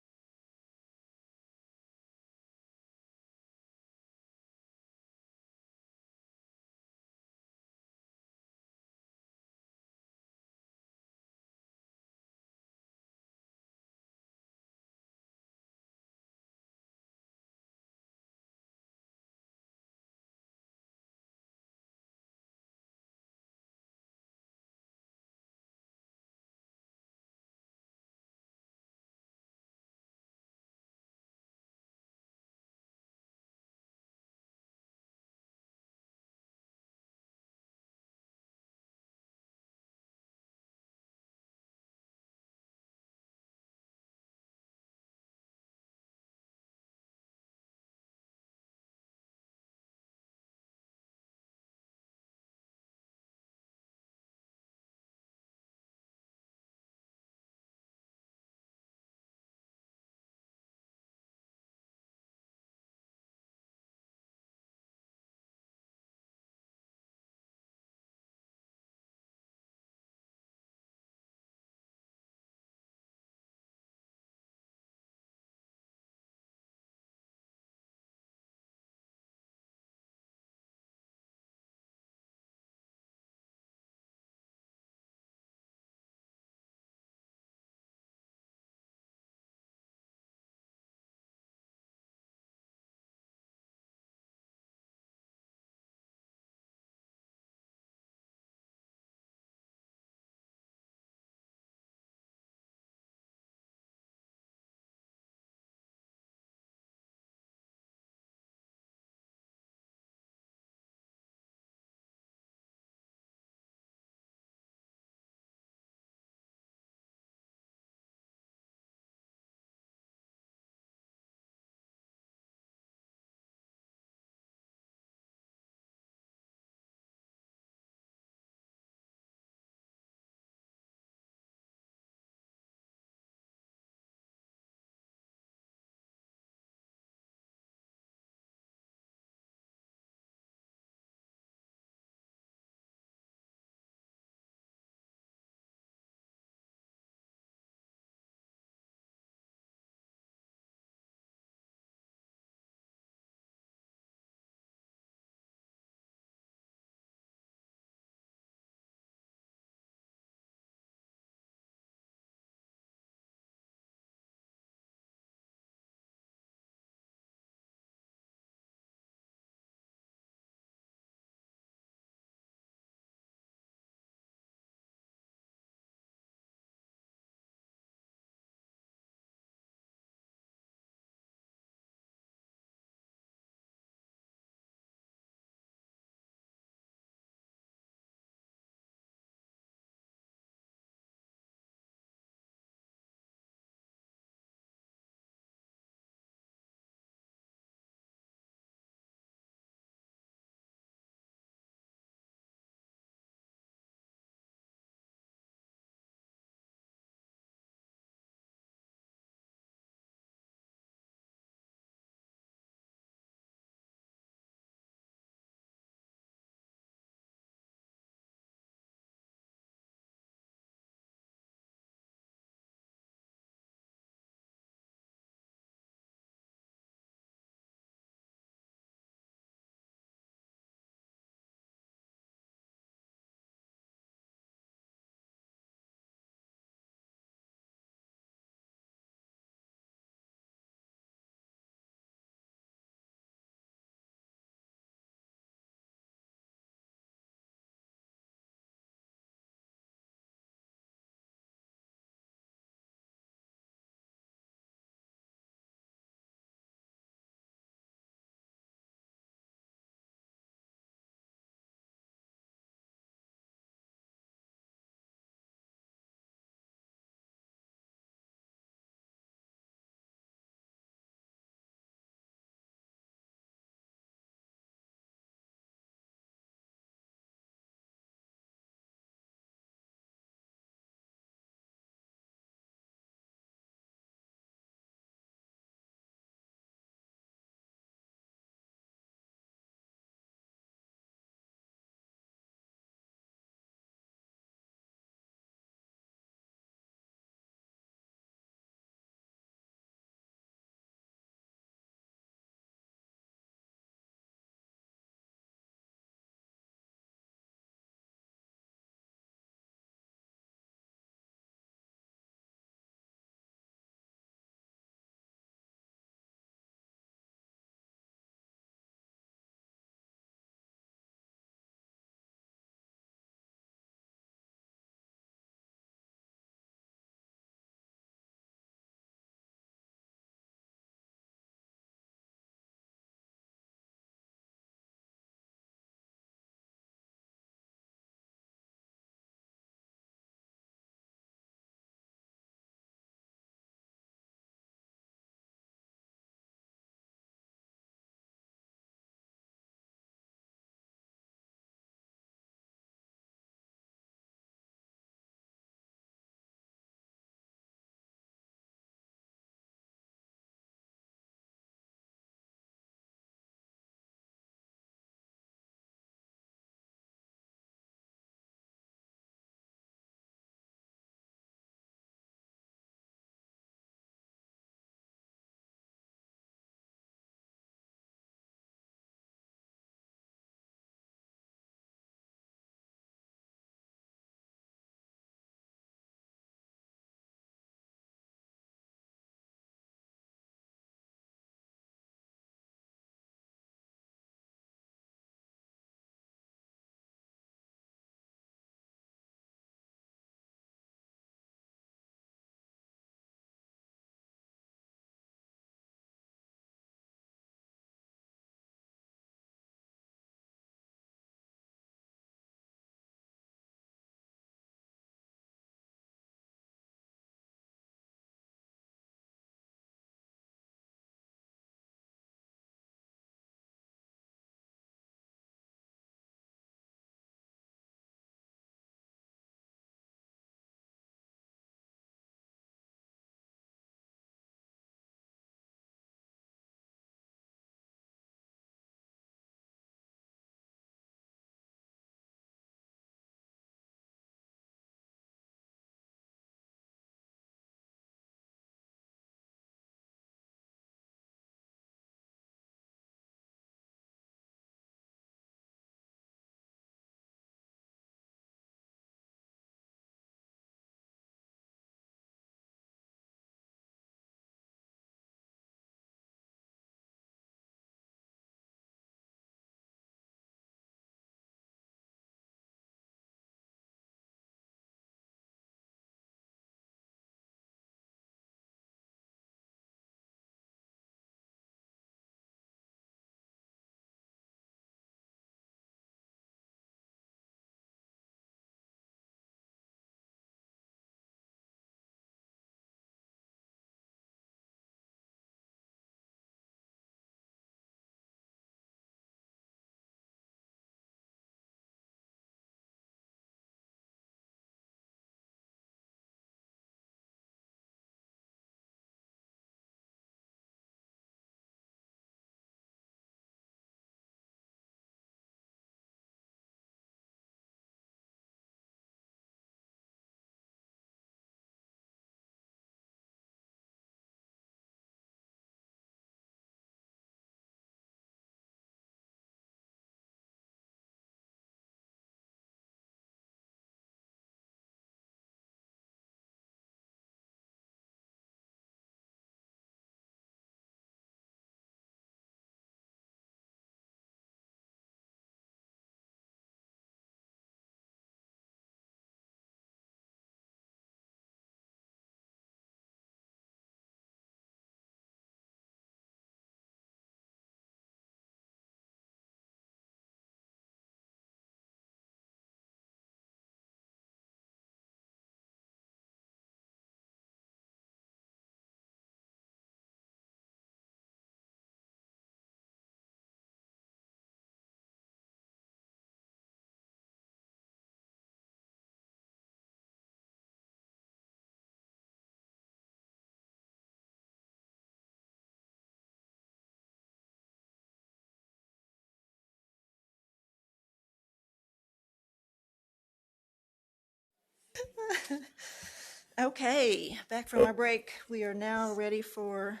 Okay, back from our break. We are now ready for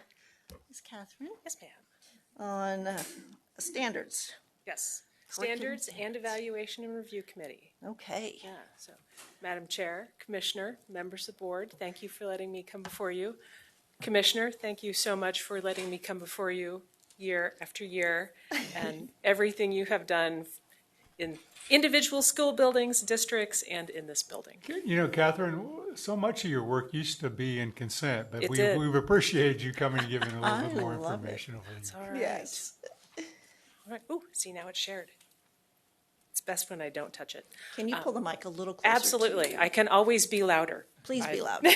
Ms. Catherine Yes, ma'am. on standards. Yes. Curriculum Standards and Evaluation and Review Committee. Okay. Yeah, so Madam Chair, Commissioner, members of the board, thank you for letting me come before you. Commissioner, thank you so much for letting me come before you year after year and everything you have done in individual school buildings, districts, and in this building. You know, Catherine, so much of your work used to be in consent, but It did. we've appreciated you coming and giving a little I bit more love it. information over That's the all right. Yes. All right. Ooh, see, now it's shared. It's best when I don't touch it. Can you pull the mic a little closer? Absolutely. To you? I can always be louder. Please be loud.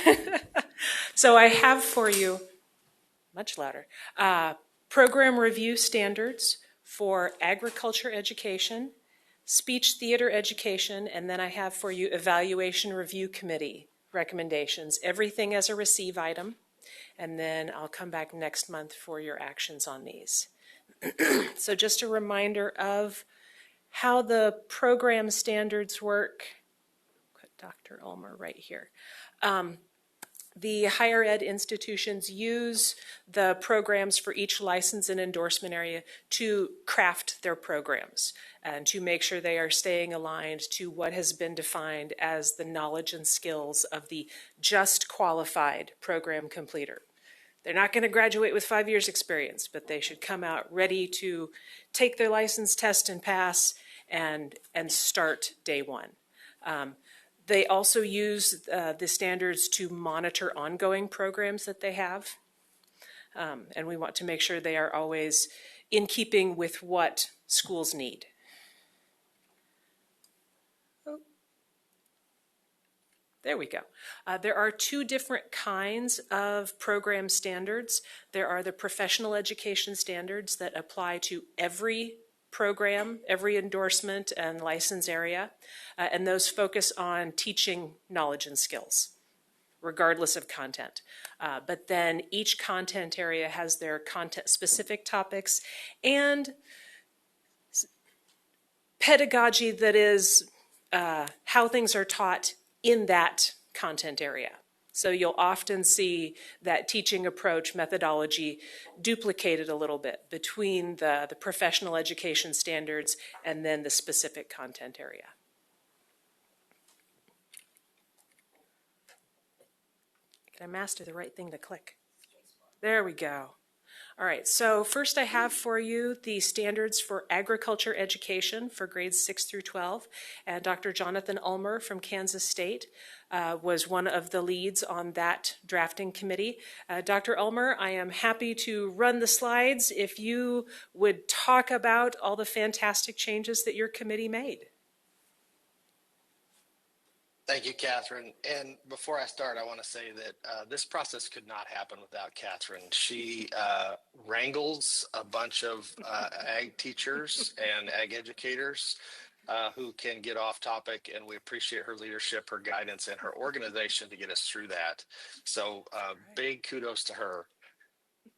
So I have for you, much louder, program review standards for agriculture education, speech theater education, and then I have for you evaluation review committee recommendations, everything as a receive item, and then I'll come back next month for your actions on these. So just a reminder of how the program standards work. Put Dr. Ulmer right here. The higher ed institutions use the programs for each license and endorsement area to craft their programs and to make sure they are staying aligned to what has been defined as the knowledge and skills of the just qualified program completer. They're not going to graduate with 5 years experience, but they should come out ready to take their license test and pass and start day one. They also use the standards to monitor ongoing programs that they have. And we want to make sure they are always in keeping with what schools need. Oh. There we go. There are two different kinds of program standards. There are the professional education standards that apply to every program, every endorsement and license area, and those focus on teaching knowledge and skills, regardless of content. But then each content area has their content-specific topics and pedagogy that is how things are taught in that content area. So you'll often see that teaching approach methodology duplicated a little bit between the professional education standards and then the specific content area. Can I master the right thing to click? There we go. All right, so first I have for you the standards for agriculture education for grades 6 through 12. And Dr. Jonathan Ulmer from Kansas State was one of the leads on that drafting committee. Dr. Ulmer, I am happy to run the slides if you would talk about all the fantastic changes that your committee made. Thank you, Catherine. And before I start, I want to say that this process could not happen without Catherine. She wrangles a bunch of ag teachers and ag educators who can get off topic, and we appreciate her leadership, her guidance, and her organization to get us through that. So big kudos to her.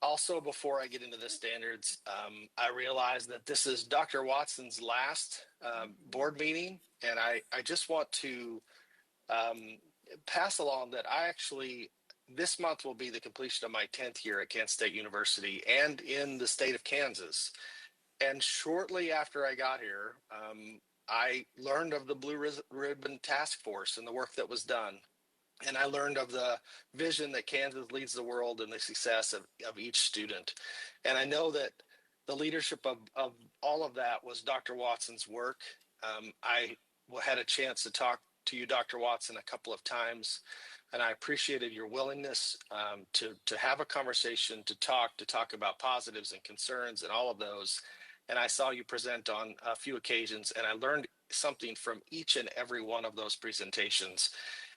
Also, before I get into the standards, I realize that this is Dr. Watson's last board meeting, and I just want to pass along that I actually, this month will be the completion of my 10th year at Kansas State University and in the state of Kansas. And shortly after I got here, I learned of the Blue Ribbon Task Force and the work that was done. And I learned of the vision that Kansas leads the world and the success of each student. And I know that the leadership of all of that was Dr. Watson's work. I had a chance to talk to you, Dr. Watson, a couple of times, and I appreciated your willingness to have a conversation, to talk about positives and concerns and all of those. And I saw you present on a few occasions, and I learned something from each and every one of those presentations.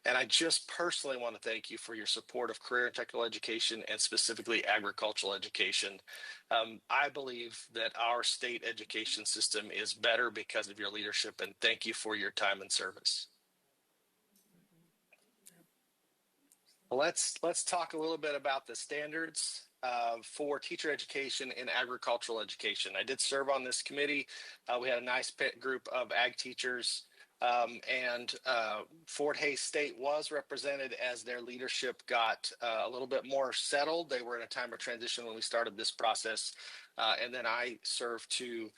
And I just personally want to thank you for your support of career and technical education and specifically agricultural education. I believe that our state education system is better because of your leadership, and thank you for your time and service. Let's talk a little bit about the standards for teacher education and agricultural education. I did serve on this committee. We had a nice group of ag teachers. And Fort Hays State was represented as their leadership got a little bit more settled. They were in a time of transition when we started this process. And then I served to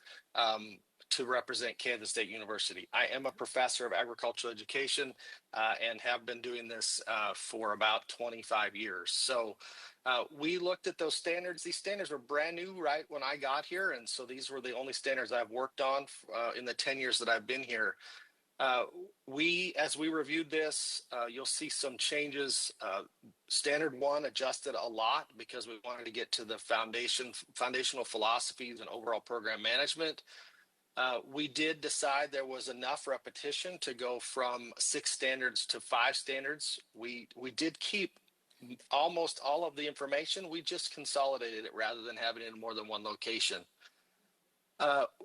represent Kansas State University. I am a professor of agricultural education and have been doing this for about 25 years. So we looked at those standards. These standards were brand new right when I got here. And so these were the only standards I've worked on in the 10 years that I've been here. As we reviewed this, you'll see some changes. Standard 1 adjusted a lot because we wanted to get to the foundational philosophies and overall program management. We did decide there was enough repetition to go from 6 standards to 5 standards. We did keep almost all of the information. We just consolidated it rather than having it in more than one location.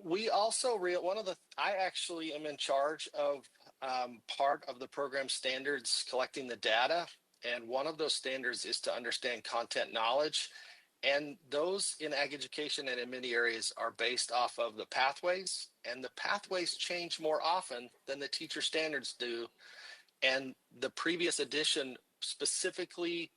We also, I actually am in charge of part of the program standards, collecting the data. And one of those standards is to understand content knowledge. And those in ag education and in many areas are based off of the pathways. And the pathways change more often than the teacher standards do. And the previous edition specifically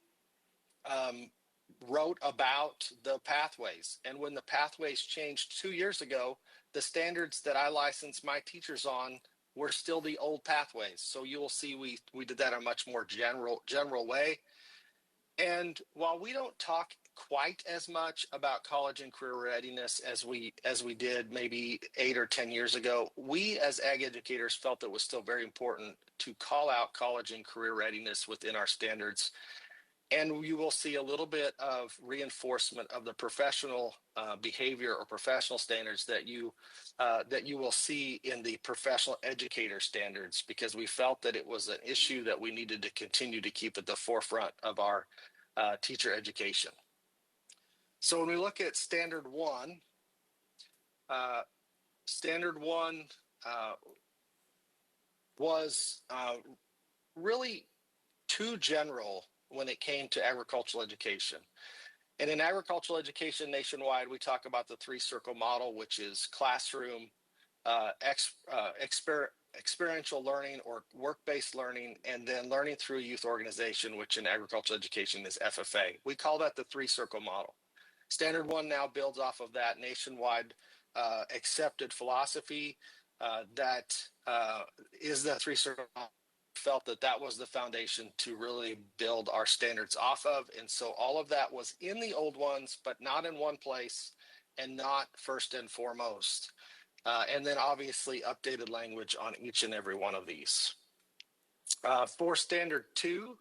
wrote about the pathways. And when the pathways changed 2 years ago, the standards that I licensed my teachers on were still the old pathways. So you will see we did that in a much more general way. And while we don't talk quite as much about college and career readiness as we did maybe 8 or 10 years ago, we as ag educators felt it was still very important to call out college and career readiness within our standards. And you will see a little bit of reinforcement of the professional behavior or professional standards that you will see in the professional educator standards, because we felt that it was an issue that we needed to continue to keep at the forefront of our teacher education. So when we look at Standard 1, was really too general when it came to agricultural education. And in agricultural education nationwide, we talk about the 3-circle model, which is classroom, experiential learning or work-based learning, and then learning through a youth organization, which in agricultural education is FFA. We call that the 3-circle model. Standard 1 now builds off of that nationwide accepted philosophy that is the 3-circle model. Felt that was the foundation to really build our standards off of. And so all of that was in the old ones, but not in one place and not first and foremost. And then obviously updated language on each and every one of these. For Standard 2,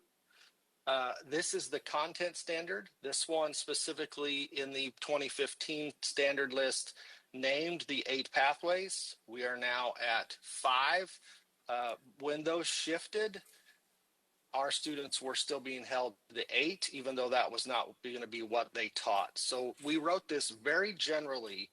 this is the content standard. This one specifically in the 2015 standard list named the 8 pathways. We are now at 5. When those shifted, our students were still being held to the 8, even though that was not going to be what they taught. So we wrote this very generally,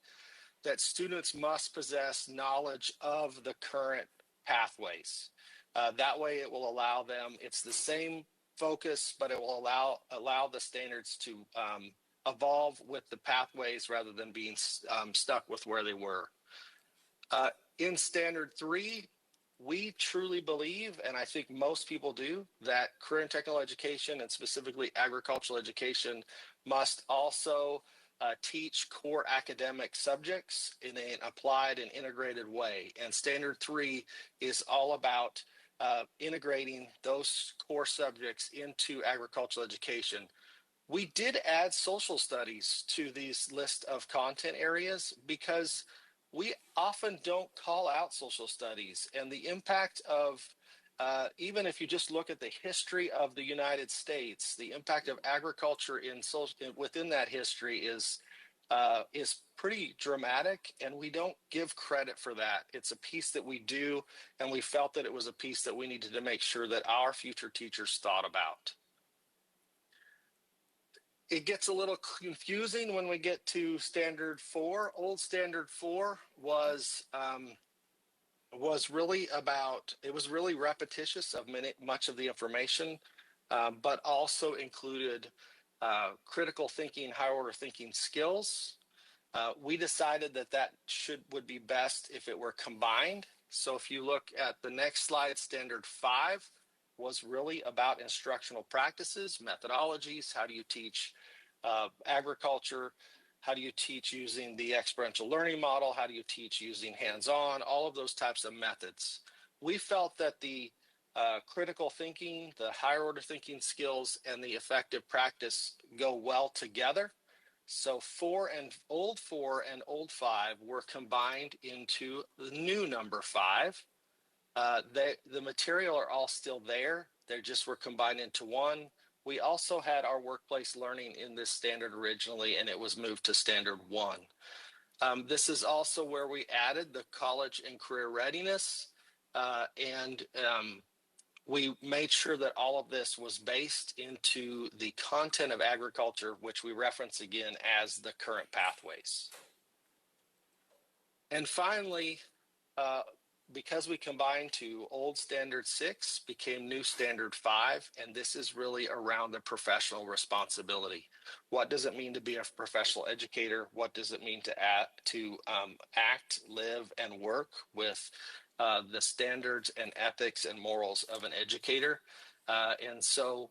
that students must possess knowledge of the current pathways. That way it will allow them, it's the same focus, but it will allow the standards to evolve with the pathways rather than being stuck with where they were. In Standard 3, we truly believe, and I think most people do, that career and technical education, and specifically agricultural education, must also teach core academic subjects in an applied and integrated way. And Standard 3 is all about integrating those core subjects into agricultural education. We did add social studies to these list of content areas because we often don't call out social studies, and the impact of even if you just look at the history of the United States, the impact of agriculture within that history is pretty dramatic, and we don't give credit for that. It's a piece that we do, and we felt that it was a piece that we needed to make sure that our future teachers thought about. It gets a little confusing when we get to Standard 4. Old Standard 4 was really repetitious of much of the information, but also included critical thinking, higher order thinking skills. We decided that would be best if it were combined, So if you look at the next slide, standard 5 was really about instructional practices, methodologies. How do you teach agriculture? How do you teach using the experiential learning model? How do you teach using hands-on? All of those types of methods. We felt that the critical thinking, the higher order thinking skills, and the effective practice go well together. So old 4 and old 5 were combined into the new number 5. The material are all still there. They just were combined into one. We also had our workplace learning in this standard originally, and it was moved to standard 1. This is also where we added the college and career readiness, and we made sure that all of this was based into the content of agriculture, which we reference again as the current pathways. And finally, because we combined to old standard 6 became new standard 5, and this is really around the professional responsibility. What does it mean to be a professional educator? What does it mean to act, live, and work with the standards and ethics and morals of an educator? And so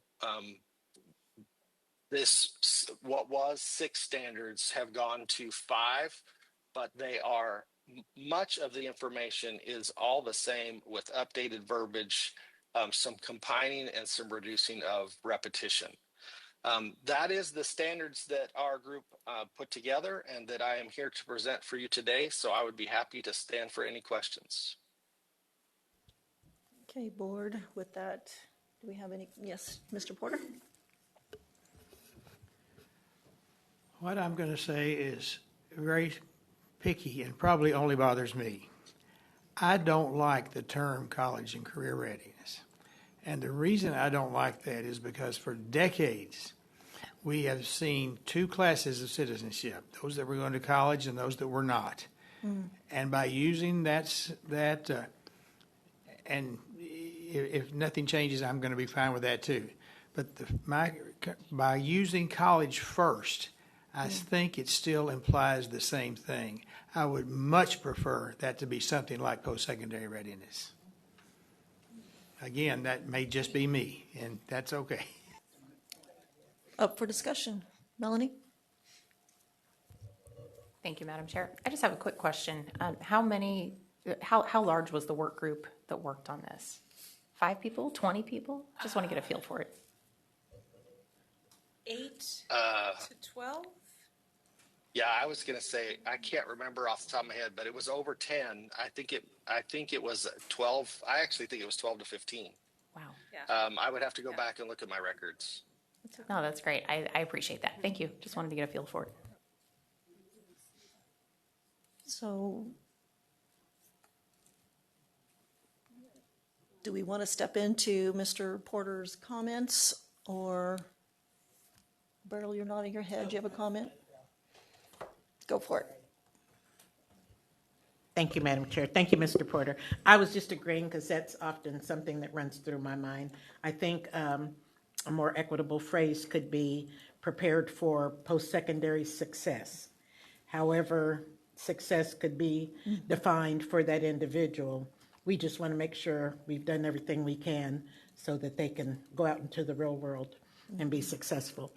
what was 6 standards have gone to 5, but they are much of the information is all the same with updated verbiage, some combining and some reducing of repetition. That is the standards that our group put together and that I am here to present for you today. So I would be happy to stand for any questions. Okay, board, with that, do we have any? Yes, Mr. Porter? What I'm going to say is very picky and probably only bothers me. I don't like the term college and career readiness. And the reason I don't like that is because for decades, we have seen 2 classes of citizenship, those that were going to college and those that were not. And by using that, and if nothing changes, I'm going to be fine with that too. But by using college first, I think it still implies the same thing. I would much prefer that to be something like post-secondary readiness. Again, that may just be me, and that's okay. Up for discussion. Melanie? Thank you, Madam Chair. I just have a quick question. How large was the work group that worked on this? 5 people, 20 people? Just want to get a feel for it. 8 to 12? Yeah, I was going to say, I can't remember off the top of my head, but it was over 10. I think it was 12. I actually think it was 12 to 15. Wow. Yeah. I would have to go back and look at my records. No, that's great. I appreciate that. Thank you. Just wanted to get a feel for it. So do we want to step into Mr. Porter's comments, or Beryl, you're nodding your head. Do you have a comment? Go for it. Thank you, Madam Chair. Thank you, Mr. Porter. I was just agreeing because that's often something that runs through my mind. I think a more equitable phrase could be prepared for post-secondary success. However, success could be defined for that individual. We just want to make sure we've done everything we can so that they can go out into the real world and be successful.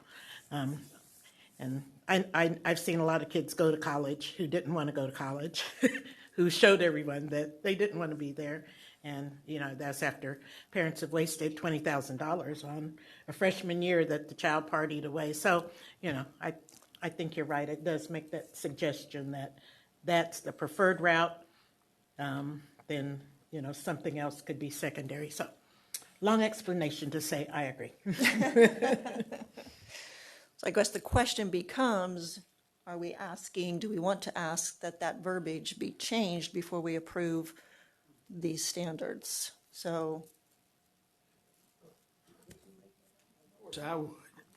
And I've seen a lot of kids go to college who didn't want to go to college, who showed everyone that they didn't want to be there. And, that's after parents have wasted $20,000 on a freshman year that the child partied away. So, I think you're right. It does make that suggestion that that's the preferred route. Then, something else could be secondary. So, long explanation to say I agree. So I guess the question becomes, do we want to ask that verbiage be changed before we approve these standards? So I would,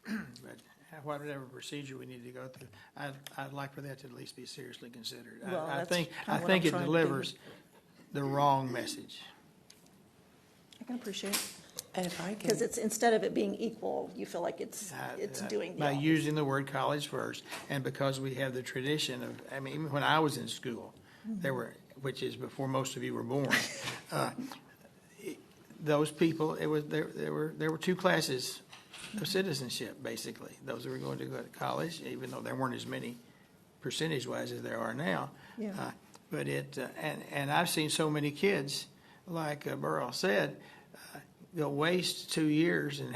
but whatever procedure we need to go through, I'd like for that to at least be seriously considered. Well, I that's think kinda what I'm it trying to delivers the wrong message. I can appreciate it. And if I can, Because it's, instead of it being equal, you feel like it's doing the by opposite. using the word college first, and because we have the tradition of, even when I was in school, which is before most of you were born. Those people, there were two classes of citizenship, basically. Those who were going to go to college, even though there weren't as many percentage-wise as there are now. Yeah. But and I've seen so many kids, like Burrell said, go waste 2 years and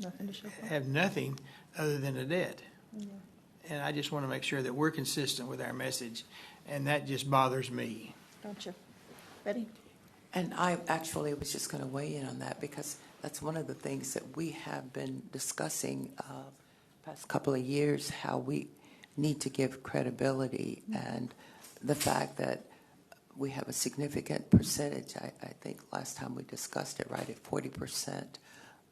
Nothing to show for it. have nothing other than a debt. Yeah. And I just want to make sure that we're consistent with our message, and that just bothers me. Don't you? Betty? And I actually was just going to weigh in on that because that's one of the things that we have been discussing past couple of years, how we need to give credibility and the fact that we have a significant percentage, I think last time we discussed it, right, at 40%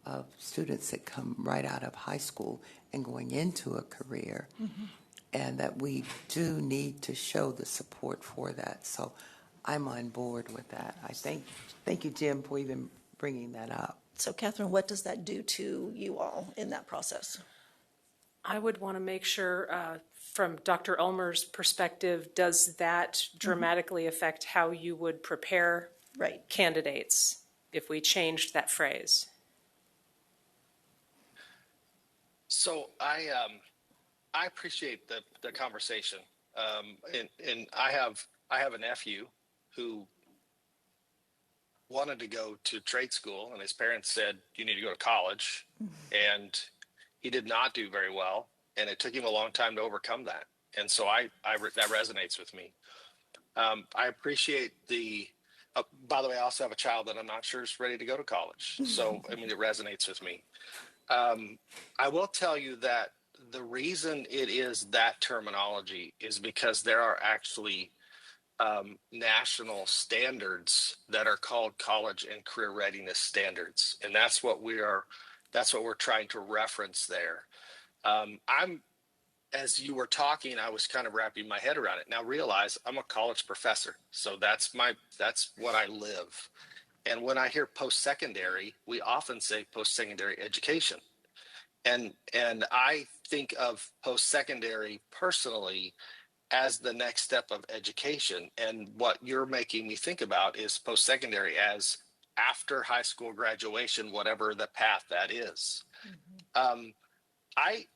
of students that come right out of high school and going into a career, and that we do need to show the support for that. So I'm on board with that. I thank you, Jim, for even bringing that up. So Catherine, what does that do to you all in that process? I would want to make sure, from Dr. Ulmer's perspective, does that dramatically affect how you would prepare candidates if we changed that phrase? So I appreciate the conversation, and I have a nephew who wanted to go to trade school, and his parents said, "You need to go to college," and he did not do very well, and it took him a long time to overcome that. And so that resonates with me. I appreciate the. By the way, I also have a child that I'm not sure is ready to go to college, so I mean it resonates with me. I will tell you that the reason it is that terminology is because there are actually national standards that are called college and career readiness standards, and that's what we're trying to reference there. As you were talking, I was kind of wrapping my head around it. Now realize I'm a college professor, so that's what I live. And when I hear post-secondary, we often say post-secondary education. And I think of post-secondary personally as the next step of education. And what you're making me think about is post-secondary as after high school graduation, whatever the path that is. I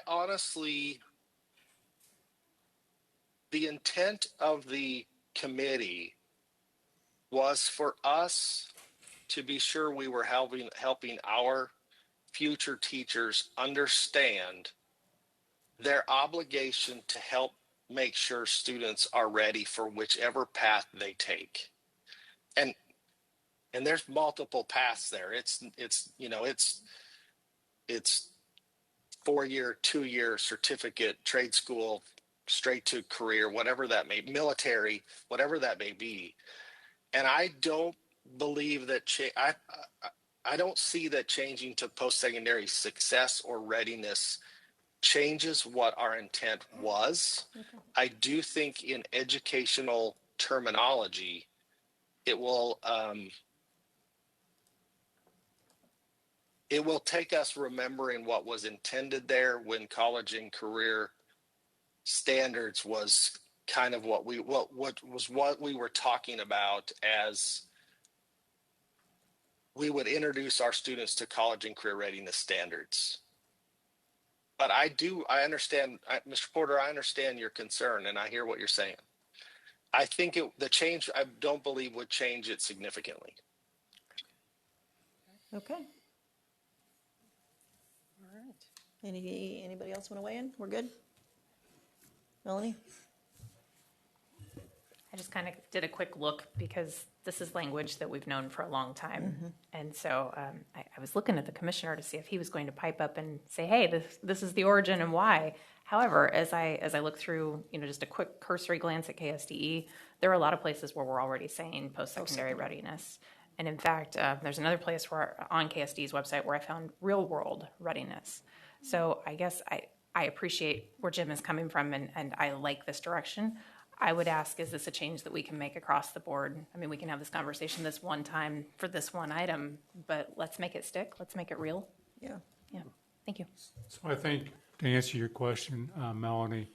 honestly, the intent of the committee was for us to be sure we were helping our future teachers understand their obligation to help make sure students are ready for whichever path they take. And there's multiple paths there. It's 4-year, 2-year certificate, trade school, straight to career, whatever that may, military, whatever that may be. And I don't believe that I don't see that changing to post-secondary success or readiness changes what our intent was. I do think in educational terminology, it will take us remembering what was intended there when college and career standards was kind of what we were talking about as we would introduce our students to college and career readiness standards. But I understand, Mr. Porter, I understand your concern and I hear what you're saying. I think the change, I don't believe would change it significantly. Okay. All right. Anybody else want to weigh in? We're good? Melanie? I just kind of did a quick look because this is language that we've known for a long time. And so I was looking at the commissioner to see if he was going to pipe up and say, hey, this is the origin and why. However, as I look through, just a quick cursory glance at KSDE, there are a lot of places where we're already saying post-secondary readiness. And in fact, there's another place on KSDE's website where I found real-world readiness. So I guess I appreciate where Jim is coming from, and I like this direction. I would ask, is this a change that we can make across the board? I mean, we can have this conversation this one time for this one item, but let's make it stick. Let's make it real. Yeah. Yeah. Thank you. So I think to answer your question, Melanie,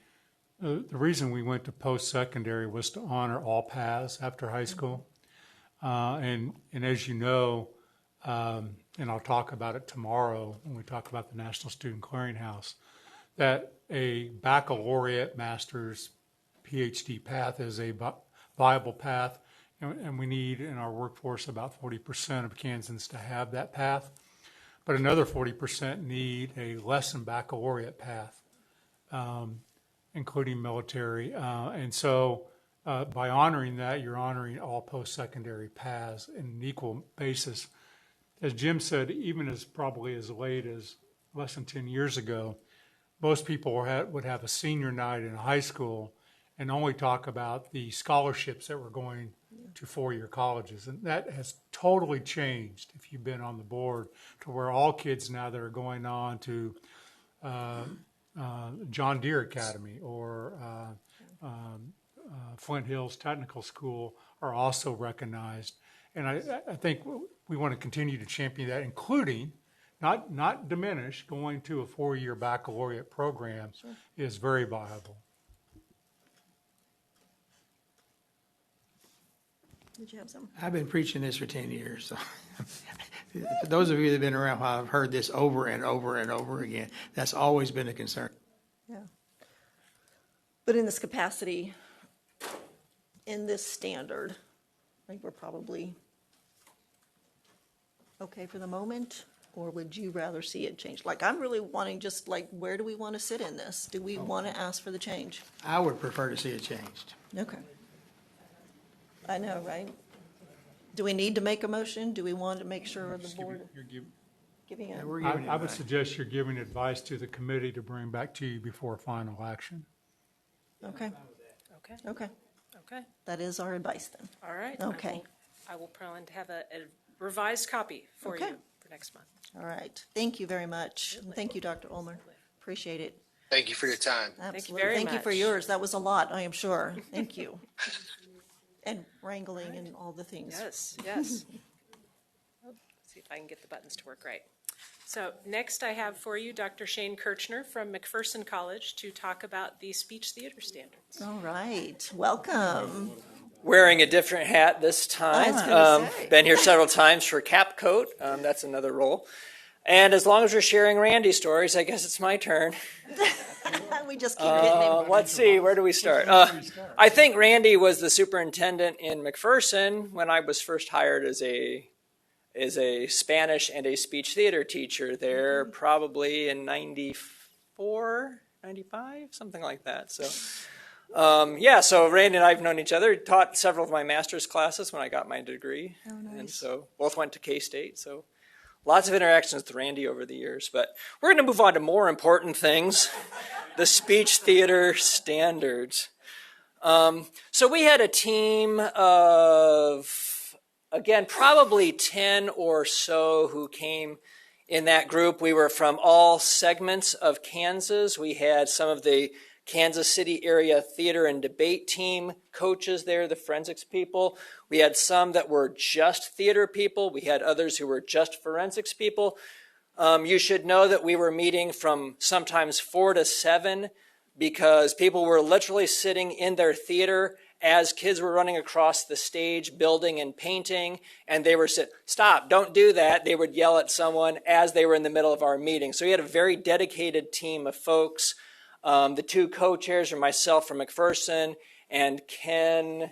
the reason we went to post-secondary was to honor all paths after high school. And as you know, and I'll talk about it tomorrow when we talk about the National Student Clearinghouse, that a baccalaureate, master's, PhD path is a viable path, and we need in our workforce about 40% of Kansans to have that path. But another 40% need a less than baccalaureate path, including military. And so by honoring that, you're honoring all post-secondary paths in an equal basis. As Jim said, even as probably as late as less than 10 years ago, most people would have a senior night in high school and only talk about the scholarships that were going to four-year colleges. And that has totally changed, if you've been on the board, to where all kids now that are going on to John Deere Academy or Flint Hills Technical School are also recognized. And I think we want to continue to champion that, including, not diminish, going to a four-year baccalaureate program is very viable. Did you have some? I've been preaching this for 10 years. So for those of you that have been around, I've heard this over and over and over again. That's always been a concern. Yeah. But in this capacity, in this standard, I think we're probably okay for the moment, or would you rather see it change? Like, I'm really wanting just like, where do we want to sit in this? Do we want to ask for the change? I would prefer to see it changed. Okay. I know, right? Do we need to make a motion? Do we want to make sure the board giving it? I would suggest you're giving advice to the committee to bring back to you before final action. Okay. Okay. Okay. Okay. That is our advice then. All right. Okay. I will plan to have a revised copy for Okay. you for next month. All right. Thank you very much. And thank you, Dr. Ulmer. Appreciate it. Thank you for your time. Absolutely. very Thank you for much. yours. That was a lot, I am sure. Thank you. And wrangling and all the things. Yes, yes. Let's see if I can get the buttons to work right. So next I have for you Dr. Shane Kirchner from McPherson College to talk about the speech theater standards. All right. Welcome. Wearing a different hat this time. Been here several times for Cap Coat. That's another role. And as long as we're sharing Randy stories, I guess it's my turn. We just keep getting him. Let's see, where do we start? I think Randy was the superintendent in McPherson when I was first hired as a Spanish and a speech theater teacher there, probably in 94, 95, something like that. So, so Randy and I have known each other. He taught several of my master's classes when I got my degree. Oh, nice. And so both went to K-State, so lots of interactions with Randy over the years. But we're going to move on to more important things, the speech theater standards. So we had a team of, again, probably 10 or so who came in that group. We were from all segments of Kansas. We had some of the Kansas City area theater and debate team coaches there, the forensics people. We had some that were just theater people. We had others who were just forensics people. You should know that we were meeting from sometimes 4 to 7 because people were literally sitting in their theater as kids were running across the stage, building and painting, and they were saying, "Stop, don't do that." They would yell at someone as they were in the middle of our meeting. So we had a very dedicated team of folks. The two co-chairs are myself from McPherson and Ken,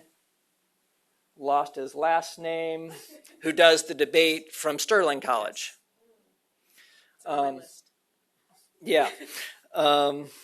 lost his last name, who does the debate from Sterling College.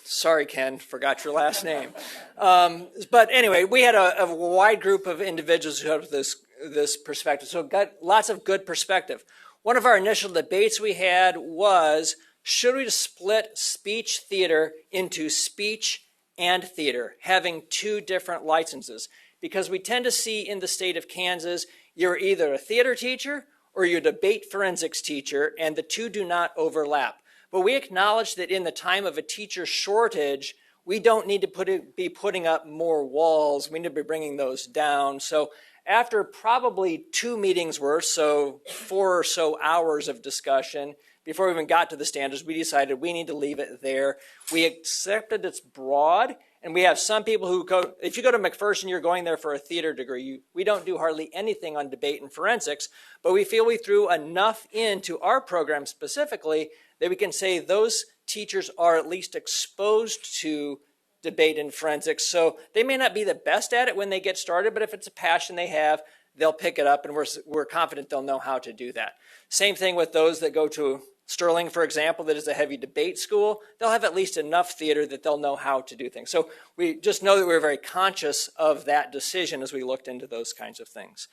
Sorry, Ken, forgot your last name. But anyway, we had a wide group of individuals who have this perspective. So got lots of good perspective. One of our initial debates we had was, should we split speech theater into speech and theater, having two different licenses? Because we tend to see in the state of Kansas, you're either a theater teacher or you're a debate forensics teacher, and the two do not overlap. But we acknowledge that in the time of a teacher shortage, we don't need to be putting up more walls. We need to be bringing those down. So after probably 2 meetings worth, so 4 or so hours of discussion, before we even got to the standards, we decided we need to leave it there. We accepted it's broad, And we have some people who go, if you go to McPherson, you're going there for a theater degree. We don't do hardly anything on debate and forensics, but we feel we threw enough into our program specifically that we can say those teachers are at least exposed to debate and forensics. So they may not be the best at it when they get started, but if it's a passion they have, they'll pick it up, and we're confident they'll know how to do that. Same thing with those that go to Sterling, for example, that is a heavy debate school. They'll have at least enough theater that they'll know how to do things. So we just know that we're very conscious of that decision as we looked into those kinds of things.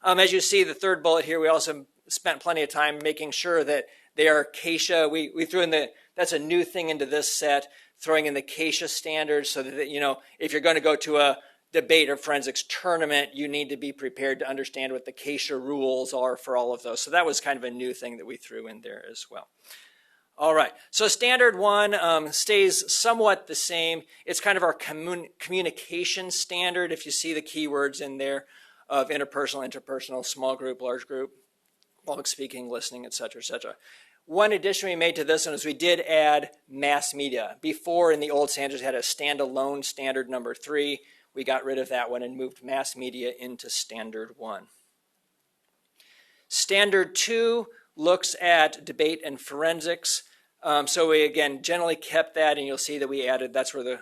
As you see, the third bullet here, we also spent plenty of time making sure that they are CASHA. We threw in that's a new thing into this set, throwing in the CASHA standards so that, if you're going to go to a debate or forensics tournament, you need to be prepared to understand what the CASHA rules are for all of those. So that was kind of a new thing that we threw in there as well. All right, so standard one stays somewhat the same. It's kind of our communication standard, if you see the keywords in there of interpersonal, interpersonal, small group, large group, public speaking, listening, et cetera, et cetera. One addition we made to this one is we did add mass media. Before in the old standards had a standalone standard number 3. We got rid of that one and moved mass media into standard 1. Standard 2 looks at debate and forensics. So we, again, generally kept that, and you'll see that we added, that's where the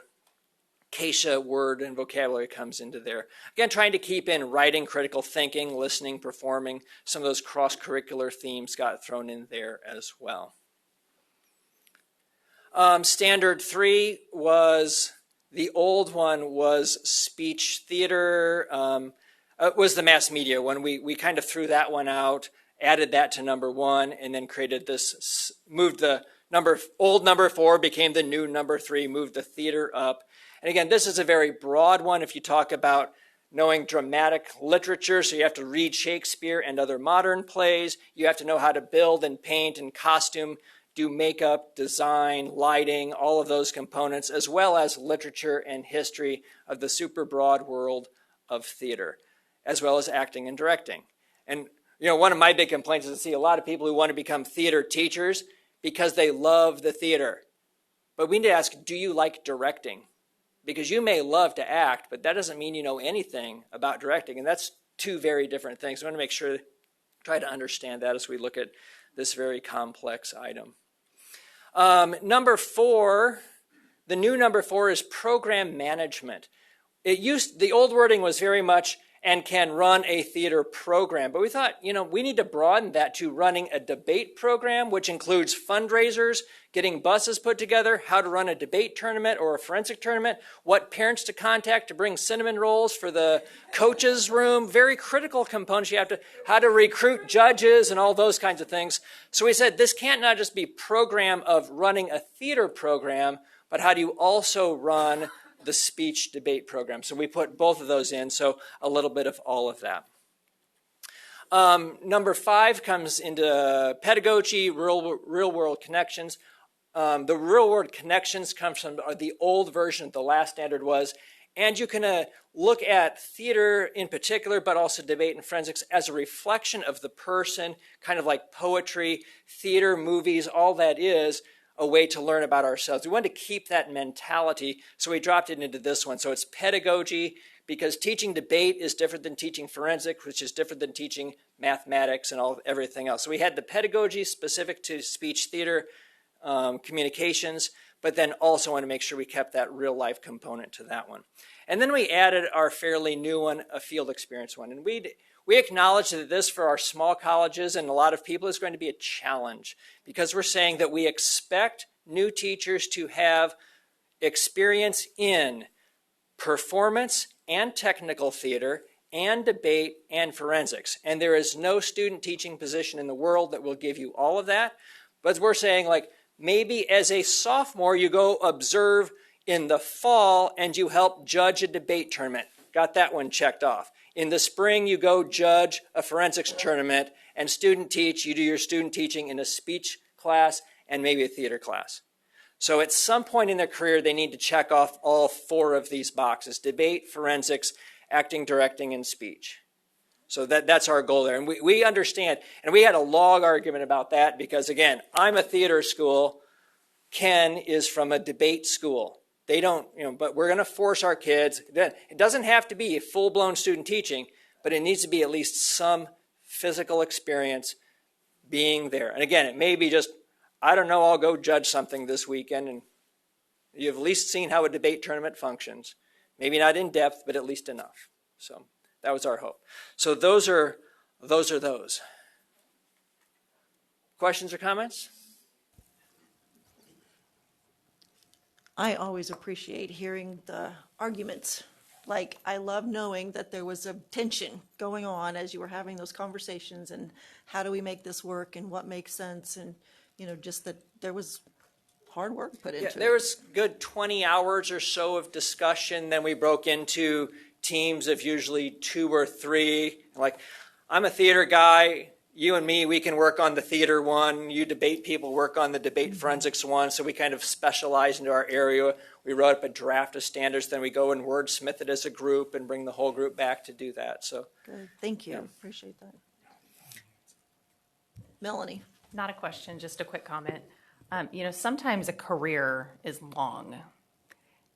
CASHA word and vocabulary comes into there. Again, trying to keep in writing, critical thinking, listening, performing. Some of those cross-curricular themes got thrown in there as well. Standard 3 was, the old one was speech theater, was the mass media one. We kind of threw that one out, added that to number 1, and then created this, moved the old number 4 became the new number 3, moved the theater up. And again, this is a very broad one. If you talk about knowing dramatic literature, so you have to read Shakespeare and other modern plays, you have to know how to build and paint and costume, do makeup, design, lighting, all of those components, as well as literature and history of the super broad world of theater, as well as acting and directing. And one of my big complaints is to see a lot of people who want to become theater teachers because they love the theater. But we need to ask, do you like directing? Because you may love to act, but that doesn't mean you know anything about directing. And that's two very different things. I want to make sure, try to understand that as we look at this very complex item. Number 4, the new number 4 is program management. The old wording was very much, and can run a theater program. But we thought, we need to broaden that to running a debate program, which includes fundraisers, getting buses put together, how to run a debate tournament or a forensic tournament, what parents to contact to bring cinnamon rolls for the coaches' room, very critical components. You have to, how to recruit judges and all those kinds of things. So we said this can't not just be program of running a theater program, but how do you also run the speech debate program. So we put both of those in, so a little bit of all of that. Number 5 comes into pedagogy, real world connections. The real world connections comes from the old version, the last standard was, and you can look at theater in particular, but also debate and forensics as a reflection of the person, kind of like poetry, theater, movies, all that is a way to learn about ourselves. We wanted to keep that mentality, so we dropped it into this one. So it's pedagogy, because teaching debate is different than teaching forensics, which is different than teaching mathematics and everything else. So we had the pedagogy specific to speech theater, communications, but then also want to make sure we kept that real life component to that one. And then we added our fairly new one, a field experience one. And we acknowledge that this for our small colleges and a lot of people is going to be a challenge, because we're saying that we expect new teachers to have experience in performance and technical theater and debate and forensics. And there is no student teaching position in the world that will give you all of that. But we're saying, maybe as a sophomore, you go observe in the fall and you help judge a debate tournament. Got that one checked off. In the spring, you go judge a forensics tournament and student teach. You do your student teaching in a speech class and maybe a theater class. So at some point in their career, they need to check off all 4 of these boxes: debate, forensics, acting, directing, and speech. So that's our goal there. And we understand, and we had a long argument about that because, again, I'm a theater school. Ken is from a debate school. They don't, but we're going to force our kids. It doesn't have to be a full-blown student teaching, but it needs to be at least some physical experience being there. And again, it may be just, I don't know, I'll go judge something this weekend, and you've at least seen how a debate tournament functions. Maybe not in depth, but at least enough. So that was our hope. So those are those. Questions or comments? I always appreciate hearing the arguments. Like, I love knowing that there was a tension going on as you were having those conversations, and how do we make this work, and what makes sense, and, just that there was hard work put into it. There was good 20 hours or so of discussion. Then we broke into teams of usually 2 or 3. Like, I'm a theater guy. You and me, we can work on the theater one. You debate people work on the debate forensics one. So we kind of specialize into our area. We wrote up a draft of standards. Then we go and wordsmith it as a group and bring the whole group back to do that. So good. Thank you. Appreciate that. Melanie. Not a question, just a quick comment. Sometimes a career is long.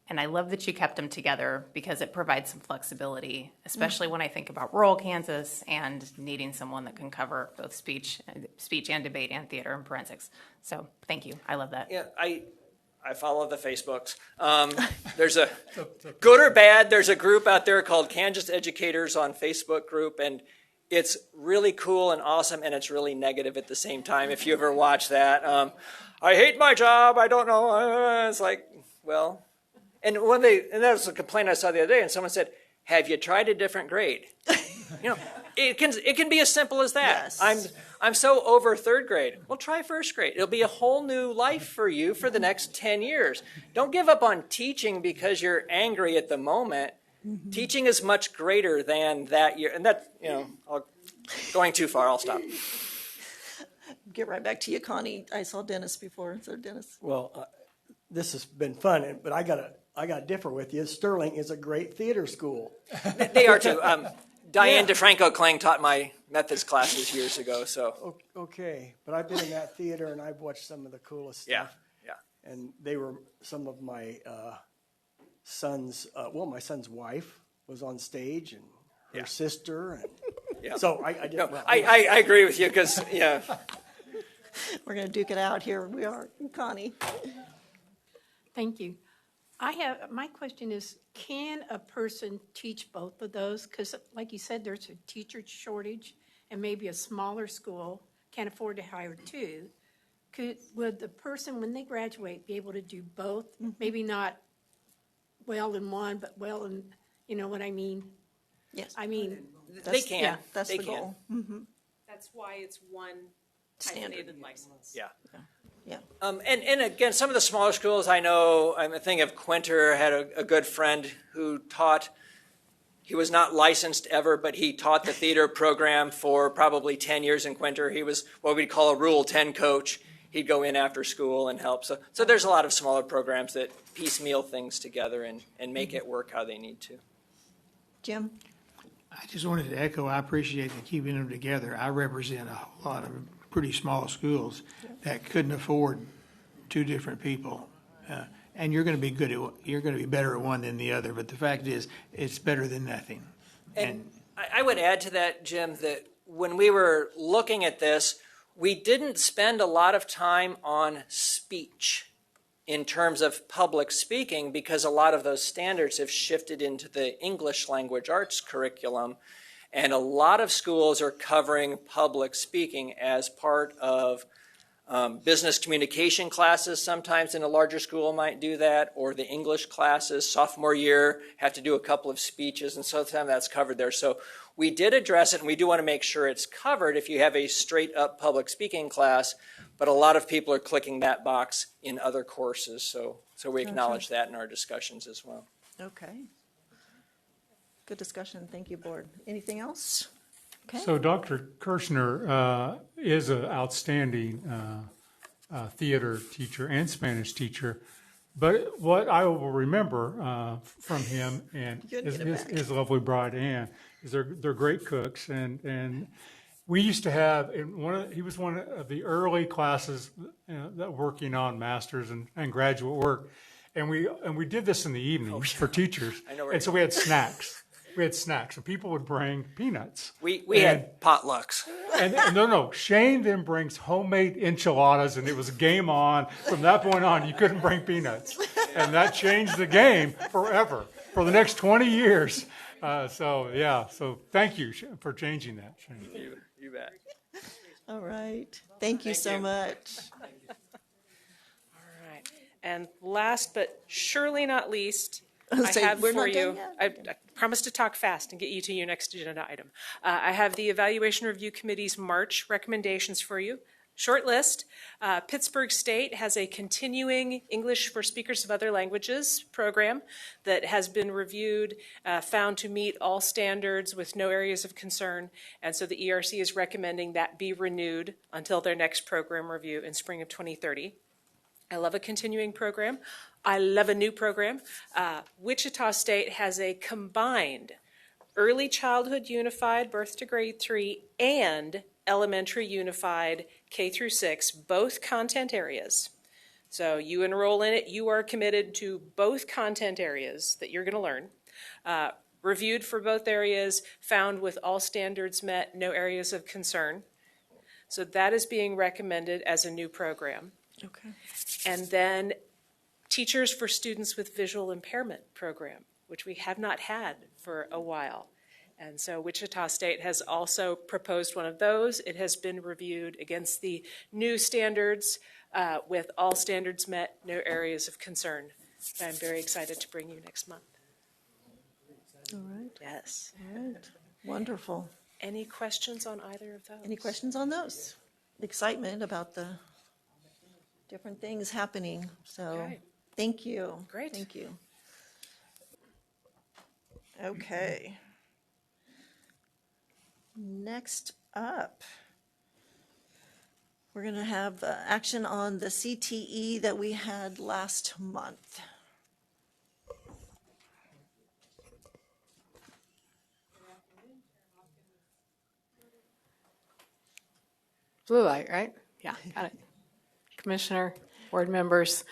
And I love that you kept them together because it provides some flexibility, especially when I think about rural Kansas and needing someone that can cover both speech and debate and theater and forensics. So thank you. I love that. yeah, I follow the Facebooks. There's a good or bad. There's a group out there called Kansas Educators on Facebook group, and it's really cool and awesome, and it's really negative at the same time. If you ever watch that, I hate my job. I don't know. It's like, well. And that was a complaint I saw the other day, and someone said, "Have you tried a different grade?" It can be as simple as that. Yes. I'm so over 3rd grade. Well, try 1st grade. It'll be a whole new life for you for the next 10 years. Don't give up on teaching because you're angry at the moment. Mm-hmm. Teaching is much greater than that year, and that going too far. I'll stop. Get right back to you, Connie. I saw Dennis before, so Dennis. Well, this has been fun, but I got to differ with you. Sterling is a great theater school. They are too. Diane DeFranco Klang taught my methods classes years ago. So okay, but I've been in that theater and I've watched some of the coolest stuff. Yeah. And they were some of my son's. My son's wife was on stage, and her sister, and so I did. No, I agree with you because we're going to duke it out here. We are, Connie. Thank you. My question is, can a person teach both of those? Because like you said, there's a teacher shortage and maybe a smaller school can't afford to hire 2. Would the person, when they graduate, be able to do both? Mm-hmm. Maybe not well in one, but well in, you know what I mean? Yes. I mean, they can. Yeah, that's they the can. goal. Mm-hmm. That's why it's one hyphenated license. Yeah. Yeah. And again, some of the smaller schools I know, I think of Quinter, had a good friend who taught, he was not licensed ever, but he taught the theater program for probably 10 years in Quinter. He was what we'd call a Rule 10 coach. He'd go in after school and help. So there's a lot of smaller programs that piecemeal things together and make it work how they need to. Jim? I just wanted to echo, I appreciate the keeping them together. I represent a whole lot of pretty small schools that couldn't afford 2 different people. And you're going to be you're going to be better at one than the other. But the fact is, it's better than nothing. And I would add to that, Jim, that when we were looking at this, we didn't spend a lot of time on speech in terms of public speaking because a lot of those standards have shifted into the English language arts curriculum. And a lot of schools are covering public speaking as part of business communication classes. Sometimes in a larger school might do that, or the English classes. Sophomore year have to do a couple of speeches, and sometimes that's covered there. So we did address it, and we do want to make sure it's covered if you have a straight-up public speaking class, but a lot of people are clicking that box in other courses. So we acknowledge that in our discussions as well. Okay. Good discussion. Thank you, board. Anything else? Okay. So Dr. Kirshner is an outstanding theater teacher and Spanish teacher. But what I will remember from him and his lovely bride Ann is they're great cooks, and we used to have he was one of the early classes that working on masters and graduate work, And we did this in the evenings for teachers. I know where And so you're we had snacks. We had snacks, and people would bring peanuts. We had potlucks. And no, Shane then brings homemade enchiladas, and it was game on. From that point on, you couldn't bring peanuts, and that changed the game forever for the next 20 years. So thank you for changing that, Shane. You bet. All right. Thank you so much. All right. And last but surely not least, I Say, have we're for not you, done I promise to talk fast and get you to your next agenda item. I have the Evaluation Review Committee's March recommendations for you. Short list. Pittsburgh State has a continuing English for Speakers of Other Languages program that has been reviewed, found to meet all standards with no areas of concern, and so the ERC is recommending that be renewed until their next program review in spring of 2030. I love a continuing program. I love a new program. Wichita State has a combined Early Childhood Unified, birth to grade 3, and Elementary Unified, K through 6, both content areas. So you enroll in it, you are committed to both content areas that you're going to learn. Reviewed for both areas, found with all standards met, no areas of concern. So that is being recommended as a new program. Okay. And then Teachers for Students with Visual Impairment program, which we have not had for a while. And so Wichita State has also proposed one of those. It has been reviewed against the new standards with all standards met, no areas of concern. I'm very excited to bring you next month. All right. Yes. All right. Wonderful. Any questions on either of those? Any questions on those? Excitement about the different things happening. So Okay. Thank you. Great. Thank you. Okay. Next up, we're going to have action on the CTE that we had last month. Blue light, right? Yeah, got it. Commissioner, board members,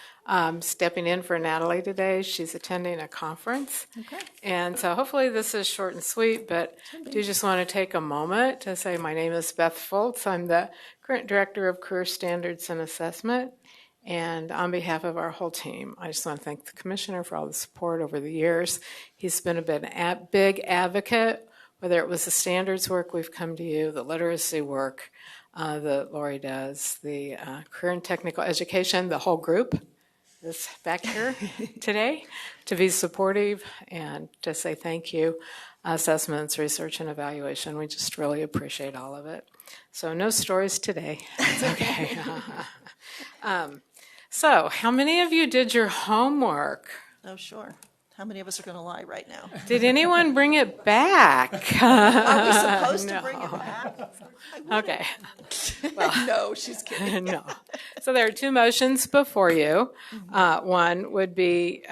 stepping in for Natalie today. She's attending a conference. Okay. And so hopefully this is short and sweet, but I do just want to take a moment to say my name is Beth Foltz. I'm the current director of Career Standards and Assessment. And on behalf of our whole team, I just want to thank the commissioner for all the support over the years. He's been a big advocate, whether it was the standards work we've come to you, the literacy work that Lori does, the career and technical education, the whole group is back here today to be supportive and to say thank you. Assessments, research, and evaluation, we just really appreciate all of it. So no stories today. It's okay. So how many of you did your homework? Oh, sure. How many of us are going to lie right now? Did anyone bring it back? Are we supposed to bring it back? Okay. Well, no, she's kidding. No. So there are two motions before you. One would be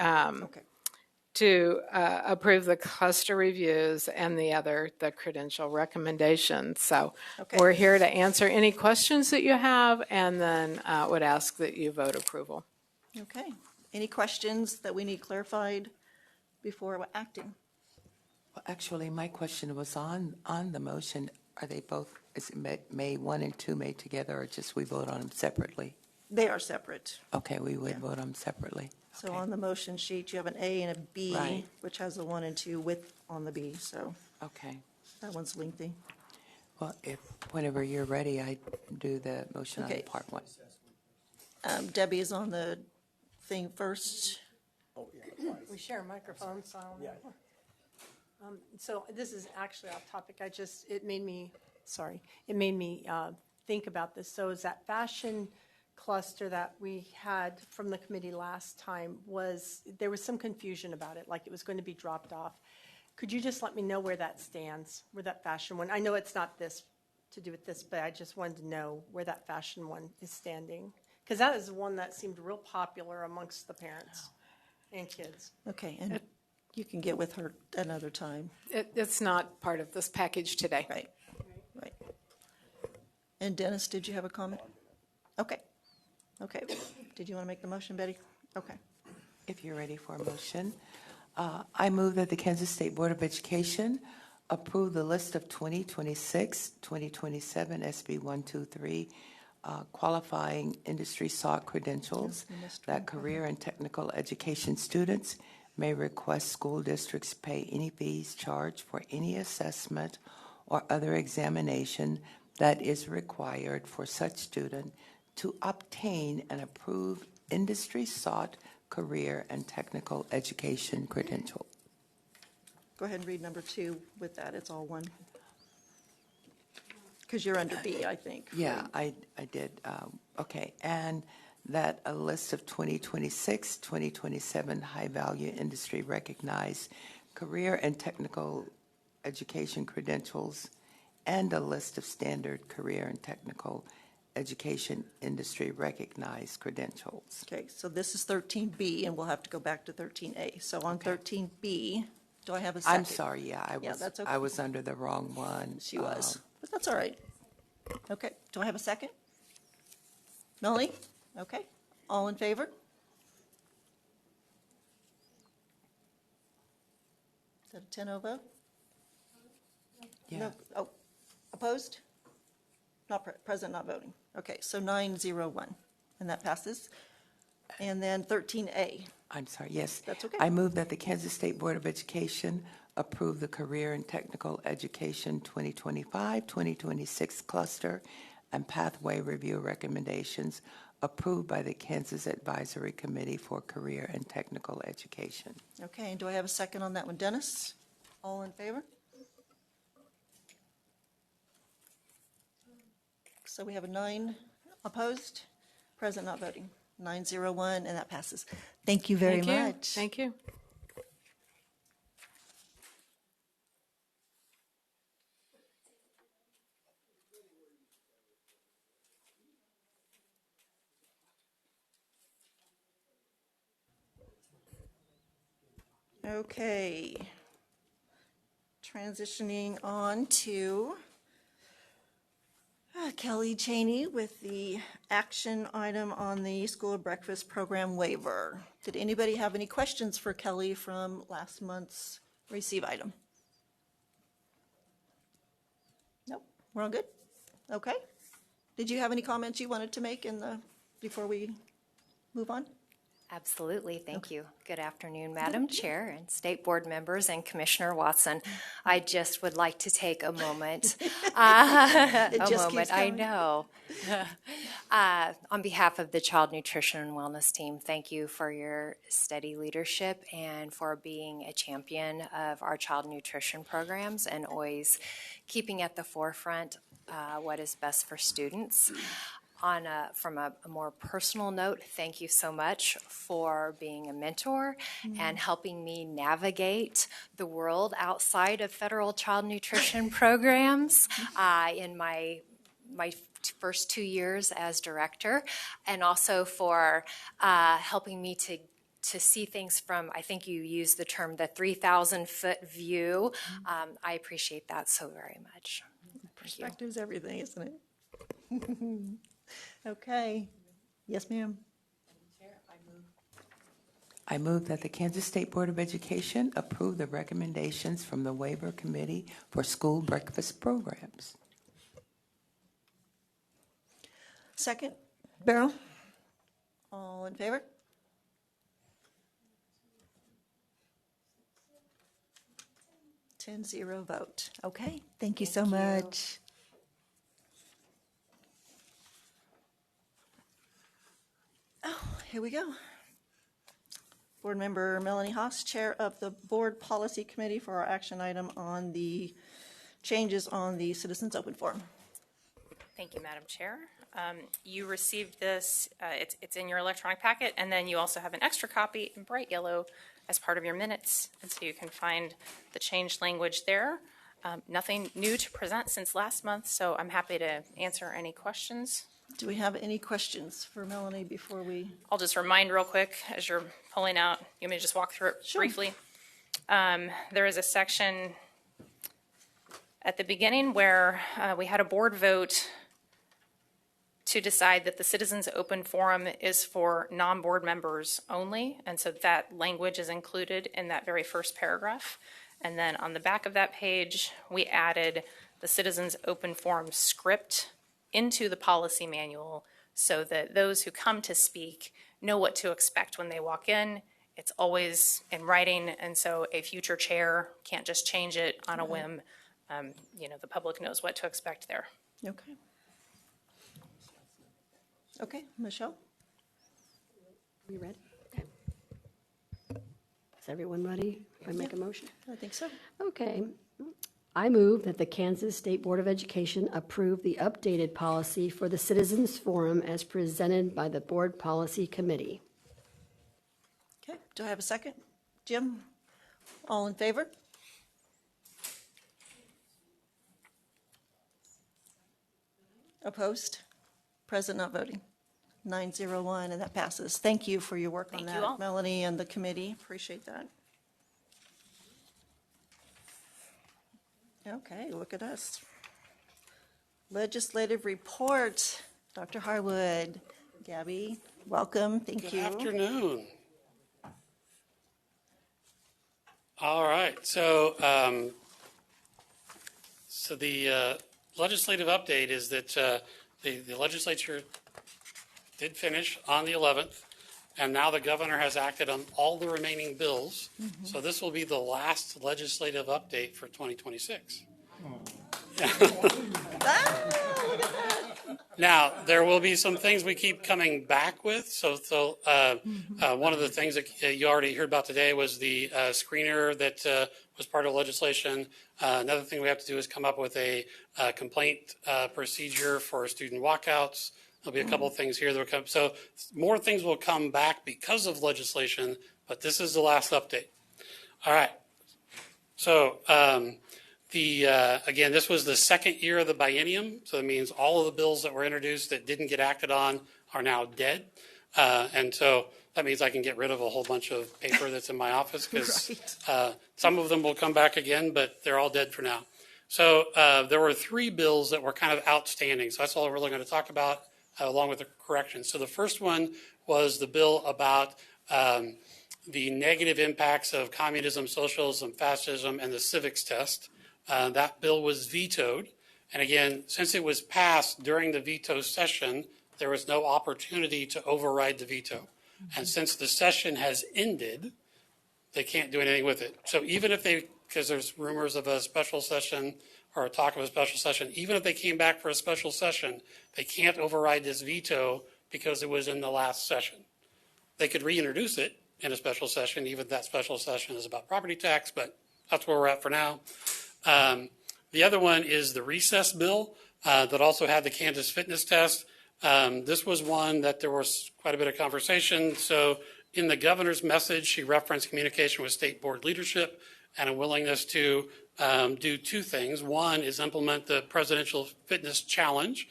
to approve the cluster reviews, and the other, the credential recommendations. So we're here to answer any questions that you have, and then would ask that you vote approval. Okay. Any questions that we need clarified before acting? Well, actually, my question was on the motion. Are they both, is it May 1 and 2 made together, or just we vote on them separately? They are separate. Okay, we would vote on them separately. So on the motion sheet, you have an A and a B, Right. which has a 1 and 2 with on the B. So Okay. that one's lengthy. Well, whenever you're ready, I do the motion Okay. on part 1. Debbie is on the thing first. We share microphones, so. So this is actually off topic. It made me think about this. So is that fashion cluster that we had from the committee last time there was some confusion about it, like it was going to be dropped off. Could you just let me know where that stands, where that fashion one, I know it's not this to do with this, but I just wanted to know where that fashion one is standing. Because that is one that seemed real popular amongst the parents and kids. Okay, and you can get with her another time. It's not part of this package today. Right. And Dennis, did you have a comment? Okay. Did you want to make the motion, Betty? Okay. If you're ready for a motion, I move that the Kansas State Board of Education approve the list of 2026, 2027 SB 123 qualifying industry sought credentials that career and technical education students may request school districts pay any fees charged for any assessment or other examination that is required for such student to obtain an approved industry sought career and technical education credential. Go ahead and read number 2 with that. It's all one. Because you're under B, I think. Yeah, I did. Okay, and that a list of 2026, 2027 high-value industry recognized career and technical education credentials and a list of standard career and technical education industry recognized credentials. Okay, so this is 13B, and we'll have to go back to 13A. So on 13B, do I have a second? I'm sorry, that's okay. I was under the wrong one. She was, but that's all right. Okay, do I have a second? Melanie? Okay, all in favor? Is that a 10-0 vote? Yeah. No, oh, opposed? Not present, not voting. Okay, so 9-0-1, and that passes. And then 13A. I'm sorry, yes. That's okay. I move that the Kansas State Board of Education approve the Career and Technical Education 2025-2026 cluster and pathway review recommendations approved by the Kansas Advisory Committee for Career and Technical Education. Okay, and do I have a second on that one? Dennis? All in favor? So we have a 9 opposed, present not voting. 9-0-1, and that passes. Thank you very much. Thank you. Okay. Transitioning on to Kelly Cheney with the action item on the school breakfast program waiver. Did anybody have any questions for Kelly from last month's receive item? Nope, we're all good? Okay. Did you have any comments you wanted to make before we move on? Absolutely, thank you. Good afternoon, Madam Chair and State Board members and Commissioner Watson. I just would like to take a moment. I know. On behalf of the Child Nutrition and Wellness team, thank you for your steady leadership and for being a champion of our child nutrition programs and always keeping at the forefront what is best for students. From a more personal note, thank you so much for being a mentor and helping me navigate the world outside of federal child nutrition programs in my first 2 years as director, and also for helping me to see things from, I think you used the term, the 3,000-foot view. I appreciate that so very much. Perspective's everything, isn't it? Okay. Yes, ma'am. I move that the Kansas State Board of Education approve the recommendations from the Waiver Committee for School Breakfast Programs. Second. Beryl? All in favor? Ten zero vote. Okay, thank you so much. Oh, here we go. Board Member Melanie Haas, Chair of the Board Policy Committee, for our action item on the changes on the Citizens Open Forum. Thank you, Madam Chair. You received this, it's in your electronic packet, and then you also have an extra copy in bright yellow as part of your minutes, and so you can find the changed language there. Nothing new to present since last month, so I'm happy to answer any questions. Do we have any questions for Melanie before we? I'll just remind real quick as you're pulling out, you want me to just walk through it briefly? There is a section at the beginning where we had a board vote to decide that the Citizens Open Forum is for non-board members only, and so that language is included in that very first paragraph. And then on the back of that page, we added the Citizens Open Forum script into the policy manual so that those who come to speak know what to expect when they walk in. It's always in writing, and so a future chair can't just change it on a whim. The public knows what to expect there. Okay. Okay, Michelle? Are you ready? Okay. Is everyone ready if I make a motion? I think so. Okay. I move that the Kansas State Board of Education approve the updated policy for the Citizens Forum as presented by the Board Policy Committee. Okay, do I have a second? Jim? All in favor? Opposed? Present not voting. 901, and that passes. Thank you for your work on Thank you all. that, Melanie and the committee. Appreciate that. Okay, look at us. Legislative report. Dr. Harwood. Gabby, welcome. Thank you. Good afternoon. All right, so the legislative update is that the legislature did finish on the 11th, and now the governor has acted on all the remaining bills. Mm-hmm. So this will be the last legislative update for 2026. Now, there will be some things we keep coming back with. So one of the things that you already heard about today was the screener that was part of legislation. Another thing we have to do is come up with a complaint procedure for student walkouts. There'll be a couple of things here that will come. So more things will come back because of legislation, but this is the last update. All right. So again, this was the second year of the biennium. So that means all of the bills that were introduced that didn't get acted on are now dead. And so that means I can get rid of a whole bunch of paper that's in my office because some of them will come back again, but they're all dead for now. So there were 3 bills that were kind of outstanding. So that's all we're really going to talk about along with the corrections. So the first one was the bill about the negative impacts of communism, socialism, fascism, and the civics test. That bill was vetoed. And again, since it was passed during the veto session, there was no opportunity to override the veto. And since the session has ended, they can't do anything with it. So even if because there's rumors of a special session or a talk of a special session, even if they came back for a special session, they can't override this veto because it was in the last session. They could reintroduce it in a special session, even if that special session is about property tax, but that's where we're at for now. The other one is the recess bill that also had the Kansas fitness test. This was one that there was quite a bit of conversation. So in the governor's message, she referenced communication with state board leadership and a willingness to do 2 things. One is implement the presidential fitness challenge.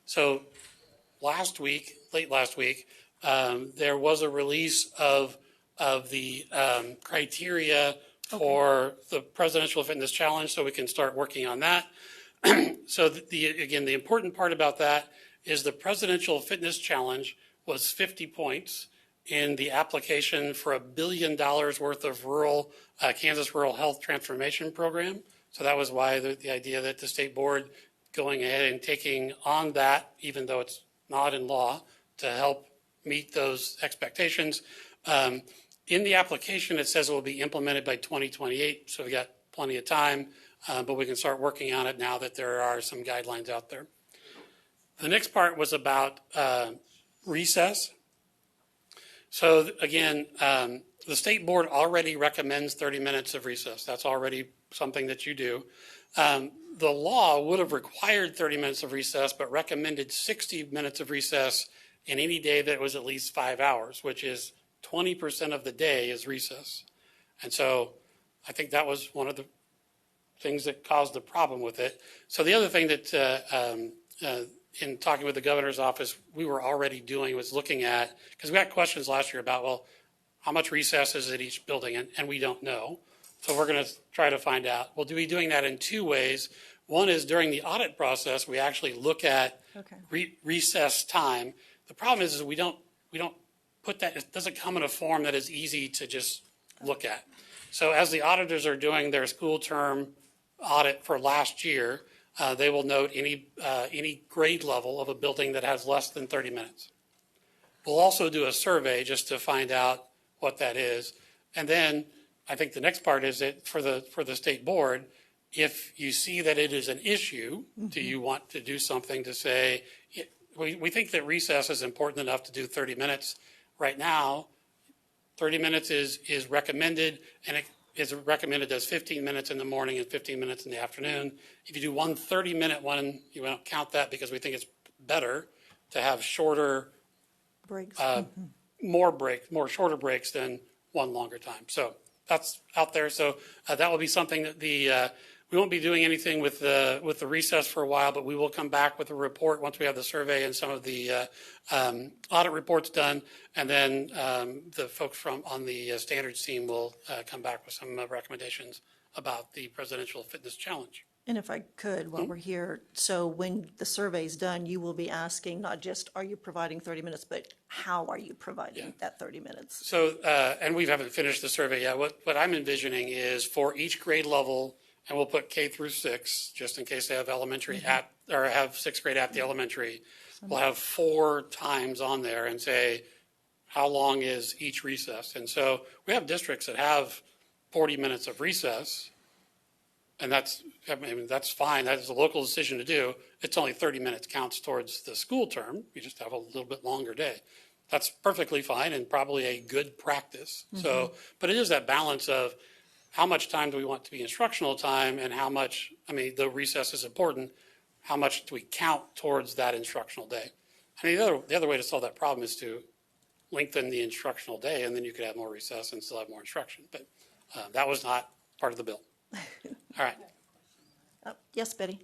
So late last week, there was a release of the criteria for the presidential fitness challenge, so we can start working on that. So again, the important part about that is the presidential fitness challenge was 50 points in the application for $1 billion worth of Kansas Rural Health Transformation Program. So that was why the idea that the state board going ahead and taking on that, even though it's not in law, to help meet those expectations. In the application, it says it will be implemented by 2028, so we got plenty of time, but we can start working on it now that there are some guidelines out there. The next part was about recess. So again, the state board already recommends 30 minutes of recess. That's already something that you do. The law would have required 30 minutes of recess, but recommended 60 minutes of recess in any day that was at least 5 hours, which is 20% of the day is recess. And so I think that was one of the things that caused the problem with it. So the other thing that in talking with the governor's office, we were already doing was looking at, because we got questions last year about, well, how much recess is at each building? And we don't know. So we're going to try to find out. We'll be doing that in 2 ways. One is during the audit process, we actually look at recess time. The problem is we don't put that, it doesn't come in a form that is easy to just look at. So as the auditors are doing their school term audit for last year, they will note any grade level of a building that has less than 30 minutes. We'll also do a survey just to find out what that is. And then I think the next part is that for the state board, if you see that it is an issue, do you want to do something to say, we think that recess is important enough to do 30 minutes. Right now, 30 minutes is recommended, and it is recommended as 15 minutes in the morning and 15 minutes in the afternoon. If you do one 30-minute one, you don't count that because we think it's better to have shorter breaks, more shorter breaks than one longer time. So that's out there. So that will be something that we won't be doing anything with the recess for a while, but we will come back with a report once we have the survey and some of the audit reports done, and then the folks on the standards team will come back with some recommendations about the Presidential Fitness Challenge. And if I could, while we're here, so when the survey's done, you will be asking not just are you providing 30 minutes, but how are you providing that 30 minutes? So, and we haven't finished the survey yet. What I'm envisioning is for each grade level, and we'll put K through 6, just in case they have elementary or have 6th grade at the elementary, we'll have 4 times on there and say, how long is each recess? And so we have districts that have 40 minutes of recess, and that's fine. That is a local decision to do. It's only 30 minutes counts towards the school term. You just have a little bit longer day. That's perfectly fine and probably a good practice. So, but it is that balance of how much time do we want to be instructional time and how much, the recess is important. How much do we count towards that instructional day? The other way to solve that problem is to lengthen the instructional day, and then you could have more recess and still have more instruction. But that was not part of the bill. All right. Yes, Betty.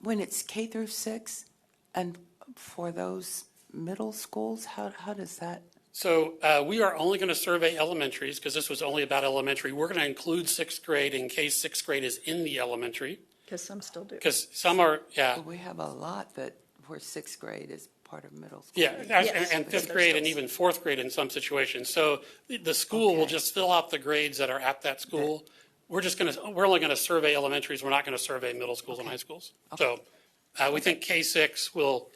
When it's K through 6, and for those middle schools, how does that? So we are only going to survey elementaries because this was only about elementary. We're going to include 6th grade in case 6th grade is in the elementary. Because some still do. Because some are, Well, we have a lot where 6th grade is part of middle school. Yeah, and 5th grade and even 4th grade in some situations. So the school will just fill out the grades that are at that school. We're only going to survey elementaries. We're not going to survey middle schools and high schools. So we think K6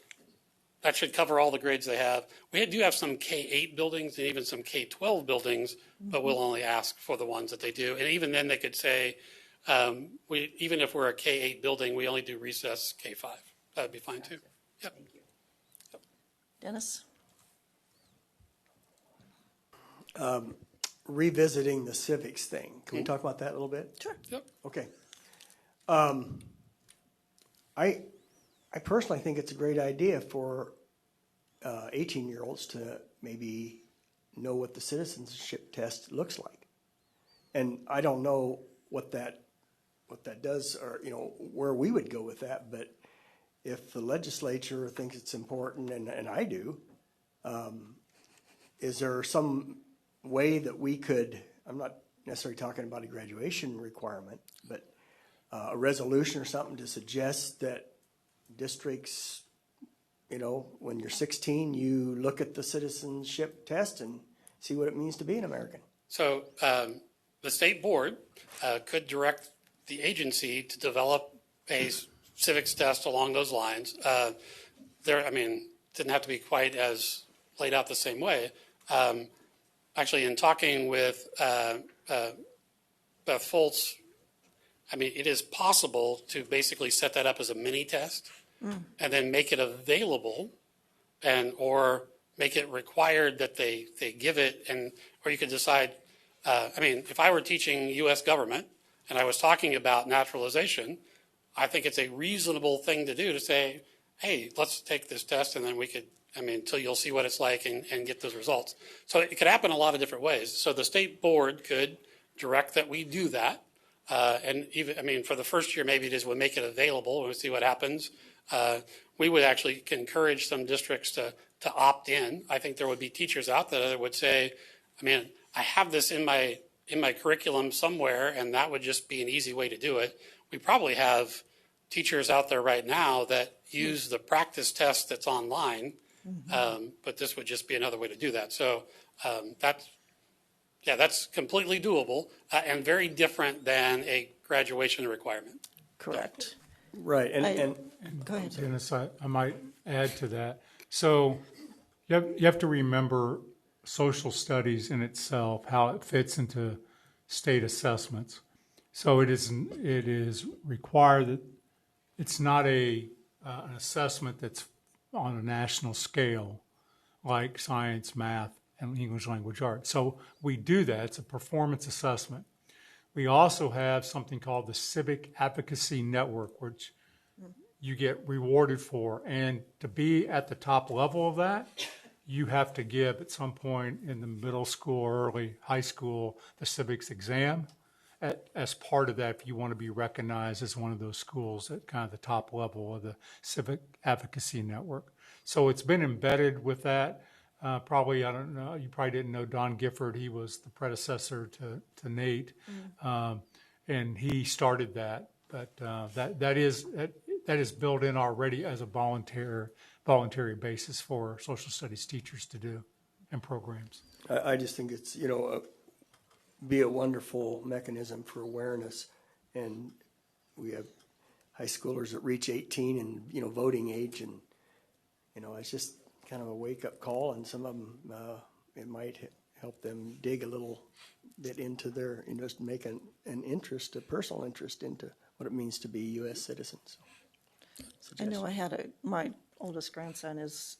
that should cover all the grades they have. We do have some K8 buildings and even some K12 buildings, but we'll only ask for the ones that they do. And even then they could say, even if we're a K8 building, we only do recess K5. That'd be fine too. Yep. Thank you. Dennis? Revisiting the civics thing. Can we talk about that a little bit? Sure. Yep. Okay. I personally think it's a great idea for 18-year-olds to maybe know what the citizenship test looks like. And I don't know what that does, or where we would go with that, but if the legislature thinks it's important, and I do, is there some way that we could, I'm not necessarily talking about a graduation requirement, but a resolution or something to suggest that districts, when you're 16, you look at the citizenship test and see what it means to be an American. So the state board could direct the agency to develop a civics test along those lines. Didn't have to be quite as laid out the same way. Actually, in talking with Beth Foltz, it is possible to basically set that up as a mini test and then make it available or make it required that they give it, or you could decide, if I were teaching U.S. government and I was talking about naturalization, I think it's a reasonable thing to do to say, hey, let's take this test and then we could, until you'll see what it's like and get those results. So it could happen a lot of different ways. So the state board could direct that we do that. And even, for the first year, maybe it is we'll make it available and we'll see what happens. We would actually encourage some districts to opt in. I think there would be teachers out there that would say, I have this in my curriculum somewhere, and that would just be an easy way to do it. We probably have teachers out there right now that use the practice test that's online, but this would just be another way to do that. So that's completely doable and very different than a graduation requirement. Correct. Right, and Go ahead. Dennis, I might add to that. So you have to remember social studies in itself, how it fits into state assessments. So it is required that it's not an assessment that's on a national scale like science, math, and English language arts. So we do that. It's a performance assessment. We also have something called the Civic Advocacy Network, which you get rewarded for. And to be at the top level of that, you have to give at some point in the middle school or early high school the civics exam. As part of that, if you want to be recognized as one of those schools at kind of the top level of the Civic Advocacy Network. So it's been embedded with that. Probably, I don't know, you probably didn't know Don Gifford. He was the predecessor to Nate, and he started that. But that is built in already as a voluntary basis for social studies teachers to do and programs. I just think it's, be a wonderful mechanism for awareness. And we have high schoolers that reach 18 and, voting age. And, it's just kind of a wake-up call. And some of them, it might help them dig a little bit into their, just make an interest, a personal interest into what it means to be U.S. citizens. I know I had my oldest grandson is,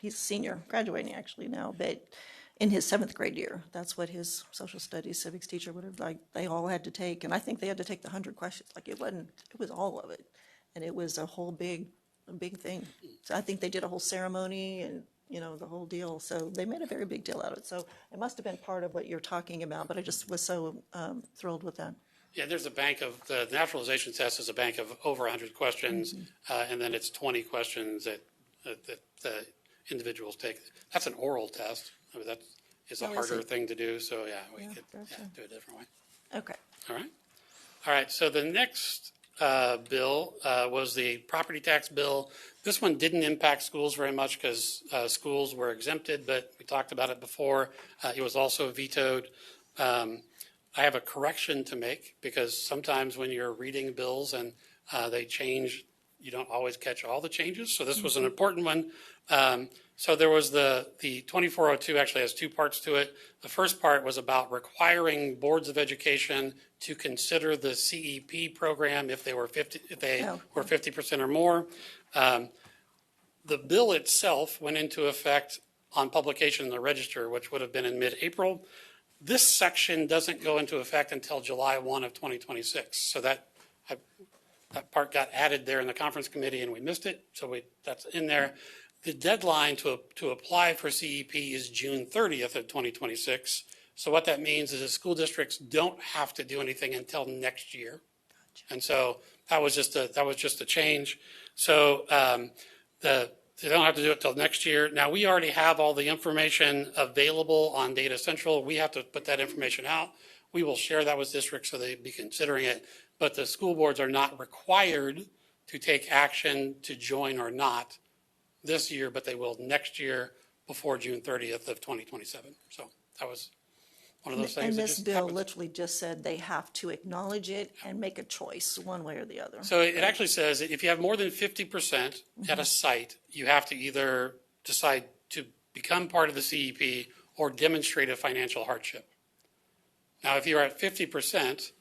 he's a senior, graduating actually now, but in his 7th grade year, that's what his social studies civics teacher would have, they all had to take, and I think they had to take the 100 questions. It was all of it. And it was a whole big thing. So I think they did a whole ceremony and, the whole deal. So they made a very big deal out of it. So it must have been part of what you're talking about, but I just was so thrilled with that. Yeah, there's a bank of, the naturalization test is a bank of over 100 questions, and then it's 20 questions that the individuals take. That's an oral test. I mean, that is a harder thing to do, so we could do it a different way. Okay. All right, so the next bill was the property tax bill. This one didn't impact schools very much because schools were exempted, but we talked about it before. It was also vetoed. I have a correction to make because sometimes when you're reading bills and they change, you don't always catch all the changes. So this was an important one. So there was the 2402 actually has 2 parts to it. The first part was about requiring boards of education to consider the CEP program if they were 50% or more. The bill itself went into effect on publication in the Register, which would have been in mid-April. This section doesn't go into effect until July 1 of 2026. So that part got added there in the conference committee and we missed it. So that's in there. The deadline to apply for CEP is June 30th of 2026. So what that means is that school districts don't have to do anything until next year. Gotcha. And so that was just a change. So they don't have to do it till next year. Now, we already have all the information available on Data Central. We have to put that information out. We will share that with districts so they'd be considering it. But the school boards are not required to take action to join or not this year, but they will next year before June 30th of 2027. So that was one of those things. And this bill literally just said they have to acknowledge it and make a choice one way or the other. So it actually says that if you have more than 50% at a site, you have to either decide to become part of the CEP or demonstrate a financial hardship. Now, if you're at 50%,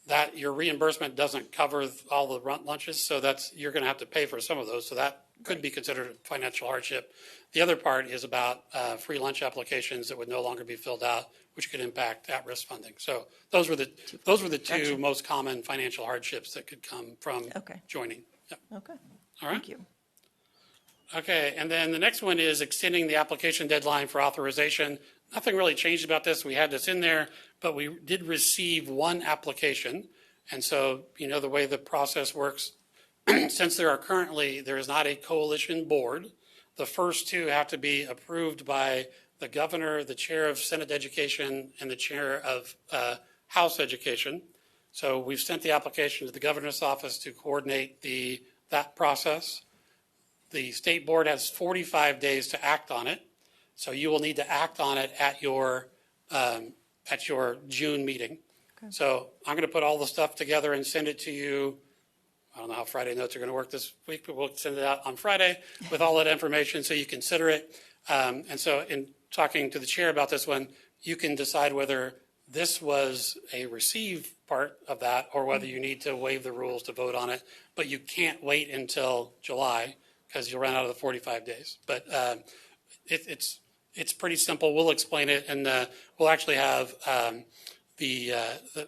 that your reimbursement doesn't cover all the lunches, so you're going to have to pay for some of those. So that could be considered a financial hardship. The other part is about free lunch applications that would no longer be filled out, which could impact at-risk funding. So those were the two most common financial hardships that could come from joining. Yep. Okay. All right. Thank you. Okay, and then the next one is extending the application deadline for authorization. Nothing really changed about this. We had this in there, but we did receive one application. And so, the way the process works, since there is not a coalition board, the first 2 have to be approved by the governor, the chair of Senate Education, and the chair of House Education. So we've sent the application to the governor's office to coordinate that process. The state board has 45 days to act on it. So you will need to act on it at your June meeting. Okay. So I'm going to put all the stuff together and send it to you. I don't know how Friday notes are going to work this week, but we'll send it out on Friday with all that information so you consider it. And so in talking to the chair about this one, you can decide whether this was a receive part of that or whether you need to waive the rules to vote on it. But you can't wait until July because you'll run out of the 45 days. But it's pretty simple. We'll explain it, and we'll actually have the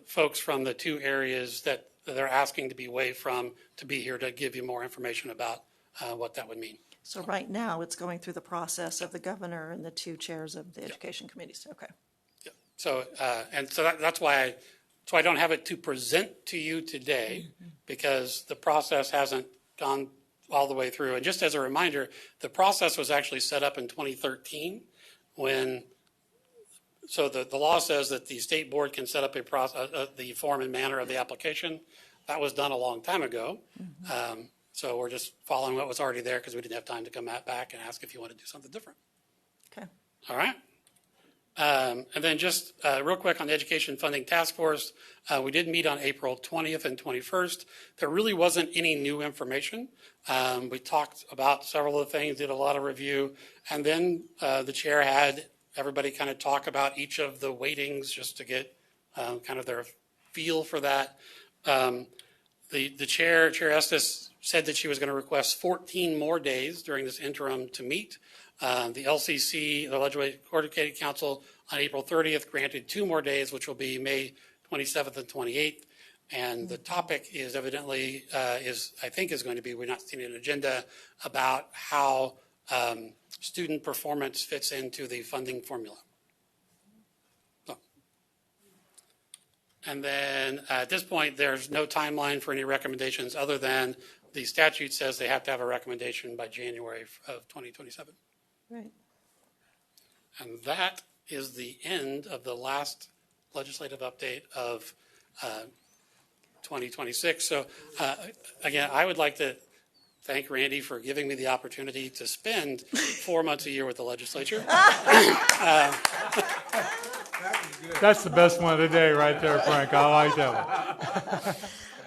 folks from the two areas that they're asking to be waived from to be here to give you more information about what that would mean. So right now, it's going through the process of the governor and the two chairs of the education committees. Okay. So that's why I don't have it to present to you today because the process hasn't gone all the way through. And just as a reminder, the process was actually set up in 2013 so the law says that the state board can set up a process, the form and manner of the application. That was done a long time ago. So we're just following what was already there because we didn't have time to come back and ask if you want to do something different. Okay. All right. And then just real quick on the Education Funding Task Force, we did meet on April 20th and 21st. There really wasn't any new information. We talked about several of the things, did a lot of review, and then the chair had everybody kind of talk about each of the weightings just to get kind of their feel for that. The chair, Chair Estes, said that she was going to request 14 more days during this interim to meet. The LCC, the Legislative Coordinating Council, on April 30th granted 2 more days, which will be May 27th and 28th. And the topic is evidently, I think is going to be, we're not seeing an agenda, about how student performance fits into the funding formula. So. And then at this point, there's no timeline for any recommendations other than the statute says they have to have a recommendation by January of 2027. Right. And that is the end of the last legislative update of 2026. So again, I would like to thank Randy for giving me the opportunity to spend 4 months a year with the legislature. That's the best one of the day right there, Frank. I like that one.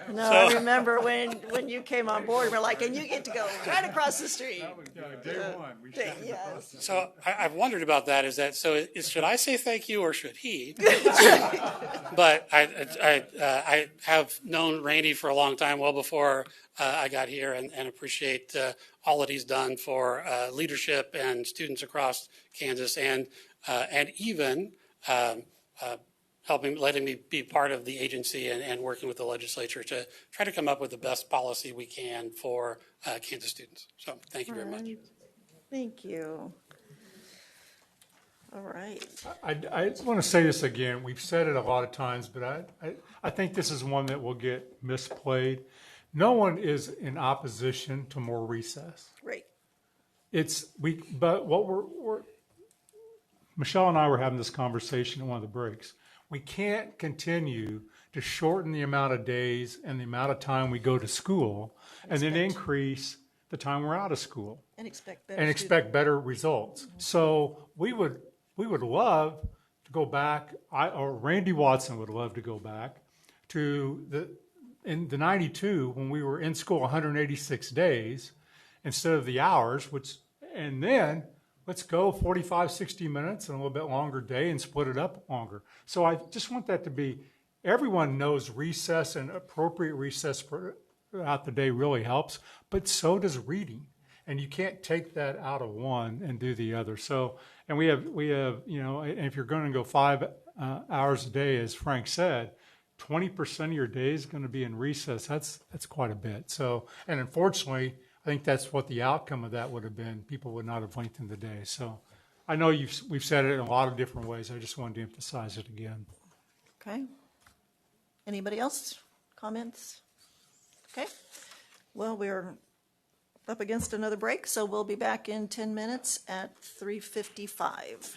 No, I remember when you came on board, we're like, and you get to go right across the street. That was day one. We Yes. So I've wondered about that. Should I say thank you or should he? But I have known Randy for a long time, well before I got here, and appreciate all that he's done for leadership and students across Kansas, and even letting me be part of the agency and working with the legislature to try to come up with the best policy we can for Kansas students. So thank you very much. Thank you. All right. I want to say this again. We've said it a lot of times, but I think this is one that will get misplayed. No one is in opposition to more recess. Right. But what Michelle and I were having this conversation at one of the breaks. We can't continue to shorten the amount of days and the amount of time we go to school and then increase the time we're out of school And expect better results. So we would love to go back, or Randy Watson would love to go back to in the 92 when we were in school 186 days instead of the hours, and then let's go 45, 60 minutes and a little bit longer day and split it up longer. So I just want that to be, everyone knows recess and appropriate recess throughout the day really helps, but so does reading. And you can't take that out of one and do the other. So, and we have, and if you're going to go 5 hours a day, as Frank said, 20% of your day is going to be in recess. That's quite a bit. So, and unfortunately, I think that's what the outcome of that would have been. People would not have lengthened the day. So I know we've said it in a lot of different ways. I just wanted to emphasize it again. Okay. Anybody else? Comments? Okay. Well, we're up against another break, so we'll be back in 10 minutes at 3:55.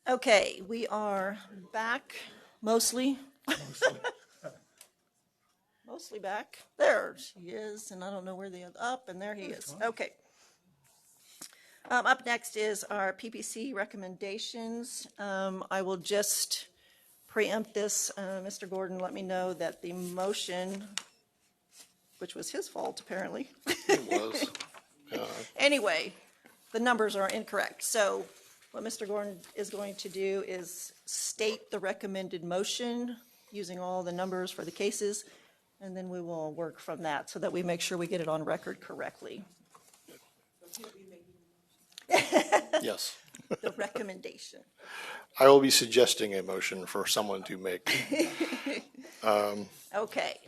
Okay, we are back, mostly. Mostly back. There she is, and I don't know where the other, up, and there he is. Okay. Up next is our PPC recommendations. I will just preempt this. Mr. Gordon let me know that the motion, which was his fault apparently. It was. Anyway, the numbers are incorrect. So what Mr. Gordon is going to do is state the recommended motion using all the numbers for the cases, and then we will work from that so that we make sure we get it on record correctly. Yes. The recommendation. I will be suggesting a motion for someone to make. Okay.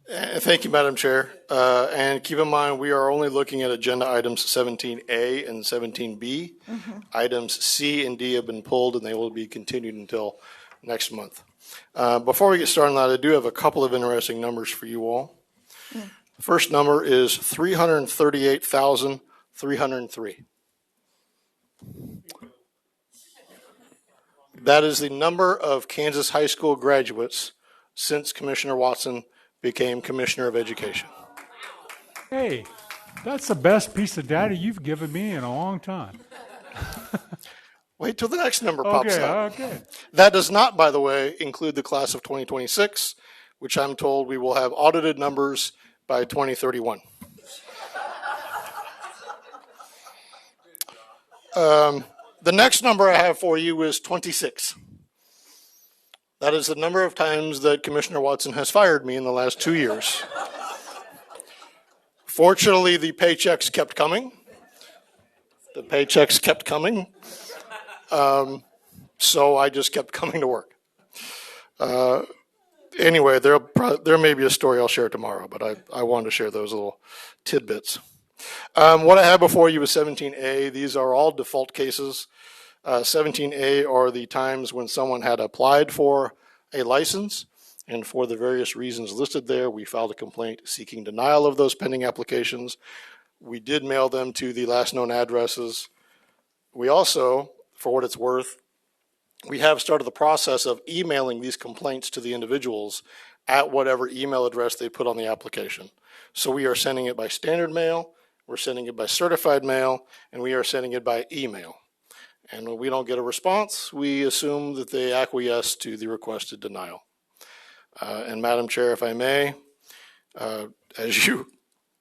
Thank you, Madam Chair. And keep in mind, we are only looking at agenda items 17A and 17B. Items C and D have been pulled, and they will be continued until next month. Before we get started on that, I do have a couple of interesting numbers for you all. The first number is 338,303. That is the number of Kansas high school graduates since Commissioner Watson became Commissioner of Education. Hey, that's the best piece of data you've given me in a long time. Wait till the next number pops up. Okay. That does not, by the way, include the class of 2026, which I'm told we will have audited numbers by 2031. The next number I have for you is 26. That is the number of times that Commissioner Watson has fired me in the last 2 years. Fortunately, the paychecks kept coming. So I just kept coming to work. Anyway, there may be a story I'll share tomorrow, but I wanted to share those little tidbits. What I have before you is 17A. These are all default cases. 17A are the times when someone had applied for a license, and for the various reasons listed there, we filed a complaint seeking denial of those pending applications. We did mail them to the last known addresses. We also, for what it's worth, we have started the process of emailing these complaints to the individuals at whatever email address they put on the application. So we are sending it by standard mail, we're sending it by certified mail, and we are sending it by email. And when we don't get a response, we assume that they acquiesce to the requested denial. And Madam Chair, if I may, as you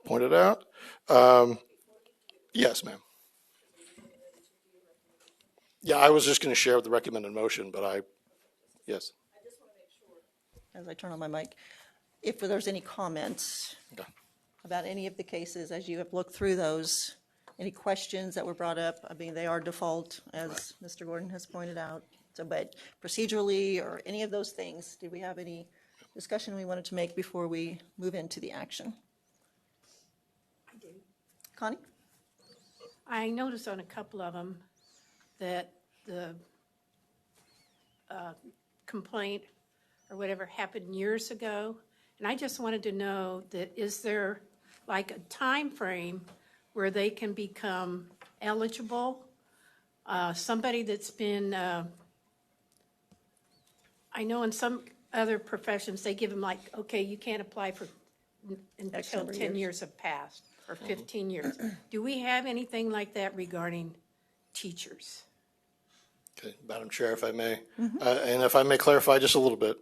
pointed out, yes, ma'am. Yeah, I was just going to share the recommended motion, but yes. I just want to make sure, as I turn on my mic, if there's any comments about any of the cases as you have looked through those. Any questions that were brought up? I mean, they are default, as Mr. Gordon has pointed out. So, but procedurally or any of those things, did we have any discussion we wanted to make before we move into the action? I do. Connie? I noticed on a couple of them that the complaint or whatever happened years ago. And I just wanted to know that is there like a time frame where they can become eligible? Somebody that's been, I know in some other professions, they give them like, okay, you can't apply for until 10 years have passed, or 15 years. Do we have anything like that regarding teachers? Okay, Madam Chair, if I may, and if I may clarify just a little bit,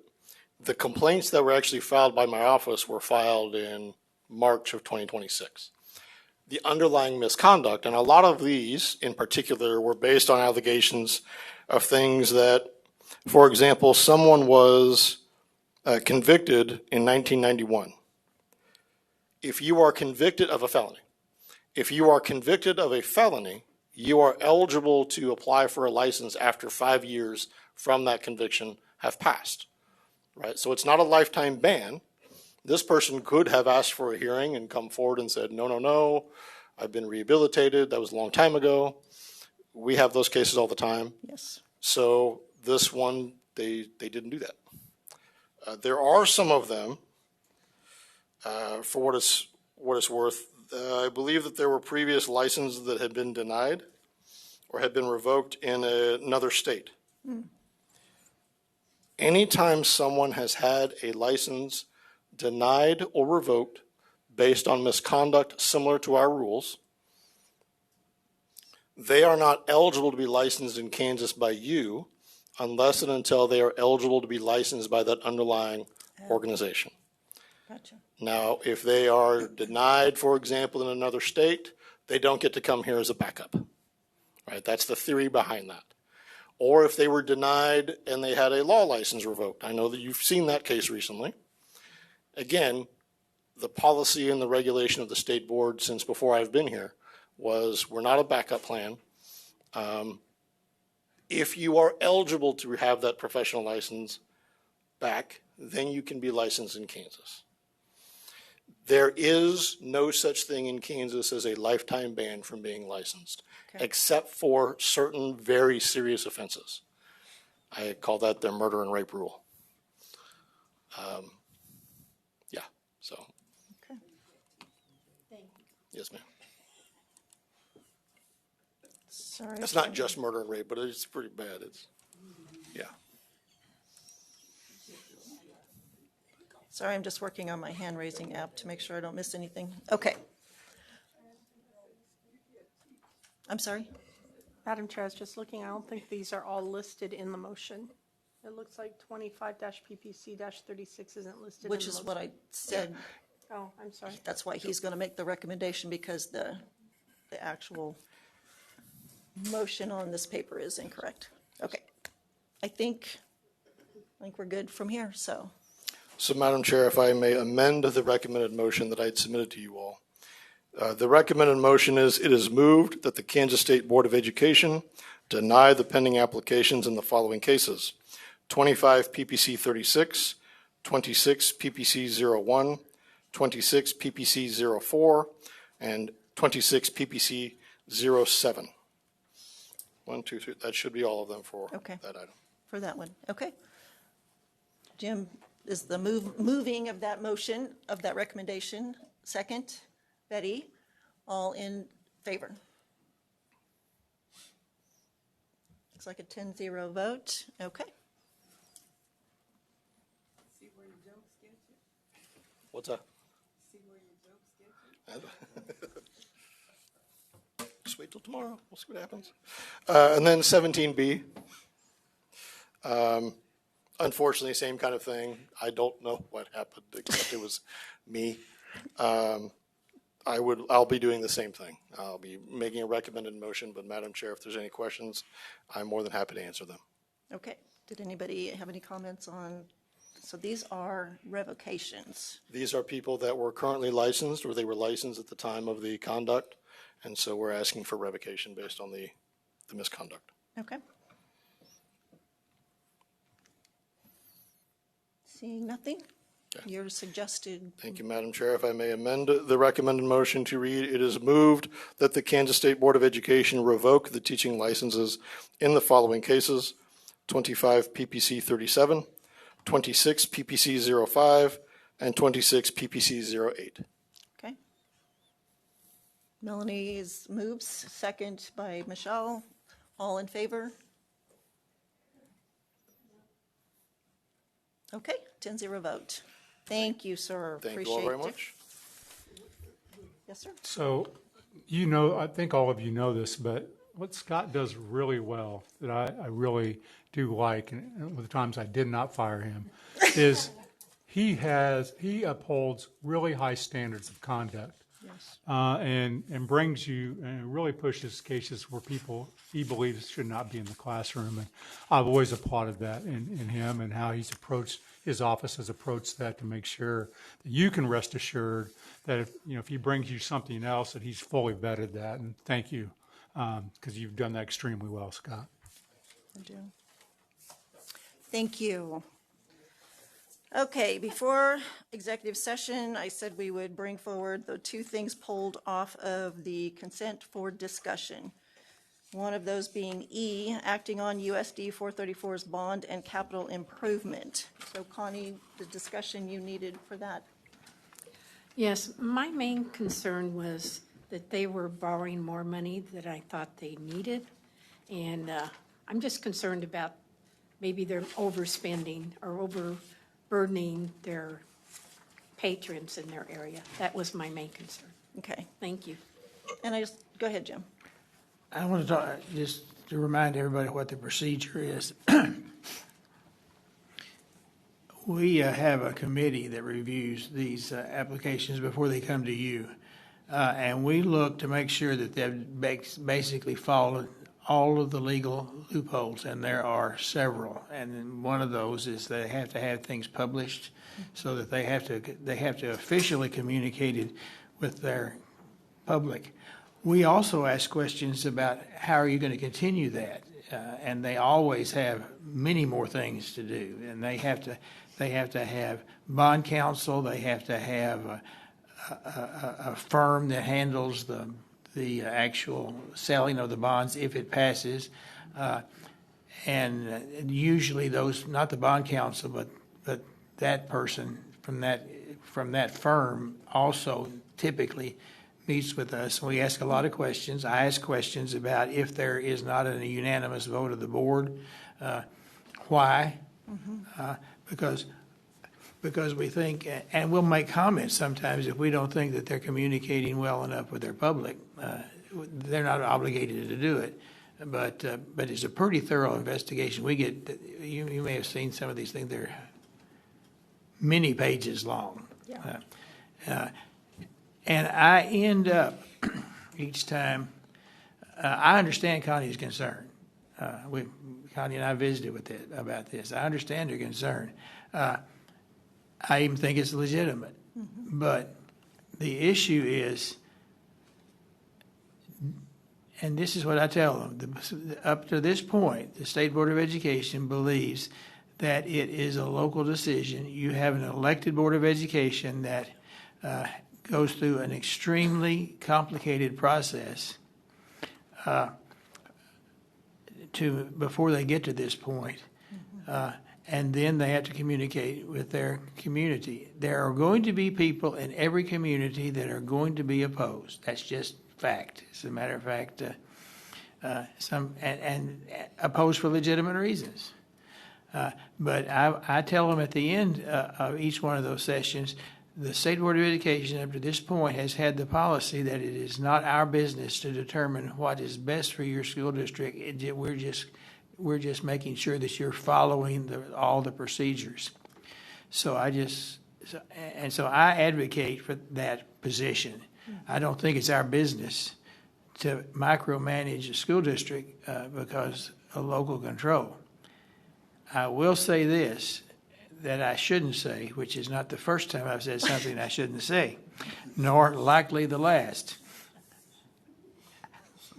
the complaints that were actually filed by my office were filed in March of 2026. The underlying misconduct, and a lot of these in particular were based on allegations of things that, for example, someone was convicted in 1991. If you are convicted of a felony, you are eligible to apply for a license after 5 years from that conviction have passed, right? So it's not a lifetime ban. This person could have asked for a hearing and come forward and said, no, I've been rehabilitated. That was a long time ago. We have those cases all the time. Yes. So this one, they didn't do that. There are some of them, for what it's worth, I believe that there were previous licenses that had been denied or had been revoked in another state. Anytime someone has had a license denied or revoked based on misconduct similar to our rules, they are not eligible to be licensed in Kansas by you unless and until they are eligible to be licensed by that underlying organization. Gotcha. Now, if they are denied, for example, in another state, they don't get to come here as a backup, right? That's the theory behind that. Or if they were denied and they had a law license revoked. I know that you've seen that case recently. Again, the policy and the regulation of the state board since before I've been here was we're not a backup plan. If you are eligible to have that professional license back, then you can be licensed in Kansas. There is no such thing in Kansas as a lifetime ban from being licensed, except for certain very serious offenses. I call that the murder and rape rule. Yeah, so. Okay. Thank you. Yes, ma'am. Sorry. It's not just murder and rape, but it's pretty bad. It's, yeah. Sorry, I'm just working on my hand-raising app to make sure I don't miss anything. Okay. I'm sorry? Madam Chair, I was just looking, I don't think these are all listed in the motion. It looks like 25-PPC-36 isn't listed in the motion. Which is what I said. Oh, I'm sorry. That's why he's going to make the recommendation, because the actual motion on this paper is incorrect. Okay. I think we're good from here, so. So, Madam Chair, if I may amend the recommended motion that I'd submitted to you all. The recommended motion is, it is moved that the Kansas State Board of Education deny the pending applications in the following cases: 25 PPC 36, 26 PPC 01, 26 PPC 04, and 26 PPC 07. 1, 2, 3, that should be all of them for that item. For that one, okay. Jim, is the moving of that motion, of that recommendation, second? Betty, all in favor? Looks like a 10-0 vote. Okay. See where your jokes get you? What's that? See where your jokes get you? Just wait till tomorrow. We'll see what happens. And then 17B. Unfortunately, same kind of thing. I don't know what happened, except it was me. I'll be doing the same thing. I'll be making a recommended motion, but Madam Chair, if there's any questions, I'm more than happy to answer them. Okay. Did anybody have any comments on, so these are revocations? These are people that were currently licensed, or they were licensed at the time of the conduct, and so we're asking for revocation based on the misconduct. Okay. Seeing nothing? Okay. Your suggested. Thank you, Madam Chair. If I may amend the recommended motion to read, it is moved that the Kansas State Board of Education revoke the teaching licenses in the following cases: 25 PPC 37, 26 PPC 05, and 26 PPC 08. Okay. Melanie moves, second by Michelle. All in favor? Okay, 10-0 vote. Thank you, sir. Thank Appreciate you all very it. much. Yes, sir. So, I think all of you know this, but what Scott does really well that I really do like, and with the times I did not fire him, is he upholds really high standards of conduct. Yes. And brings you and really pushes cases where people he believes should not be in the classroom. And I've always applauded that in him and how his office has approached that to make sure that you can rest assured that if he brings you something else, that he's fully vetted that. And thank you, because you've done that extremely well, Scott. I do. Thank you. Okay, before executive session, I said we would bring forward the two things pulled off of the consent for discussion. One of those being E, acting on USD 434's bond and capital improvement. So Connie, the discussion you needed for that. Yes, my main concern was that they were borrowing more money than I thought they needed. And I'm just concerned about maybe they're overspending or overburdening their patrons in their area. That was my main concern. Okay. Thank you. And go ahead, Jim. I want to talk, just to remind everybody what the procedure is. We have a committee that reviews these applications before they come to you. And we look to make sure that they've basically followed all of the legal loopholes, and there are several. And one of those is they have to have things published so that they have to officially communicate it with their public. We also ask questions about how are you going to continue that, and they always have many more things to do, and they have to have bond counsel. They have to have a firm that handles the actual selling of the bonds if it passes, and usually those, not the bond counsel, but that person from that firm also typically meets with us. We ask a lot of questions. I ask questions about if there is not a unanimous vote of the board, why? Because we think, and we'll make comments sometimes if we don't think that they're communicating well enough with their public. They're not obligated to do it, but it's a pretty thorough investigation. We get, you may have seen some of these things. They're many pages long. Yeah. And I end up each time, I understand Connie's concern. Connie and I visited about this. I understand her concern. I even think it's legitimate. But the issue is, and this is what I tell them, up to this point, the State Board of Education believes that it is a local decision. You have an elected Board of Education that goes through an extremely complicated process before they get to this point. And then they have to communicate with their community. There are going to be people in every community that are going to be opposed. That's just fact. As a matter of fact, some opposed for legitimate reasons. But I tell them at the end of each one of those sessions, the State Board of Education up to this point has had the policy that it is not our business to determine what is best for your school district. We're just making sure that you're following all the procedures. So I advocate for that position. I don't think it's our business to micromanage a school district because of local control. I will say this that I shouldn't say, which is not the first time I've said something I shouldn't say, nor likely the last.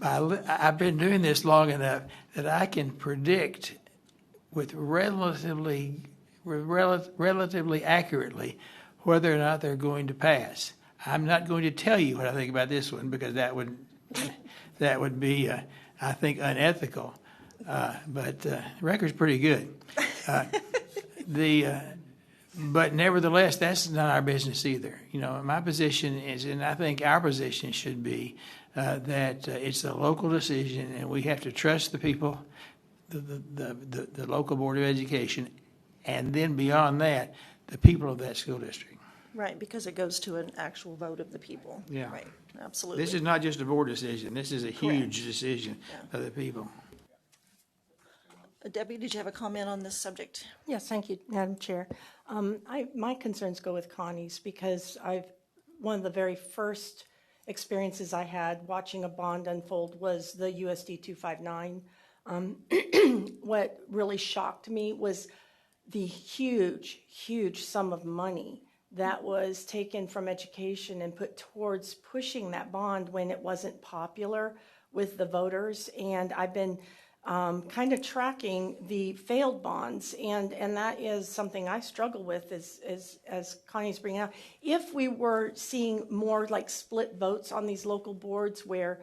I've been doing this long enough that I can predict with relatively accurately whether or not they're going to pass. I'm not going to tell you what I think about this one because that would be, I think, unethical. But the record's pretty good. But nevertheless, that's not our business either. You know, my position is, and I think our position should be, that it's a local decision, and we have to trust the people, the local Board of Education, and then beyond that, the people of that school district. Right, because it goes to an actual vote of the people. Yeah. Right, absolutely. This is not just a board decision. This is a huge decision of the people. Debbie, did you have a comment on this subject? Yes, thank you, Madam Chair. My concerns go with Connie's because one of the very first experiences I had watching a bond unfold was the USD 259. What really shocked me was the huge sum of money that was taken from education and put towards pushing that bond when it wasn't popular with the voters. And I've been kind of tracking the failed bonds, and that is something I struggle with as Connie's bringing out. If we were seeing more like split votes on these local boards where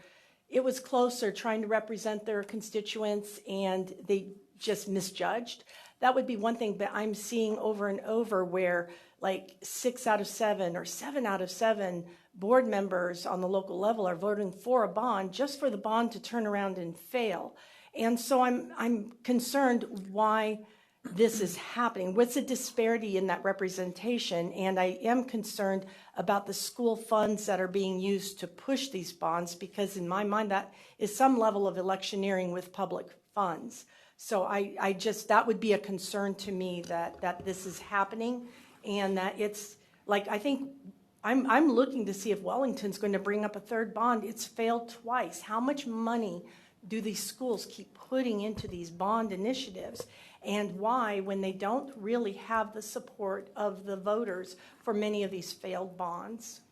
it was closer trying to represent their constituents and they just misjudged, that would be one thing. But I'm seeing over and over where like 6 out of 7 or 7 out of 7 board members on the local level are voting for a bond just for the bond to turn around and fail. And so I'm concerned why this is happening. What's the disparity in that representation? And I am concerned about the school funds that are being used to push these bonds, because in my mind, that is some level of electioneering with public funds. So I just, that would be a concern to me that this is happening, and that it's like, I think I'm looking to see if Wellington's going to bring up a third bond. It's failed twice. How much money do these schools keep putting into these bond initiatives? And why, when they don't really have the support of the voters for many of these failed bonds?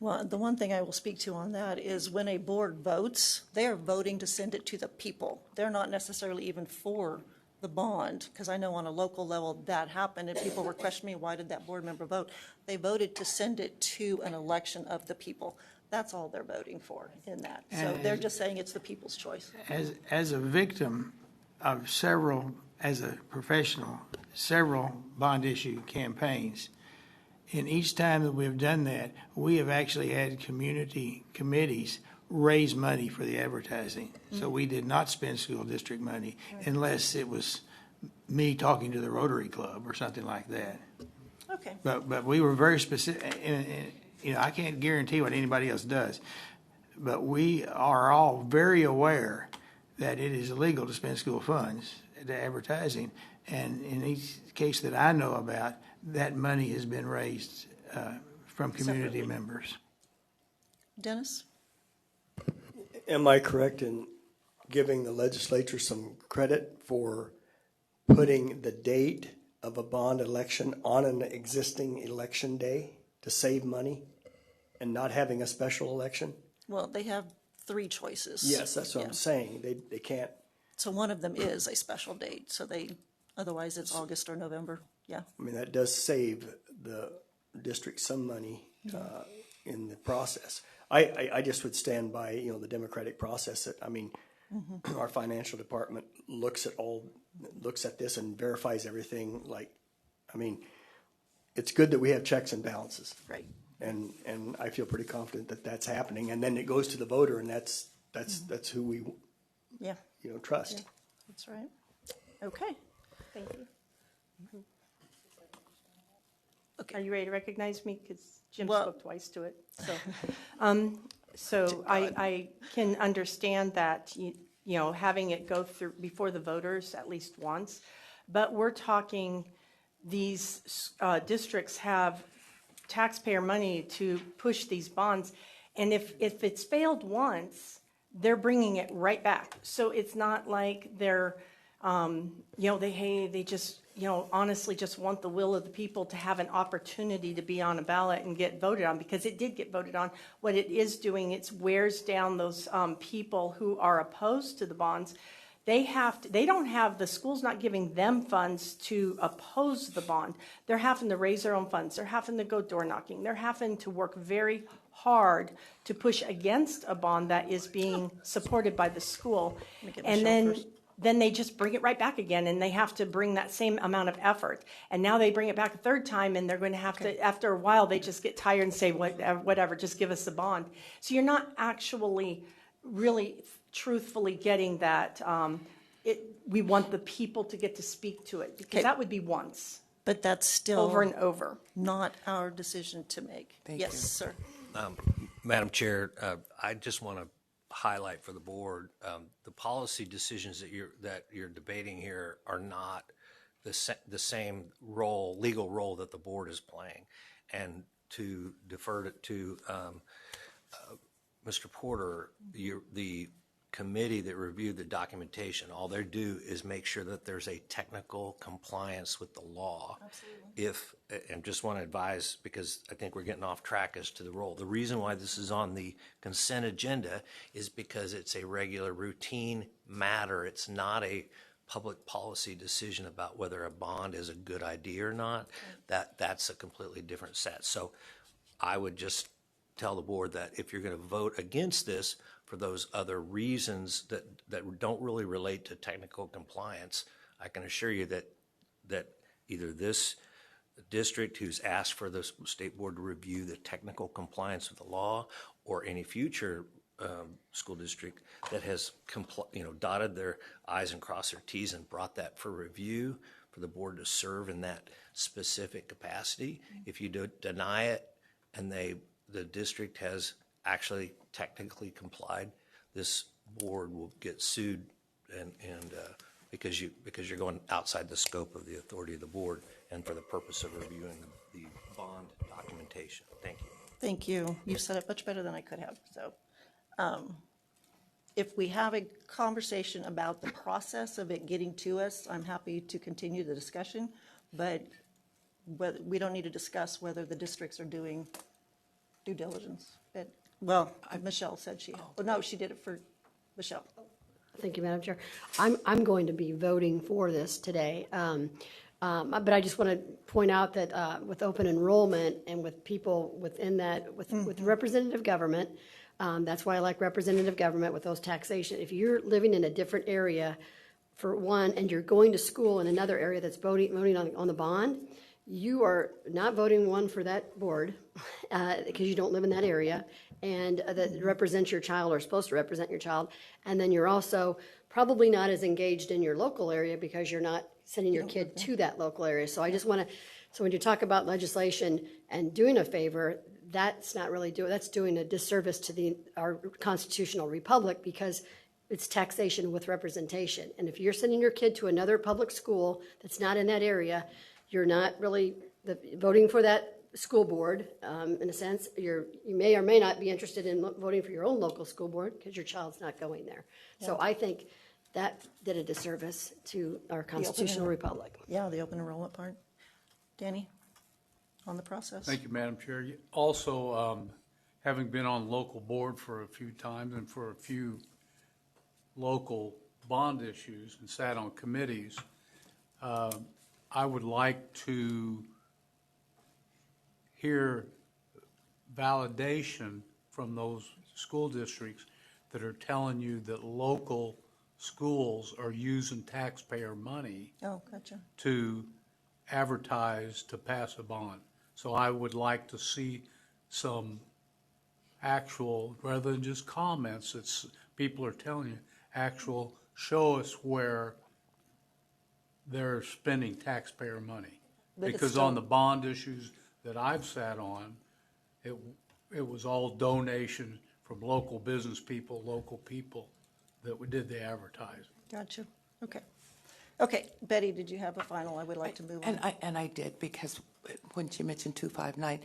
Well, the one thing I will speak to on that is when a board votes, they are voting to send it to the people. They're not necessarily even for the bond, because I know on a local level that happened, and people were questioning me, why did that board member vote? They voted to send it to an election of the people. That's all they're voting for in that. So they're just saying it's the people's choice. As a victim of several, as a professional, several bond issue campaigns, and each time that we've done that, we have actually had community committees raise money for the advertising. So we did not spend school district money unless it was me talking to the Rotary Club or something like that. Okay. But we were very specific, and, you know, I can't guarantee what anybody else does, but we are all very aware that it is illegal to spend school funds to advertising. And in each case that I know about, that money has been raised from community members. Dennis? Am I correct in giving the legislature some credit for putting the date of a bond election on an existing election day to save money and not having a special election? Well, they have 3 choices. Yes, that's what I'm saying. They can't. So one of them is a special date, so otherwise it's August or November, yeah. I mean, that does save the district some money in the process. I just would stand by, you know, the democratic process. That, I mean, our financial department looks at this and verifies everything. Like, I mean, it's good that we have checks and balances. Right. And I feel pretty confident that that's happening. And then it goes to the voter, and that's who we, Yeah. you know, trust. Yeah, that's right. Okay. Thank you. Okay. Are you ready to recognize me? Because Jim spoke twice to it. So I can understand that, you know, having it go through before the voters at least once. But we're talking, these districts have taxpayer money to push these bonds. And if it's failed once, they're bringing it right back. So it's not like they're, you know, they just, you know, honestly just want the will of the people to have an opportunity to be on a ballot and get voted on, because it did get voted on. What it is doing, it wears down those people who are opposed to the bonds. They don't have, the school's not giving them funds to oppose the bond. They're having to raise their own funds. They're having to go door knocking. They're having to work very hard to push against a bond that is being supported by the school. And then they just bring it right back again, and they have to bring that same amount of effort. And now they bring it back a third time, and they're going to have to, after a while, they just get tired and say, whatever, just give us the bond. So you're not actually really truthfully getting that we want the people to get to speak to it, because that would be once. But that's still over and over. Not our decision to make. Yes, sir. Madam Chair, I just want to highlight for the board, the policy decisions that you're debating here are not the same legal role that the board is playing. And to defer to Mr. Porter, the committee that reviewed the documentation, all they do is make sure that there's a technical compliance with the law. Absolutely. And just want to advise, because I think we're getting off track as to the role. The reason why this is on the consent agenda is because it's a regular routine matter. It's not a public policy decision about whether a bond is a good idea or not. That's a completely different set. So I would just tell the board that if you're going to vote against this for those other reasons that don't really relate to technical compliance, I can assure you that either this district who's asked for the state board to review the technical compliance with the law, or any future school district that has dotted their I's and crossed their T's and brought that for review for the board to serve in that specific capacity. If you deny it and the district has actually technically complied, this board will get sued and because you're going outside the scope of the authority of the board and for the purpose of reviewing the bond documentation. Thank you. Thank you. You said it much better than I could have. So if we have a conversation about the process of it getting to us, I'm happy to continue the discussion, but we don't need to discuss whether the districts are doing due diligence. Michelle said she had. Well, no, she did it for Michelle. Thank you, Madam Chair. I'm going to be voting for this today. But I just want to point out that with open enrollment and with people within that, with representative government, that's why I like representative government with those taxation. If you're living in a different area, for one, and you're going to school in another area that's voting on the bond, you are not voting one for that board because you don't live in that area, and that represents your child or is supposed to represent your child. And then you're also probably not as engaged in your local area because you're not sending your kid to that local area. So I just want to, so when you talk about legislation and doing a favor, that's not really that's doing a disservice to our constitutional republic because it's taxation with representation. And if you're sending your kid to another public school that's not in that area, you're not really voting for that school board, in a sense. You may or may not be interested in voting for your own local school board because your child's not going there. Yeah. So I think that did a disservice to our constitutional republic. Yeah, the open enrollment part. Danny, on the process. Thank you, Madam Chair. Also, having been on local board for a few times and for a few local bond issues and sat on committees, I would like to hear validation from those school districts that are telling you that local schools are using taxpayer money to advertise to pass a bond. So I would like to see some actual, rather than just comments that people are telling you, actual show us where they're spending taxpayer money. Because on the bond issues that I've sat on, it was all donation from local business people, local people that we did the advertising. Gotcha. Okay. Okay, Betty, did you have a final? I would like to move on. And I did, because when she mentioned 259,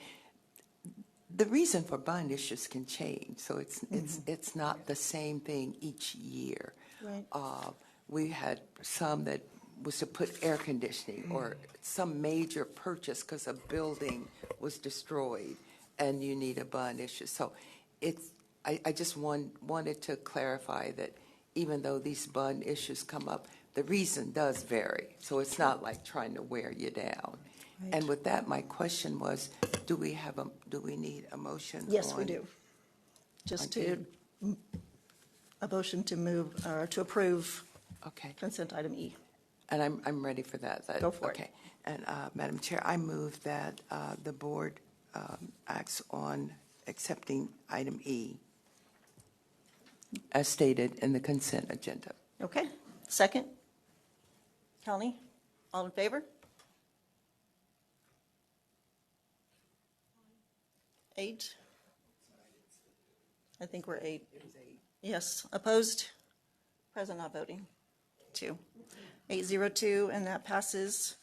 the reason for bond issues can change, so it's not the same thing each year. Right. We had some that was to put air conditioning or some major purchase because a building was destroyed and you need a bond issue. So I just wanted to clarify that even though these bond issues come up, the reason does vary. So it's not like trying to wear you down. Right. And with that, my question was, do we need a motion? Yes, we do. Just a motion to move or to approve. Okay. Consent item E. And I'm ready for that. Go for it. Okay. And Madam Chair, I move that the board acts on accepting item E as stated in the consent agenda. Okay. Second. County, all in favor? 8. I think we're 8. It was 8. Yes. Opposed? Present not voting. 2. 802, and that passes.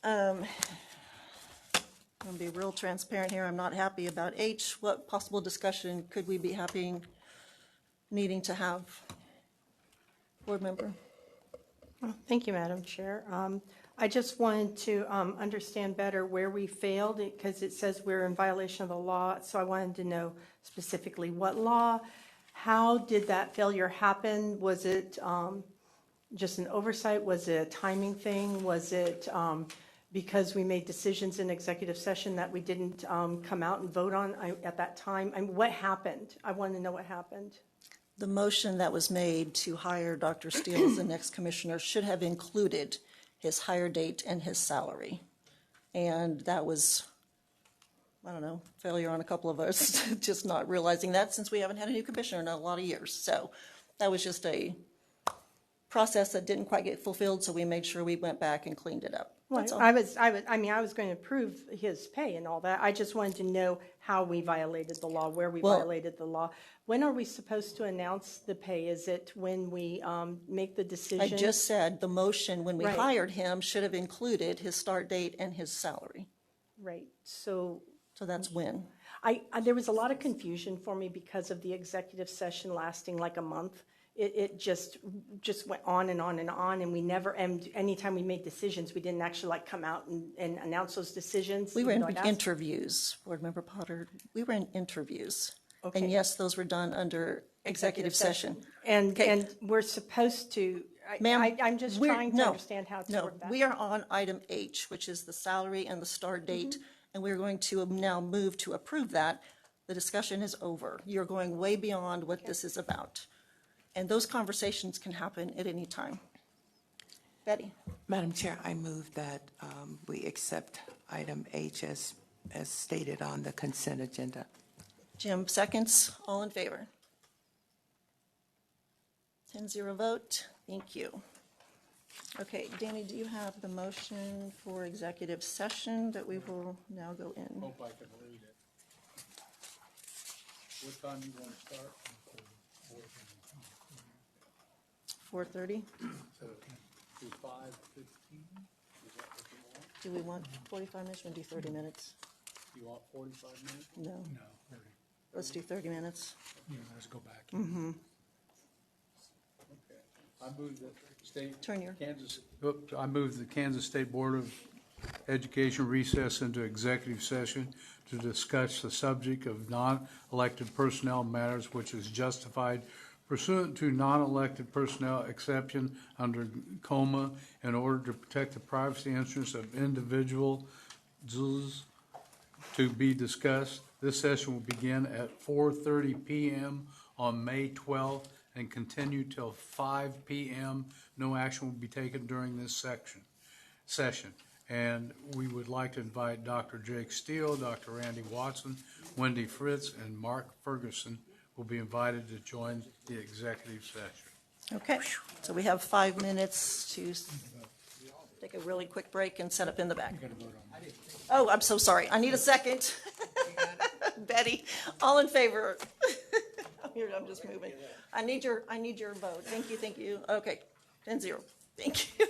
I'm going to be real transparent here. I'm not happy about H. What possible discussion could we be needing to have? Board member. Well, thank you, Madam Chair. I just wanted to understand better where we failed, because it says we're in violation of the law. So I wanted to know specifically what law. How did that failure happen? Was it just an oversight? Was it a timing thing? Was it because we made decisions in executive session that we didn't come out and vote on at that time? I mean, what happened? I want to know what happened. The motion that was made to hire Dr. Steele as the next commissioner should have included his hire date and his salary. And that was I don't know, failure on a couple of us, just not realizing that since we haven't had a new commissioner in a lot of years. So that was just a process that didn't quite get fulfilled, so we made sure we went back and cleaned it up. That's all. I was going to approve his pay and all that. I just wanted to know how we violated the law, where we violated the law. When are we supposed to announce the pay? Is it when we make the decision? I just said the motion when we Right. hired him should have included his start date and his salary. Right, so that's when. There was a lot of confusion for me because of the executive session lasting like a month. It just went on and on and on, and we never, and anytime we made decisions, we didn't actually like come out and announce those decisions. We were in even though I'd asked. interviews, Board Member Potter. We were in interviews. Okay. And yes, those were done under executive session. And Okay. and we're supposed to, Ma'am, I'm just we're- trying to no, understand how to no, work that. we are on item H, which is the salary and the start date, and we're going to now move to approve that. The discussion is over. You're going way beyond what this is about. And those conversations can happen at any time. Betty? Madam Chair, I move that we accept item H as stated on the consent agenda. Jim, seconds. All in favor? 10-0 vote. Thank you. Okay, Danny, do you have the motion for executive session that we will now go in? Hope I can read it. What time you want to start? 4:30? So, do 5:15? Is that what you want? Do we want 45 minutes? We'll do 30 minutes. You want 45 minutes? No. No, 30. Let's do 30 minutes. Yeah, let's go back. Mm-hmm. Okay. I move that state. Turn your- I move the Kansas State Board of Education recess into executive session to discuss the subject of non-elected personnel matters which is justified pursuant to non-elected personnel exception under COMA in order to protect the privacy interests of individuals to be discussed. This session will begin at 4:30 p.m. on May 12th and continue till 5 p.m. No action will be taken during this session. And we would like to invite Dr. Jake Steele, Dr. Randy Watson, Wendy Fritz, and Mark Ferguson will be invited to join the executive session. Okay, so we have 5 minutes to take a really quick break and set up in the back. Oh, I'm so sorry. I need a second. Betty, all in favor? Here, I'm just moving. I need your vote. Thank you. Okay, 10-0. Thank you.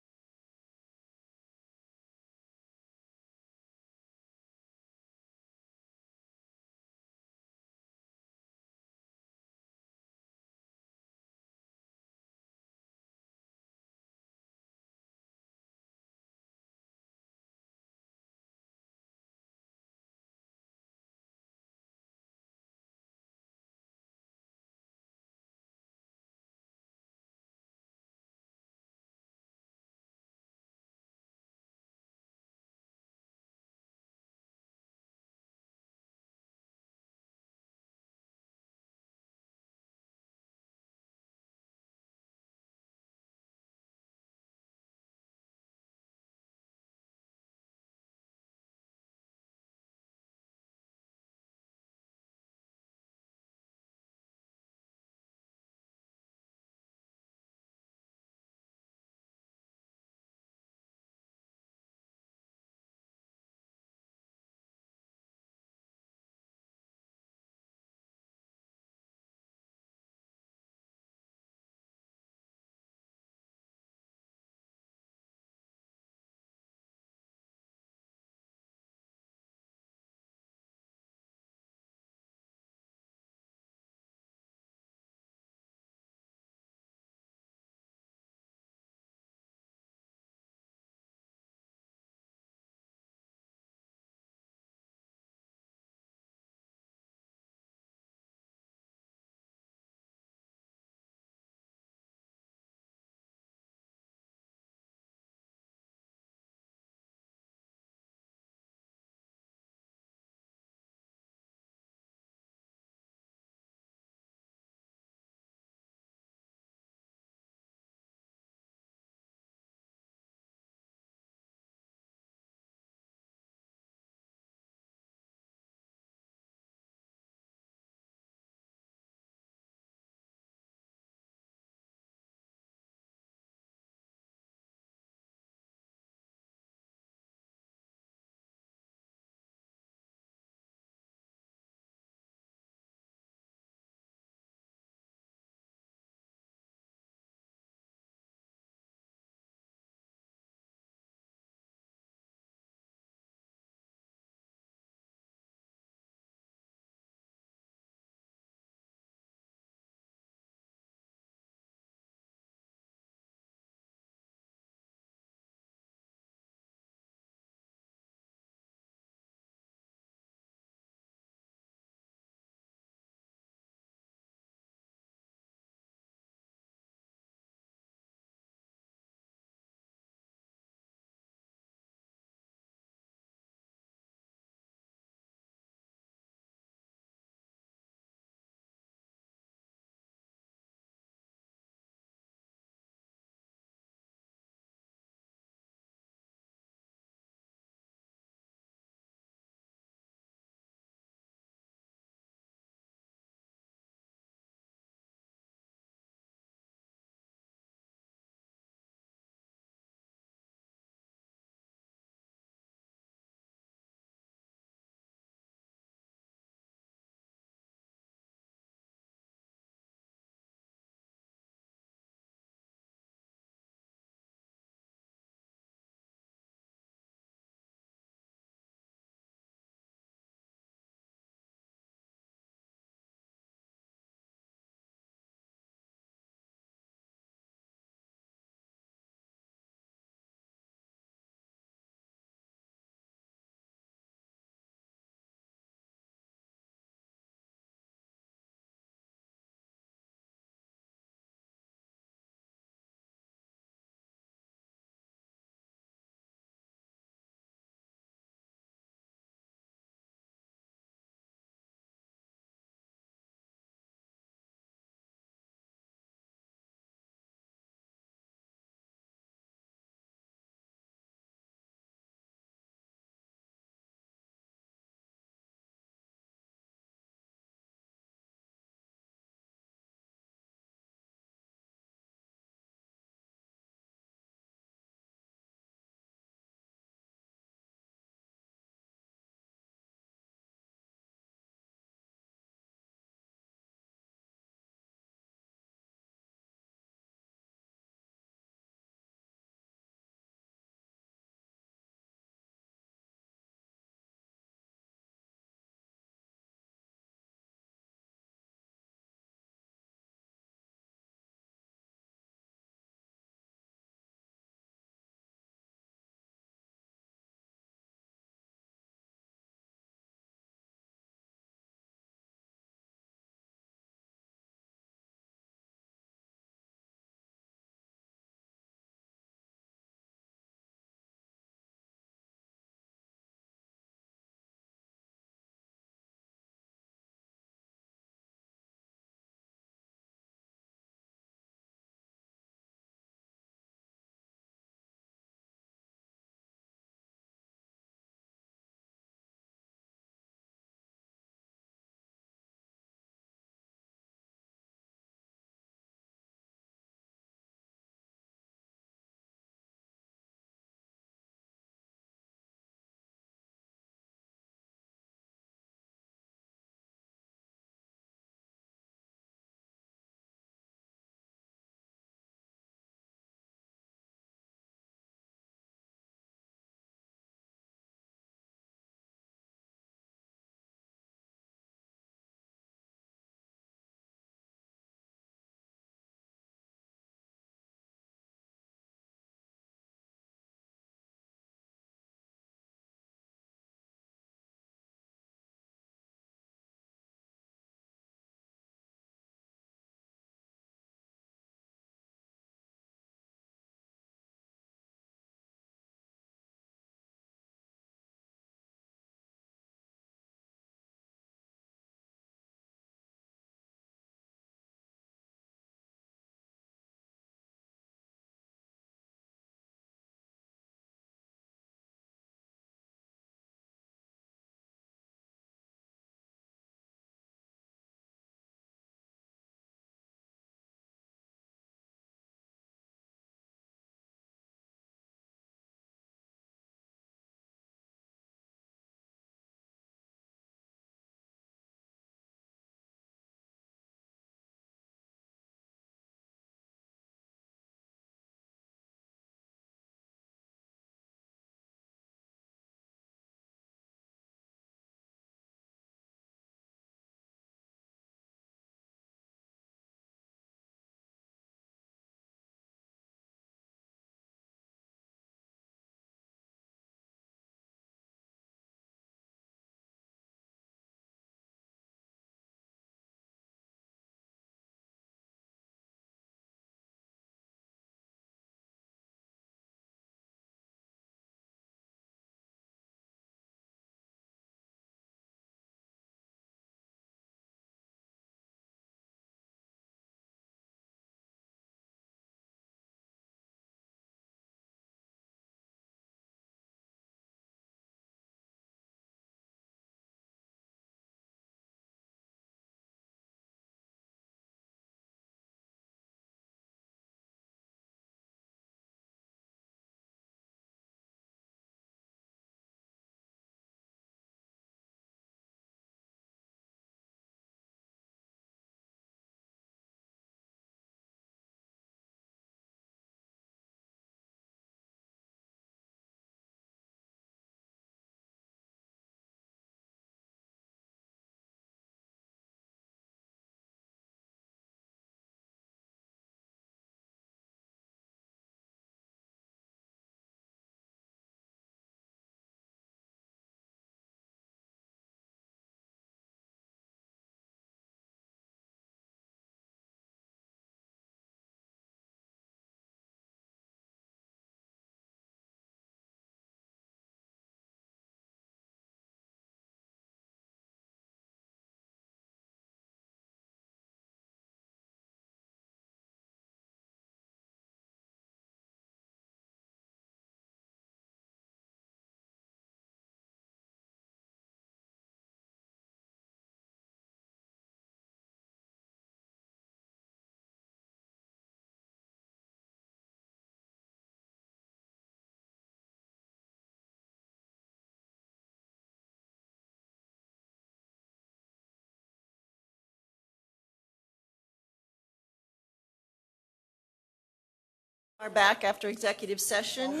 Are back after executive session.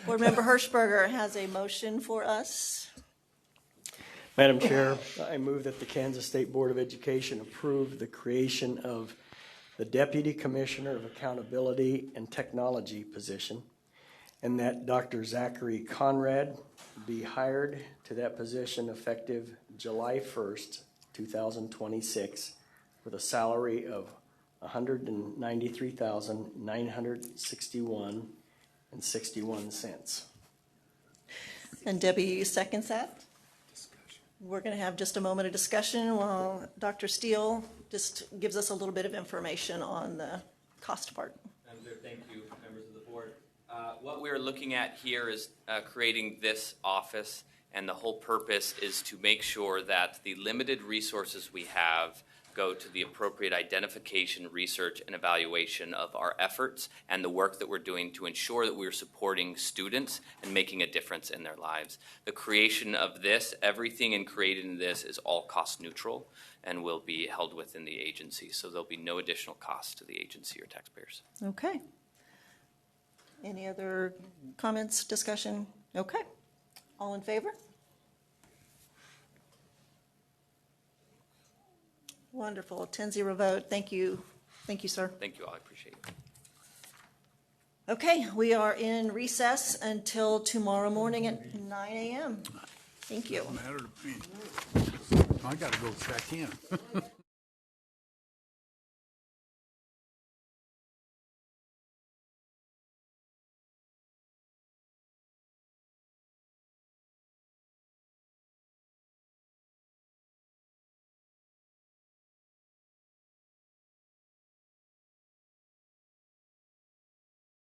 Board Member Hirschberger has a motion for us. Madam Chair, I move that the Kansas State Board of Education approve the creation of the Deputy Commissioner of Accountability and Technology position, and that Dr. Zachary Conrad be hired to that position effective July 1st, 2026, with a salary of $193,961.61. And Debbie seconds that. We're going to have just a moment of discussion while Dr. Steele just gives us a little bit of information on the cost part. Thank you, members of the board. What we're looking at here is creating this office, and the whole purpose is to make sure that the limited resources we have go to the appropriate identification, research, and evaluation of our efforts and the work that we're doing to ensure that we're supporting students and making a difference in their lives. The creation of this, everything in creating this is all cost neutral and will be held within the agency. So there'll be no additional cost to the agency or taxpayers. Okay. Any other comments, discussion? Okay. All in favor? Wonderful. 10-0 vote. Thank you. Thank you, sir. Thank you all. I appreciate it. Okay, we are in recess until tomorrow morning at 9 a.m. Thank you. Doesn't matter to me. I got to go check in.